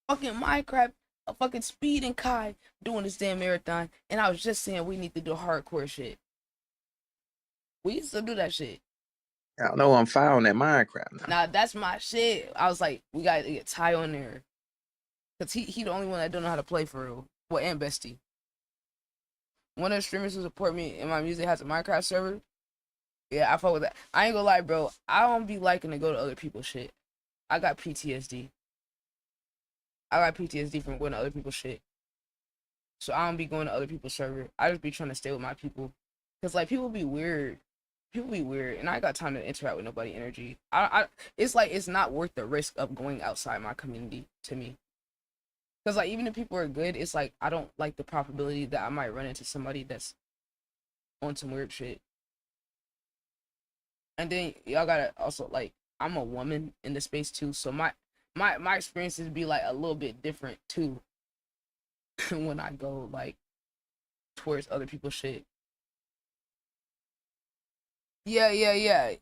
Fucking Minecraft, a fucking Speed and Kai doing this damn marathon. And I was just saying we need to do hardcore shit. We used to do that shit. I don't know I'm filing that Minecraft now. Nah, that's my shit. I was like, we gotta get Ty on there. Cause he the only one that don't know how to play for real. Well, and Bestie. One of the streamers who support me in my music has a Minecraft server. Yeah, I fuck with that. I ain't gonna lie, bro. I don't be liking to go to other people's shit. I got PTSD. I got PTSD from going to other people's shit. So I don't be going to other people's server. I just be trying to stay with my people. Cause like people be weird. People be weird, and I ain't got time to interact with nobody energy. It's like it's not worth the risk of going outside my community to me. Cause like even if people are good, it's like I don't like the probability that I might run into somebody that's on some weird shit. And then y'all gotta also like I'm a woman in the space too, so my experiences be like a little bit different too when I go like towards other people's shit. Yeah,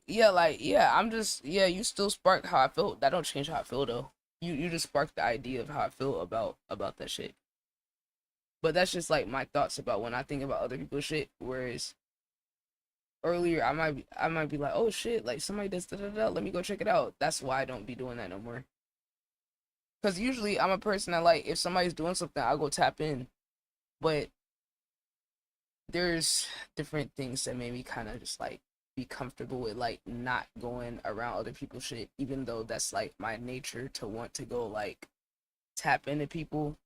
I'm just you still spark how I feel. That don't change how I feel though. You just spark the idea of how I feel about that shit. But that's just like my thoughts about when I think about other people's shit. Whereas earlier I might be like, oh shit, like somebody does da da da, let me go check it out. That's why I don't be doing that no more. Cause usually I'm a person that like if somebody's doing something, I'll go tap in. But there's different things that made me kind of just like be comfortable with like not going around other people's shit, even though that's like my nature to want to go like tap into people.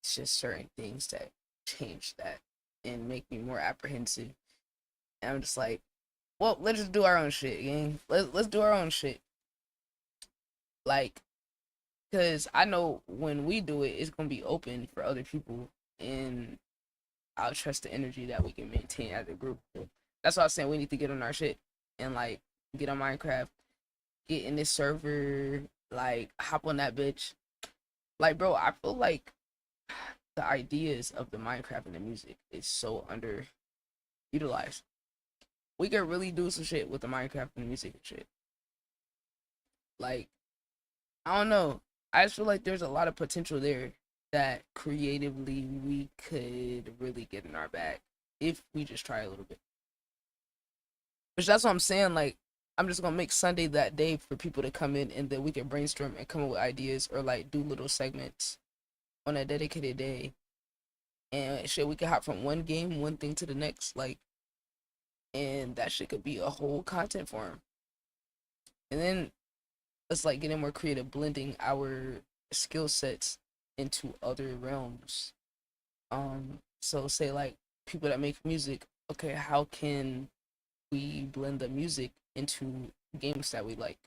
It's just certain things that change that and make me more apprehensive. And I'm just like, well, let's just do our own shit, gang. Let's do our own shit. Like, cause I know when we do it, it's gonna be open for other people, and I'll trust the energy that we can maintain as a group. That's why I was saying we need to get on our shit and like get on Minecraft, get in this server, like hop on that bitch. Like, bro, I feel like the ideas of the Minecraft and the music is so underutilized. We could really do some shit with the Minecraft and the music and shit. Like, I don't know. I just feel like there's a lot of potential there that creatively we could really get in our bag if we just try a little bit. Which that's what I'm saying. Like, I'm just gonna make Sunday that day for people to come in, and then we can brainstorm and come up with ideas, or like do little segments on a dedicated day. And shit, we can hop from one game, one thing to the next, like, and that shit could be a whole content form. And then it's like getting more creative, blending our skill sets into other realms. So say like people that make music, okay, how can we blend the music into games that we like?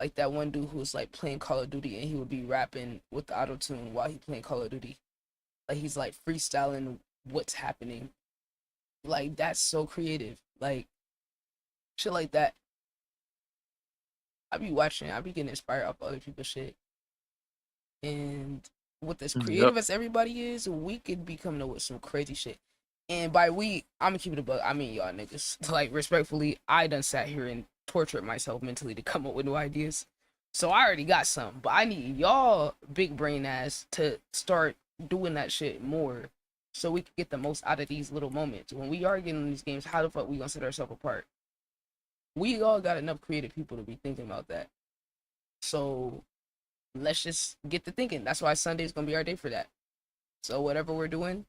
Like that one dude who was like playing Call of Duty and he would be rapping with the auto tune while he playing Call of Duty. Like he's like freestyling what's happening. Like that's so creative. Like shit like that. I be watching, I be getting inspired off other people's shit. And with as creative as everybody is, we could be coming up with some crazy shit. And by we, I'm gonna keep it a bug. I mean y'all niggas. Like respectfully, I done sat here and tortured myself mentally to come up with new ideas. So I already got some, but I need y'all big brain ass to start doing that shit more, so we can get the most out of these little moments. When we are getting in these games, how the fuck we gonna set ourselves apart? We all got enough creative people to be thinking about that. So let's just get to thinking. That's why Sunday's gonna be our day for that. So whatever we're doing,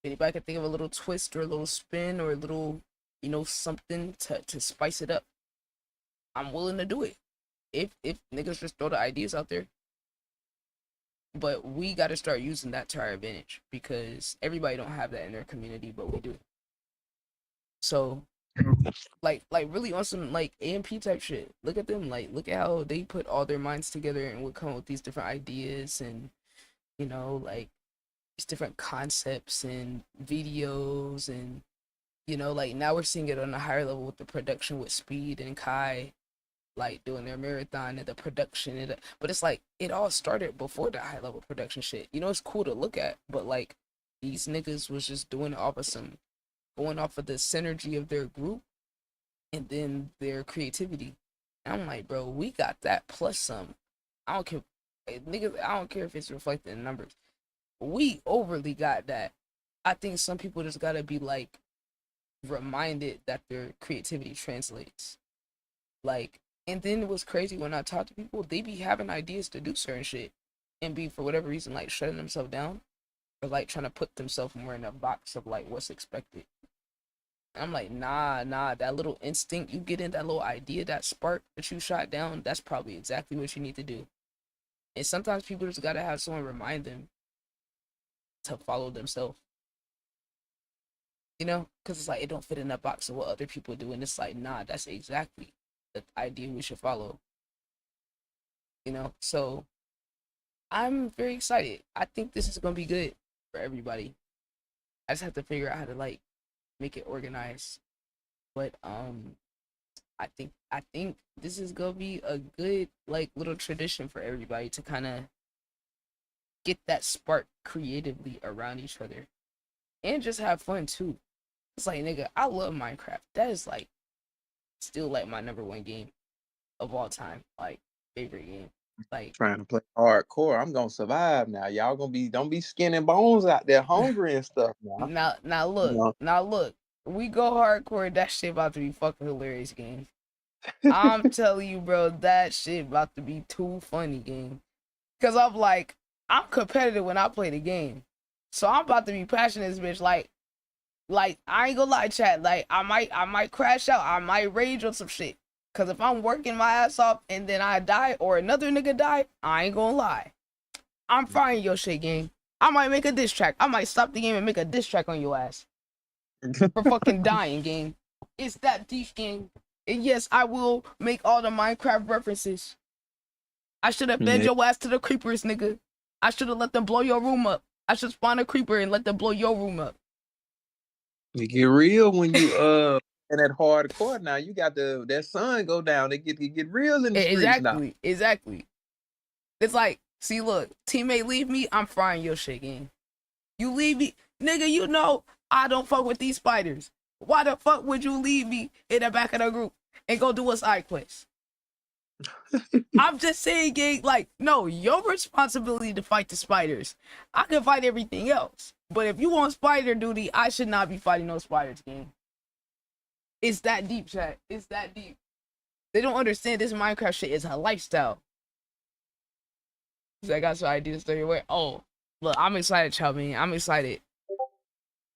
if anybody can think of a little twist or a little spin or a little, you know, something to spice it up, I'm willing to do it. If niggas just throw the ideas out there. But we got to start using that to our advantage, because everybody don't have that in their community, but we do. So, like really on some like AMP type shit. Look at them, like look at how they put all their minds together and would come up with these different ideas, and you know, like these different concepts and videos, and you know, like now we're seeing it on a higher level with the production with Speed and Kai, like doing their marathon and the production and but it's like it all started before the high level production shit. You know, it's cool to look at, but like these niggas was just doing it off of some, going off of the synergy of their group and then their creativity. And I'm like, bro, we got that plus some. I don't care, niggas, I don't care if it's reflected in numbers. We overly got that. I think some people just gotta be like reminded that their creativity translates. Like, and then it was crazy when I talk to people, they be having ideas to do certain shit and be, for whatever reason, like shutting themselves down or like trying to put themselves more in a box of like what's expected. And I'm like, nah, that little instinct you get in, that little idea, that spark that you shot down, that's probably exactly what you need to do. And sometimes people just gotta have someone remind them to follow themselves. You know, because it's like it don't fit in that box of what other people do, and it's like, nah, that's exactly the idea we should follow. You know, so I'm very excited. I think this is gonna be good for everybody. I just have to figure out how to like make it organized. But I think this is gonna be a good like little tradition for everybody to kind of get that spark creatively around each other and just have fun too. It's like, nigga, I love Minecraft. That is like still like my number one game of all time, like favorite game. Like Trying to play hardcore. I'm gonna survive now. Y'all gonna be, don't be skinning bones out there hungry and stuff now. now look, we go hardcore. That shit about to be fucking hilarious, game. I'm telling you, bro, that shit about to be too funny, game. Cause I'm like, I'm competitive when I play the game. So I'm about to be passionate this bitch. Like I ain't gonna lie, chat. Like I might crash out. I might rage on some shit. Cause if I'm working my ass off and then I die or another nigga die, I ain't gonna lie. I'm frying your shit, gang. I might make a diss track. I might stop the game and make a diss track on your ass. For fucking dying, gang. It's that deep, gang. And yes, I will make all the Minecraft references. I should have fed your ass to the creepers, nigga. I should have let them blow your room up. I should spawn a creeper and let them blow your room up. You get real when you in that hardcore now. You got that sun go down. It get real in the streets now. Exactly. It's like, see, look, teammate leave me, I'm frying your shit, gang. You leave me, nigga, you know I don't fuck with these spiders. Why the fuck would you leave me in the back of the group and go do a side quest? I'm just saying, gang, like, no, your responsibility to fight the spiders. I can fight everything else. But if you want spider duty, I should not be fighting no spiders, gang. It's that deep, chat. It's that deep. They don't understand this Minecraft shit is a lifestyle. So I got some ideas to your way. Oh, look, I'm excited, child, man. I'm excited.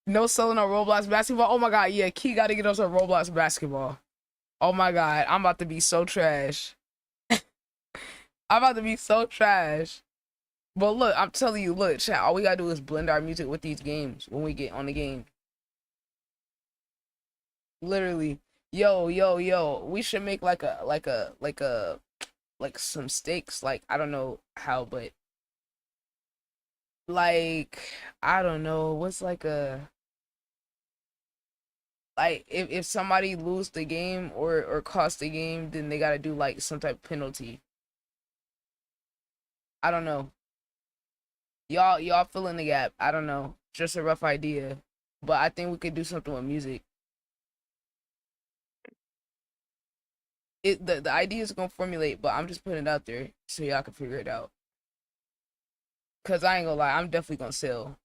No selling on Roblox basketball. Oh my god, yeah, Key gotta get us on Roblox basketball. Oh my god, I'm about to be so trash. I'm about to be so trash. But look, I'm telling you, look, chat, all we gotta do is blend our music with these games when we get on the game. Literally. Yo, we should make like some stakes, like, I don't know how, but like, I don't know, what's like a, like, if somebody lose the game or cost the game, then they gotta do like some type of penalty. I don't know. Y'all fill in the gap. I don't know. Just a rough idea. But I think we could do something with music. The idea is gonna formulate, but I'm just putting it out there so y'all can figure it out. Cause I ain't gonna lie, I'm definitely gonna sell.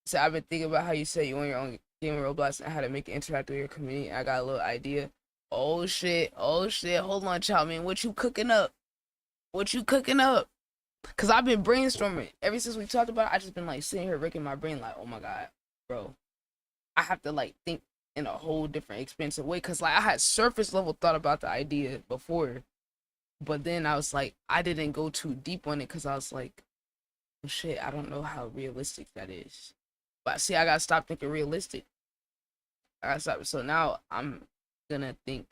So I've been thinking about how you say you want your own game of Roblox and how to make it interact with your community. I got a little idea. Oh shit. Hold on, child, man. What you cooking up? Cause I've been brainstorming ever since we talked about it. I just been like sitting here raking my brain like, oh my god, bro, I have to like think in a whole different expensive way. Cause like I had surface level thought about the idea before, but then I was like, I didn't go too deep on it because I was like, oh, shit, I don't know how realistic that is. But see, I gotta stop thinking realistic. I gotta stop. So now I'm gonna think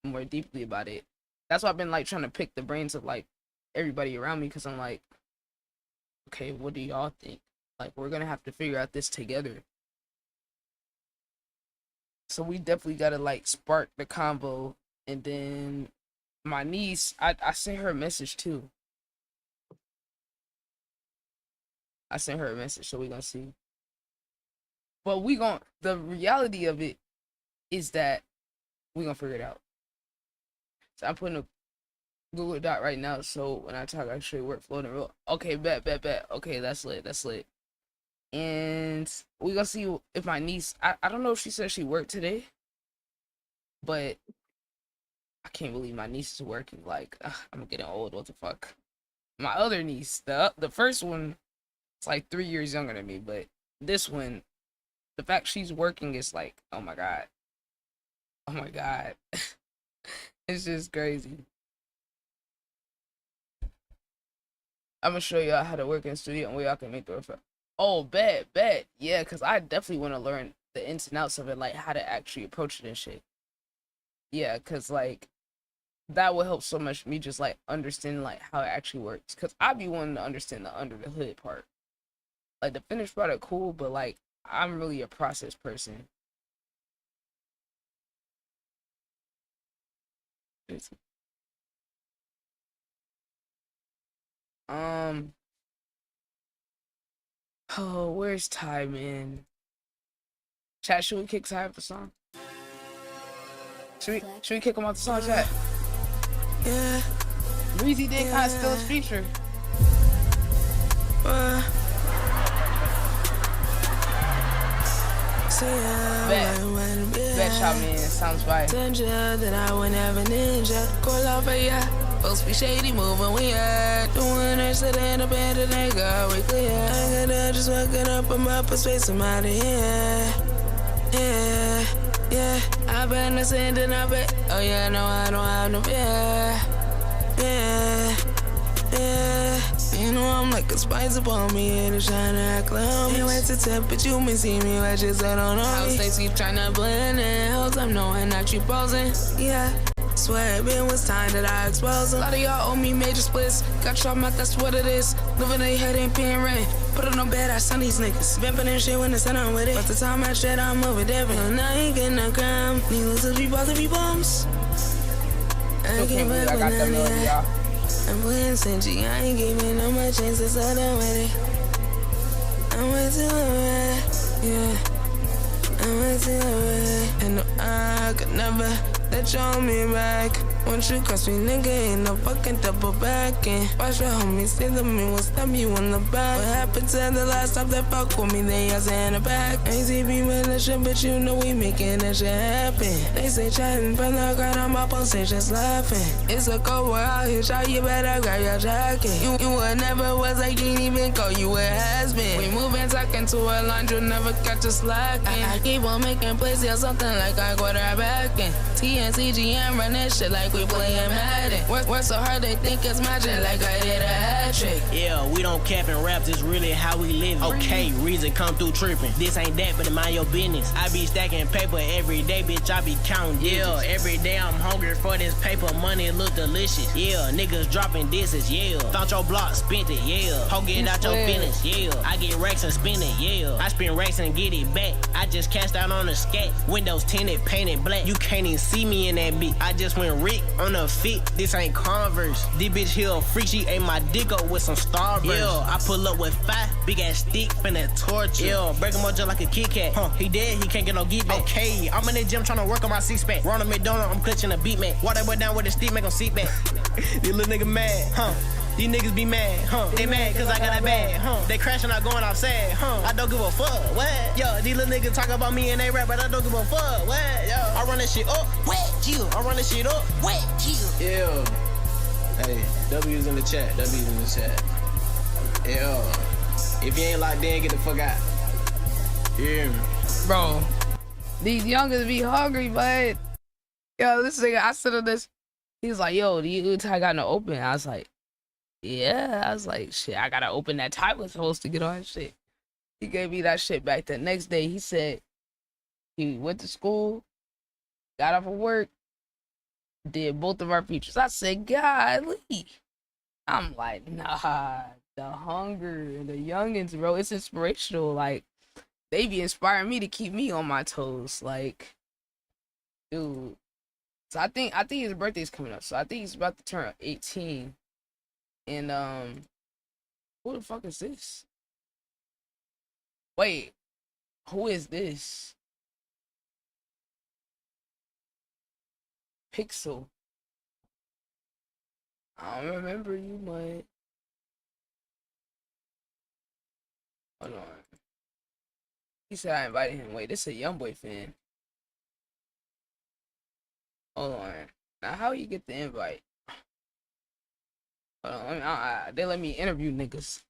more deeply about it. That's why I've been like trying to pick the brains of like everybody around me, because I'm like, okay, what do y'all think? Like, we're gonna have to figure out this together. So we definitely gotta like spark the combo. And then my niece, I sent her a message too. I sent her a message, so we gonna see. But the reality of it is that we gonna figure it out. So I'm putting a Google Doc right now, so when I talk, I show you workflow and real. Okay, bet. Okay, that's lit. And we gonna see if my niece, I don't know if she said she worked today, but I can't believe my niece is working. Like, I'm getting old, what the fuck. My other niece, the first one, it's like 3 years younger than me, but this one, the fact she's working is like, oh my god. It's just crazy. I'm gonna show y'all how to work in studio and where y'all can make the refer. Oh, bet. Yeah, because I definitely want to learn the ins and outs of it, like how to actually approach it and shit. Yeah, because like that will help so much me just like understanding like how it actually works. Because I be wanting to understand the under the hood part. Like the finished product, cool, but like I'm really a process person. Oh, where's Ty, man? Chat, should we kick Ty off the song? Should we kick him off the song, chat? Yeah. Breezy did kind of steal his feature. Bet y'all, man. Sounds right. That I would never ninja. Call off a yeah. Folks be shady moving we at. Doing this sit in the bed today, girl, we clear. I got just waking up, I'm up a space, I'm out of here. Yeah, yeah. I've been ascending up it. Oh yeah, no, I don't have no fear. Yeah, yeah. You know I'm like a spice upon me and it's trying to act clown. Ain't wait to tip, but you may see me, I just I don't know. House they keep trying to blend in. Hoes I'm knowing that you posing. Yeah. Swear it been was time that I exposed them. A lot of y'all owe me major splits. Got your mouth, that's what it is. Living they head ain't paying rent. Put it on bed, I son these niggas. Vamping and shit when the sun on with it. But the time I shit, I'm over different. And I ain't getting no crime. Needless to be about to be bums. I can't believe I got that melody, y'all. I'm playing Senji. I ain't giving no more chances, so done with it. I'm way too over. Yeah. I'm way too over. And no, I could never let you on me back. Once you cross me, nigga, ain't no fucking double backing. Watch your homies say the me will stab you in the back. What happened to the last time that fuck with me? They ass in the back. ITB with the shit, but you know we making that shit happen. They say chatting from the ground, I'm up on stage just laughing. It's a cold war out here, shot, you better grab your jacket. You would never was like, you didn't even call you a has-been. We moving, talking to a line, you'll never catch us slacking. I keep on making plays, yeah, something like I quarterbacking. TNCGM run that shit like we playing Madden. Work so hard they think it's magic like I hit a hat trick. Yeah, we don't cap and rap, this really how we live. Okay, reason come through tripping. This ain't that, but mind your business. I be stacking paper every day, bitch, I be counting digits. Yeah, every day I'm hungry for this paper, money look delicious. Yeah, niggas dropping disses, yeah. Found your block, spent it, yeah. Ho, get out your feelings, yeah. I get racks and spin it, yeah. I spin racks and get it back. I just cast out on the scat. Windows tinted, painted black. You can't even see me in that beat. I just went Rick on the fit. This ain't Converse. This bitch here a freak. She ate my dick up with some Starburst. Yeah, I pull up with 5 big ass stick finna torture. Yeah, break him up just like a Kit Kat. Huh, he dead, he can't get no get back. Okay, I'm in the gym tryna work on my six pack. Ronald McDonald, I'm clutching a beat man. Water boy down with the stick, make him sit back. These little nigga mad, huh? These niggas be mad, huh? They mad cause I got a bag, huh? They crashing out going outside, huh? I don't give a fuck, what? Yo, these little niggas talk about me and they rap, but I don't give a fuck, what? Yo, I run this shit up, wet, chill. I run this shit up, wet, chill. Yeah. Hey, W's in the chat, W's in the chat. Yeah. If you ain't locked in, get the fuck out. Yeah. Bro, these youngers be hungry, but yo, this nigga, I said on this, he was like, yo, do you got no open? I was like, yeah. I was like, shit, I gotta open that Tyler supposed to get on shit. He gave me that shit back the next day. He said he went to school, got off of work, did both of our features. I said, golly. I'm like, nah, the hunger and the youngins, bro, it's inspirational. Like, they be inspiring me to keep me on my toes. Like, dude. So I think his birthday's coming up. So I think he's about to turn 18. And who the fuck is this? Wait, who is this? Pixel. I don't remember you, but hold on. He said I invited him. Wait, this is a YoungBoy fan. Hold on. Now, how you get the invite? Hold on, they let me interview niggas.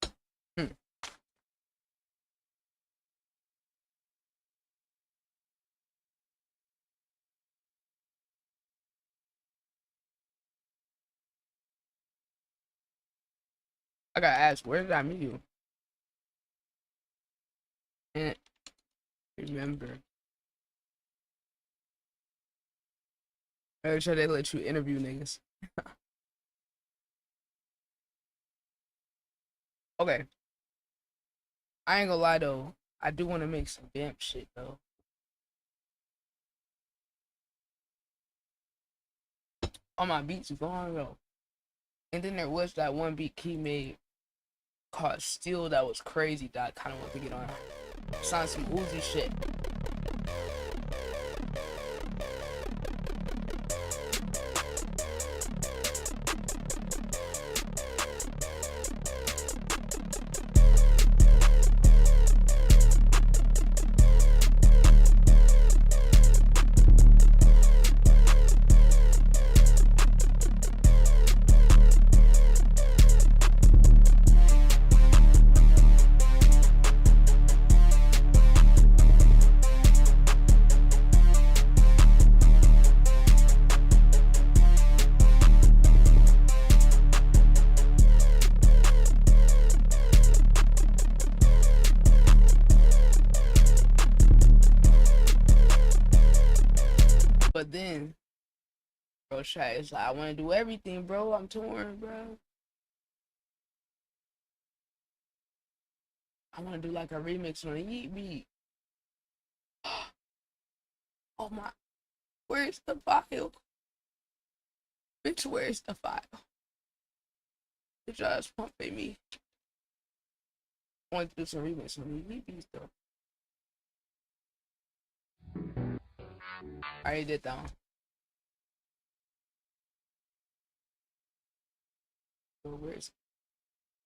I gotta ask, where did I meet you? Can't remember. Make sure they let you interview niggas. Okay. I ain't gonna lie though. I do want to make some vamp shit though. On my beats long ago. And then there was that one beat he made called Steel that was crazy that I kind of want to get on. Sound some Uzi shit. know, Shy, it's like I want to do everything, bro. I'm torn, bro. I want to do like a remix on a Yeet beat. Oh my, where's the file? Bitch, where's the file? Bitch, just pumping me. I want to do some remix on the Yeet beats, though. I already did that one. So where's?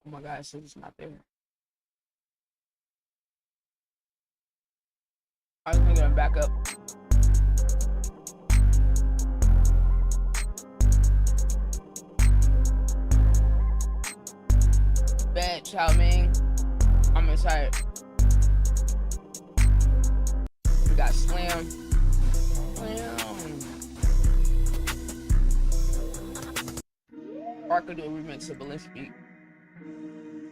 Oh my God, it says it's not there. I'm gonna back up. Bad Chow Ming. I'm excited. We got Slam. Or I could do a remix of Belinsky.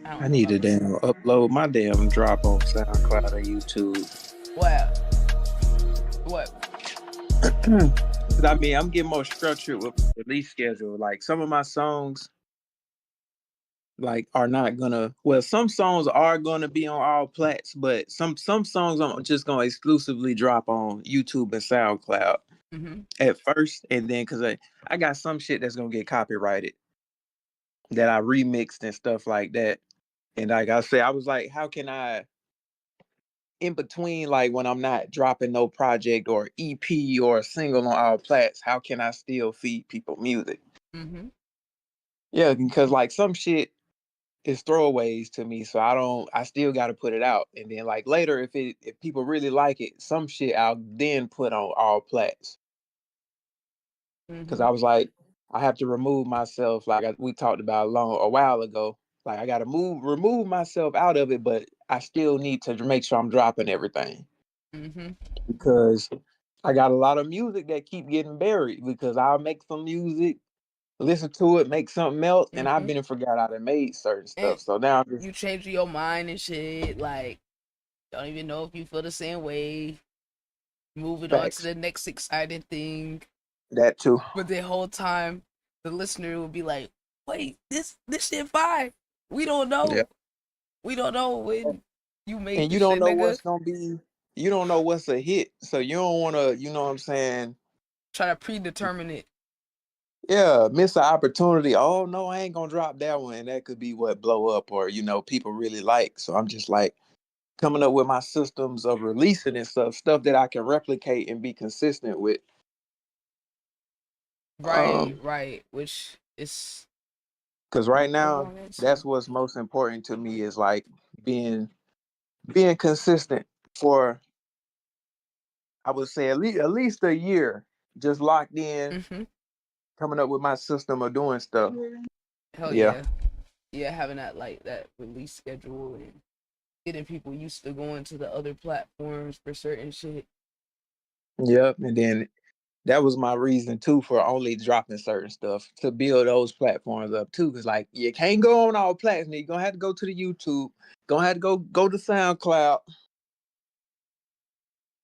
I need to damn upload my damn drop on SoundCloud or YouTube. What? Cause I mean, I'm getting more structured with the release schedule. Like some of my songs, like are not gonna. Well, some songs are gonna be on all plats, but some songs I'm just gonna exclusively drop on YouTube and SoundCloud at first, and then because I got some shit that's gonna get copyrighted that I remixed and stuff like that. And like I said, I was like, how can I, in between, like when I'm not dropping no project or EP or a single on all plats, how can I still feed people music? Yeah, because like some shit is throwaways to me, so I still got to put it out, and then like later, if people really like it, some shit I'll then put on all plats. Because I was like, I have to remove myself, like we talked about a while ago. Like I got to remove myself out of it, but I still need to make sure I'm dropping everything. Because I got a lot of music that keep getting buried because I'll make some music, listen to it, make something else, and I've been and forgot how to make certain stuff. So now I'm just, you change your mind and shit. Like, don't even know if you feel the same way. Moving on to the next exciting thing. That too. But the whole time, the listener will be like, "Wait, this shit fire. We don't know. Yeah. We don't know when you make and this you don't shit, know nigga." what's gonna be. You don't know what's a hit, so you don't want to. You know what I'm saying? Try to predetermine it. Yeah, miss an opportunity. Oh no, I ain't gonna drop that one. And that could be what blow up, or people really like. So I'm just like coming up with my systems of releasing and stuff that I can replicate and be consistent with. Right. Which is because right now that's what's most important to me is like being consistent for, I would say at least a year, just locked in, coming up with my system of doing stuff. Hell yeah. Yeah, having that like that release schedule and getting people used to going to the other platforms for certain shit. Yep, and then that was my reason too for only dropping certain stuff to build those platforms up too. Cause like you can't go on all platforms. You're gonna have to go to the YouTube. Gonna have to go to SoundCloud.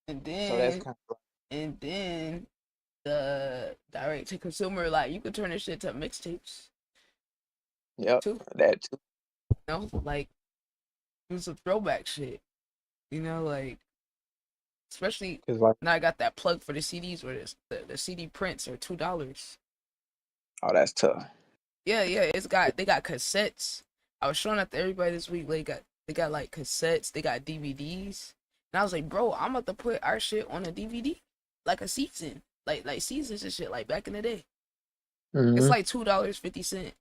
And then so that's kind of and then the direct to consumer, like you could turn this shit to mixtapes. Yep, too. That too. Like do some throwback shit. Like especially like, now I got that plug for the CDs where the CD prints are $2. Oh, that's tough. Yeah, they got cassettes. I was showing that to everybody this week. They got like cassettes, they got DVDs. And I was like, bro, I'm about to put our shit on a DVD. Like a season. Like seasons and shit, like back in the day. It's like $2.50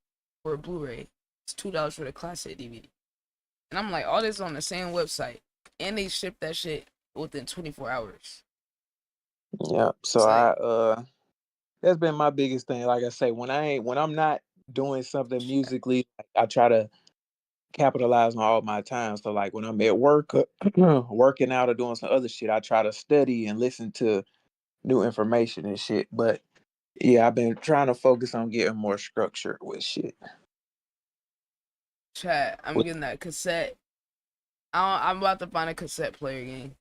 for a Blu-ray. It's $2 for the classic DVD. And I'm like, all this on the same website. And they ship that shit within 24 hours. Yeah. So that's been my biggest thing. Like I say, when I'm not doing something musically, I try to capitalize on all my time. So like when I'm at work, working out or doing some other shit, I try to study and listen to new information and shit. But yeah, I've been trying to focus on getting more structured with shit. Chat, I'm getting that cassette. I'm about to find a cassette player game.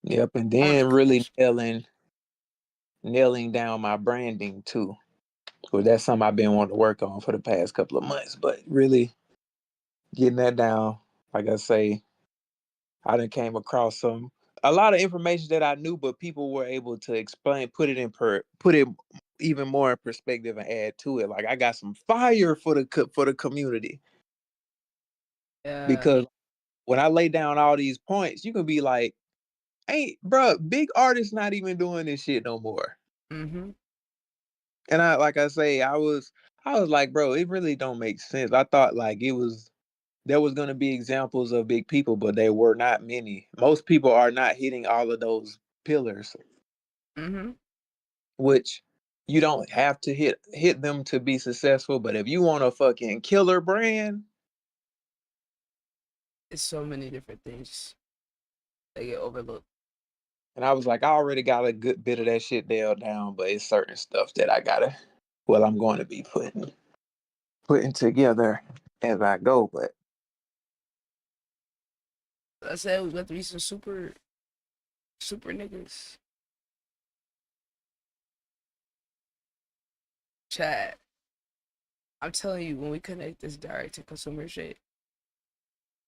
Yep, and then really nailing down my branding too. Well, that's something I've been wanting to work on for the past couple of months, but really getting that down, like I say, I done came across a lot of information that I knew, but people were able to explain, put it even more in perspective and add to it. Like I got some fire for the community Yeah. because when I lay down all these points, you can be like, "Ain't bro, big artists not even doing this shit no more." Mm-hmm. And like I say, I was like, bro, it really don't make sense. I thought like there was gonna be examples of big people, but there were not many. Most people are not hitting all of those pillars, Mm-hmm. which you don't have to hit them to be successful. But if you want a fucking killer brand, It's so many different things that get overlooked. and I was like, I already got a good bit of that shit nailed down, but it's certain stuff that I'm going to be putting together as I go. But I said we got to be some super niggas. Chad, I'm telling you, when we connect this direct to consumer shit,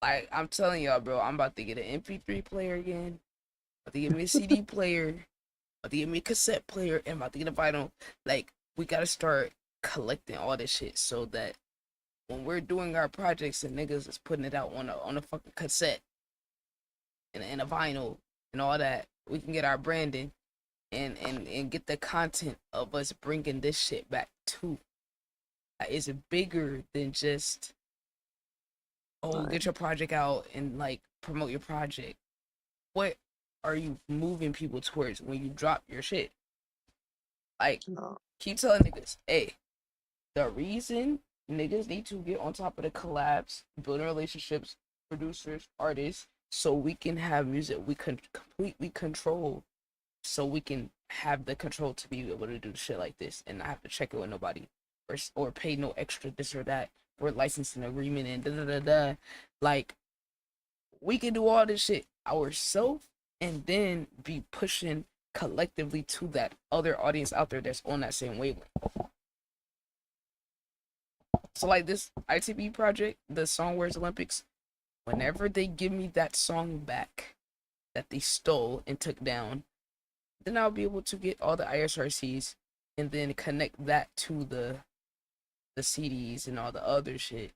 like I'm telling y'all, bro, I'm about to get an MP3 player again. About to get me a CD player. About to get me a cassette player, and about to get a vinyl. Like we gotta start collecting all this shit so that when we're doing our projects and niggas is putting it out on a fucking cassette and a vinyl and all that, we can get our branding and get the content of us bringing this shit back too. Like, it's bigger than just get your project out and like promote your project. What are you moving people towards when you drop your shit? Like, keep telling niggas, hey, the reason niggas need to get on top of the collabs, building relationships, producers, artists, so we can have music we can completely control, so we can have the control to be able to do shit like this and not have to check it with nobody or pay no extra this or that for licensing agreement and da da da da. Like, we can do all this shit ourselves and then be pushing collectively to that other audience out there that's on that same wavelength. So like this ITB project, the Songwares Olympics, whenever they give me that song back that they stole and took down, then I'll be able to get all the ISRCs and then connect that to the CDs and all the other shit,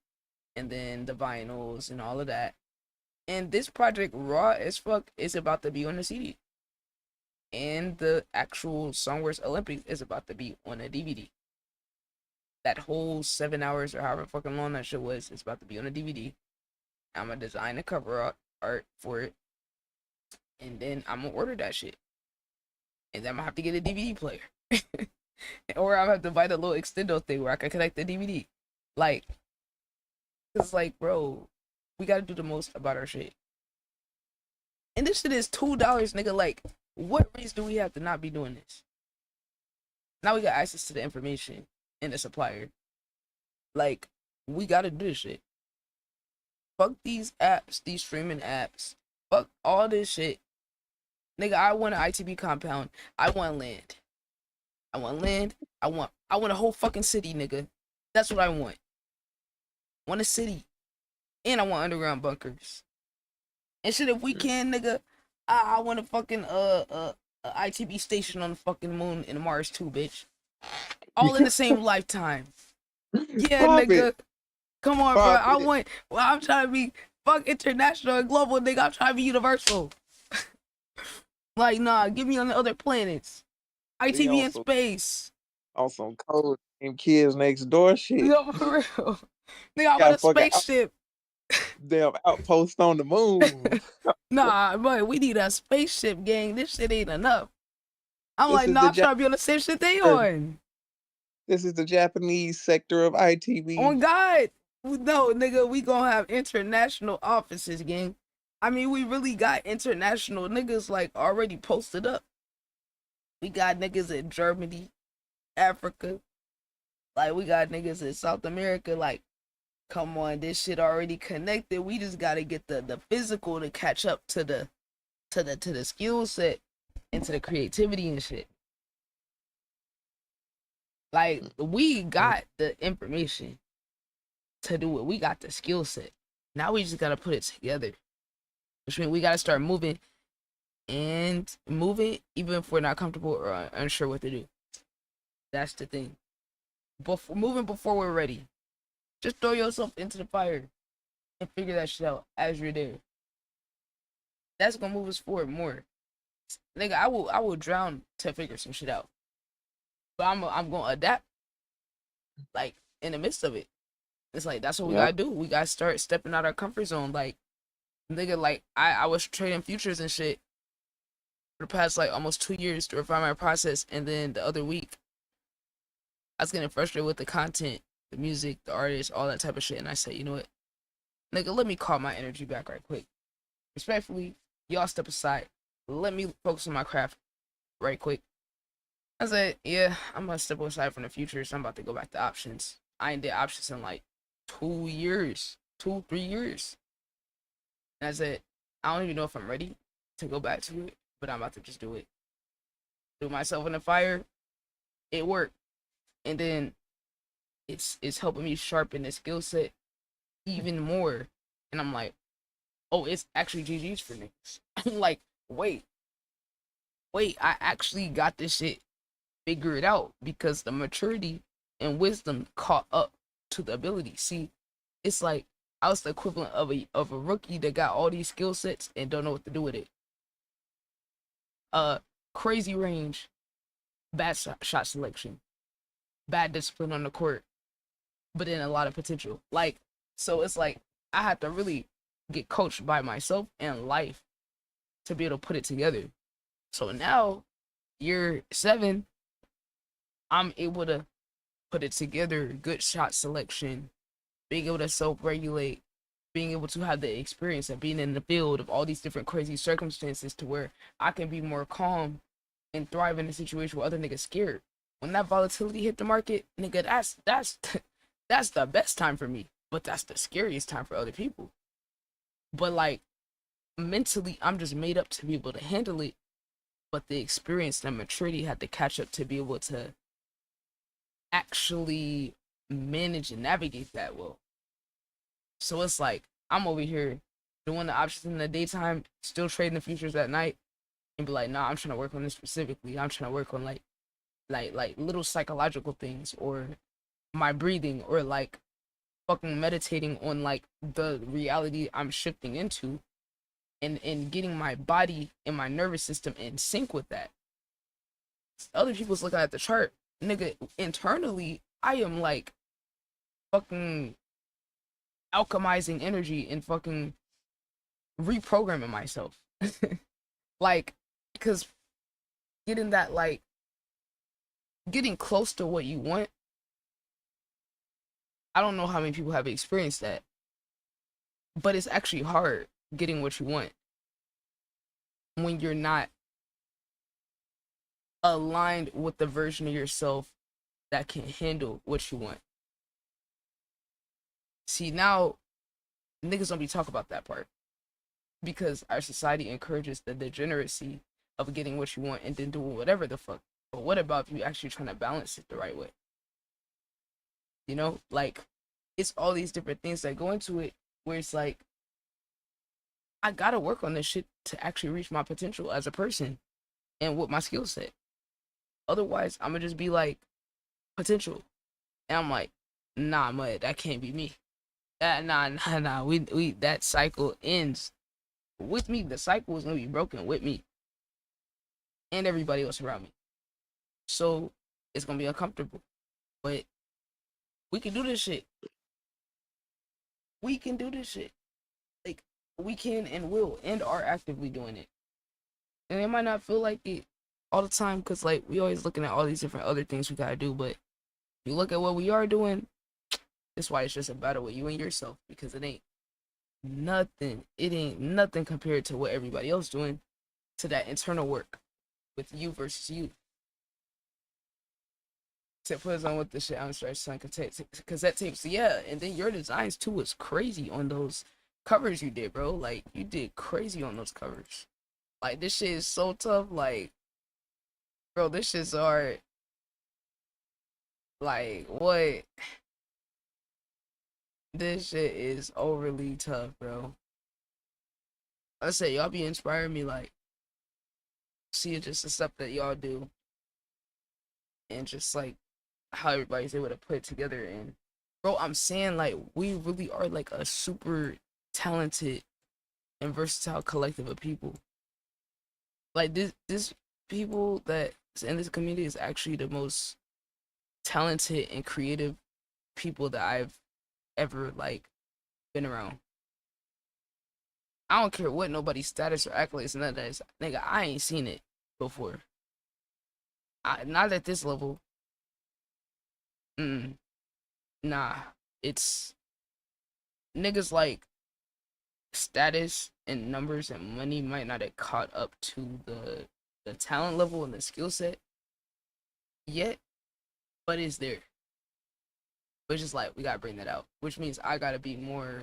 and then the vinyls and all of that. And this project, raw as fuck, is about to be on the CD. And the actual Songwares Olympics is about to be on a DVD. That whole 7 hours or however fucking long that shit was is about to be on a DVD. I'm gonna design a cover art for it, and then I'm gonna order that shit. And then I'm gonna have to get a DVD player. Or I'm gonna have to buy the little extendo thing where I can connect the DVD. Like, it's like, bro, we gotta do the most about our shit. And this shit is $2, nigga. Like, what reason do we have to not be doing this? Now we got access to the information and the supplier. Like, we gotta do this shit. Fuck these apps, these streaming apps. Fuck all this shit. Nigga, I want an ITB compound. I want land. I want land. I want a whole fucking city, nigga. That's what I want. I want a city. And I want underground bunkers. And shit, if we can, nigga, I want a fucking a ITB station on the fucking moon and Mars too, bitch. All in the same lifetime. Yeah, Pop nigga. it. Come on, Pop bro. it. I'm trying to be fuck international and global, nigga. I'm trying to be universal. Like, nah, give me on the other planets. ITV in space. On some cold kids next door shit. Yo, for real. Nigga, I want a spaceship. Damn outpost on the moon. Nah, but we need a spaceship, gang. This shit ain't enough. I'm trying to be on the same shit they on. This is the Japanese sector of ITV. Oh, God. No, nigga, we gonna have international offices, gang. I mean, we really got international niggas, like, already posted up. We got niggas in Germany, Africa. Like, we got niggas in South America. Like, come on, this shit already connected. We just gotta get the physical to catch up to the skill set and to the creativity and shit. Like, we got the information to do it. We got the skill set. Now we just gotta put it together. Which means we gotta start moving even if we're not comfortable or unsure what to do. That's the thing. Moving before we're ready. Just throw yourself into the fire and figure that shit out as you're there. That's gonna move us forward more. Nigga, I will drown to figure some shit out. But I'm gonna adapt. Like, in the midst of it. It's like, that's what we gotta do. We gotta start stepping out our comfort zone. Like, nigga, like, I was trading futures and shit for the past, like, almost 2 years to refine my process. And then the other week, I was getting frustrated with the content, the music, the artists, all that type of shit. And I said, you know what? Nigga, let me call my energy back right quick. Respectfully, y'all step aside. Let me focus on my craft right quick. I said, yeah, I'm gonna step aside from the futures. I'm about to go back to options. I ain't did options in like 2 years, 3 years. And I said, I don't even know if I'm ready to go back to it, but I'm about to just do it. Threw myself in the fire. It worked. And then it's helping me sharpen the skill set even more. And I'm like, oh, it's actually GG's for niggas. I'm like, wait, I actually got this shit figured out because the maturity and wisdom caught up to the ability. See, it's like I was the equivalent of a rookie that got all these skill sets and don't know what to do with it. Crazy range, bad shot selection, bad discipline on the court, but then a lot of potential. Like, so it's like I had to really get coached by myself and life to be able to put it together. So now, year 7, I'm able to put it together, good shot selection, being able to self-regulate, being able to have the experience of being in the field of all these different crazy circumstances to where I can be more calm and thrive in a situation where other niggas scared. When that volatility hit the market, nigga, that's the best time for me, but that's the scariest time for other people. But like, mentally, I'm just made up to be able to handle it, but the experience and maturity had to catch up to be able to actually manage and navigate that well. So it's like I'm over here doing the options in the daytime, still trading the futures at night, and be like, nah, I'm trying to work on this specifically. I'm trying to work on like little psychological things, or my breathing, or like fucking meditating on like the reality I'm shifting into, and getting my body and my nervous system in sync with that. Other people's looking at the chart, nigga, internally, I am like fucking alchemizing energy and fucking reprogramming myself. Like, because getting that, like, getting close to what you want, I don't know how many people have experienced that, but it's actually hard getting what you want when you're not aligned with the version of yourself that can handle what you want. See, now niggas don't be talking about that part because our society encourages the degeneracy of getting what you want and then doing whatever the fuck. But what about if you actually trying to balance it the right way? You know, like, it's all these different things that go into it where it's like, I gotta work on this shit to actually reach my potential as a person and with my skill set. Otherwise, I'm gonna just be like, potential. And I'm like, nah, mud, that can't be me. Nah. We that cycle ends with me. The cycle is gonna be broken with me and everybody else around me. So it's gonna be uncomfortable. But we can do this shit. We can do this shit. Like, we can and will and are actively doing it. And it might not feel like it all the time because, like, we always looking at all these different other things we gotta do. But if you look at what we are doing, that's why it's just a battle with you and yourself, because it ain't nothing. It ain't nothing compared to what everybody else doing, to that internal work with you versus you. To put us on with the shit I'm starting cassette tapes. Yeah, and then your designs too was crazy on those covers you did, bro. Like, you did crazy on those covers. Like, this shit is so tough. Like, bro, this shit's hard. Like, what? This shit is overly tough, bro. I say y'all be inspiring me, like, see just the stuff that y'all do, and just like how everybody's able to put it together. And bro, I'm saying, like, we really are like a super talented and versatile collective of people. Like this people that's in this community is actually the most talented and creative people that I've ever like been around. I don't care what nobody's status or accolades and none of that is. Nigga, I ain't seen it before. Not at this level. Nah. It's niggas like status and numbers and money might not have caught up to the talent level and the skill set yet, but it's there. But it's just like we gotta bring that out, which means I gotta be more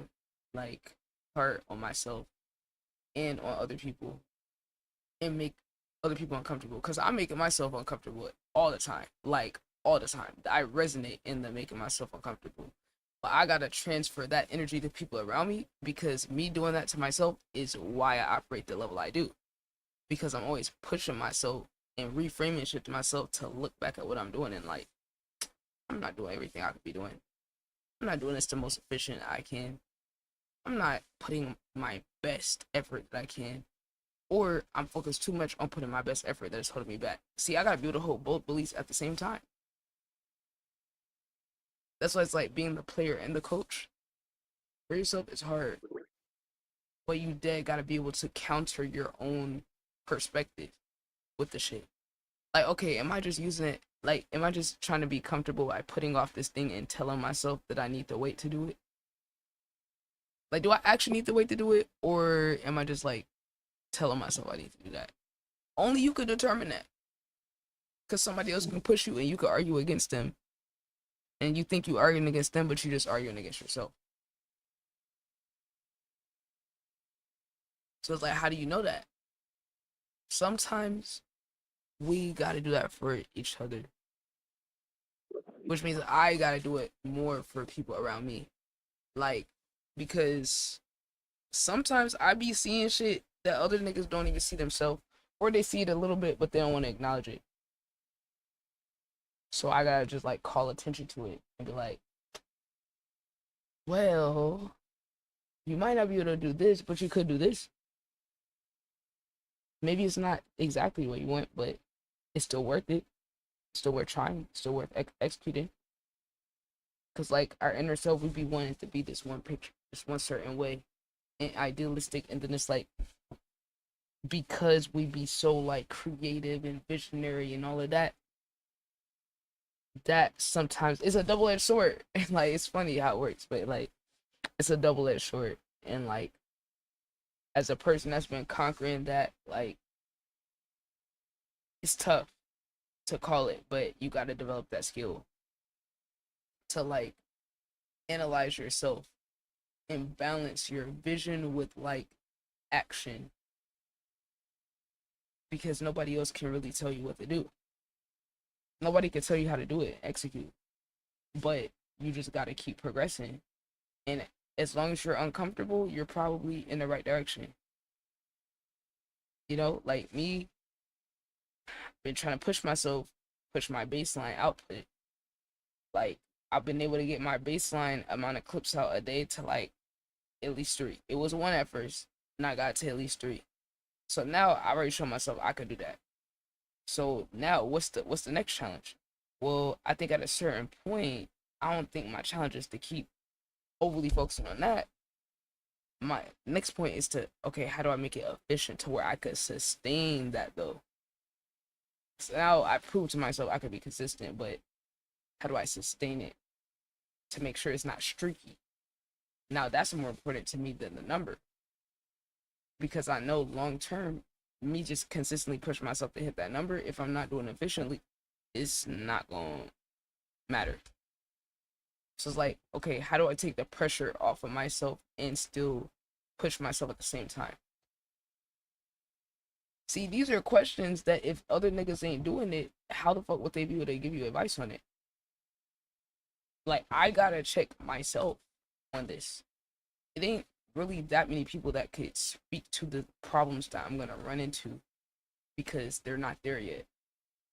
like hard on myself and on other people and make other people uncomfortable, because I'm making myself uncomfortable all the time, like all the time. I resonate in the making myself uncomfortable, but I gotta transfer that energy to people around me, because me doing that to myself is why I operate the level I do, because I'm always pushing myself and reframing shit to myself to look back at what I'm doing and like, I'm not doing everything I could be doing. I'm not doing this the most efficient I can. I'm not putting my best effort that I can. Or I'm focused too much on putting my best effort that is holding me back. See, I gotta be able to hold both beliefs at the same time. That's why it's like being the player and the coach. For yourself, it's hard. But you dead gotta be able to counter your own perspective with the shit. Like, okay, am I just using it? Like, am I just trying to be comfortable by putting off this thing and telling myself that I need to wait to do it? Like, do I actually need to wait to do it? Or am I just like telling myself I need to do that? Only you could determine that. Because somebody else can push you and you could argue against them. And you think you're arguing against them, but you're just arguing against yourself. So it's like, how do you know that? Sometimes we gotta do that for each other. Which means I gotta do it more for people around me. Like, because sometimes I be seeing shit that other niggas don't even see themselves. Or they see it a little bit, but they don't want to acknowledge it. So I gotta just like call attention to it and be like, well, you might not be able to do this, but you could do this. Maybe it's not exactly what you want, but it's still worth it. It's still worth trying. It's still worth executing. Because like our inner self, we be wanting to be this one picture, this one certain way, and idealistic, and then it's like, because we be so like creative and visionary and all of that, that sometimes it's a double-edged sword. Like, it's funny how it works, but like it's a double-edged sword. And like, as a person that's been conquering that, like, it's tough to call it, but you got to develop that skill to like analyze yourself and balance your vision with like action, because nobody else can really tell you what to do. Nobody can tell you how to do it, execute, but you just got to keep progressing. And as long as you're uncomfortable, you're probably in the right direction. You know, like me, been trying to push myself, push my baseline output. Like, I've been able to get my baseline amount of clips out a day to like at least 3. It was 1 at first, and I got to at least 3. So now I already showed myself I could do that. So now what's the next challenge? Well, I think at a certain point, I don't think my challenge is to keep overly focusing on that. My next point is to, okay, how do I make it efficient to where I could sustain that though? So now I proved to myself I could be consistent, but how do I sustain it to make sure it's not streaky? Now that's more important to me than the number, because I know long term, me just consistently push myself to hit that number, if I'm not doing it efficiently, it's not gonna matter. So it's like, okay, how do I take the pressure off of myself and still push myself at the same time? See, these are questions that if other niggas ain't doing it, how the fuck would they be able to give you advice on it? like I gotta check myself on this. It ain't really that many people that could speak to the problems that I'm gonna run into because they're not there yet.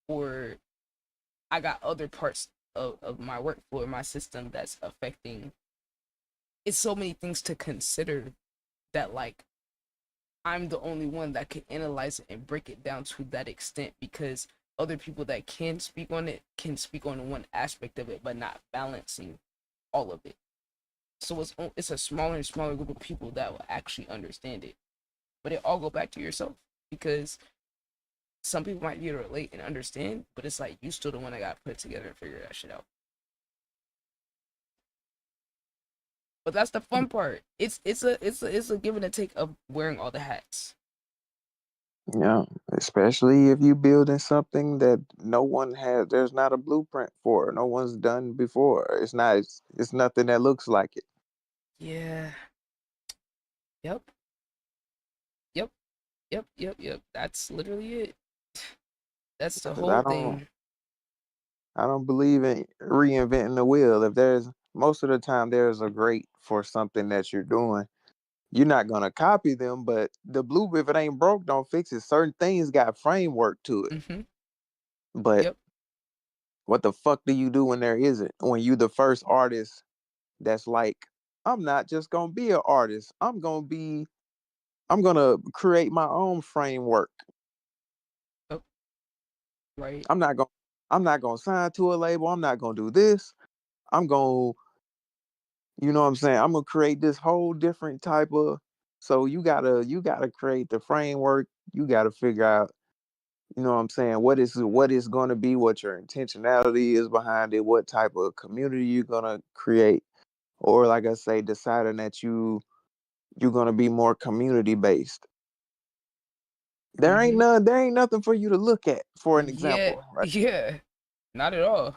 Or I got other parts of my workflow, my system that's affecting. It's so many things to consider that like I'm the only one that can analyze it and break it down to that extent because other people that can speak on it can speak on one aspect of it, but not balancing all of it. So it's a smaller and smaller group of people that will actually understand it. But it all go back to yourself because some people might be able to relate and understand, but it's like you still the one that got put together and figure that shit out. But that's the fun part. It's a give and a take of wearing all the hats. Yeah, especially if you building something that no one has. There's not a blueprint for. No one's done before. It's not. It's nothing that looks like it. Yeah. Yep. Yep. Yep. That's literally it. That's the 'Cause whole thing. I don't believe in reinventing the wheel. If there's most of the time there's a great for something that you're doing. You're not gonna copy them, but the blueprint, if it ain't broke, don't fix it. Certain things got framework to it. Mm-hmm. But Yep. what the fuck do you do when there isn't? When you the first artist that's like, I'm not just gonna be an artist. I'm gonna create my own framework. Yep. Right. I'm not gonna I'm not gonna sign to a label. I'm not gonna do this. I'm gonna, you know what I'm saying? I'm gonna create this whole different type of, so you gotta create the framework. You gotta figure out, you know what I'm saying, what is gonna be, what your intentionality is behind it, what type of community you're gonna create. Or like I say, deciding that you're gonna be more community based. Mm-hmm. There ain't nothing for you to look at for an Yeah. example, right? Yeah. Not at all.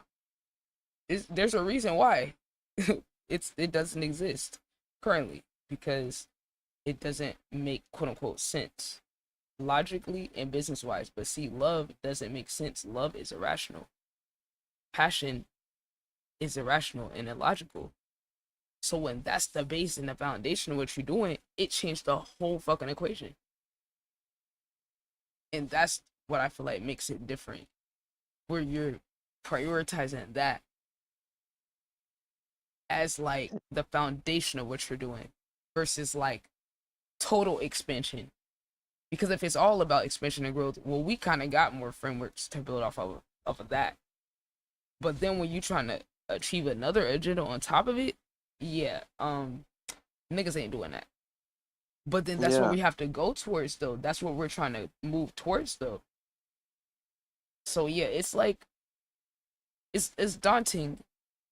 There's a reason why it doesn't exist currently because it doesn't make quote unquote sense logically and business wise. But see, love doesn't make sense. Love is irrational. Passion is irrational and illogical. So when that's the base and the foundation of what you're doing, it changed the whole fucking equation. And that's what I feel like makes it different. Where you're prioritizing that as like the foundation of what you're doing versus like total expansion. Because if it's all about expansion and growth, well, we kind of got more frameworks to build off of that. But then when you trying to achieve another agenda on top of it, yeah, niggas ain't doing that. But then that's what Yeah. we have to go towards though. That's what we're trying to move towards though. So yeah, it's like it's daunting,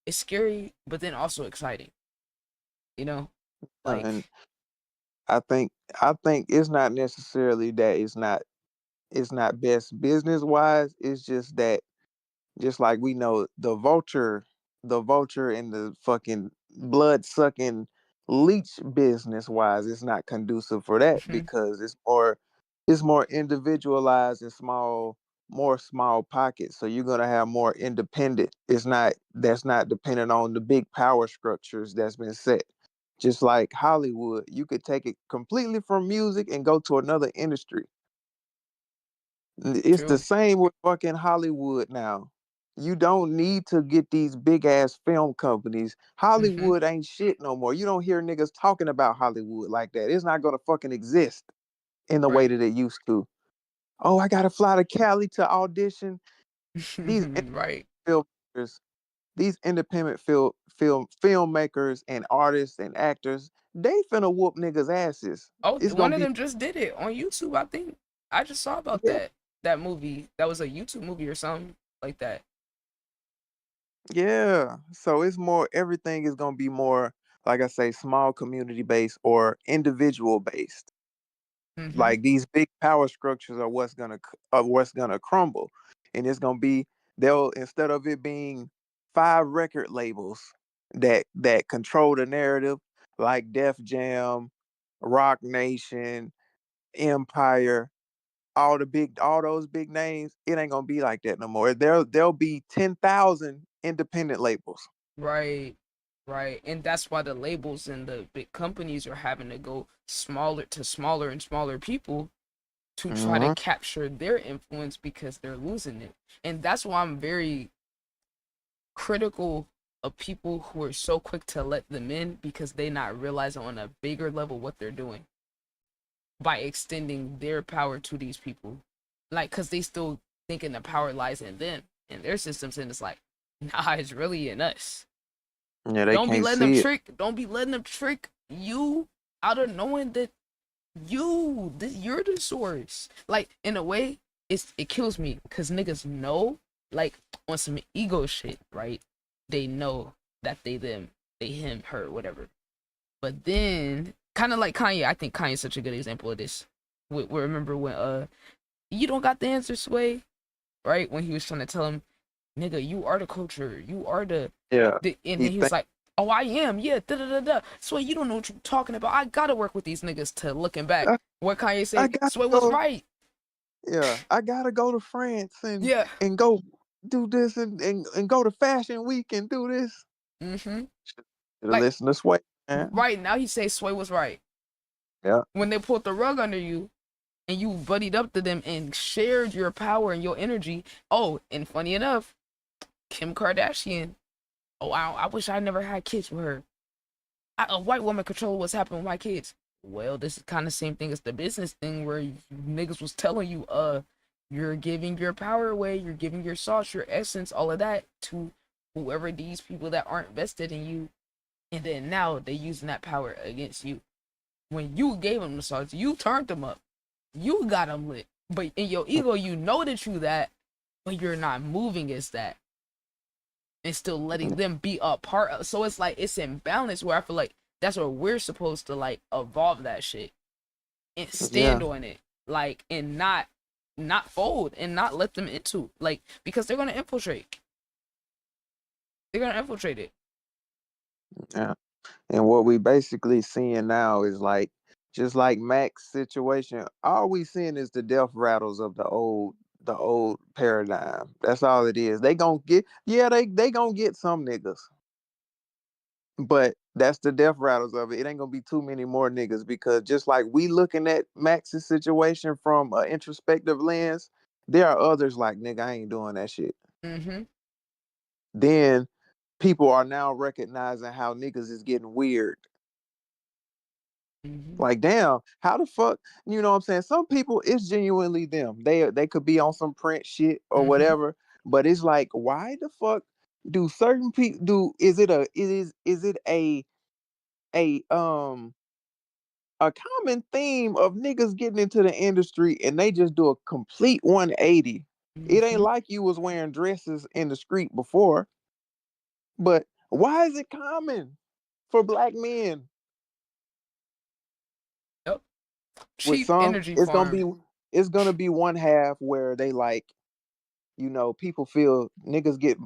it's scary, but then also exciting. You know, And like I think I think it's not necessarily that it's not best business wise. It's just that, just like we know the vulture and the fucking blood sucking leech business wise, it's not conducive for that because it's more individualized and more small pockets. So you're gonna have more independent. That's not dependent on the big power structures that's been set. Just like Hollywood, you could take it completely from music and go to another industry. It's the true. same with fucking Hollywood now. You don't need to get these big ass film companies. Mm-hmm. Hollywood ain't shit no more. You don't hear niggas talking about Hollywood like that. It's not gonna fucking exist in the way Right. that it used to. Oh, I gotta fly to Cali to audition. These Right. filmmakers, these independent filmmakers and artists and actors, they finna whoop niggas asses. Oh, It's one gonna of be, them just did it on YouTube. I think I just saw about yeah, that movie. That was a YouTube movie or something like that. yeah. So it's more, everything is gonna be more, like I say, small community based or individual based. Mm-hmm. Like these big power structures are what's gonna crumble, and it's gonna be, they'll, instead of it being 5 record labels that control the narrative, like Def Jam, Rock Nation, Empire, all those big names, it ain't gonna be like that no more. There'll be 10,000 independent labels. Right. Right. And that's why the labels and the big companies are having to go smaller to smaller and smaller people to try to Mm-hmm. capture their influence because they're losing it. And that's why I'm very critical of people who are so quick to let them in because they not realizing on a bigger level what they're doing by extending their power to these people. Like, cause they still thinking the power lies in them and their systems, and it's like, nah, it's really in us. Yeah, they can't see it. Don't be letting them trick you out of knowing that you're the source. Like, in a way, it kills me because niggas know, like, on some ego shit, right? They know that they them, they him, her, whatever. But then, kind of like Kanye, I think Kanye's such a good example of this. Remember when you don't got the answer, Sway, right? When he was trying to tell him, nigga, you are the culture, you are Yeah. and He then he was think like, oh, I am, yeah, da da da da. Sway, you don't know what you're talking about. I gotta work with these niggas to looking back. I, What Kanye I say? gotta Sway was go. right. Yeah, I gotta go to France Yeah. and go do this and go to Fashion Week and do this. Mm-hmm. Should have Like, listened to Sway, man. right now he say Sway was right. Yeah. When they pulled the rug under you and you buddied up to them and shared your power and your energy. Oh, and funny enough, Kim Kardashian. Oh, I wish I never had kids with her. A white woman control what's happening with my kids. Well, this is kind of the same thing as the business thing where niggas was telling you, you're giving your power away, you're giving your sauce, your essence, all of that to whoever these people that aren't vested in you, and then now they using that power against you. When you gave them the sauce, you turned them up, you got them lit, but in your ego, you know that you that, but you're not moving as that, and still letting them be a part of. So it's like it's in balance where I feel like that's where we're supposed to like evolve that shit and stand Yeah. on it, like, and not fold and not let them into, like, because they're gonna infiltrate. They're gonna infiltrate it. Yeah. And what we basically seeing now is like just like Mac's situation, all we seeing is the death rattles of the old paradigm. That's all it is. They gonna get they gonna get some niggas. But that's the death rattles of it. It ain't gonna be too many more niggas because just like we looking at Max's situation from an introspective lens, there are others like nigga, I ain't doing that shit. Mm-hmm. Then people are now recognizing how niggas is getting weird. Mm-hmm. Like, damn, how the fuck, you know what I'm saying? Some people, it's genuinely them. They could be on some print shit or Mm-hmm. whatever, but it's like, why the fuck do certain people do? Is it a a common theme of niggas getting into the industry and they just do a complete 180? It ain't Mm-hmm. like you was wearing dresses in the street before, but why is it common for black men? Yep. With Cheap some, energy it's gonna farm. be it's gonna be one half where they like, people feel niggas get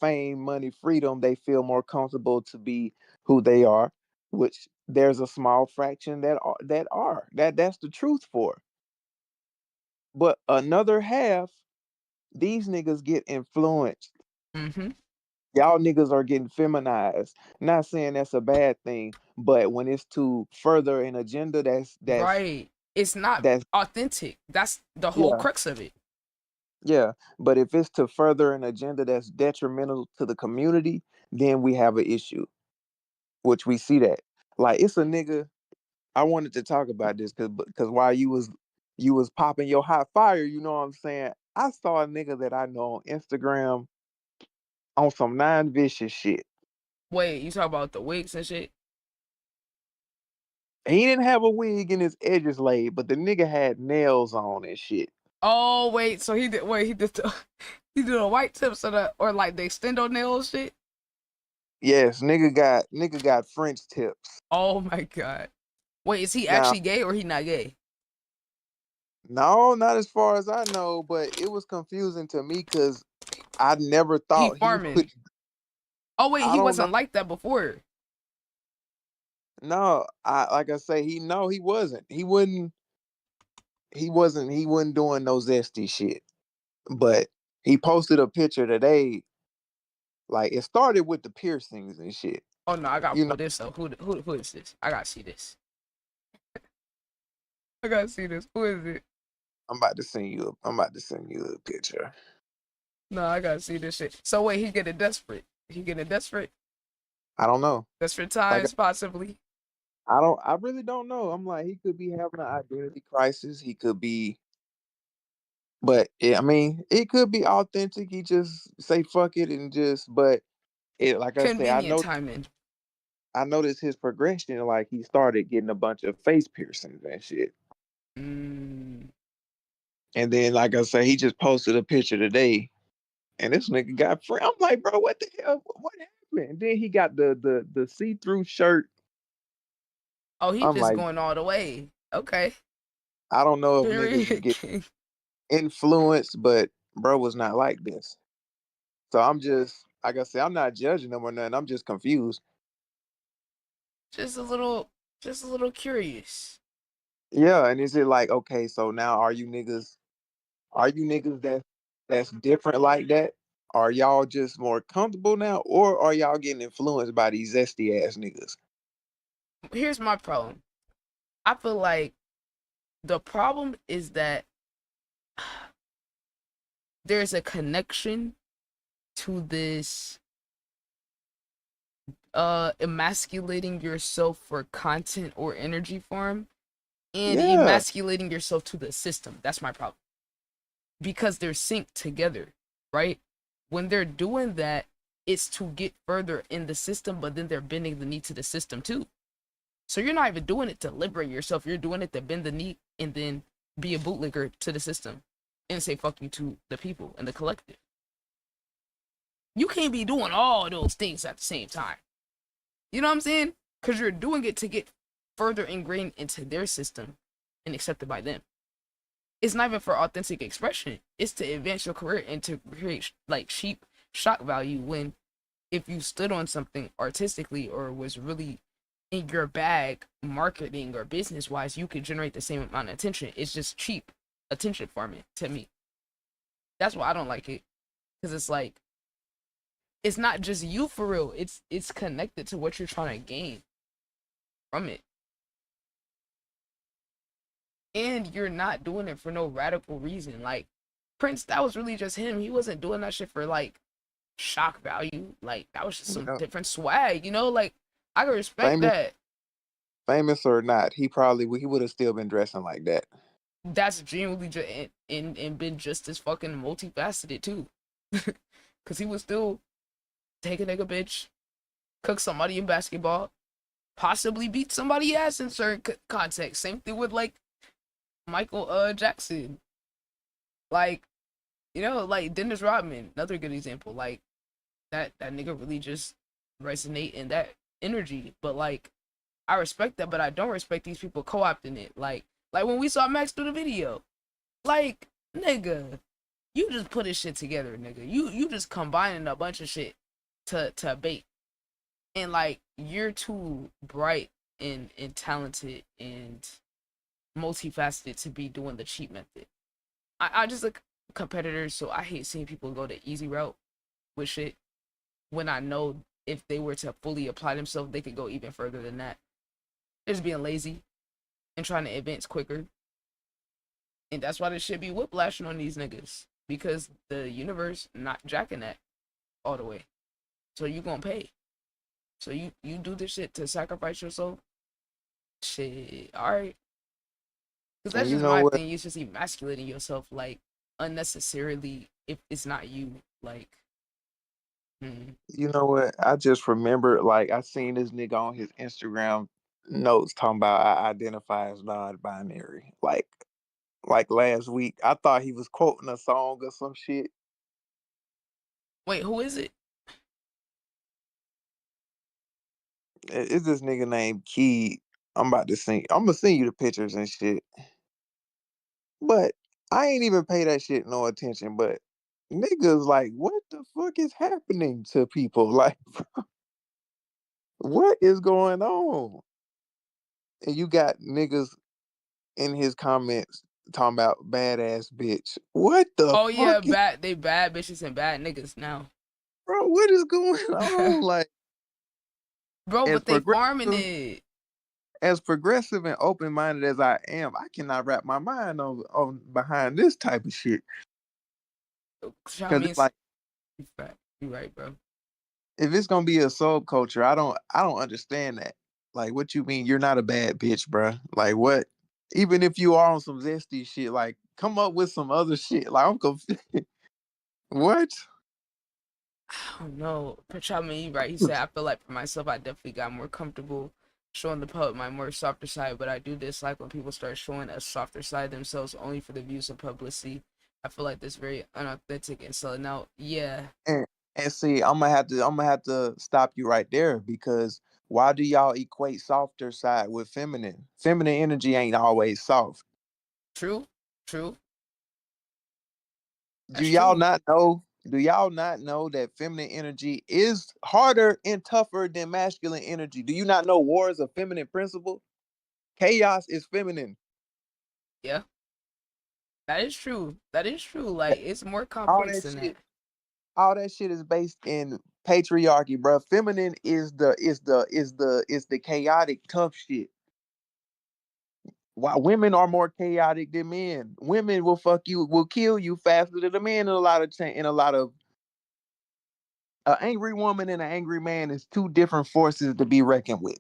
fame, money, freedom, they feel more comfortable to be who they are, which there's a small fraction that's the truth for. But another half, these niggas get influenced. Mm-hmm. Y'all niggas are getting feminized. Not saying that's a bad thing, but when it's to further an agenda Right. It's not that's authentic. That's the whole yeah, crux of it. yeah. But if it's to further an agenda that's detrimental to the community, then we have an issue, which we see that. Like it's a nigga. I wanted to talk about this because while you was popping your hot fire, you know what I'm saying? I saw a nigga that I know on Instagram on some non-vicious shit. Wait, you talk about the wigs and shit? He didn't have a wig and his edges laid, but the nigga had nails on and shit. Oh wait, so he did. Wait, he did. He did a white tips or like the extendo nail shit. Yes, nigga got French tips. Oh my god. Wait, is he Now, actually gay or he not gay? no, not as far as I know, but it was confusing to me because I never He thought he would. farming. Oh wait, I he don't know. wasn't like that before. No, I like I say, he wasn't. He wasn't doing no zesty shit. But he posted a picture today Like it started with the piercings and shit. Oh no, I gotta You pull know, this up. Who is this? I gotta see this. I gotta see this. Who is it? I'm about to send you. I'm about to send you a picture. No, I gotta see this shit. So wait, he getting desperate. He getting desperate. I don't know. Desperate Like times, possibly. I don't. I really don't know. I'm like, he could be having an identity crisis. He could be, but I mean, it could be authentic. He just say fuck it and just. But it, like I say, Convenient timing. I noticed his progression. Like he started getting a bunch of face piercings and shit. Mm. And then, like I say, he just posted a picture today, and this nigga got free. I'm like, bro, what the hell? What happened? And then he got the see through shirt. Oh, he I'm just like, going all the way. Okay. I don't know if niggas is Period. getting influenced, but bro was not like this. So I'm just, like I said, I'm not judging him or nothing. I'm just confused. just a little curious. Yeah, and is it like, okay, so now are you niggas that's different like that? Are y'all just more comfortable now, or are y'all getting influenced by these zesty ass niggas? Here's my problem. I feel like the problem is that there's a connection to this emasculating yourself for content or energy farm and Yeah, emasculating yourself to the system. That's my problem. Because they're synced together, right? When they're doing that, it's to get further in the system, but then they're bending the knee to the system too. So you're not even doing it to liberate yourself. You're doing it to bend the knee and then be a bootlegger to the system and say fuck you to the people and the collective. You can't be doing all those things at the same time. You know what I'm saying? Because you're doing it to get further ingrained into their system and accepted by them. It's not even for authentic expression. It's to advance your career and to create like cheap shock value when if you stood on something artistically or was really in your bag marketing or business wise, you could generate the same amount of attention. It's just cheap attention farming to me. That's why I don't like it. Because it's like it's not just you for real. It's connected to what you're trying to gain from it. And you're not doing it for no radical reason. Like Prince, that was really just him. He wasn't doing that shit for like shock value. Like that was just some yeah. different swag, you know? Like I can respect Famous, that. famous or not, he would have still been dressing like that. That's genuinely just and been just as fucking multifaceted too. Cause he was still take a nigga bitch, cook somebody in basketball, possibly beat somebody ass in certain context. Same thing with like Michael Jackson. Like, you know, like Dennis Rodman, another good example. Like that nigga really just resonate in that energy. But like I respect that, but I don't respect these people co-opting it. Like when we saw Max do the video. Like, nigga, you just put this shit together, nigga. You just combining a bunch of shit to bait. And like you're too bright and talented and multifaceted to be doing the cheap method. I just like competitors, so I hate seeing people go the easy route with shit when I know if they were to fully apply themselves, they could go even further than that. They're just being lazy and trying to advance quicker. And that's why there should be whiplashing on these niggas. Because the universe not jacking that all the way. So you gonna pay. So you do this shit to sacrifice yourself? Shit, alright. Because And that's you just know my what? thing. You're just emasculating yourself, like, unnecessarily if it's not you. Like, You know what? I just remember, like, I seen this nigga on his Instagram notes talking about I identify as non-binary. Like last week, I thought he was quoting a song or some shit. Wait, who is it? It's this nigga named Key. I'm gonna send you the pictures and shit. But I ain't even pay that shit no attention. But niggas like, what the fuck is happening to people? Like, what is going on? And you got niggas in his comments talking about badass bitch. What the Oh fuck yeah, is, they bad bitches and bad niggas now. bro, what is going on? Like, Bro, as but they farming progressive, it. as progressive and open minded as I am, I cannot wrap my mind on behind this type of shit. I Because mean, it's like, you right, bro. if it's gonna be a subculture, I don't understand that. Like, what you mean? You're not a bad bitch, bro. Like, what? Even if you are on some zesty shit, like, come up with some other shit. Like, I'm confused. What? I don't know. But you right. He said, I feel like for myself, I definitely got more comfortable showing the public my more softer side, but I do dislike when people start showing a softer side themselves only for the views of publicity. I feel like that's very unauthentic and selling out. Yeah. And see, I'm gonna have to stop you right there because why do y'all equate softer side with feminine? Feminine energy ain't always soft. True. True. Do That's y'all true. not know? Do y'all not know that feminine energy is harder and tougher than masculine energy? Do you not know war is a feminine principle? Chaos is feminine. Yeah. That is true. That is true. Like, it's more All complex that than shit, that. all that shit is based in patriarchy, bro. Feminine is the chaotic tough shit. Why women are more chaotic than men. Women will kill you faster than a man in a lot of in a lot of an angry woman and an angry man is two different forces to be reckoned with.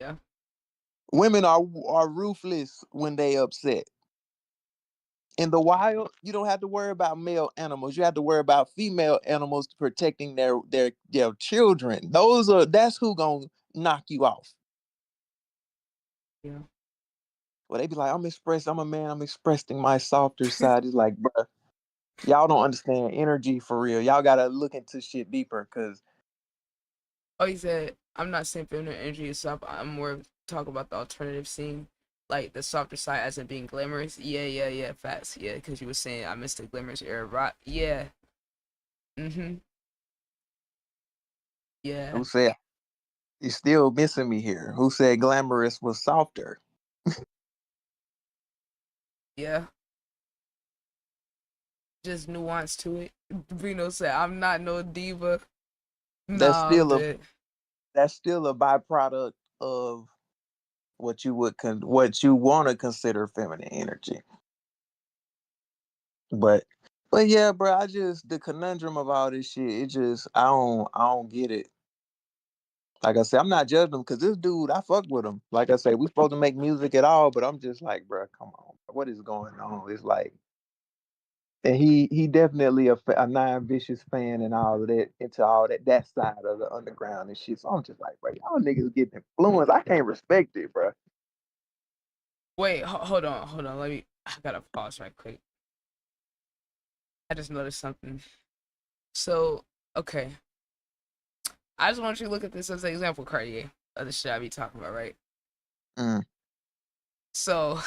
Yeah. Women are ruthless when they upset. In the wild, you don't have to worry about male animals. You have to worry about female animals protecting their children. That's who gonna knock you off. Yeah. Well, they be like, I'm a man, I'm expressing my softer side. It's like, bruh, y'all don't understand energy for real. Y'all gotta look into shit deeper because Oh, he said, I'm not saying feminine energy is soft. I'm more talking about the alternative scene, like the softer side as in being glamorous. Yeah, yeah, yeah, facts. Yeah, because you were saying I missed the glamorous era, right? Yeah. Mm-hmm. Yeah. who said you still missing me here? Who said glamorous was softer? Yeah. Just nuance to it. Vino said, I'm not no diva. That's Nah, I'm still a dead. that's still a byproduct of what you want to consider feminine energy. But yeah, bro, the conundrum of all this shit, I don't get it. Like I said, I'm not judging him because this dude, I fuck with him. Like I said, we supposed to make music at all, but I'm just like, bro, come on, what is going on? It's like, and he definitely a non-vicious fan and all of that into all that side of the underground and shit. So I'm just like, bro, y'all niggas getting influenced. I can't respect it, bro. Wait, hold on, hold on. I gotta pause right quick. I just noticed something. So, okay. I just want you to look at this as an example, Cartier, of the shit I be talking about, right? Mm. So,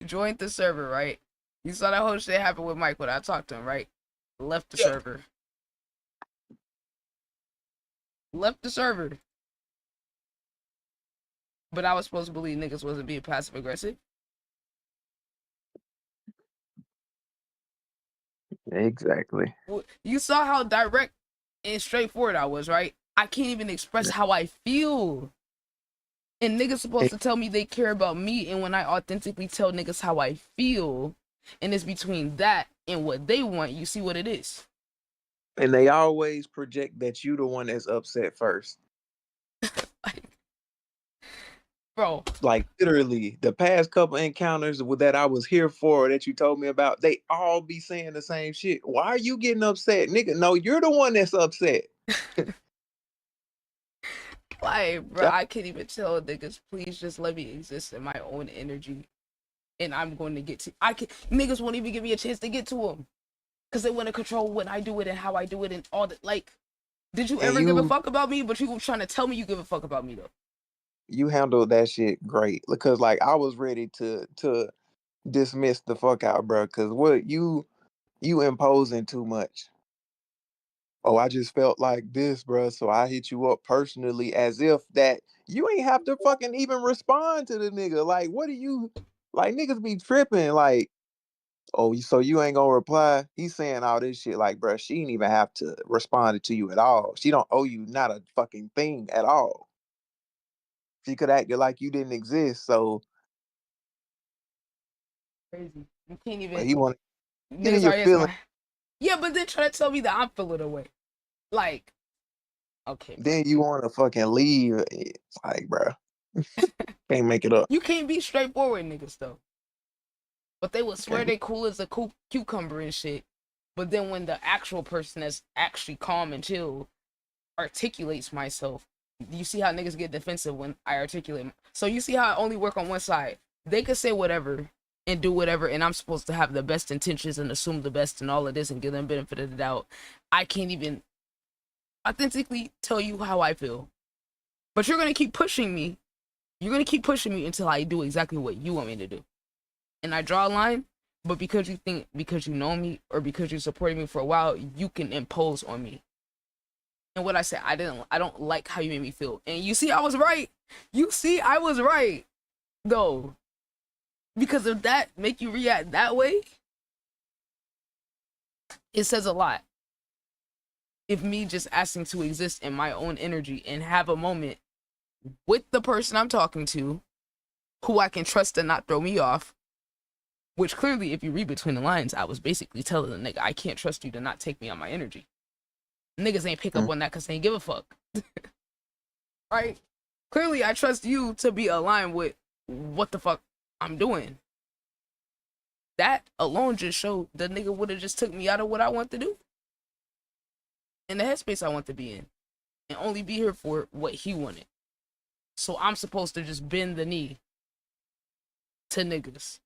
joined the server, right? You saw that whole shit happen with Mike when I talked to him, right? Left the server. Left the server. But I was supposed to believe niggas wasn't being passive aggressive. Exactly. You saw how direct and straightforward I was, right? I can't even express how I feel. And niggas supposed to tell me they care about me, and when I authentically tell niggas how I feel, and it's between that and what they want, you see what it is. And they always project that you the one that's upset first. Like, bro. Like literally, the past couple encounters that I was here for that you told me about, they all be saying the same shit. Why are you getting upset, nigga? No, you're the one that's upset. Like, bro, I can't even tell niggas, please just let me exist in my own energy. And I'm going to get to niggas won't even give me a chance to get to them. Cause they want to control when I do it and how I do it and all that. Like, did you ever give a fuck about me? But you were trying to tell me you give a fuck about me though. You handled that shit great because like I was ready to dismiss the fuck out, bro. Cause what you imposing too much. Oh, I just felt like this, bro. So I hit you up personally as if that you ain't have to fucking even respond to the nigga. Like, what do you like? Niggas be tripping. Like, oh, so you ain't gonna reply? He's saying all this shit like, bruh, she didn't even have to respond to you at all. She don't owe you not a fucking thing at all. She could act like you didn't exist. So, Crazy. You can't but even. he want to get in Niggas your are yes, feelings. my. Yeah, but then try to tell me that I'm feeling away. Like, okay, bro. Then you want to fucking leave. It's like, bruh, can't make it up. You can't be straightforward, niggas though. But they would swear Can't they cool as a cucumber and shit. But then when the actual person that's actually calm and chill articulates myself, you see how niggas get defensive when I articulate. So you see how I only work on one side. They could say whatever and do whatever, and I'm supposed to have the best intentions and assume the best and all of this and give them benefit of the doubt. I can't even authentically tell you how I feel. But you're gonna keep pushing me. You're gonna keep pushing me until I do exactly what you want me to do. And I draw a line, but because you know me or because you supported me for a while, you can impose on me. And what I said, I don't like how you made me feel. And you see, I was right. You see, I was right. Though. Because if that make you react that way, it says a lot. If me just asking to exist in my own energy and have a moment with the person I'm talking to, who I can trust to not throw me off, which clearly, if you read between the lines, I was basically telling the nigga, I can't trust you to not take me on my energy. Niggas ain't pick up on that because they ain't give a fuck. Right? Clearly, I trust you to be aligned with what the fuck I'm doing. That alone just showed the nigga would have just took me out of what I want to do. In the headspace I want to be in. And only be here for what he wanted. So I'm supposed to just bend the knee to niggas.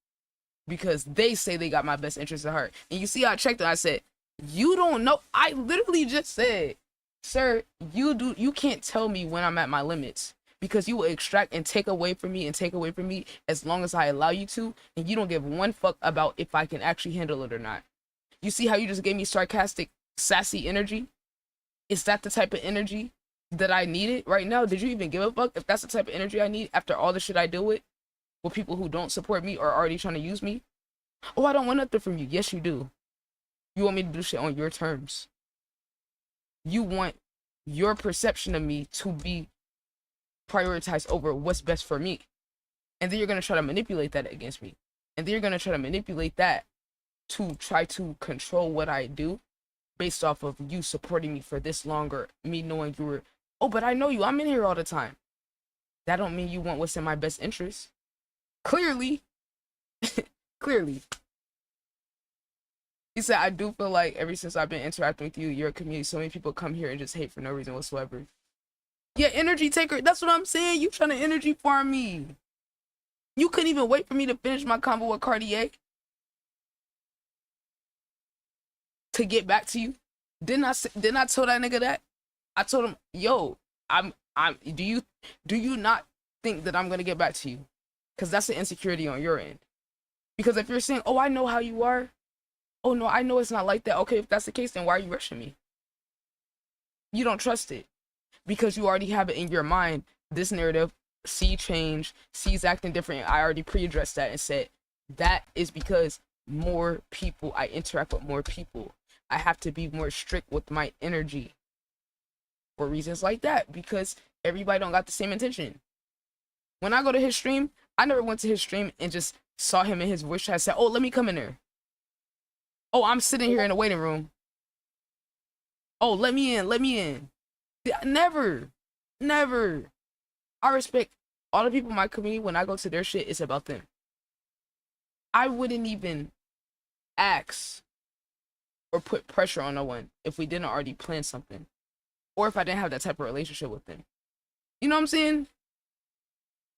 Because they say they got my best interest at heart. And you see how I checked it, I said, you don't know. I literally just said, sir, you can't tell me when I'm at my limits. Because you will extract and take away from me as long as I allow you to. And you don't give one fuck about if I can actually handle it or not. You see how you just gave me sarcastic, sassy energy? Is that the type of energy that I needed right now? Did you even give a fuck if that's the type of energy I need after all the shit I deal with people who don't support me or are already trying to use me? Oh, I don't want nothing from you. Yes, you do. You want me to do shit on your terms. You want your perception of me to be prioritized over what's best for me. And then you're going to try to manipulate that against me. And then you're going to try to manipulate that to try to control what I do based off of you supporting me for this longer, me knowing you were, oh, but I know you. I'm in here all the time. That don't mean you want what's in my best interest. Clearly. Clearly. He said, I do feel like ever since I've been interacting with you, your community, so many people come here and just hate for no reason whatsoever. Yeah, energy taker. That's what I'm saying. You trying to energy farm me. You couldn't even wait for me to finish my convo with Cartier to get back to you. Didn't I tell that nigga that? I told him, yo, do you not think that I'm gonna get back to you? Because that's the insecurity on your end. Because if you're saying, oh, I know how you are. Oh, no, I know it's not like that. Okay, if that's the case, then why are you rushing me? You don't trust it. Because you already have it in your mind, this narrative, C change, C's acting different. I already pre-addressed that and said, that is because more people, I interact with more people. I have to be more strict with my energy. For reasons like that. Because everybody don't got the same intention. When I go to his stream, I never went to his stream and just saw him in his voice chat and said, oh, let me come in there. Oh, I'm sitting here in the waiting room. Oh, let me in. Never. I respect all the people in my community. When I go to their shit, it's about them. I wouldn't even ask or put pressure on no one if we didn't already plan something. Or if I didn't have that type of relationship with them. You know what I'm saying?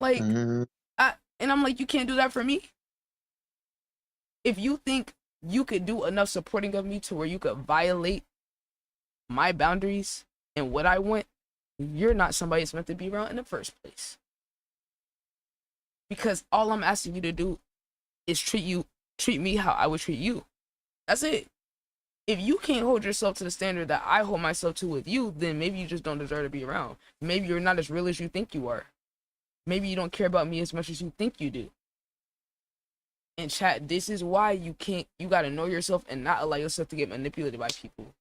Like, and I'm like, you can't do that for me? If you think you could do enough supporting of me to where you could violate my boundaries and what I want, you're not somebody that's meant to be around in the first place. Because all I'm asking you to do is treat me how I would treat you. That's it. If you can't hold yourself to the standard that I hold myself to with you, then maybe you just don't deserve to be around. Maybe you're not as real as you think you are. Maybe you don't care about me as much as you think you do. And chat, this is why you gotta know yourself and not allow yourself to get manipulated by people.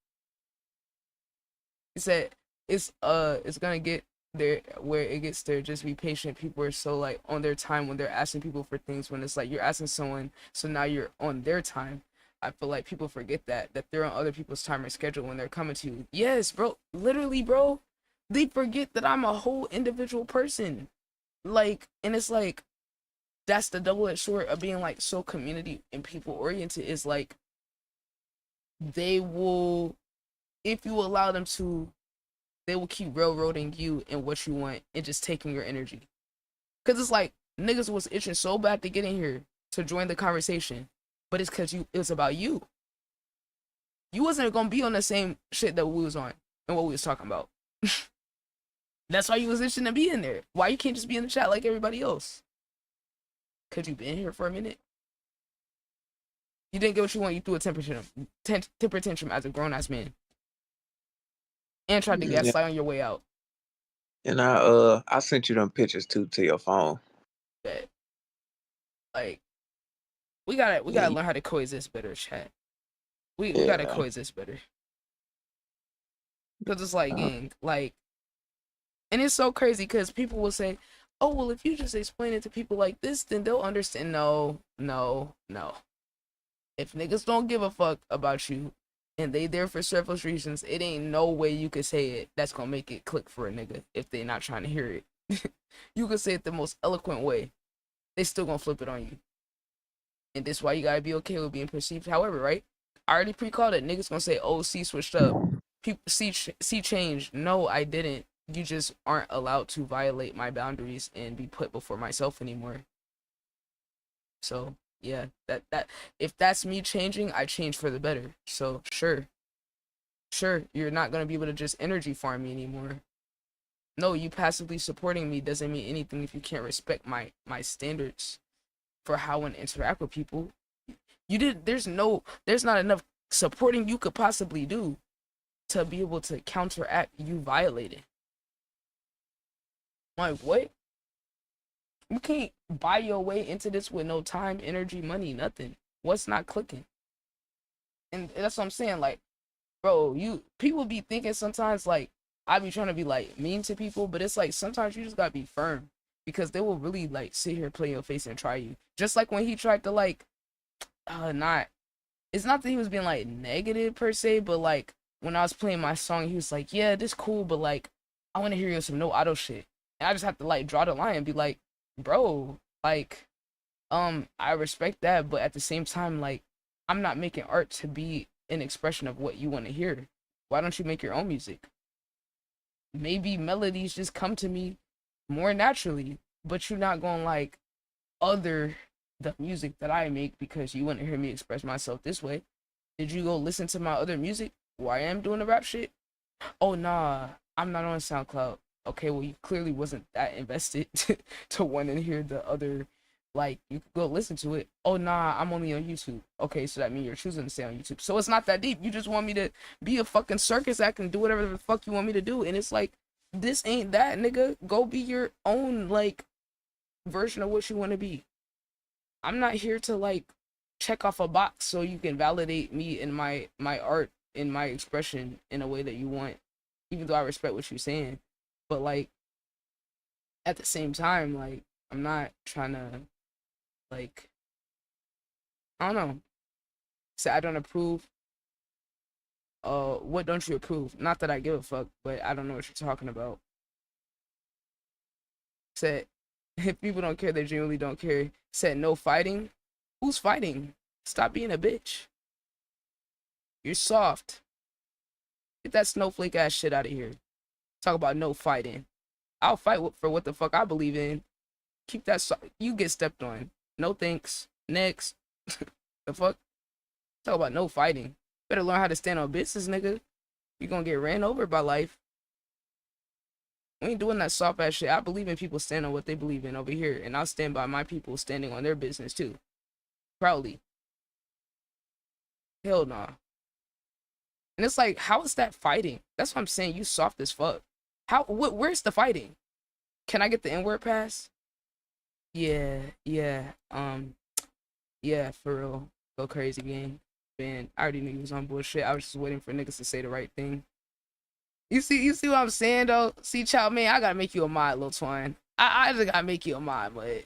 He said it's gonna get there where it gets there. Just be patient. People are so like on their time when they're asking people for things, when it's like you're asking someone, so now you're on their time. I feel like people forget that they're on other people's time or schedule when they're coming to you. Yes, bro. Literally, bro. They forget that I'm a whole individual person. Like, and it's like, that's the double-edged sword of being like so community and people oriented, is like they will, if you allow them to, they will keep railroading you and what you want and just taking your energy. Cause it's like niggas was itching so bad to get in here to join the conversation, but it's cause it was about you. You wasn't gonna be on the same shit that we was on and what we was talking about. That's why you was itching to be in there. Why you can't just be in the chat like everybody else? Cause you been here for a minute. You didn't get what you want. You threw a temper tantrum as a grown ass man, and tried to gaslight on your way out. And I sent you them pictures too to your phone. But like, we gotta learn how to coexist better, chat. We gotta coexist better. Cause it's like, gang, like, and it's so crazy because people will say, "Oh, well, if you just explain it to people like this, then they'll understand." No. If niggas don't give a fuck about you and they there for selfish reasons, it ain't no way you could say it that's gonna make it click for a nigga if they not trying to hear it. You could say it the most eloquent way. They still gonna flip it on you. And this why you gotta be okay with being perceived. However, right? I already pre-called it. Niggas gonna say, "Oh, C switched up. People C changed." No, I didn't. You just aren't allowed to violate my boundaries and be put before myself anymore. So yeah, that if that's me changing, I change for the better. So sure, you're not gonna be able to just energy farm me anymore. No, you passively supporting me doesn't mean anything if you can't respect my standards for how I want to interact with people. There's not enough supporting you could possibly do to be able to counteract you violating. Like, what? You can't buy your way into this with no time, energy, money, nothing. What's not clicking? And that's what I'm saying. Like, bro, people be thinking sometimes, like, I be trying to be like mean to people, but it's like sometimes you just gotta be firm, because they will really like sit here, play your face, and try you. Just like when he tried to like, it's not that he was being like negative per se, but like when I was playing my song, he was like, "Yeah, this cool, but like I want to hear you some no auto shit." And I just have to like draw the line and be like, "Bro, like, I respect that, but at the same time, like, I'm not making art to be an expression of what you want to hear. Why don't you make your own music? Maybe melodies just come to me more naturally, but you're not going like other the music that I make because you want to hear me express myself this way. Did you go listen to my other music while I am doing the rap shit? Oh, nah, I'm not on SoundCloud. Okay, well, you clearly wasn't that invested to want to hear the other, like, you could go listen to it. Oh, nah, I'm only on YouTube. Okay, so that means you're choosing to stay on YouTube. So it's not that deep. You just want me to be a fucking circus act and do whatever the fuck you want me to do. And it's like, this ain't that, nigga. Go be your own, like, version of what you want to be. I'm not here to, like, check off a box so you can validate me and my art and my expression in a way that you want, even though I respect what you're saying. But like, at the same time, like, I'm not trying to, like, I don't know, say I don't approve. What don't you approve? Not that I give a fuck, but I don't know what you're talking about. Said, if people don't care, they genuinely don't care. Said no fighting. Who's fighting? Stop being a bitch. You're soft. Get that snowflake ass shit out of here. Talk about no fighting. I'll fight for what the fuck I believe in. Keep that. You get stepped on. No thanks. Next. The fuck? Talk about no fighting. Better learn how to stand on business, nigga. You're gonna get ran over by life. We ain't doing that soft ass shit. I believe in people standing on what they believe in over here, and I'll stand by my people standing on their business too. Proudly. Hell nah. And it's like, how is that fighting? That's what I'm saying. You soft as fuck. Where's the fighting? Can I get the N-word pass? Yeah. Yeah, for real. Go crazy, gang. Man, I already knew he was on bullshit. I was just waiting for niggas to say the right thing. You see what I'm saying though? See, child, man, I gotta make you a mod, Lil Twine. I just gotta make you a mod, but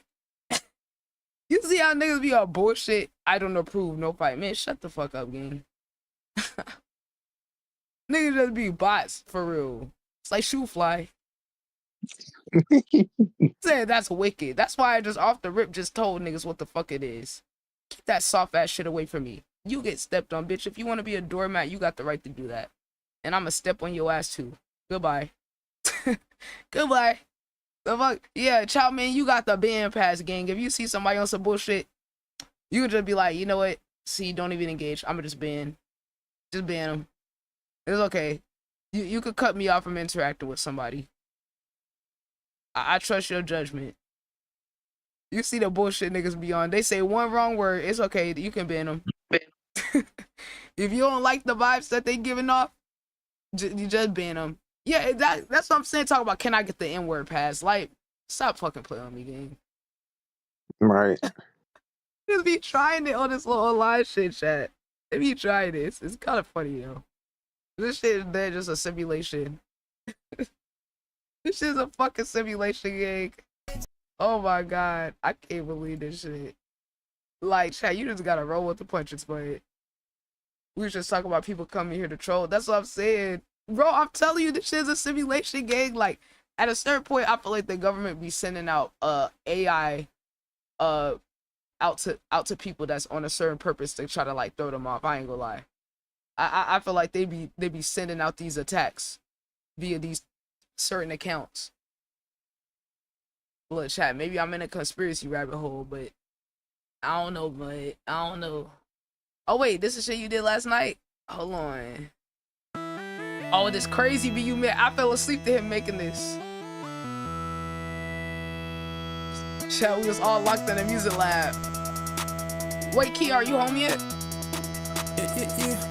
you see how niggas be on bullshit? I don't approve, no fight. Man, shut the fuck up, gang. Niggas just be bots, for real. It's like shoe fly. Said that's wicked. That's why I just off the rip just told niggas what the fuck it is. Keep that soft ass shit away from me. You get stepped on, bitch. If you want to be a doormat, you got the right to do that. And I'ma step on your ass too. Goodbye. Goodbye. The fuck? Yeah, child, man, you got the ban pass, gang. If you see somebody on some bullshit, you can just be like, you know what? See, don't even engage. I'ma just ban. Just ban them. It's okay. You could cut me off from interacting with somebody. I trust your judgment. You see the bullshit niggas be on. They say one wrong word. It's okay. You can ban them. If you don't like the vibes that they giving off, you just ban them. Yeah, that's what I'm saying. Talk about, can I get the N-word pass? Like, stop fucking playing on me, gang. Right. Just be trying it on this little online shit, chat. If you try this, it's kind of funny, yo. This shit is there just a simulation. This shit's a fucking simulation, gang. Oh my god, I can't believe this shit. Like, chat, you just gotta roll with the punches, but we was just talking about people coming here to troll. That's what I'm saying. Bro, I'm telling you, this shit's a simulation, gang. Like, at a certain point, I feel like the government be sending out AI out to people that's on a certain purpose to try to like throw them off. I ain't gonna lie. I feel like they be sending out these attacks via these certain accounts. Look, chat, maybe I'm in a conspiracy rabbit hole, but I don't know, but I don't know. Oh wait, this is shit you did last night? Hold on. Oh, this crazy beat you made. I fell asleep to him making this. Chat, we was all locked in the music lab. Wait, Key, are you home yet? Yeah.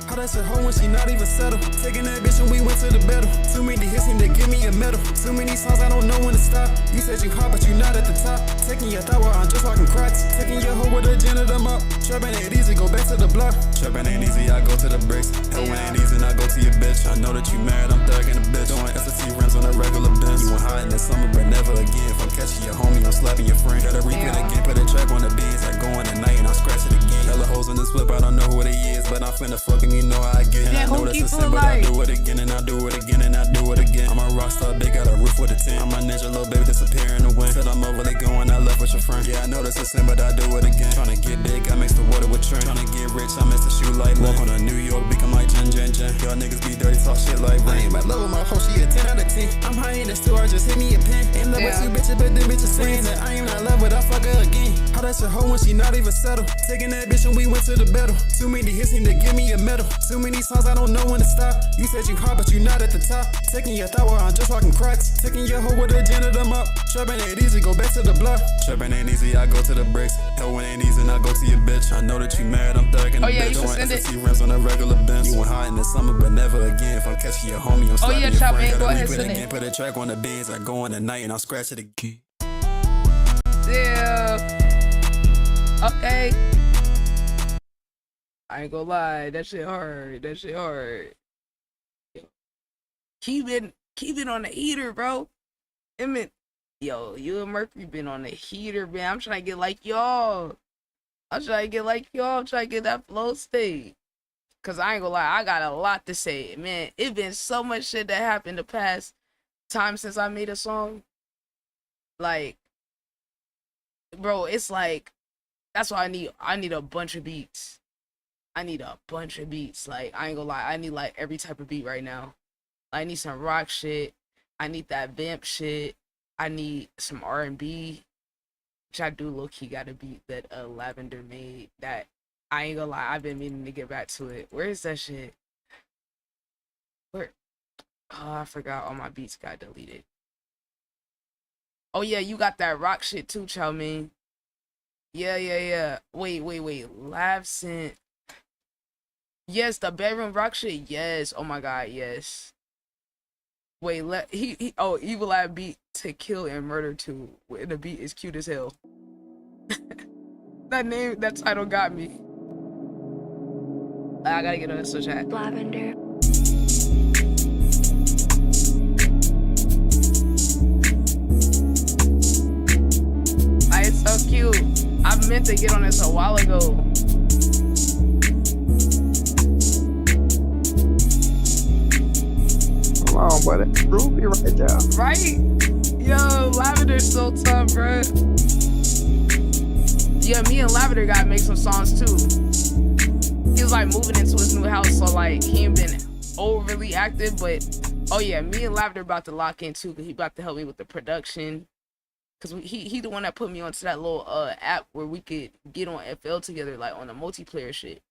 How that's a hoe when she not even settled. Taking that bitch and we went to the battle. Too many hits seem to give me a medal. Too many songs, I don't know when to stop. You said you hot, but you not at the top. Taking your thought while I'm just walking cracks. Taking your hoe with a gin of them up. Trapping ain't easy, go back to the block. Trapping ain't easy, I go to the bricks. Hell ain't easy, I go to your bitch. I know that you mad, I'm thugging a bitch. Doing SSC runs on a regular bench. You went hot in the summer, but never again. If I'm catching your homie, I'm slapping your friend. Gotta repeat again, put a track on the beats. I go in the night and I'll scratch it again. Hella hoes in this whip, I don't know who they is, but I'm finna fucking, you know how I get. And I know that's a sin, but I do it again and I do it again and I do it again. I'm a rock star, big, got a roof with a 10. I'm a ninja, little baby, disappear in the wind. Said I'm overly going, I left with your friend. Yeah, I know that's a sin, but I do it again. Tryna get big, I mix the water with Trent. Tryna get rich, I mix the shoe like Walk on a New York, become like Jen. Y'all niggas be dirty, talk shit like rain. I ain't about love with my hoe, she a 10 out of 10. I'm high in the store, just hit me a pen. In love with two bitches, but them bitches saying that I ain't not love, but I fuck her again. How that's a hoe when she not even settled. Taking that bitch and we went to the battle. Too many hits seem to give me a medal. Too many songs, I don't know when to stop. You said you hot, but you not at the top. Taking your thought while I'm just walking cracks. Taking your hoe with a gin of them up. Trapping ain't easy, go back to the block. Trapping ain't easy, I go to the bricks. Hell when ain't easy, I go to your bitch. I know that you mad, I'm thugging a bitch. Doing SSC runs on a regular bench. You went hot in the summer, but never again. If I'm catching your homie, I'm slapping your friend. Gotta repeat again, put a track on the beans. I go in the night and I'll scratch it again. Yeah. Okay. I ain't gonna lie, that shit hard. That shit hard. Keep it on the heater, bro. Yo, you and Mercury been on the heater, man. I'm trying to get like y'all. I'm trying to get that flow state. Cause I ain't gonna lie, I got a lot to say. Man, it been so much shit that happened the past time since I made a song. Like, bro, it's like, that's why I need a bunch of beats. I need a bunch of beats. Like, I ain't gonna lie, I need like every type of beat right now. I need some rock shit. I need that vamp shit. I need some R&B. Which I do low-key got a beat that Lavender made that I ain't gonna lie, I've been meaning to get back to it. Where is that shit? Where? Oh, I forgot all my beats got deleted. Oh yeah, you got that rock shit too, Chow Mein. Yeah. Wait. Lav sent. Yes, the bedroom rock shit. Yes. Oh my god, yes. Wait, oh, Evil Lab beat To Kill and Murder 2. The beat is cute as hell. That title got me. I gotta get on this switch hat. Lavender. It's so cute. I meant to get on this a while ago. Come on, buddy. Ruby right there. Right? Yo, Lavender's so tough, bro. Yeah, me and Lavender gotta make some songs too. He was like moving into his new house, so like he ain't been overly active, but oh yeah, me and Lavender about to lock in too, cause he about to help me with the production. Cause he the one that put me onto that little app where we could get on FL together, like on the multiplayer shit.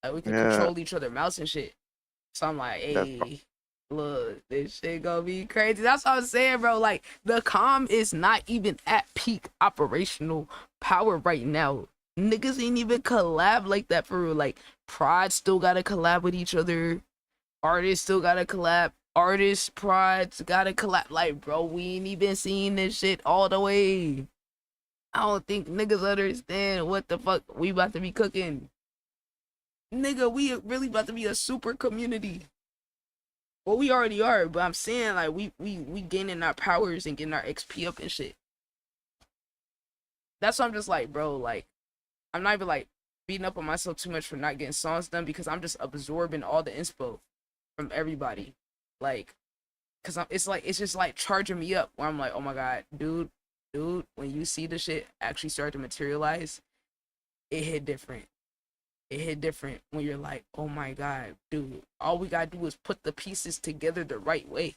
Like we could control each other mouse and shit. So I'm like, hey, look, this shit gonna be crazy. That's what I'm saying, bro. Like the comm is not even at peak operational power right now. Niggas ain't even collab like that for real. Like Pride still gotta collab with each other. Artists still gotta collab. Artists, Pride's gotta collab. Like, bro, we ain't even seen this shit all the way. I don't think niggas understand what the fuck we about to be cooking. Nigga, we really about to be a super community. Well, we already are, but I'm saying like we gaining our powers and getting our XP up and shit. That's why I'm just like, bro, like I'm not even like beating up on myself too much for not getting songs done because I'm just absorbing all the inspo from everybody. Like, cause it's just like charging me up where I'm like, oh my god, dude, when you see the shit actually start to materialize, it hit different. It hit different when you're like, oh my god, dude, all we gotta do is put the pieces together the right way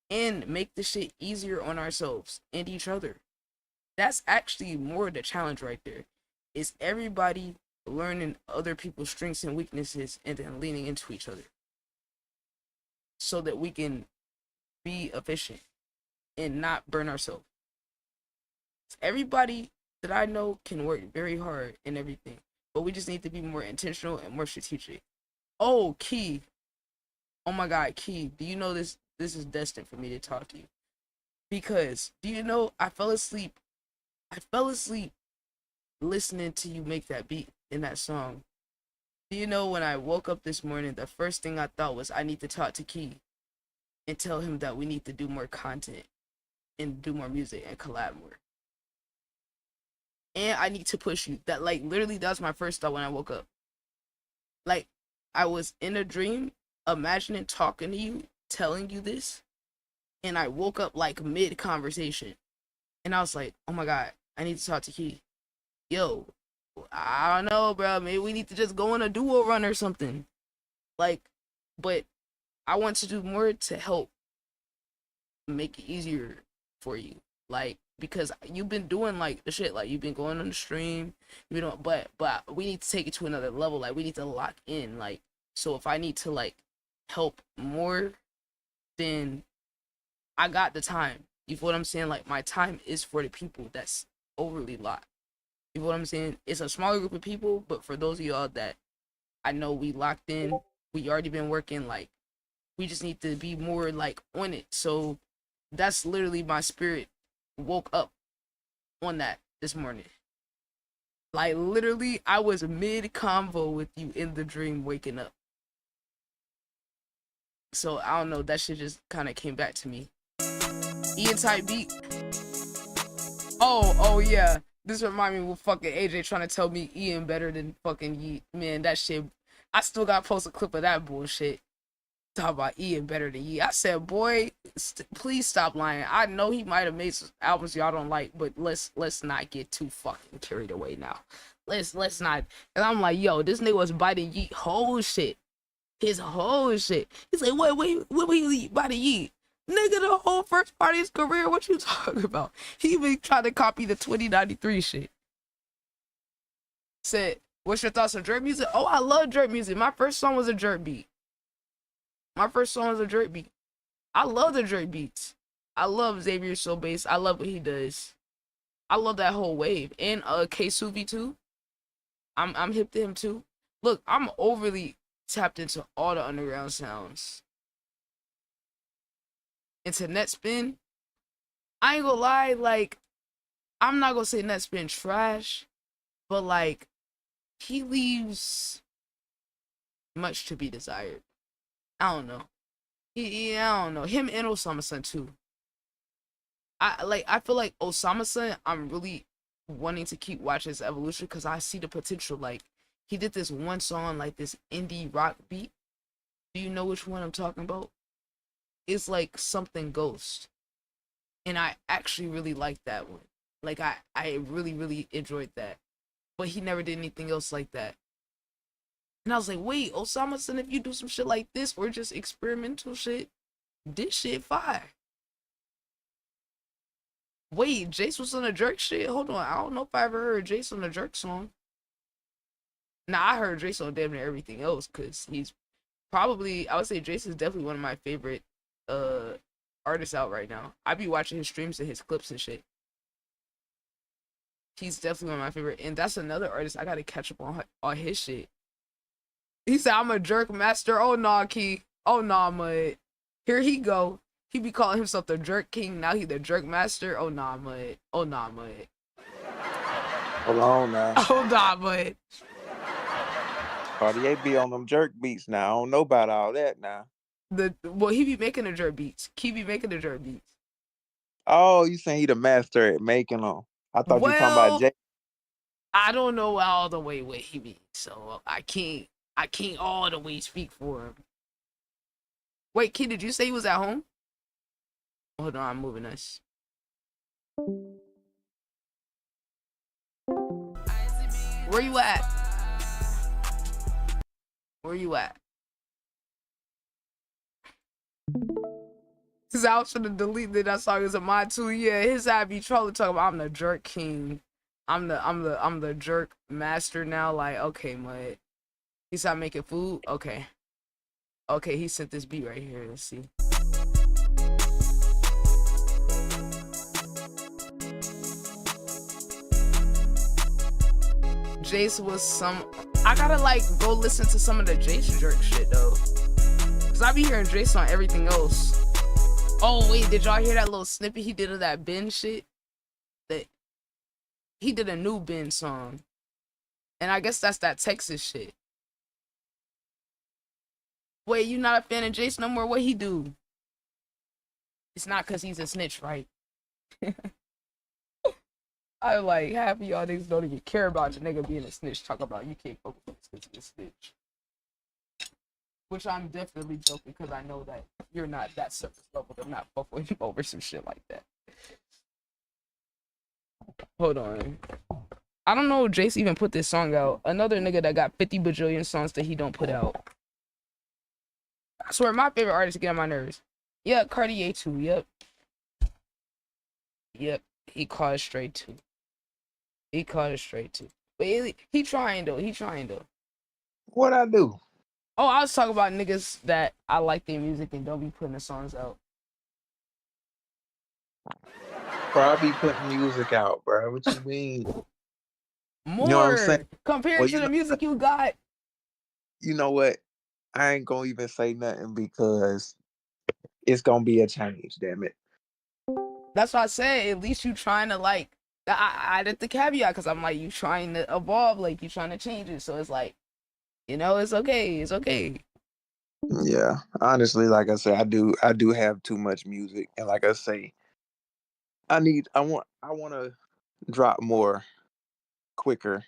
and make the shit easier on ourselves and each other. That's actually more the challenge right there. Is everybody learning other people's strengths and weaknesses and then leaning into each other so that we can be efficient and not burn ourselves. Everybody that I know can work very hard and everything, but we just need to be more intentional and more strategic. Oh, Key. Oh my god, Key, do you know this is destined for me to talk to you? Because do you know I fell asleep listening to you make that beat in that song. Do you know when I woke up this morning, the first thing I thought was I need to talk to Key and tell him that we need to do more content and do more music and collab more. And I need to push you. That like literally that's my first thought when I woke up. Like I was in a dream, imagining talking to you, telling you this, and I woke up like mid conversation. And I was like, oh my god, I need to talk to Key. Yo, I don't know, bro. Maybe we need to just go on a duo run or something. Like, but I want to do more to help make it easier for you. Like, because you've been doing like the shit, like you've been going on the stream, you know, but we need to take it to another level. Like we need to lock in. Like, so if I need to like help more, then I got the time. You feel what I'm saying? Like my time is for the people that's overly locked. You know what I'm saying? It's a smaller group of people, but for those of y'all that I know we locked in, we already been working, like, we just need to be more, like, on it. So that's literally my spirit woke up on that this morning. Like, literally, I was mid-convo with you in the dream waking up. So, I don't know, that shit just kind of came back to me. Ian type beat. Oh, yeah. This remind me of fucking AJ trying to tell me Ian better than fucking Yeet. Man, that shit. I still got to post a clip of that bullshit. Talk about Ian better than Yeet. I said, boy, please stop lying. I know he might have made some albums y'all don't like, but let's not get too fucking carried away now. Let's not. And I'm like, yo, this nigga was biting Yeet whole shit. His whole shit. He's like, wait, what we biting Yeet? Nigga, the whole first part of his career, what you talking about? He even tried to copy the 2093 shit. Said, what's your thoughts on Drake music? Oh, I love Drake music. My first song was a Drake beat. I love the Drake beats. I love Xavier So Bass. I love what he does. I love that whole wave. And K-Suvi too. I'm hip to him too. Look, I'm overly tapped into all the underground sounds. Into Netspin, I ain't gonna lie, like, I'm not gonna say Netspin trash, but like he leaves much to be desired. I don't know. I don't know. Him and Osama-san too. I feel like Osama-san, I'm really wanting to keep watching his evolution because I see the potential. Like he did this one song, like this indie rock beat. Do you know which one I'm talking about? It's like something Ghost. And I actually really liked that one. Like I really, really enjoyed that. But he never did anything else like that. And I was like, wait, Osama-san, if you do some shit like this or just experimental shit, this shit fire. Wait, Jace was on a Jerk shit? Hold on, I don't know if I ever heard Jace on a Jerk song. Nah, I heard Jace on damn near everything else, because he's probably, I would say Jace is definitely one of my favorite artists out right now. I be watching his streams and his clips and shit. He's definitely one of my favorite, and that's another artist I gotta catch up on his shit. He said, I'm a jerk master. Oh, nah, Key. Oh, nah, Mud. Here he go. He be calling himself the jerk king. Now he the jerk master. Oh, nah, Mud. Oh, nah, Mud. Hold on now. Oh, nah, Mud. Cartier be on them jerk beats now. I don't know about all that now. Well, he be making the jerk beats. He be making the jerk beats. Oh, you saying he the master at making them? I thought you were talking about Jay. I don't know all the way what he means, so I can't all the way speak for him. Wait, kid, did you say he was at home? Hold on, I'm moving us. Where you at? Where you at? Cause I was trying to delete that song as a mod too. Yeah, his side be trolling talking about I'm the jerk king. I'm the jerk master now. Like, okay, Mud. He said making food? Okay. Okay, he sent this beat right here. Let's see. Jace was some... I gotta, like, go listen to some of the Jace jerk shit, though. Because I be hearing Jace on everything else. Oh, wait, did y'all hear that little snippet he did of that Ben shit? That he did a new Ben song. And I guess that's that Texas shit. Wait, you not a fan of Jace no more? What he do? It's not because he's a snitch, right? I'm like, half of y'all niggas don't even care about your nigga being a snitch. Talk about you can't fuck with this because he's a snitch. Which I'm definitely joking because I know that you're not that surface level to not fuck with him over some shit like that. Hold on. I don't know if Jace even put this song out. Another nigga that got 50 bajillion songs that he don't put out. I swear, my favorite artist get on my nerves. Yeah, Cartier too. Yep. Yep. He caught it straight too. He caught it straight too. But he trying though. He trying though. What I do? Oh, I was talking about niggas that I like their music and don't be putting the songs out. Bro, I be putting music out, bro. What you mean? More. You know what I'm saying? Compared to the music you got. You know what? I ain't gonna even say nothing because it's gonna be a change, damn it. That's why I said at least you trying to like I added the caveat because I'm like you trying to evolve, like you trying to change it. So it's like, you know, it's okay. It's okay. Yeah. Honestly, like I said, I do have too much music. And like I say, I want to drop more quicker.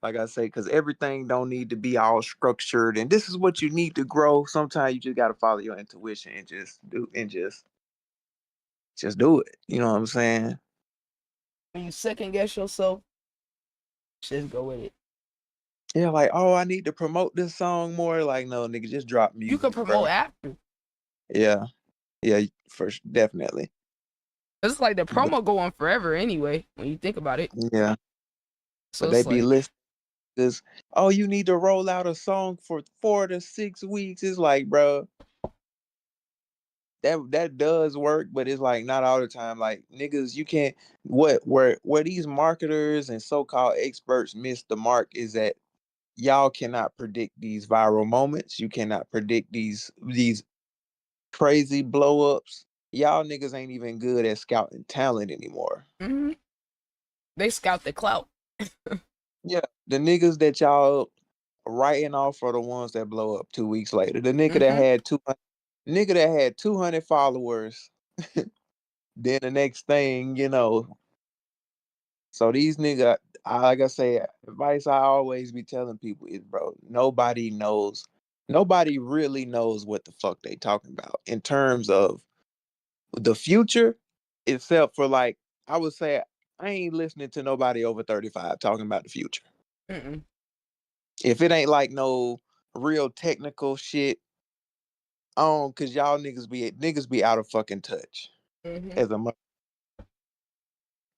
Like I say, because everything don't need to be all structured, and this is what you need to grow. Sometimes you just gotta follow your intuition and just do it. You know what I'm saying? When you second guess yourself, just go with it. Yeah, like, oh, I need to promote this song more. Like, no, nigga, just drop music. You can promote after. Yeah, definitely. It's like the promo go on forever anyway. When you think about it. Yeah. So but they be listening. This, oh, you need to roll out a song for 4 to 6 weeks. It's like, bro, that does work, but it's like not all the time. Like niggas, you can't. Where these marketers and so-called experts miss the mark is that y'all cannot predict these viral moments. You cannot predict these crazy blow ups. Y'all niggas ain't even good at scouting talent anymore. Mm-hmm. They scout the clout. Yeah, the niggas that y'all writing off are the ones that blow up 2 weeks later. The Mm-hmm. nigga that had 200 followers, then the next thing, so these nigga, like I say, advice I always be telling people is, bro, nobody really knows what the fuck they talking about in terms of the future, except for like, I would say I ain't listening to nobody over 35 talking about the future. Mm-mm. If it ain't like no real technical shit on, cause y'all niggas be out of fucking touch Mm-hmm. as a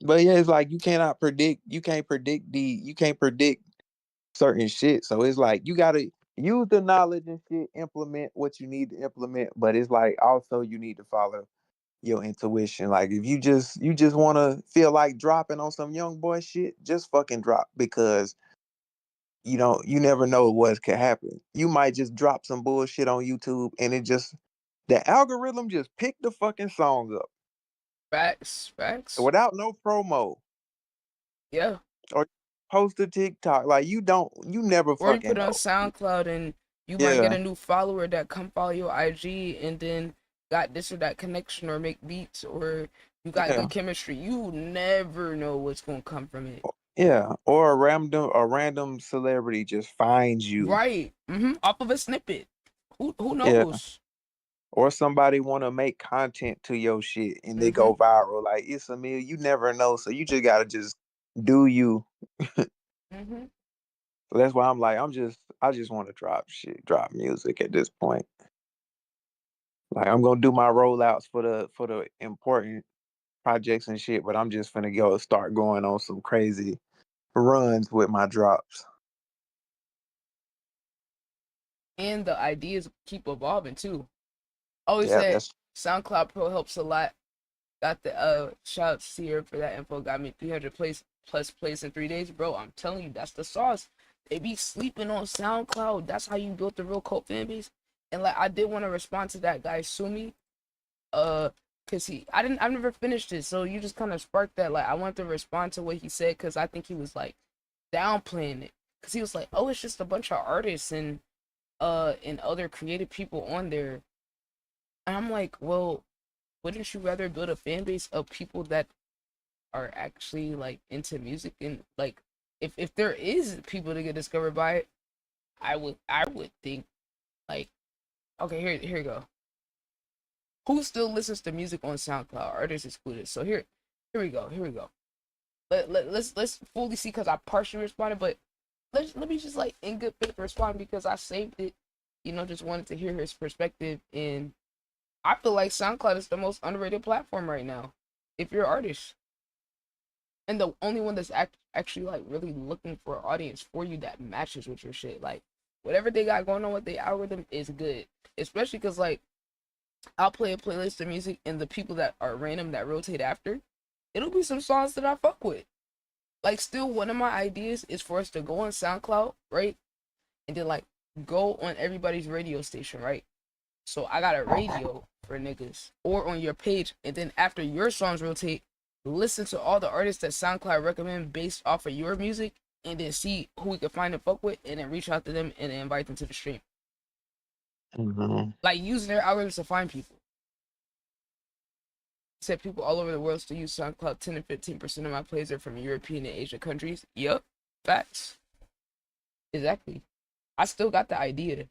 but yeah, it's like you can't predict certain shit. So it's like you gotta use the knowledge and shit, implement what you need to implement, but it's like also you need to follow your intuition. Like if you just wanna feel like dropping on some young boy shit, just fucking drop because you never know what could happen. You might just drop some bullshit on YouTube and the algorithm just pick the fucking song up Facts. without no promo Yeah. or post a TikTok. Like you never Or you put fucking it on know. SoundCloud and you might get Yeah, a new follower that come follow your IG and then got this or that connection or make beats or you got yeah, good chemistry. You never know what's gonna come from it. yeah. Or a random celebrity just finds you. Right. Mm-hmm. Off of a snippet. Who Yeah. knows? Or somebody want to make content to your shit and they Mm-hmm. go viral. Like it's a meal. You never know. So you just gotta just do you. Mm-hmm. So that's why I'm like, I just want to drop music at this point. Like I'm gonna do my rollouts for the important projects and shit, but I'm just finna go start going on some crazy runs with my drops. And the ideas keep evolving too. Always Yeah, said that's SoundCloud Pro helps a lot. Got the shout out to Sierra for that info. Got me 300 plus plays in 3 days, bro. I'm telling you, that's the sauce. They be sleeping on SoundCloud. That's how you built the real cult fan base. And like, I did want to respond to that guy Sumi, cause I've never finished it. So you just kind of sparked that. Like, I wanted to respond to what he said, cause I think he was like downplaying it. Cause he was like, oh, it's just a bunch of artists and other creative people on there. And I'm like, well, wouldn't you rather build a fan base of people that are actually like into music and like if there is people to get discovered by it, I would think like okay here you go. Who still listens to music on SoundCloud? Artists excluded. So here we go. Let's fully see because I partially responded, but let me just like in good faith respond because I saved it. Just wanted to hear his perspective and I feel like SoundCloud is the most underrated platform right now. If you're an artist. And the only one that's actually like really looking for an audience for you that matches with your shit. Like whatever they got going on with the algorithm is good. Especially because like I'll play a playlist of music and the people that are random that rotate after, it'll be some songs that I fuck with. Like still one of my ideas is for us to go on SoundCloud, right? And then like go on everybody's radio station, right? So I got a radio for niggas or on your page, and then after your songs rotate, listen to all the artists that SoundCloud recommend based off of your music, and then see who we can find and fuck with, and then reach out to them and then invite them to the stream. mm-hmm. Like using their algorithms to find people. Said people all over the world still use SoundCloud. 10 to 15% of my plays are from European and Asian countries. Yup, facts. Exactly. I still got the idea.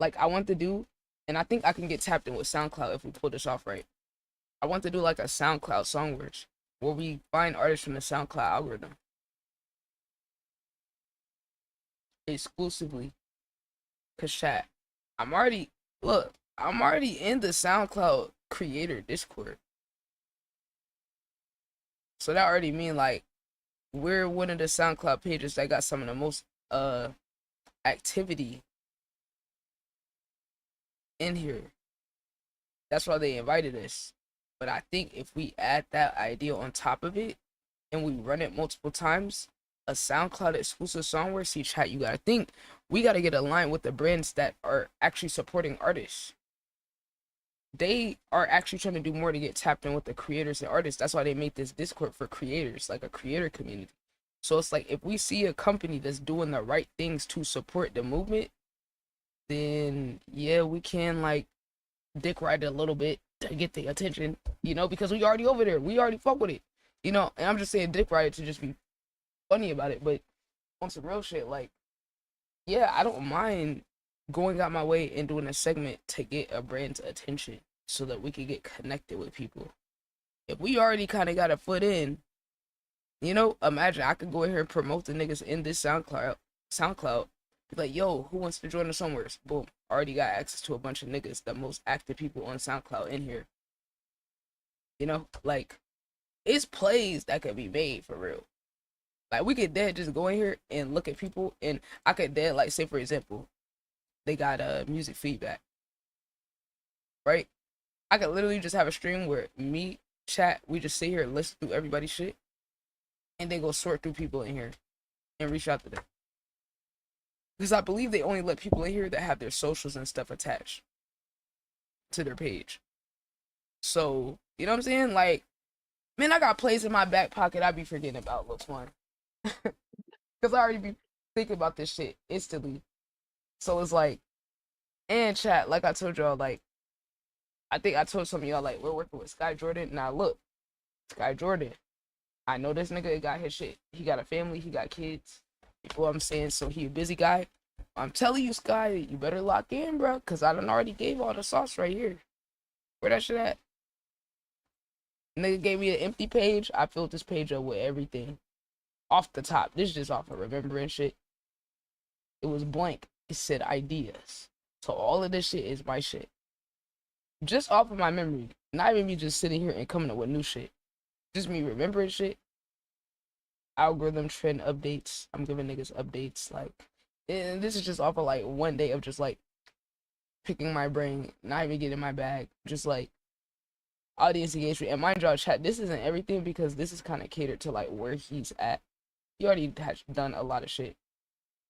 Like I want to do, and I think I can get tapped in with SoundCloud if we pull this off right. I want to do like a SoundCloud songwords where we find artists from the SoundCloud algorithm exclusively. Cause chat, I'm already in the SoundCloud creator Discord, so that already mean like we're one of the SoundCloud pages that got some of the most activity in here. That's why they invited us. But I think if we add that idea on top of it and we run it multiple times, a SoundCloud exclusive songware, see chat, you gotta think we gotta get aligned with the brands that are actually supporting artists. They are actually trying to do more to get tapped in with the creators and artists. That's why they made this Discord for creators, like a creator community. So it's like if we see a company that's doing the right things to support the movement, then yeah, we can like dick ride it a little bit to get the attention, because we already over there. We already fuck with it. And I'm just saying dick ride it to just be funny about it. But on some real shit, like, yeah, I don't mind going out my way and doing a segment to get a brand's attention so that we can get connected with people. If we already kind of got a foot in, imagine I could go in here and promote the niggas in this SoundCloud, be like, yo, who wants to join us somewhere? Boom, already got access to a bunch of niggas, the most active people on SoundCloud in here. Like, it's plays that could be made for real. Like, we could dead just go in here and look at people, and I could dead, like, say for example, they got music feedback, right? I could literally just have a stream where me, chat, we just sit here and listen through everybody's shit, and then go sort through people in here and reach out to them. Because I believe they only let people in here that have their socials and stuff attached to their page. So, you know what I'm saying? Like, man, I got plays in my back pocket I be forgetting about, Lil Twan. Because I already be thinking about this shit instantly. So it's like, and chat, like I told y'all, like, I think I told some of y'all, like, we're working with Sky Jordan. Now, look, Sky Jordan, I know this nigga got his shit. He got a family, he got kids. You know what I'm saying? So he a busy guy. I'm telling you, Sky, you better lock in, bro, because I done already gave all the sauce right here. Where that shit at? Nigga gave me an empty page. I filled this page up with everything. Off the top. This is just off of remembering shit. It was blank. It said ideas. So all of this shit is my shit. Just off of my memory. Not even me just sitting here and coming up with new shit. Just me remembering shit. Algorithm trend updates. I'm giving niggas updates. Like, and this is just off of like one day of just like picking my brain, not even getting my bag. Just like audience engagement. And mind y'all, chat, this isn't everything because this is kind of catered to like where he's at. He already has done a lot of shit.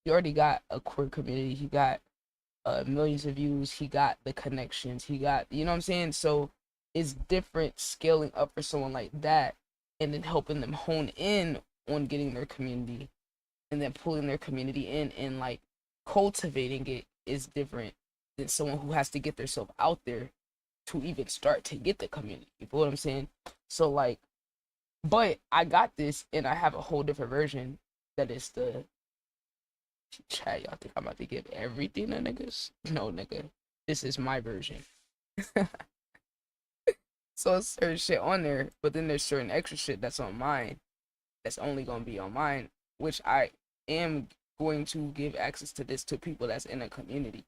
He already got a queer community. He got millions of views. He got the connections. He got, you know what I'm saying? So it's different scaling up for someone like that and then helping them hone in on getting their community and then pulling their community in and like cultivating it is different than someone who has to get themselves out there to even start to get the community. You feel what I'm saying? So like, but I got this and I have a whole different version that is the chat. Y'all think I'm about to give everything to niggas? No, nigga. This is my version. So it's certain shit on there, but then there's certain extra shit that's on mine. That's only gonna be on mine, which I am going to give access to this to people that's in a community.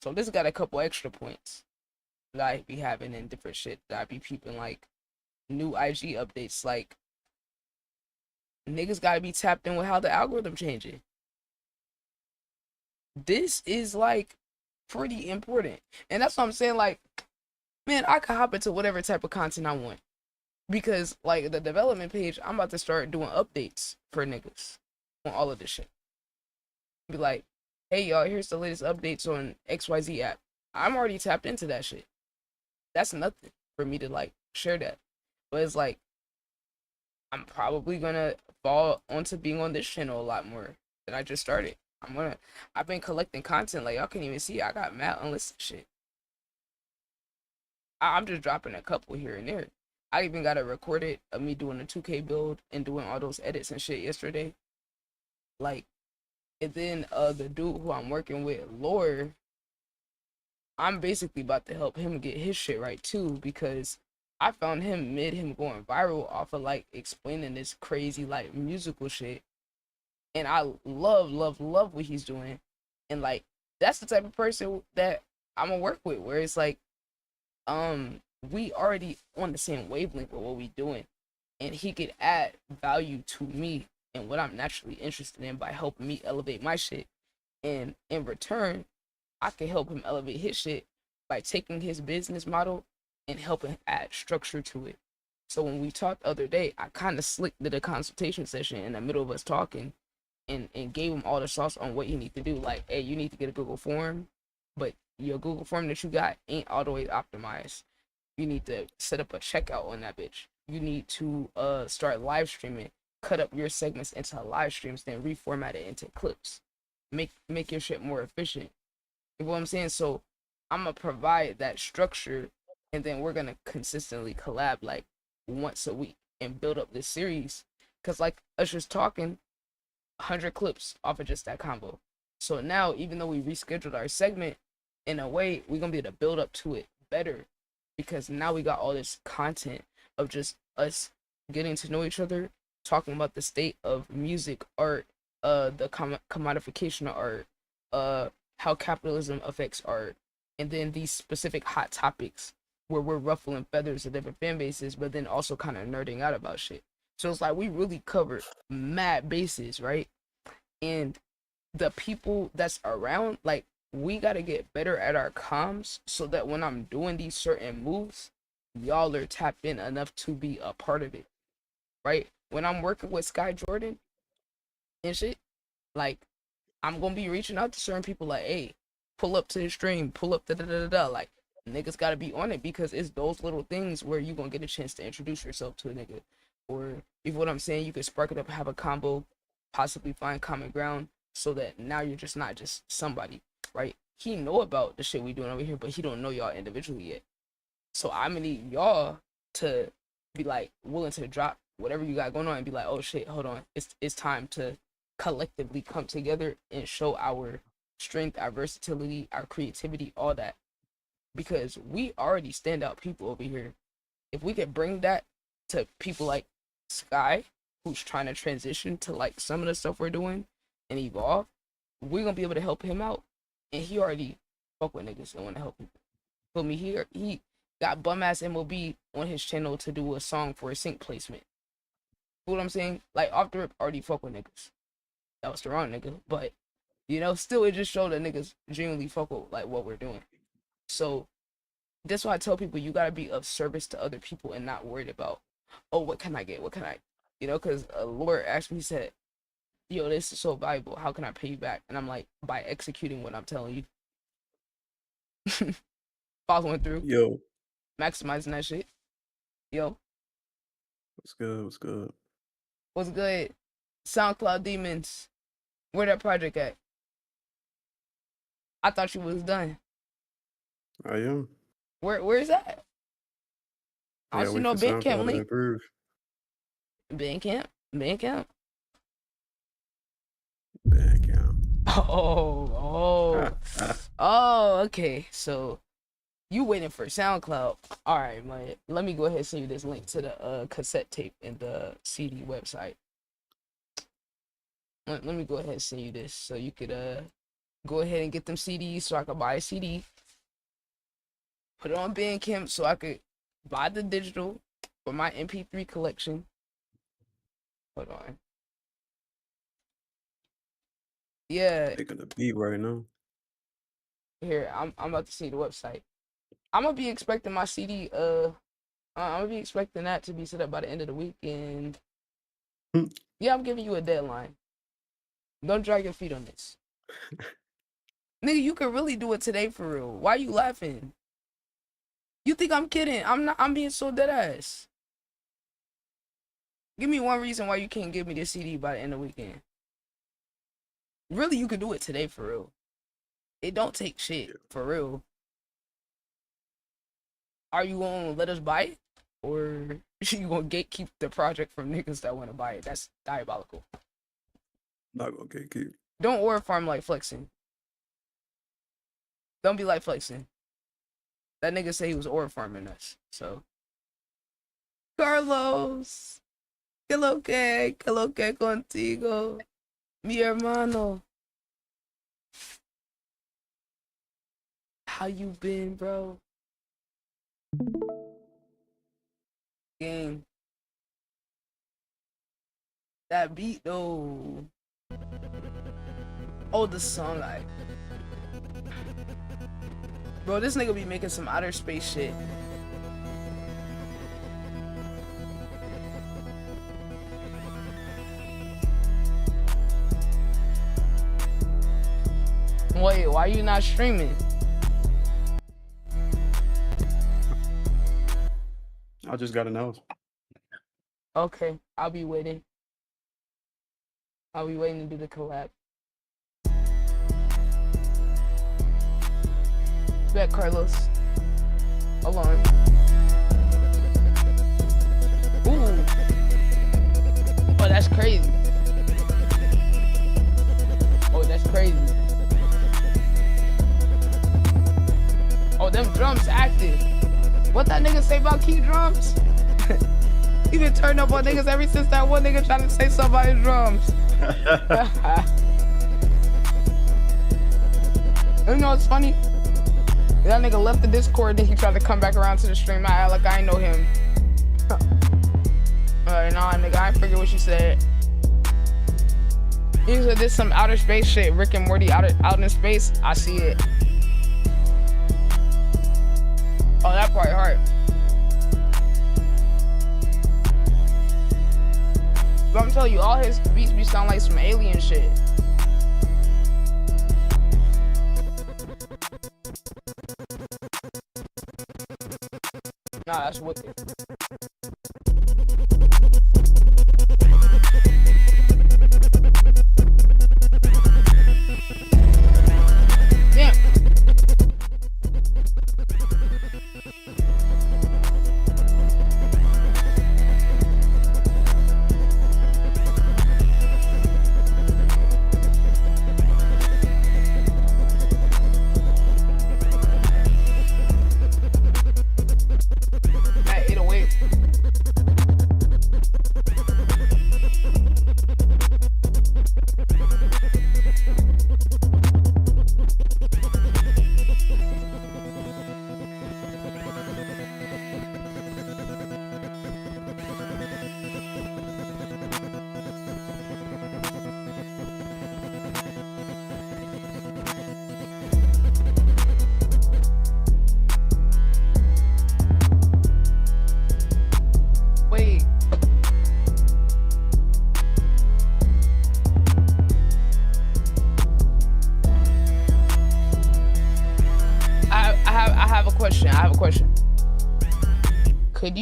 So this got a couple extra points that I be having in different shit that I be peeping, like new IG updates, like niggas gotta be tapped in with how the algorithm changing. This is like pretty important. And that's what I'm saying, like, man, I can hop into whatever type of content I want. Because like the development page, I'm about to start doing updates for niggas on all of this shit. Be like, hey y'all, here's the latest updates on XYZ app. I'm already tapped into that shit. That's nothing for me to like share that. But it's like, I'm probably gonna fall onto being on this channel a lot more than I just started. I've been collecting content, like y'all can't even see. I got mad unlisted shit. I'm just dropping a couple here and there. I even got it recorded of me doing a 2K build and doing all those edits and shit yesterday. Like, and then the dude who I'm working with, Lore, I'm basically about to help him get his shit right too, because I found him going viral off of like explaining this crazy like musical shit. And I love what he's doing. And like, that's the type of person that I'm gonna work with, where it's like, we already on the same wavelength with what we doing, and he could add value to me and what I'm naturally interested in by helping me elevate my shit. And in return, I can help him elevate his shit by taking his business model and helping add structure to it. So when we talked the other day, I kind of did a consultation session in the middle of us talking and gave him all the sauce on what you need to do. Like, hey, you need to get a Google form, but your Google form that you got ain't all the way optimized. You need to set up a checkout on that bitch. You need to start live streaming cut up your segments into live streams, then reformat it into clips. Make your shit more efficient. You know what I'm saying? So I'm gonna provide that structure, and then we're gonna consistently collab like once a week and build up this series. Cause like us just talking, 100 clips off of just that combo. So now, even though we rescheduled our segment, in a way, we're gonna be able to build up to it better, because now we got all this content of just us getting to know each other, talking about the state of music, art, the commodification of art, how capitalism affects art, and then these specific hot topics where we're ruffling feathers of different fan bases, but then also kind of nerding out about shit. So it's like we really covered mad bases, right? And the people that's around, like, we gotta get better at our comms so that when I'm doing these certain moves, y'all are tapped in enough to be a part of it, right? When I'm working with Sky Jordan and shit, like, I'm gonna be reaching out to certain people like, hey, pull up to the stream, pull up da. Like, niggas gotta be on it, because it's those little things where you gonna get a chance to introduce yourself to a nigga. Or, you know what I'm saying, you could spark it up, have a combo, possibly find common ground, so that now you're just not just somebody, right? He know about the shit we doing over here, but he don't know y'all individually yet. So I'm gonna need y'all to be like willing to drop whatever you got going on and be like, oh shit, hold on, it's time to collectively come together and show our strength, our versatility, our creativity, all that. Because we already stand out people over here. If we could bring that to people like Sky, who's trying to transition to like some of the stuff we're doing and evolve, we're gonna be able to help him out. And he already fuck with niggas and want to help people. Feel me? He got bum ass MOB on his channel to do a song for a sync placement. You know what I'm saying? Like, off the rip, already fuck with niggas. That was the wrong nigga, but you know, still it just showed that niggas genuinely fuck with like what we're doing. So that's why I tell people, you gotta be of service to other people and not worried about, oh, what can I get? What can I, you know? Because a lawyer asked me, he said, yo, this is so valuable. How can I pay you back? And I'm like, by executing what I'm telling you. Following through. Yo. Maximizing that shit. Yo. What's good? What's good? What's good? SoundCloud Demons. Where that project at? I thought you was done. I am. Where is that? I don't see no Bandcamp link. Bandcamp? Bandcamp? Oh, okay. So you waiting for SoundCloud. All right, man. Let me go ahead and send you this link to the cassette tape and the CD website. Let me go ahead and send you this so you could go ahead and get them CDs so I could buy a CD. Put it on Bandcamp so I could buy the digital for my MP3 collection. Hold on. Yeah. They're gonna beat right now. Here, I'm about to see the website. I'm gonna be expecting my CD. I'm gonna be expecting that to be set up by the end of the week, and yeah, I'm giving you a deadline. Don't drag your feet on this, nigga. You could really do it today for real. Why are you laughing? You think I'm kidding? I'm not. I'm being so dead ass. Give me one reason why you can't give me this CD by the end of the weekend. Really, you could do it today for real. It don't take shit, for real. Are you gonna let us buy it? Or you gonna gatekeep the project from niggas that wanna buy it? That's diabolical. Not gonna gatekeep. Don't order farm like flexing. Don't be like flexing. That nigga say he was order farming us, so. Carlos, que lo que contigo, mi hermano. How you been, bro? Gang. That beat though. Oh, the song Bro, this nigga be making some outer space shit. Wait, why you not streaming? I just got announced. Okay, I'll be waiting. Are we waiting to do the collab? Bet, Carlos. Hold on. Ooh. Oh, that's crazy. Oh, that's crazy. Oh, them drums active. What that nigga say about key drums? He been turning up on niggas ever since that one nigga trying to say something about his drums. You know what's funny? That nigga left the Discord, then he tried to come back around to the stream. I like I ain't know him. Alright, nah, nigga, I ain't forget what you said. You said this some outer space shit, Rick and Morty out in space. I see it. Oh, that part hard. But I'm telling you, all his beats be sound like some alien shit. Nah, that's wicked. Damn. That 808. Wait. I have a question. I have a question. Could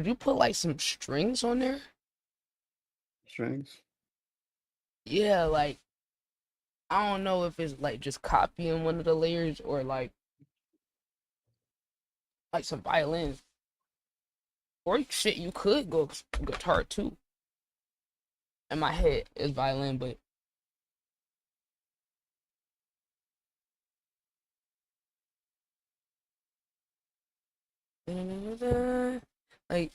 you put like some strings on there? Strings? Yeah, like I don't know if it's like just copying one of the layers or like some violins. Or shit, you could go guitar too. In my head is violin, but like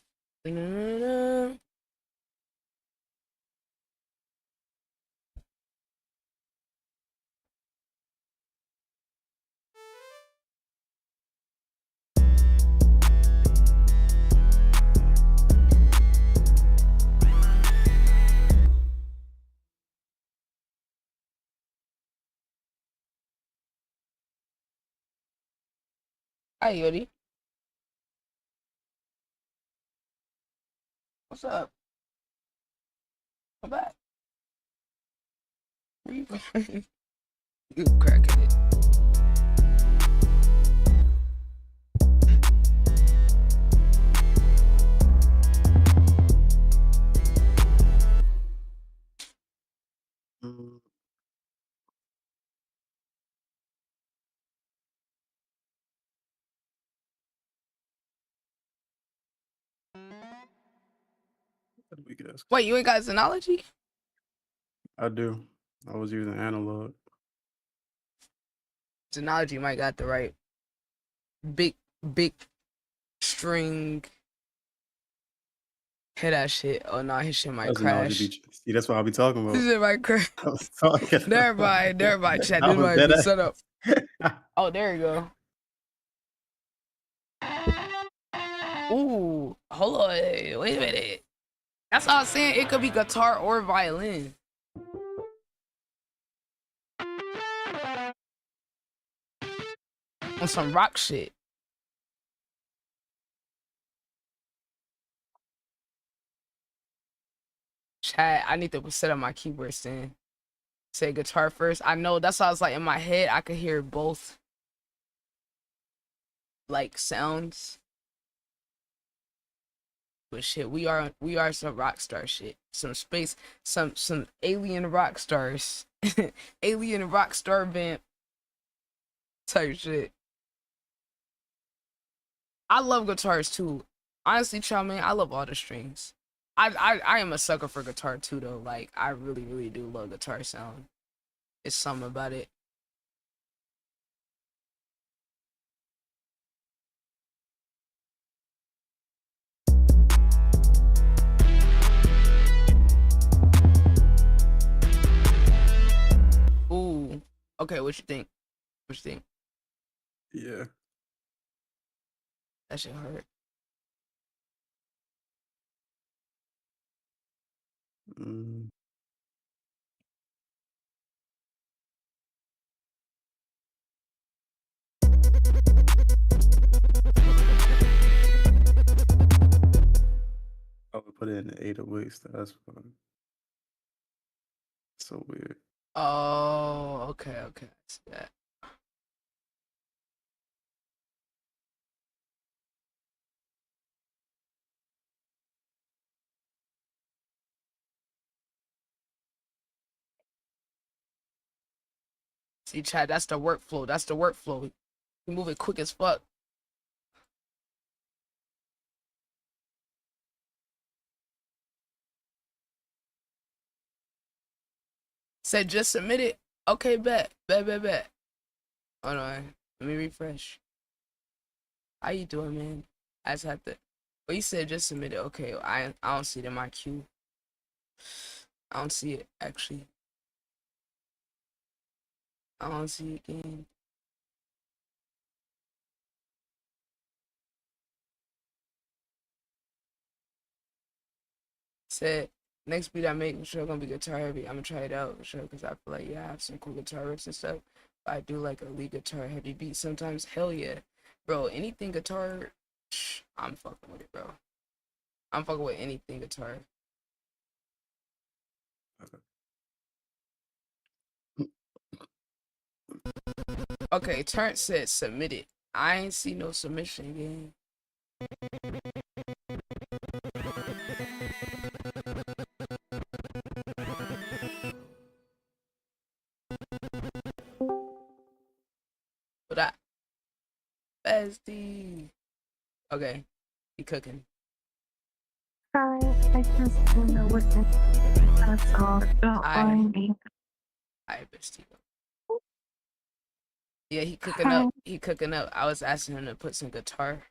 hi Yodi. What's up? Come back. Where you going? You cracking it. Wait, you ain't got Xenology? I do. I was using analog. Xenology might got the right big string. Hit that shit. Oh no, his shit might That's crash. See, that's what I'll be talking about. His shit might crash. I was talking. Never mind, chat. This might be set up. Oh, there you go. Ooh, hold on. Wait a minute. That's what I was saying. It could be guitar or violin. On some rock shit. Chat, I need to set up my keyboard stand. Say guitar first. I know that's why I was like in my head. I could hear both like sounds. But shit, we are some rock star shit. Some space, some alien rock stars. Alien rock star vamp type shit. I love guitars too. Honestly, child man, I love all the strings. I am a sucker for guitar too though. Like I really, really do love guitar sound. It's something about it. Ooh. Okay, what you think? What you think? Yeah. That shit hurt. Mm. I would put it in the 808s. That's fun. So weird. Oh, okay. I see that. See, Chad, that's the workflow. That's the workflow. You move it quick as fuck. Said just submit it. Okay, bet. Hold on. Let me refresh. How you doing, man? I just have to. But you said just submit it. Okay, I don't see it in my queue. I don't see it actually. I don't see it again. Said next beat I make, I'm sure gonna be guitar heavy. I'm gonna try it out for sure because I feel like I have some cool guitar riffs and stuff. But I do like a lead guitar heavy beat sometimes. Hell yeah, bro. Anything guitar, I'm fucking with it, bro. I'm fucking with anything guitar. Okay, Turnt said submit it. I ain't see no submission game. But I bestie. Okay, he cooking. Hi, I just don't know what that's all. Don't mind me. Hi, bestie. Yeah, he cooking up. He cooking up. I was asking him to put some guitar.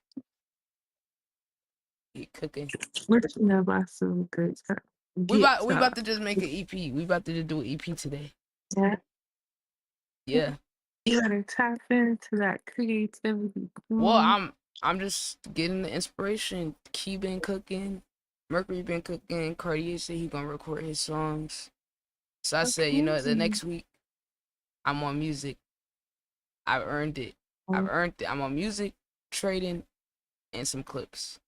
He cooking. We're gonna buy some good stuff. We about to just make an EP. We about to just do an EP today. Yeah. Yeah. You gotta tap into that creativity. Well, I'm just getting the inspiration. Key been cooking, Mercury been cooking. Cartier said he gonna record his songs. So I said, you know, the next week I'm on music. I've earned it. I've earned it. I'm on music, trading, and some clips.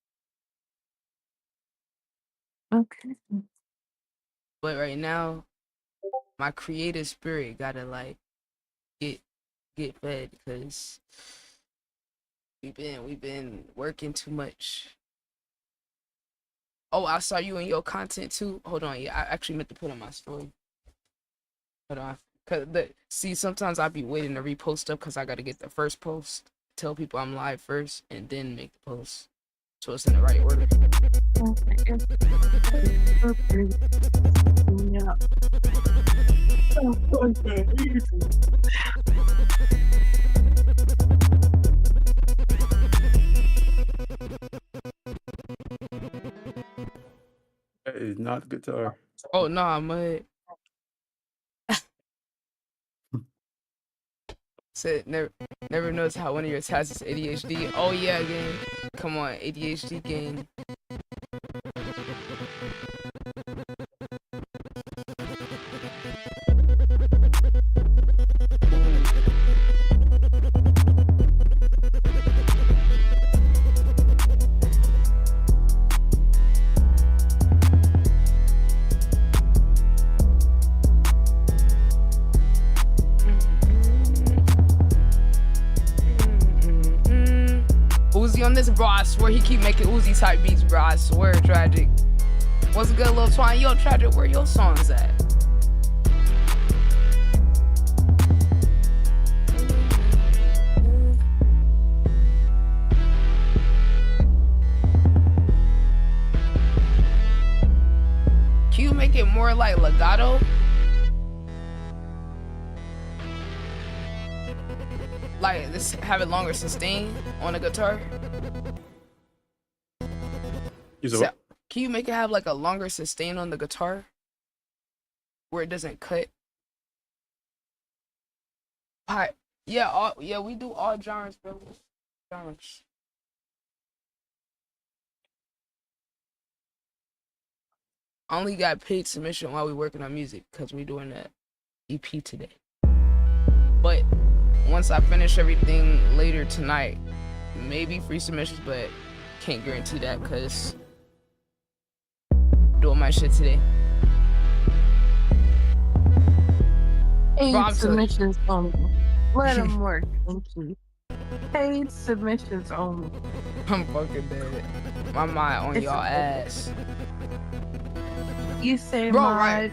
Okay. But right now, my creative spirit gotta like get fed because we've been working too much. Oh, I saw you in your content too. Hold on, yeah, I actually meant to put on my story. Hold on, see, sometimes I be waiting to repost stuff because I gotta get the first post, tell people I'm live first, and then make the post, so it's in the right order. Yeah. That is not guitar. Oh no, I'm said never knows how one of your tasks is ADHD. Oh yeah, gang. Come on, ADHD gang. swear he keep making Uzi type beats, bro. I swear, Tragic. What's good, Lil Twine? Yo, Tragic, where your songs at? Can you make it more like legato? Like this, have it longer sustain on the guitar. So, can you make it have like a longer sustain on the guitar where it doesn't cut? Hi. Yeah, we do all genres, bro. Genres. Only got paid submission while we working on music because we doing that EP today. But once I finish everything later tonight, maybe free submissions, but can't guarantee that because doing my shit today. Paid submissions only. Let them work. Thank you. Paid submissions only. I'm fucking dead. My mind on y'all ass. You say bro, mod, right.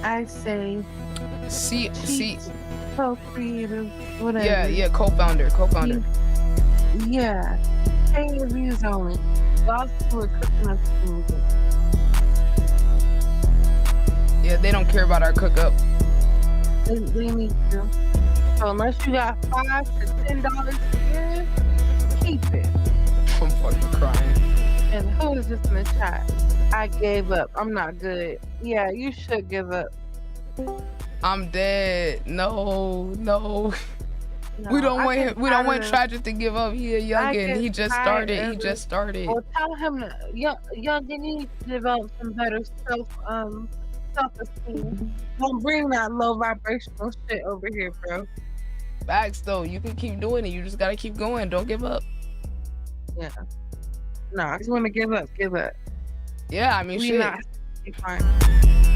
I say see co-creative, whatever. Yeah, co-founder. Yeah. Pay reviews only. Y'all still cooking up food. Yeah, they don't care about our cook up. They need to. So unless you got $5 to $10 to give, keep it. I'm fucking crying. And who is this in the chat? I gave up. I'm not good. Yeah, you should give up. I'm dead. No. We don't want him. We don't want Tragic to give up. He a youngin. He just started. Well, tell him to, youngin, you need to develop some better self-esteem. Don't bring that low vibrational shit over here, bro. Facts though. You can keep doing it. You just gotta keep going. Don't give up. Yeah. No, I just want to give up. Yeah, I mean, shit. Fine.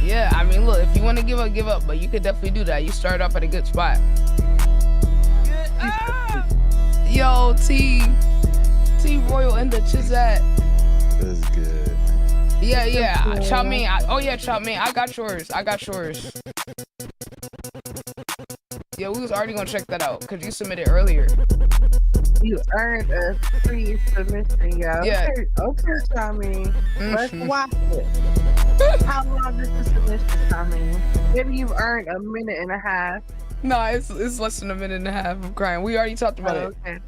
Yeah, I mean, look, if you want to give up, but you could definitely do that. You start off at a good spot. Yo, T Royal in the Chizat. That's good. Yeah. Chow Mein. Chow Mein. I got yours. Yeah, we was already gonna check that out because you submitted earlier. You earned a free submission, yo. Yeah. Okay, Chow Mein. Let's watch it. How long is the submission, Chow Mein? Maybe you've earned a minute and a half. No, it's less than a minute and a half. I'm crying. We already talked about it. Okay.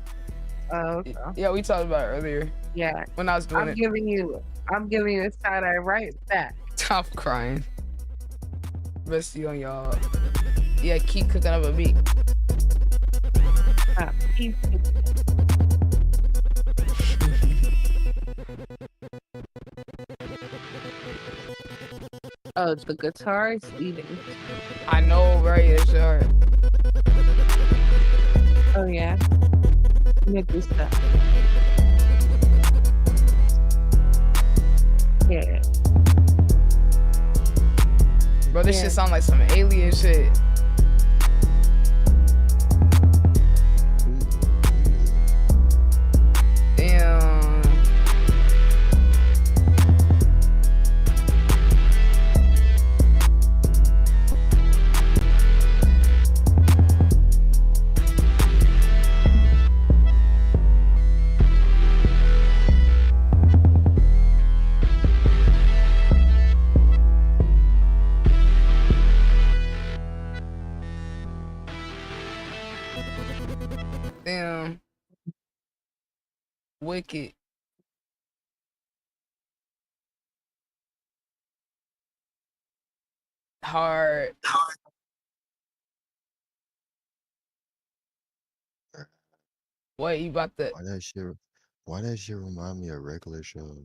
Okay. Yeah, we talked about it earlier. Yeah. When I was doing I'm giving you a side eye right back. Stop crying. Bestie on y'all. Yeah, keep cooking up a beat. Keep Oh, the guitar is eating. I know, right? It's hard. Oh yeah. Me gusta. Yeah. Bro, this shit sound like some alien shit. Damn. Damn. Wicked. Hard. What you about to? Why that shit remind me of regular show?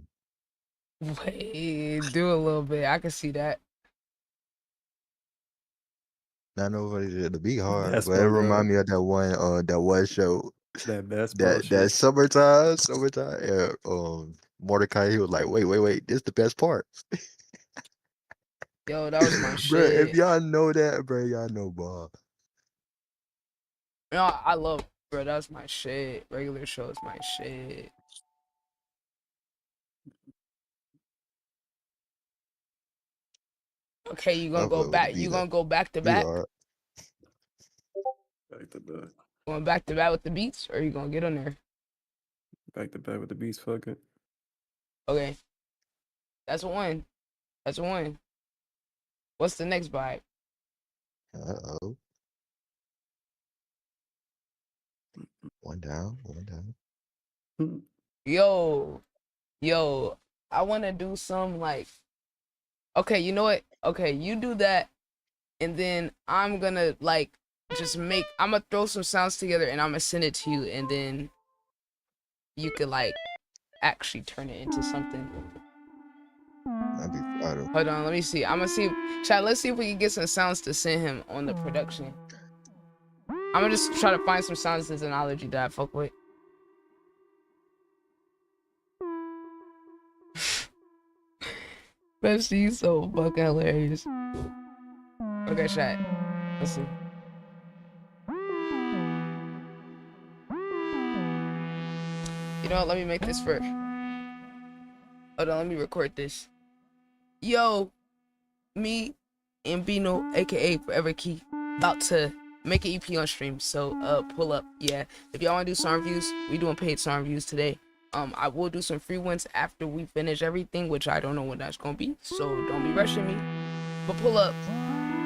Wait, do a little bit. I can see that. Not nobody to be hard, That's but it remind me of that one show. That summertime. Yeah. Mordecai, he was like, wait, this the best part. Yo, that was my Bro, shit. if y'all know that, bro, y'all know Bob. No, I love, bro. That's my shit. Regular show is my shit. Okay, you gonna I go fuck with the back. beat You though. gonna go back to Beat back. hard. Back to back. Going back to back with the beats, or you gonna get on there? Back to back with the beats. Fuck it. Okay, that's one. That's one. What's the next vibe? Uh-oh. One down. One down. Yo, I want to do some like. Okay, you know what? Okay, you do that, and then I'm gonna like just make. I'm gonna throw some sounds together, and I'm gonna send it to you, and then you could like actually turn it into something. That'd be fire. Hold on, let me see. I'm gonna see. Chat. Let's see if we can get some sounds to send him on the production. I'm gonna just try to find some sounds as analogy that I fuck with. Bestie, you so fucking hilarious. Okay, chat. Listen. You know what? Let me make this first. Hold on, let me record this. Yo, me and Bino, aka Forever Key, about to make an EP on stream. So pull up. Yeah. If y'all wanna do song reviews, we doing paid song reviews today. I will do some free ones after we finish everything, which I don't know when that's gonna be. So don't be rushing me. But pull up.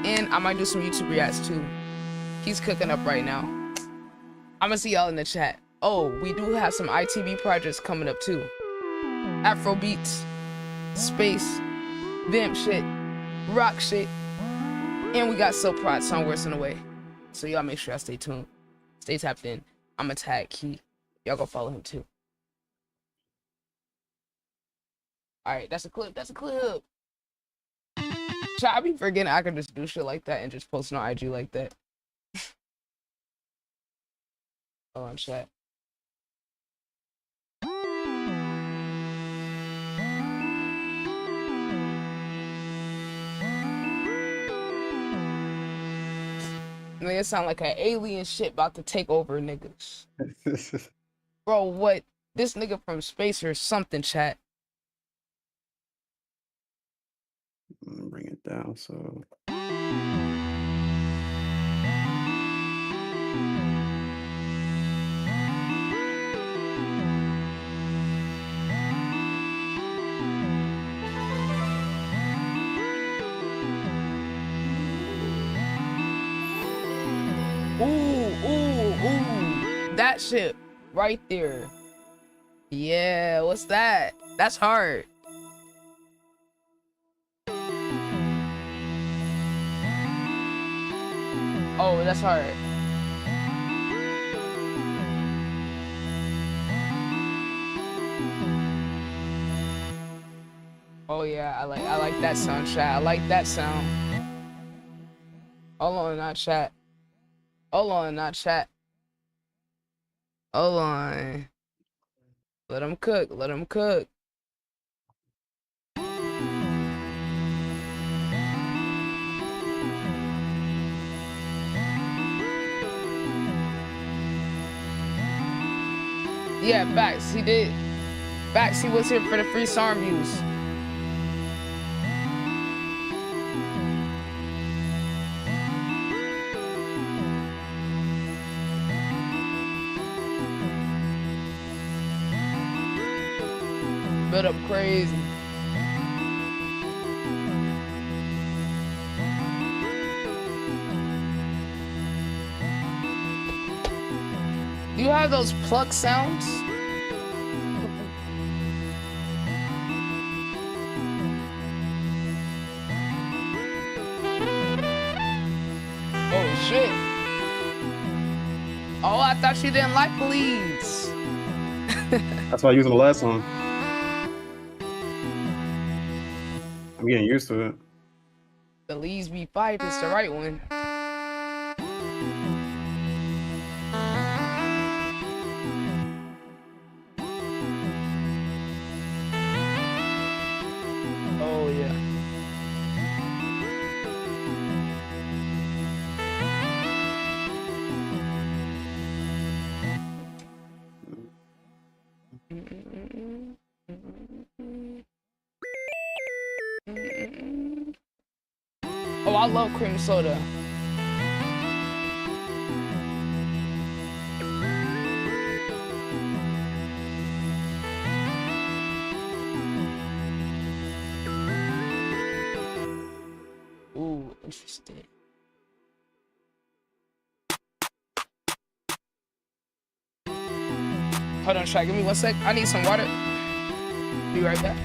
And I might do some YouTube reacts too. He's cooking up right now. I'm gonna see y'all in the chat. Oh, we do have some ITB projects coming up too. Afro beats, space, vamp shit, rock shit, and we got Silk Prod song worse in the way. So y'all make sure y'all stay tuned, stay tapped in. I'ma tag Key. Y'all go follow him too. All right, that's a clip. That's a clip. Chat, I be forgetting I can just do shit like that and just post on IG like that. Oh, on chat. It sound like an alien shit about to take over niggas. Bro, what? This nigga from space or something, chat. Bring it down. So. Ooh. That shit right there. Yeah, what's that? That's hard. Oh, that's hard. Oh yeah, I like that sound, chat. I like that sound. Hold on, not chat. Hold on, not chat. Hold on. Let him cook. Let him cook. Yeah, facts. He did. Facts. He was here for the free song reviews. Build up crazy. Do you have those pluck sounds? Oh shit. Oh, I thought you didn't like leads. That's why I used the last one. I'm getting used to it. The Lee's B5 is the right one. Oh yeah. I love cream soda. Ooh, interesting. Hold on, Shy. Give me 1 sec. I need some water. Be right back.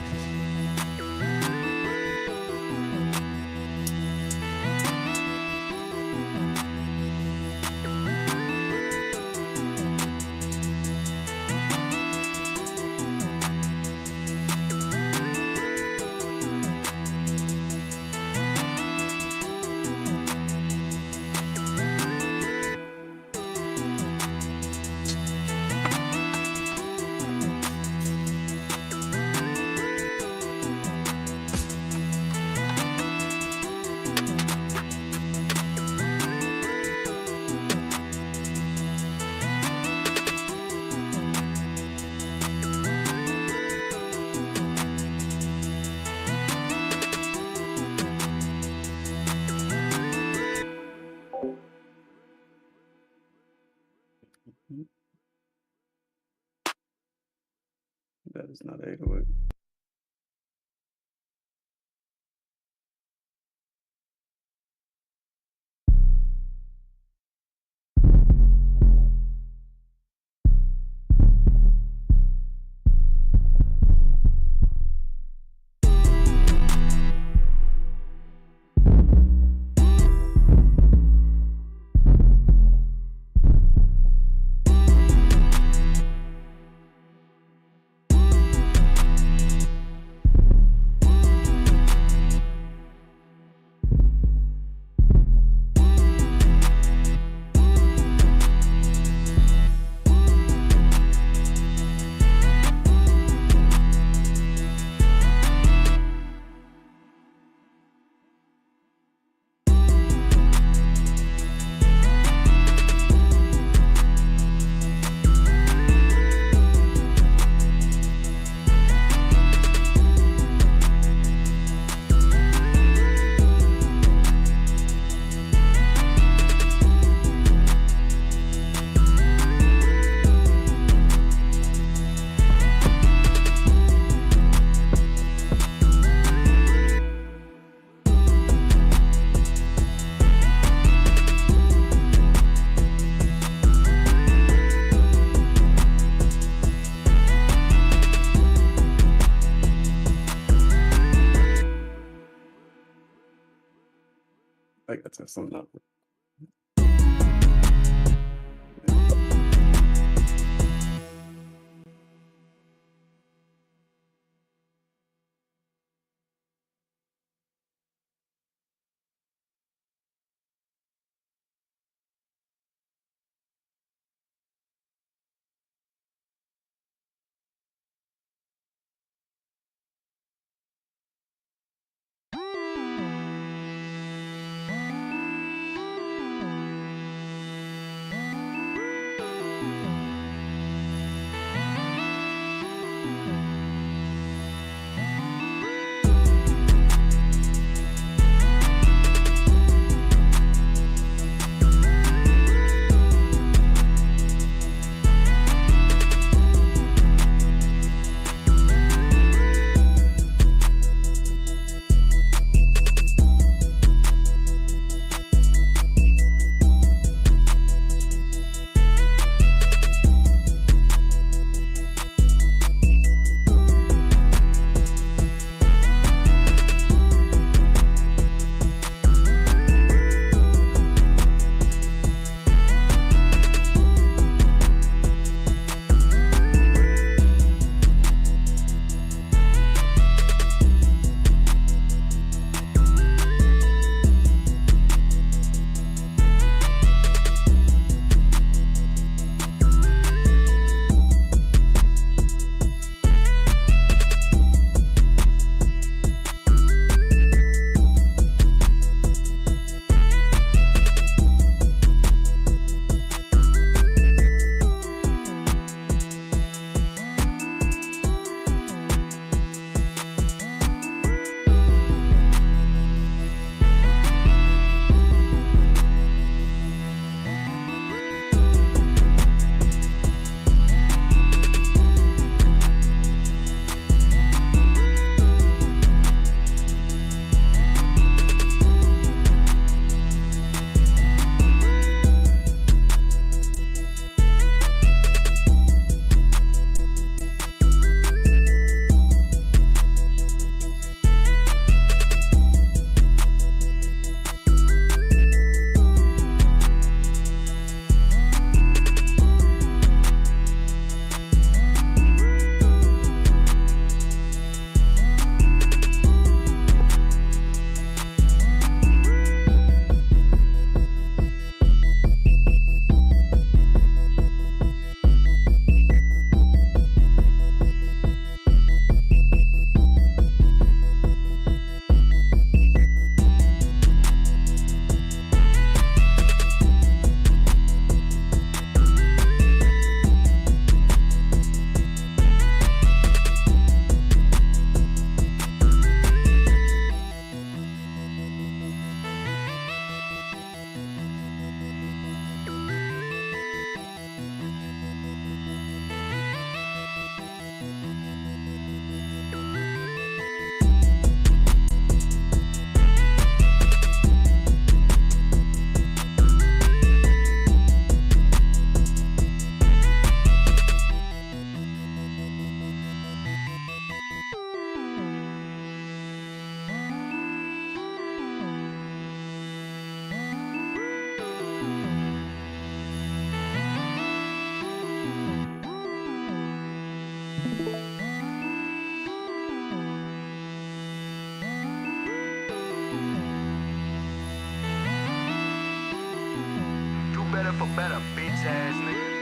That is not 808. I got to have something up. for better, bitch ass nigga.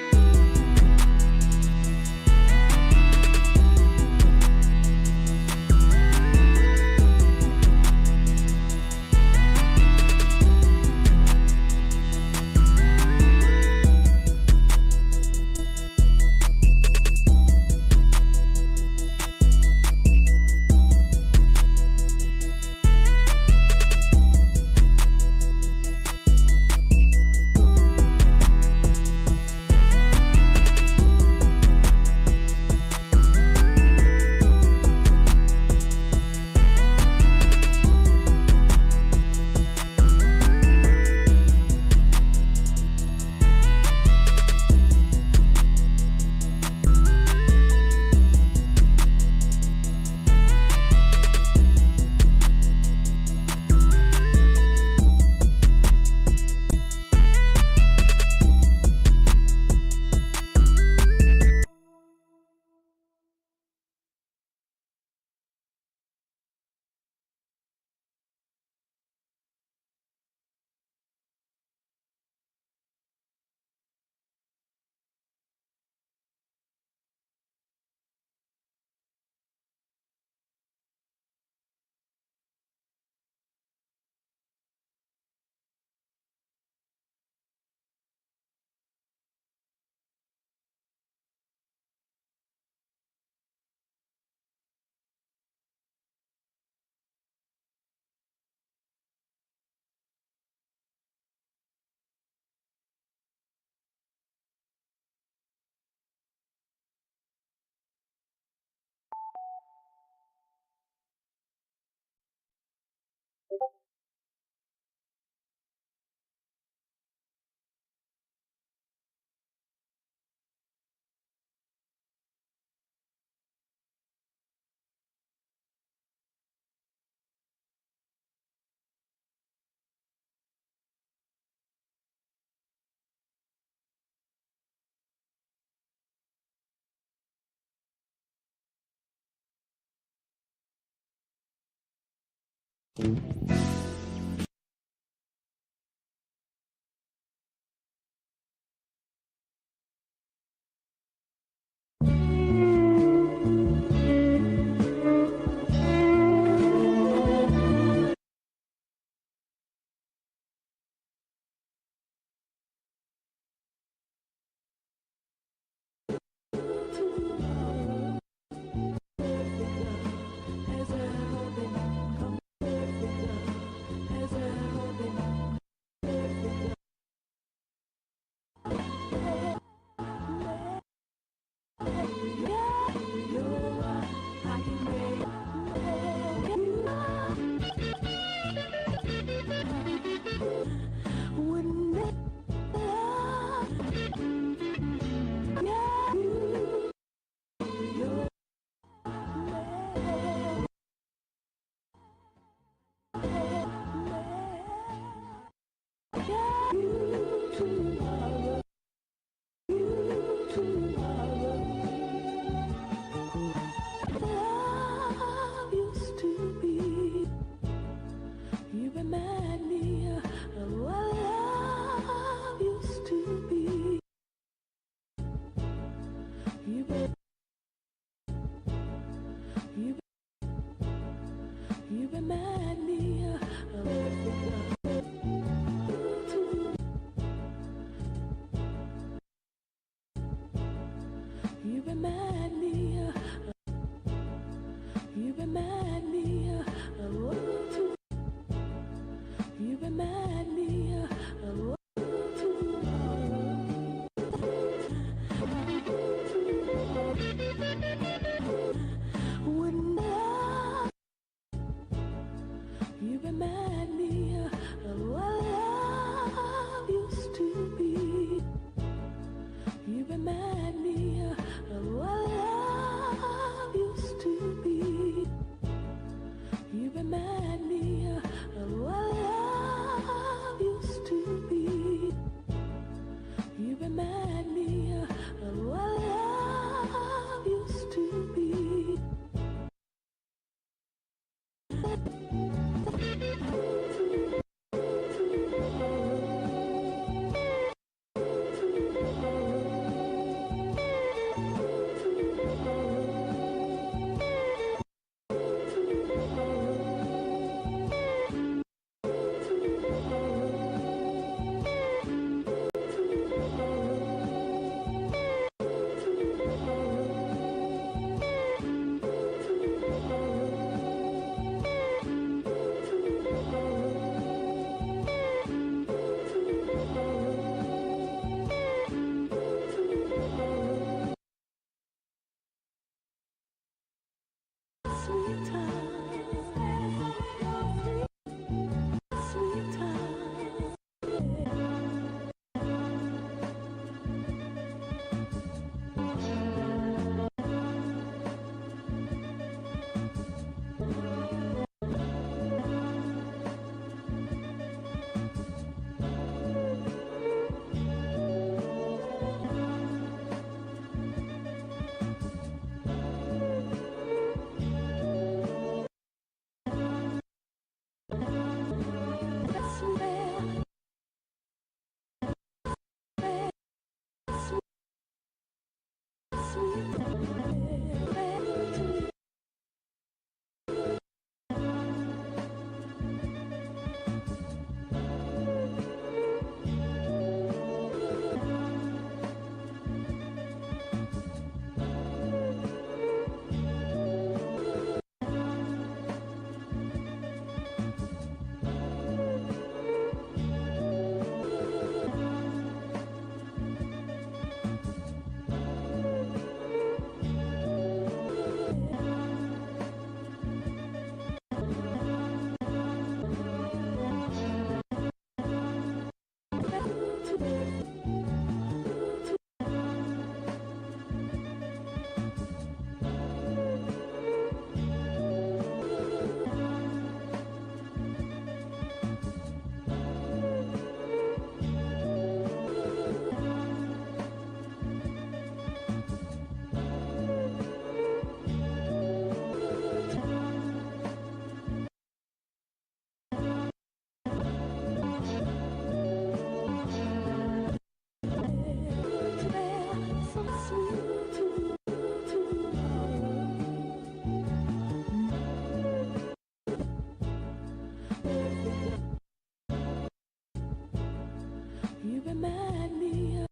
You remind me,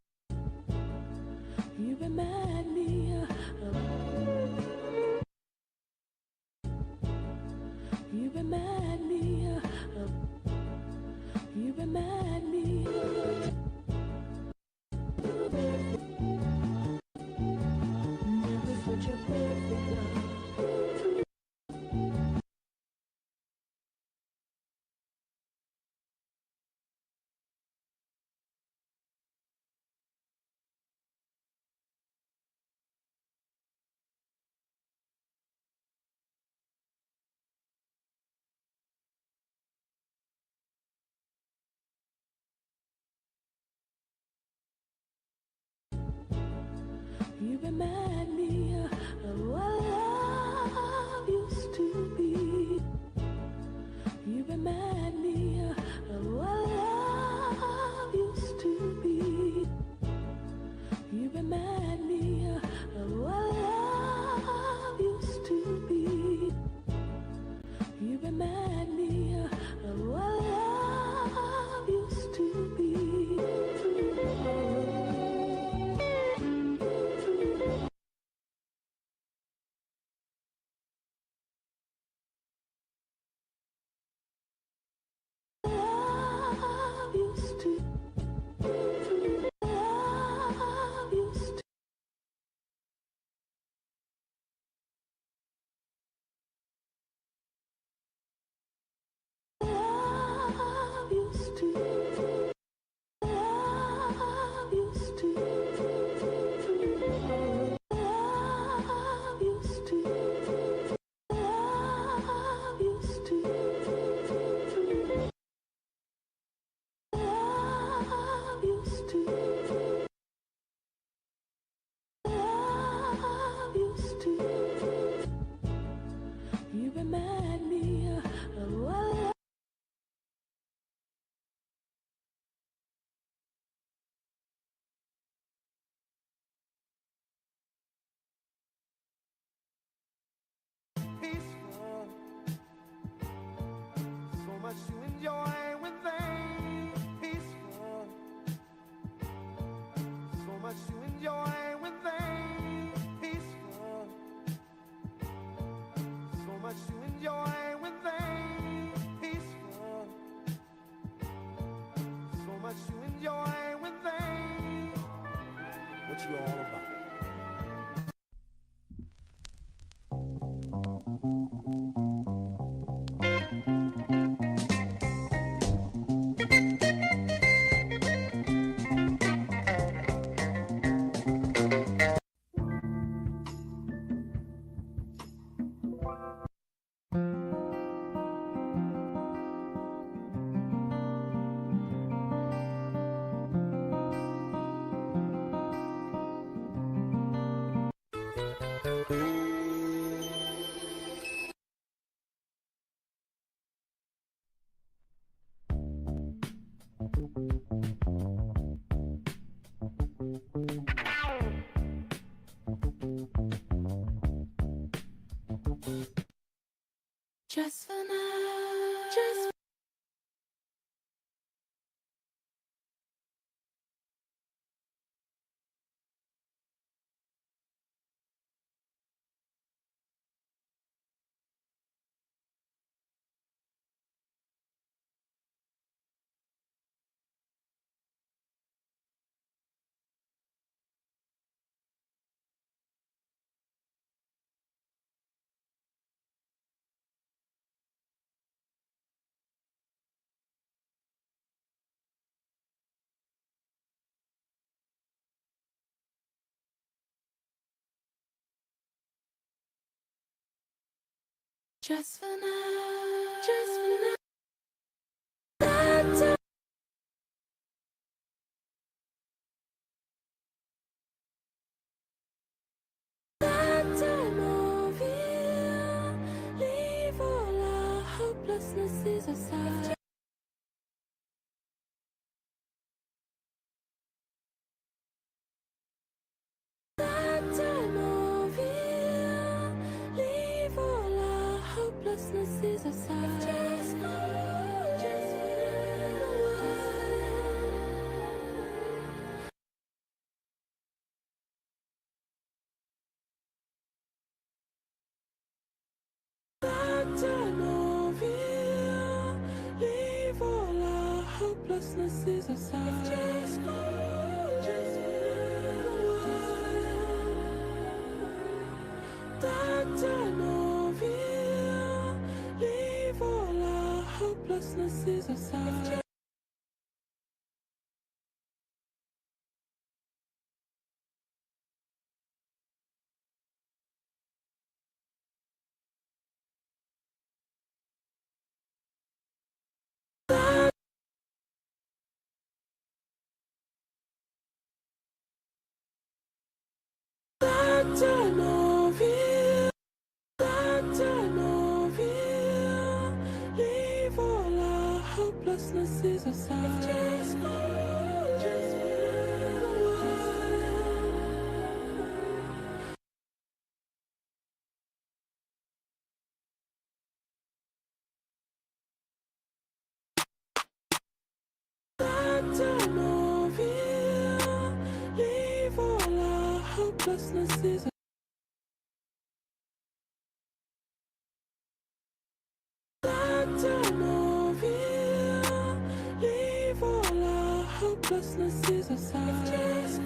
you remind me you remind me you remind me never such a perfect love. You remind me of what love used to be. You remind me of what love used to be. You remind me of what love used to be. You remind me of what love used to be. Love used to. Love used to. Love used to. Love used to. Love used to. Love used to. Love used to. Love used to. You remind me of what. Peaceful. So much to enjoy when things peaceful. So much to enjoy when things peaceful. So much to enjoy when things peaceful. So much to enjoy when things. What you all about? Just for now. Just Just for now. Just for now. That time. That time of year. Leave all our hopelessnesses aside. That time of year. Leave all our hopelessnesses aside. Just for that time of year. Leave all our hopelessnesses aside. Just for that time of year. Leave all our hopelessnesses aside. That time of year. That time of year. Leave all our hopelessnesses aside. Just that time of year. Leave all our hopelessnesses aside. That time of year. Leave all our hopelessnesses aside. Just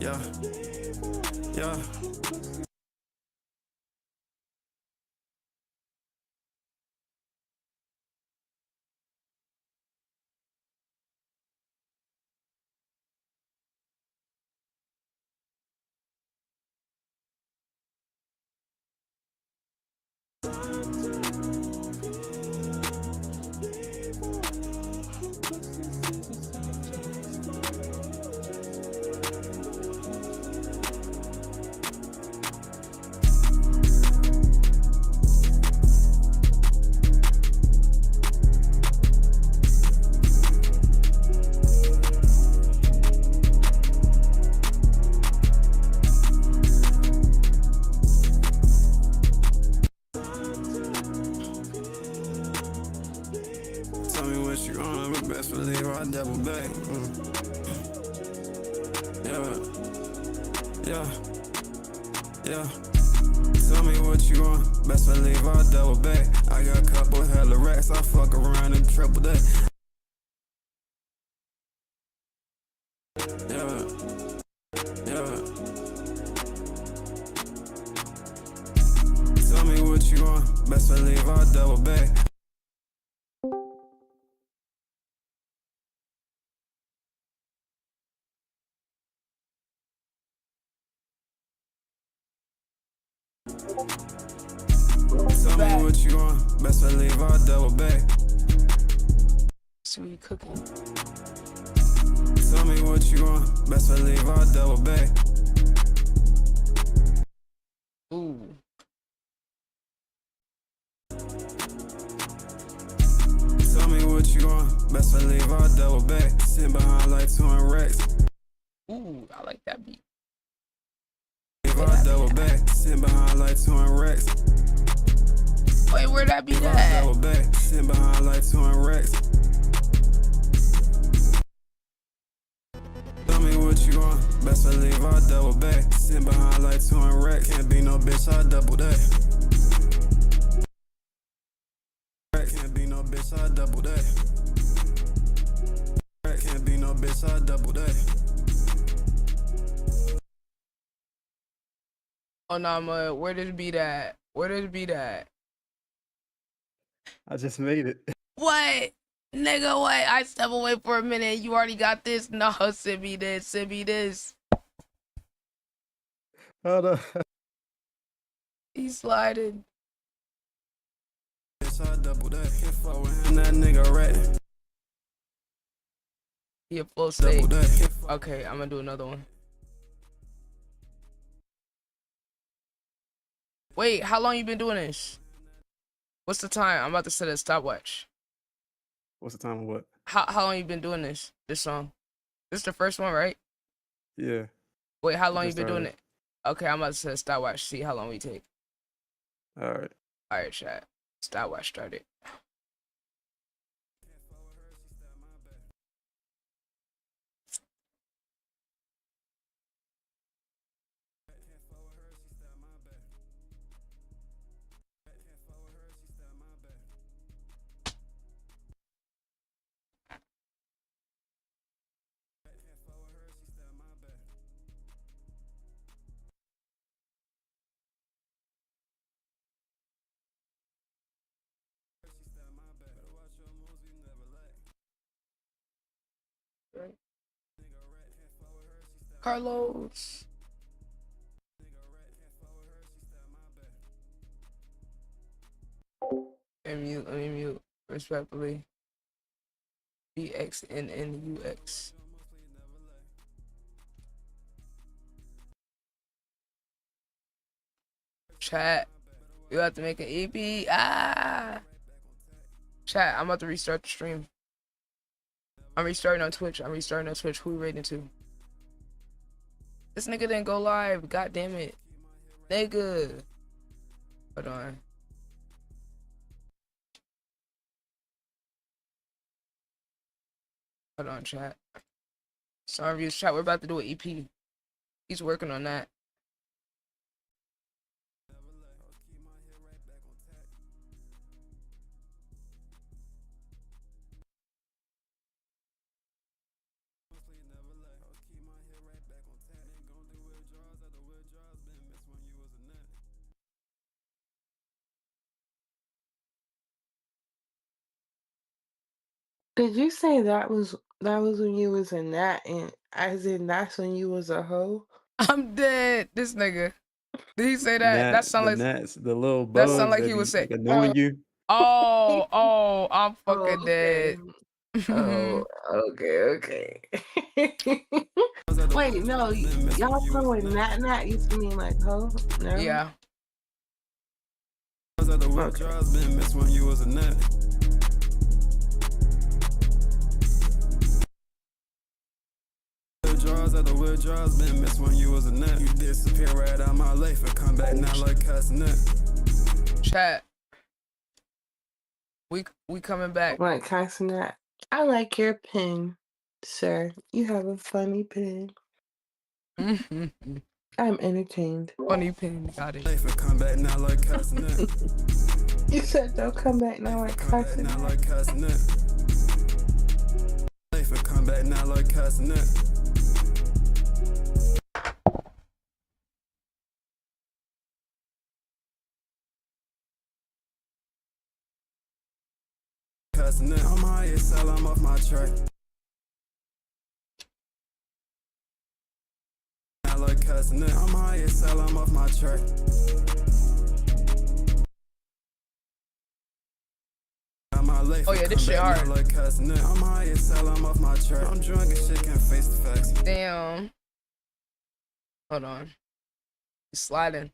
Yeah. Yeah. Tell me what you on, but best believe I double back. Yeah. Yeah. Tell me what you on, best believe I double back. I got a couple hella racks, I fuck around and triple that. Yeah. Tell me what you on, best believe I double back. Tell me what you on, best believe I double back. Sweet cooking. Tell me what you on, best believe I double back. Ooh. Tell me what you on, best believe I double back. Sitting behind like 200 racks. Ooh, I like that beat. If I double back, sitting behind like 200 racks. Wait, where that beat If I at? double back, sitting behind like 200 racks. Tell me what you on, best believe I double back. Sitting behind like 200 racks. Can't be no bitch, I double that. Can't be no bitch, I double that. Can't be no bitch, I double that. Oh no, where did it beat at? Where did it beat at? I just made it. What? Nigga, what? I step away for a minute. You already got this? No, send me this. Send me this. Hold on. He's sliding. Bitch, I double that. Can't fuck with him, that nigga rat. He a full state. Okay, I'm gonna do another one. Wait, how long you been doing this? What's the time? I'm about to set a stopwatch. What's the time of what? How long you been doing this song? This is the first one, right? Yeah. Wait, how long you Just been doing started. it? Okay, I'm about to set a stopwatch. See how long we take. All right. All right, chat. Stopwatch started. Carlos. Let me mute. Respectfully. BXNNUX. Chat. You have to make an EP. Chat, I'm about to restart the stream. I'm restarting on Twitch. Who we rating to? This nigga didn't go live. God damn it. Nigga. Hold on. Hold on, chat. Song reviews, chat. We're about to do an EP. He's working on that. Did you say that was when you was in that, and as in that's when you was a hoe? I'm dead. This nigga. Did he say that? Gnat, That sound the like gnats, the little that sound bugs like that he be was saying. like annoying you. Oh, I'm fucking Oh, dead. Oh, okay. Wait, no, y'all talking with Nat used to mean like hoe? No? Yeah. Draws at the withdrawals, been missed when you was a nut. You disappear right out my life and come back now like castanet. Chat. We coming back. Like castanet. I like your pen, sir. You have a funny pen. I'm entertained. Funny pen, got it. Life and come back now like castanet. You said don't come back now like castanet. Now like castanet. Life and come back now like castanet. I'm high as hell, I'm off my track. I like cussing it. I'm high as hell, I'm off my track. Oh yeah, this shit hard. Like cussing it. I'm high as hell, I'm off my track. I'm drunk and shit, can't face the facts. Damn. Hold on. He's sliding.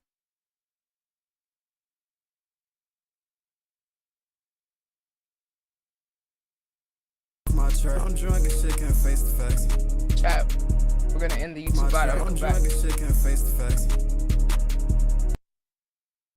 My track. I'm drunk and shit, can't face the facts. Chat. We're gonna end the YouTube video. I'm drunk and shit, can't face the facts.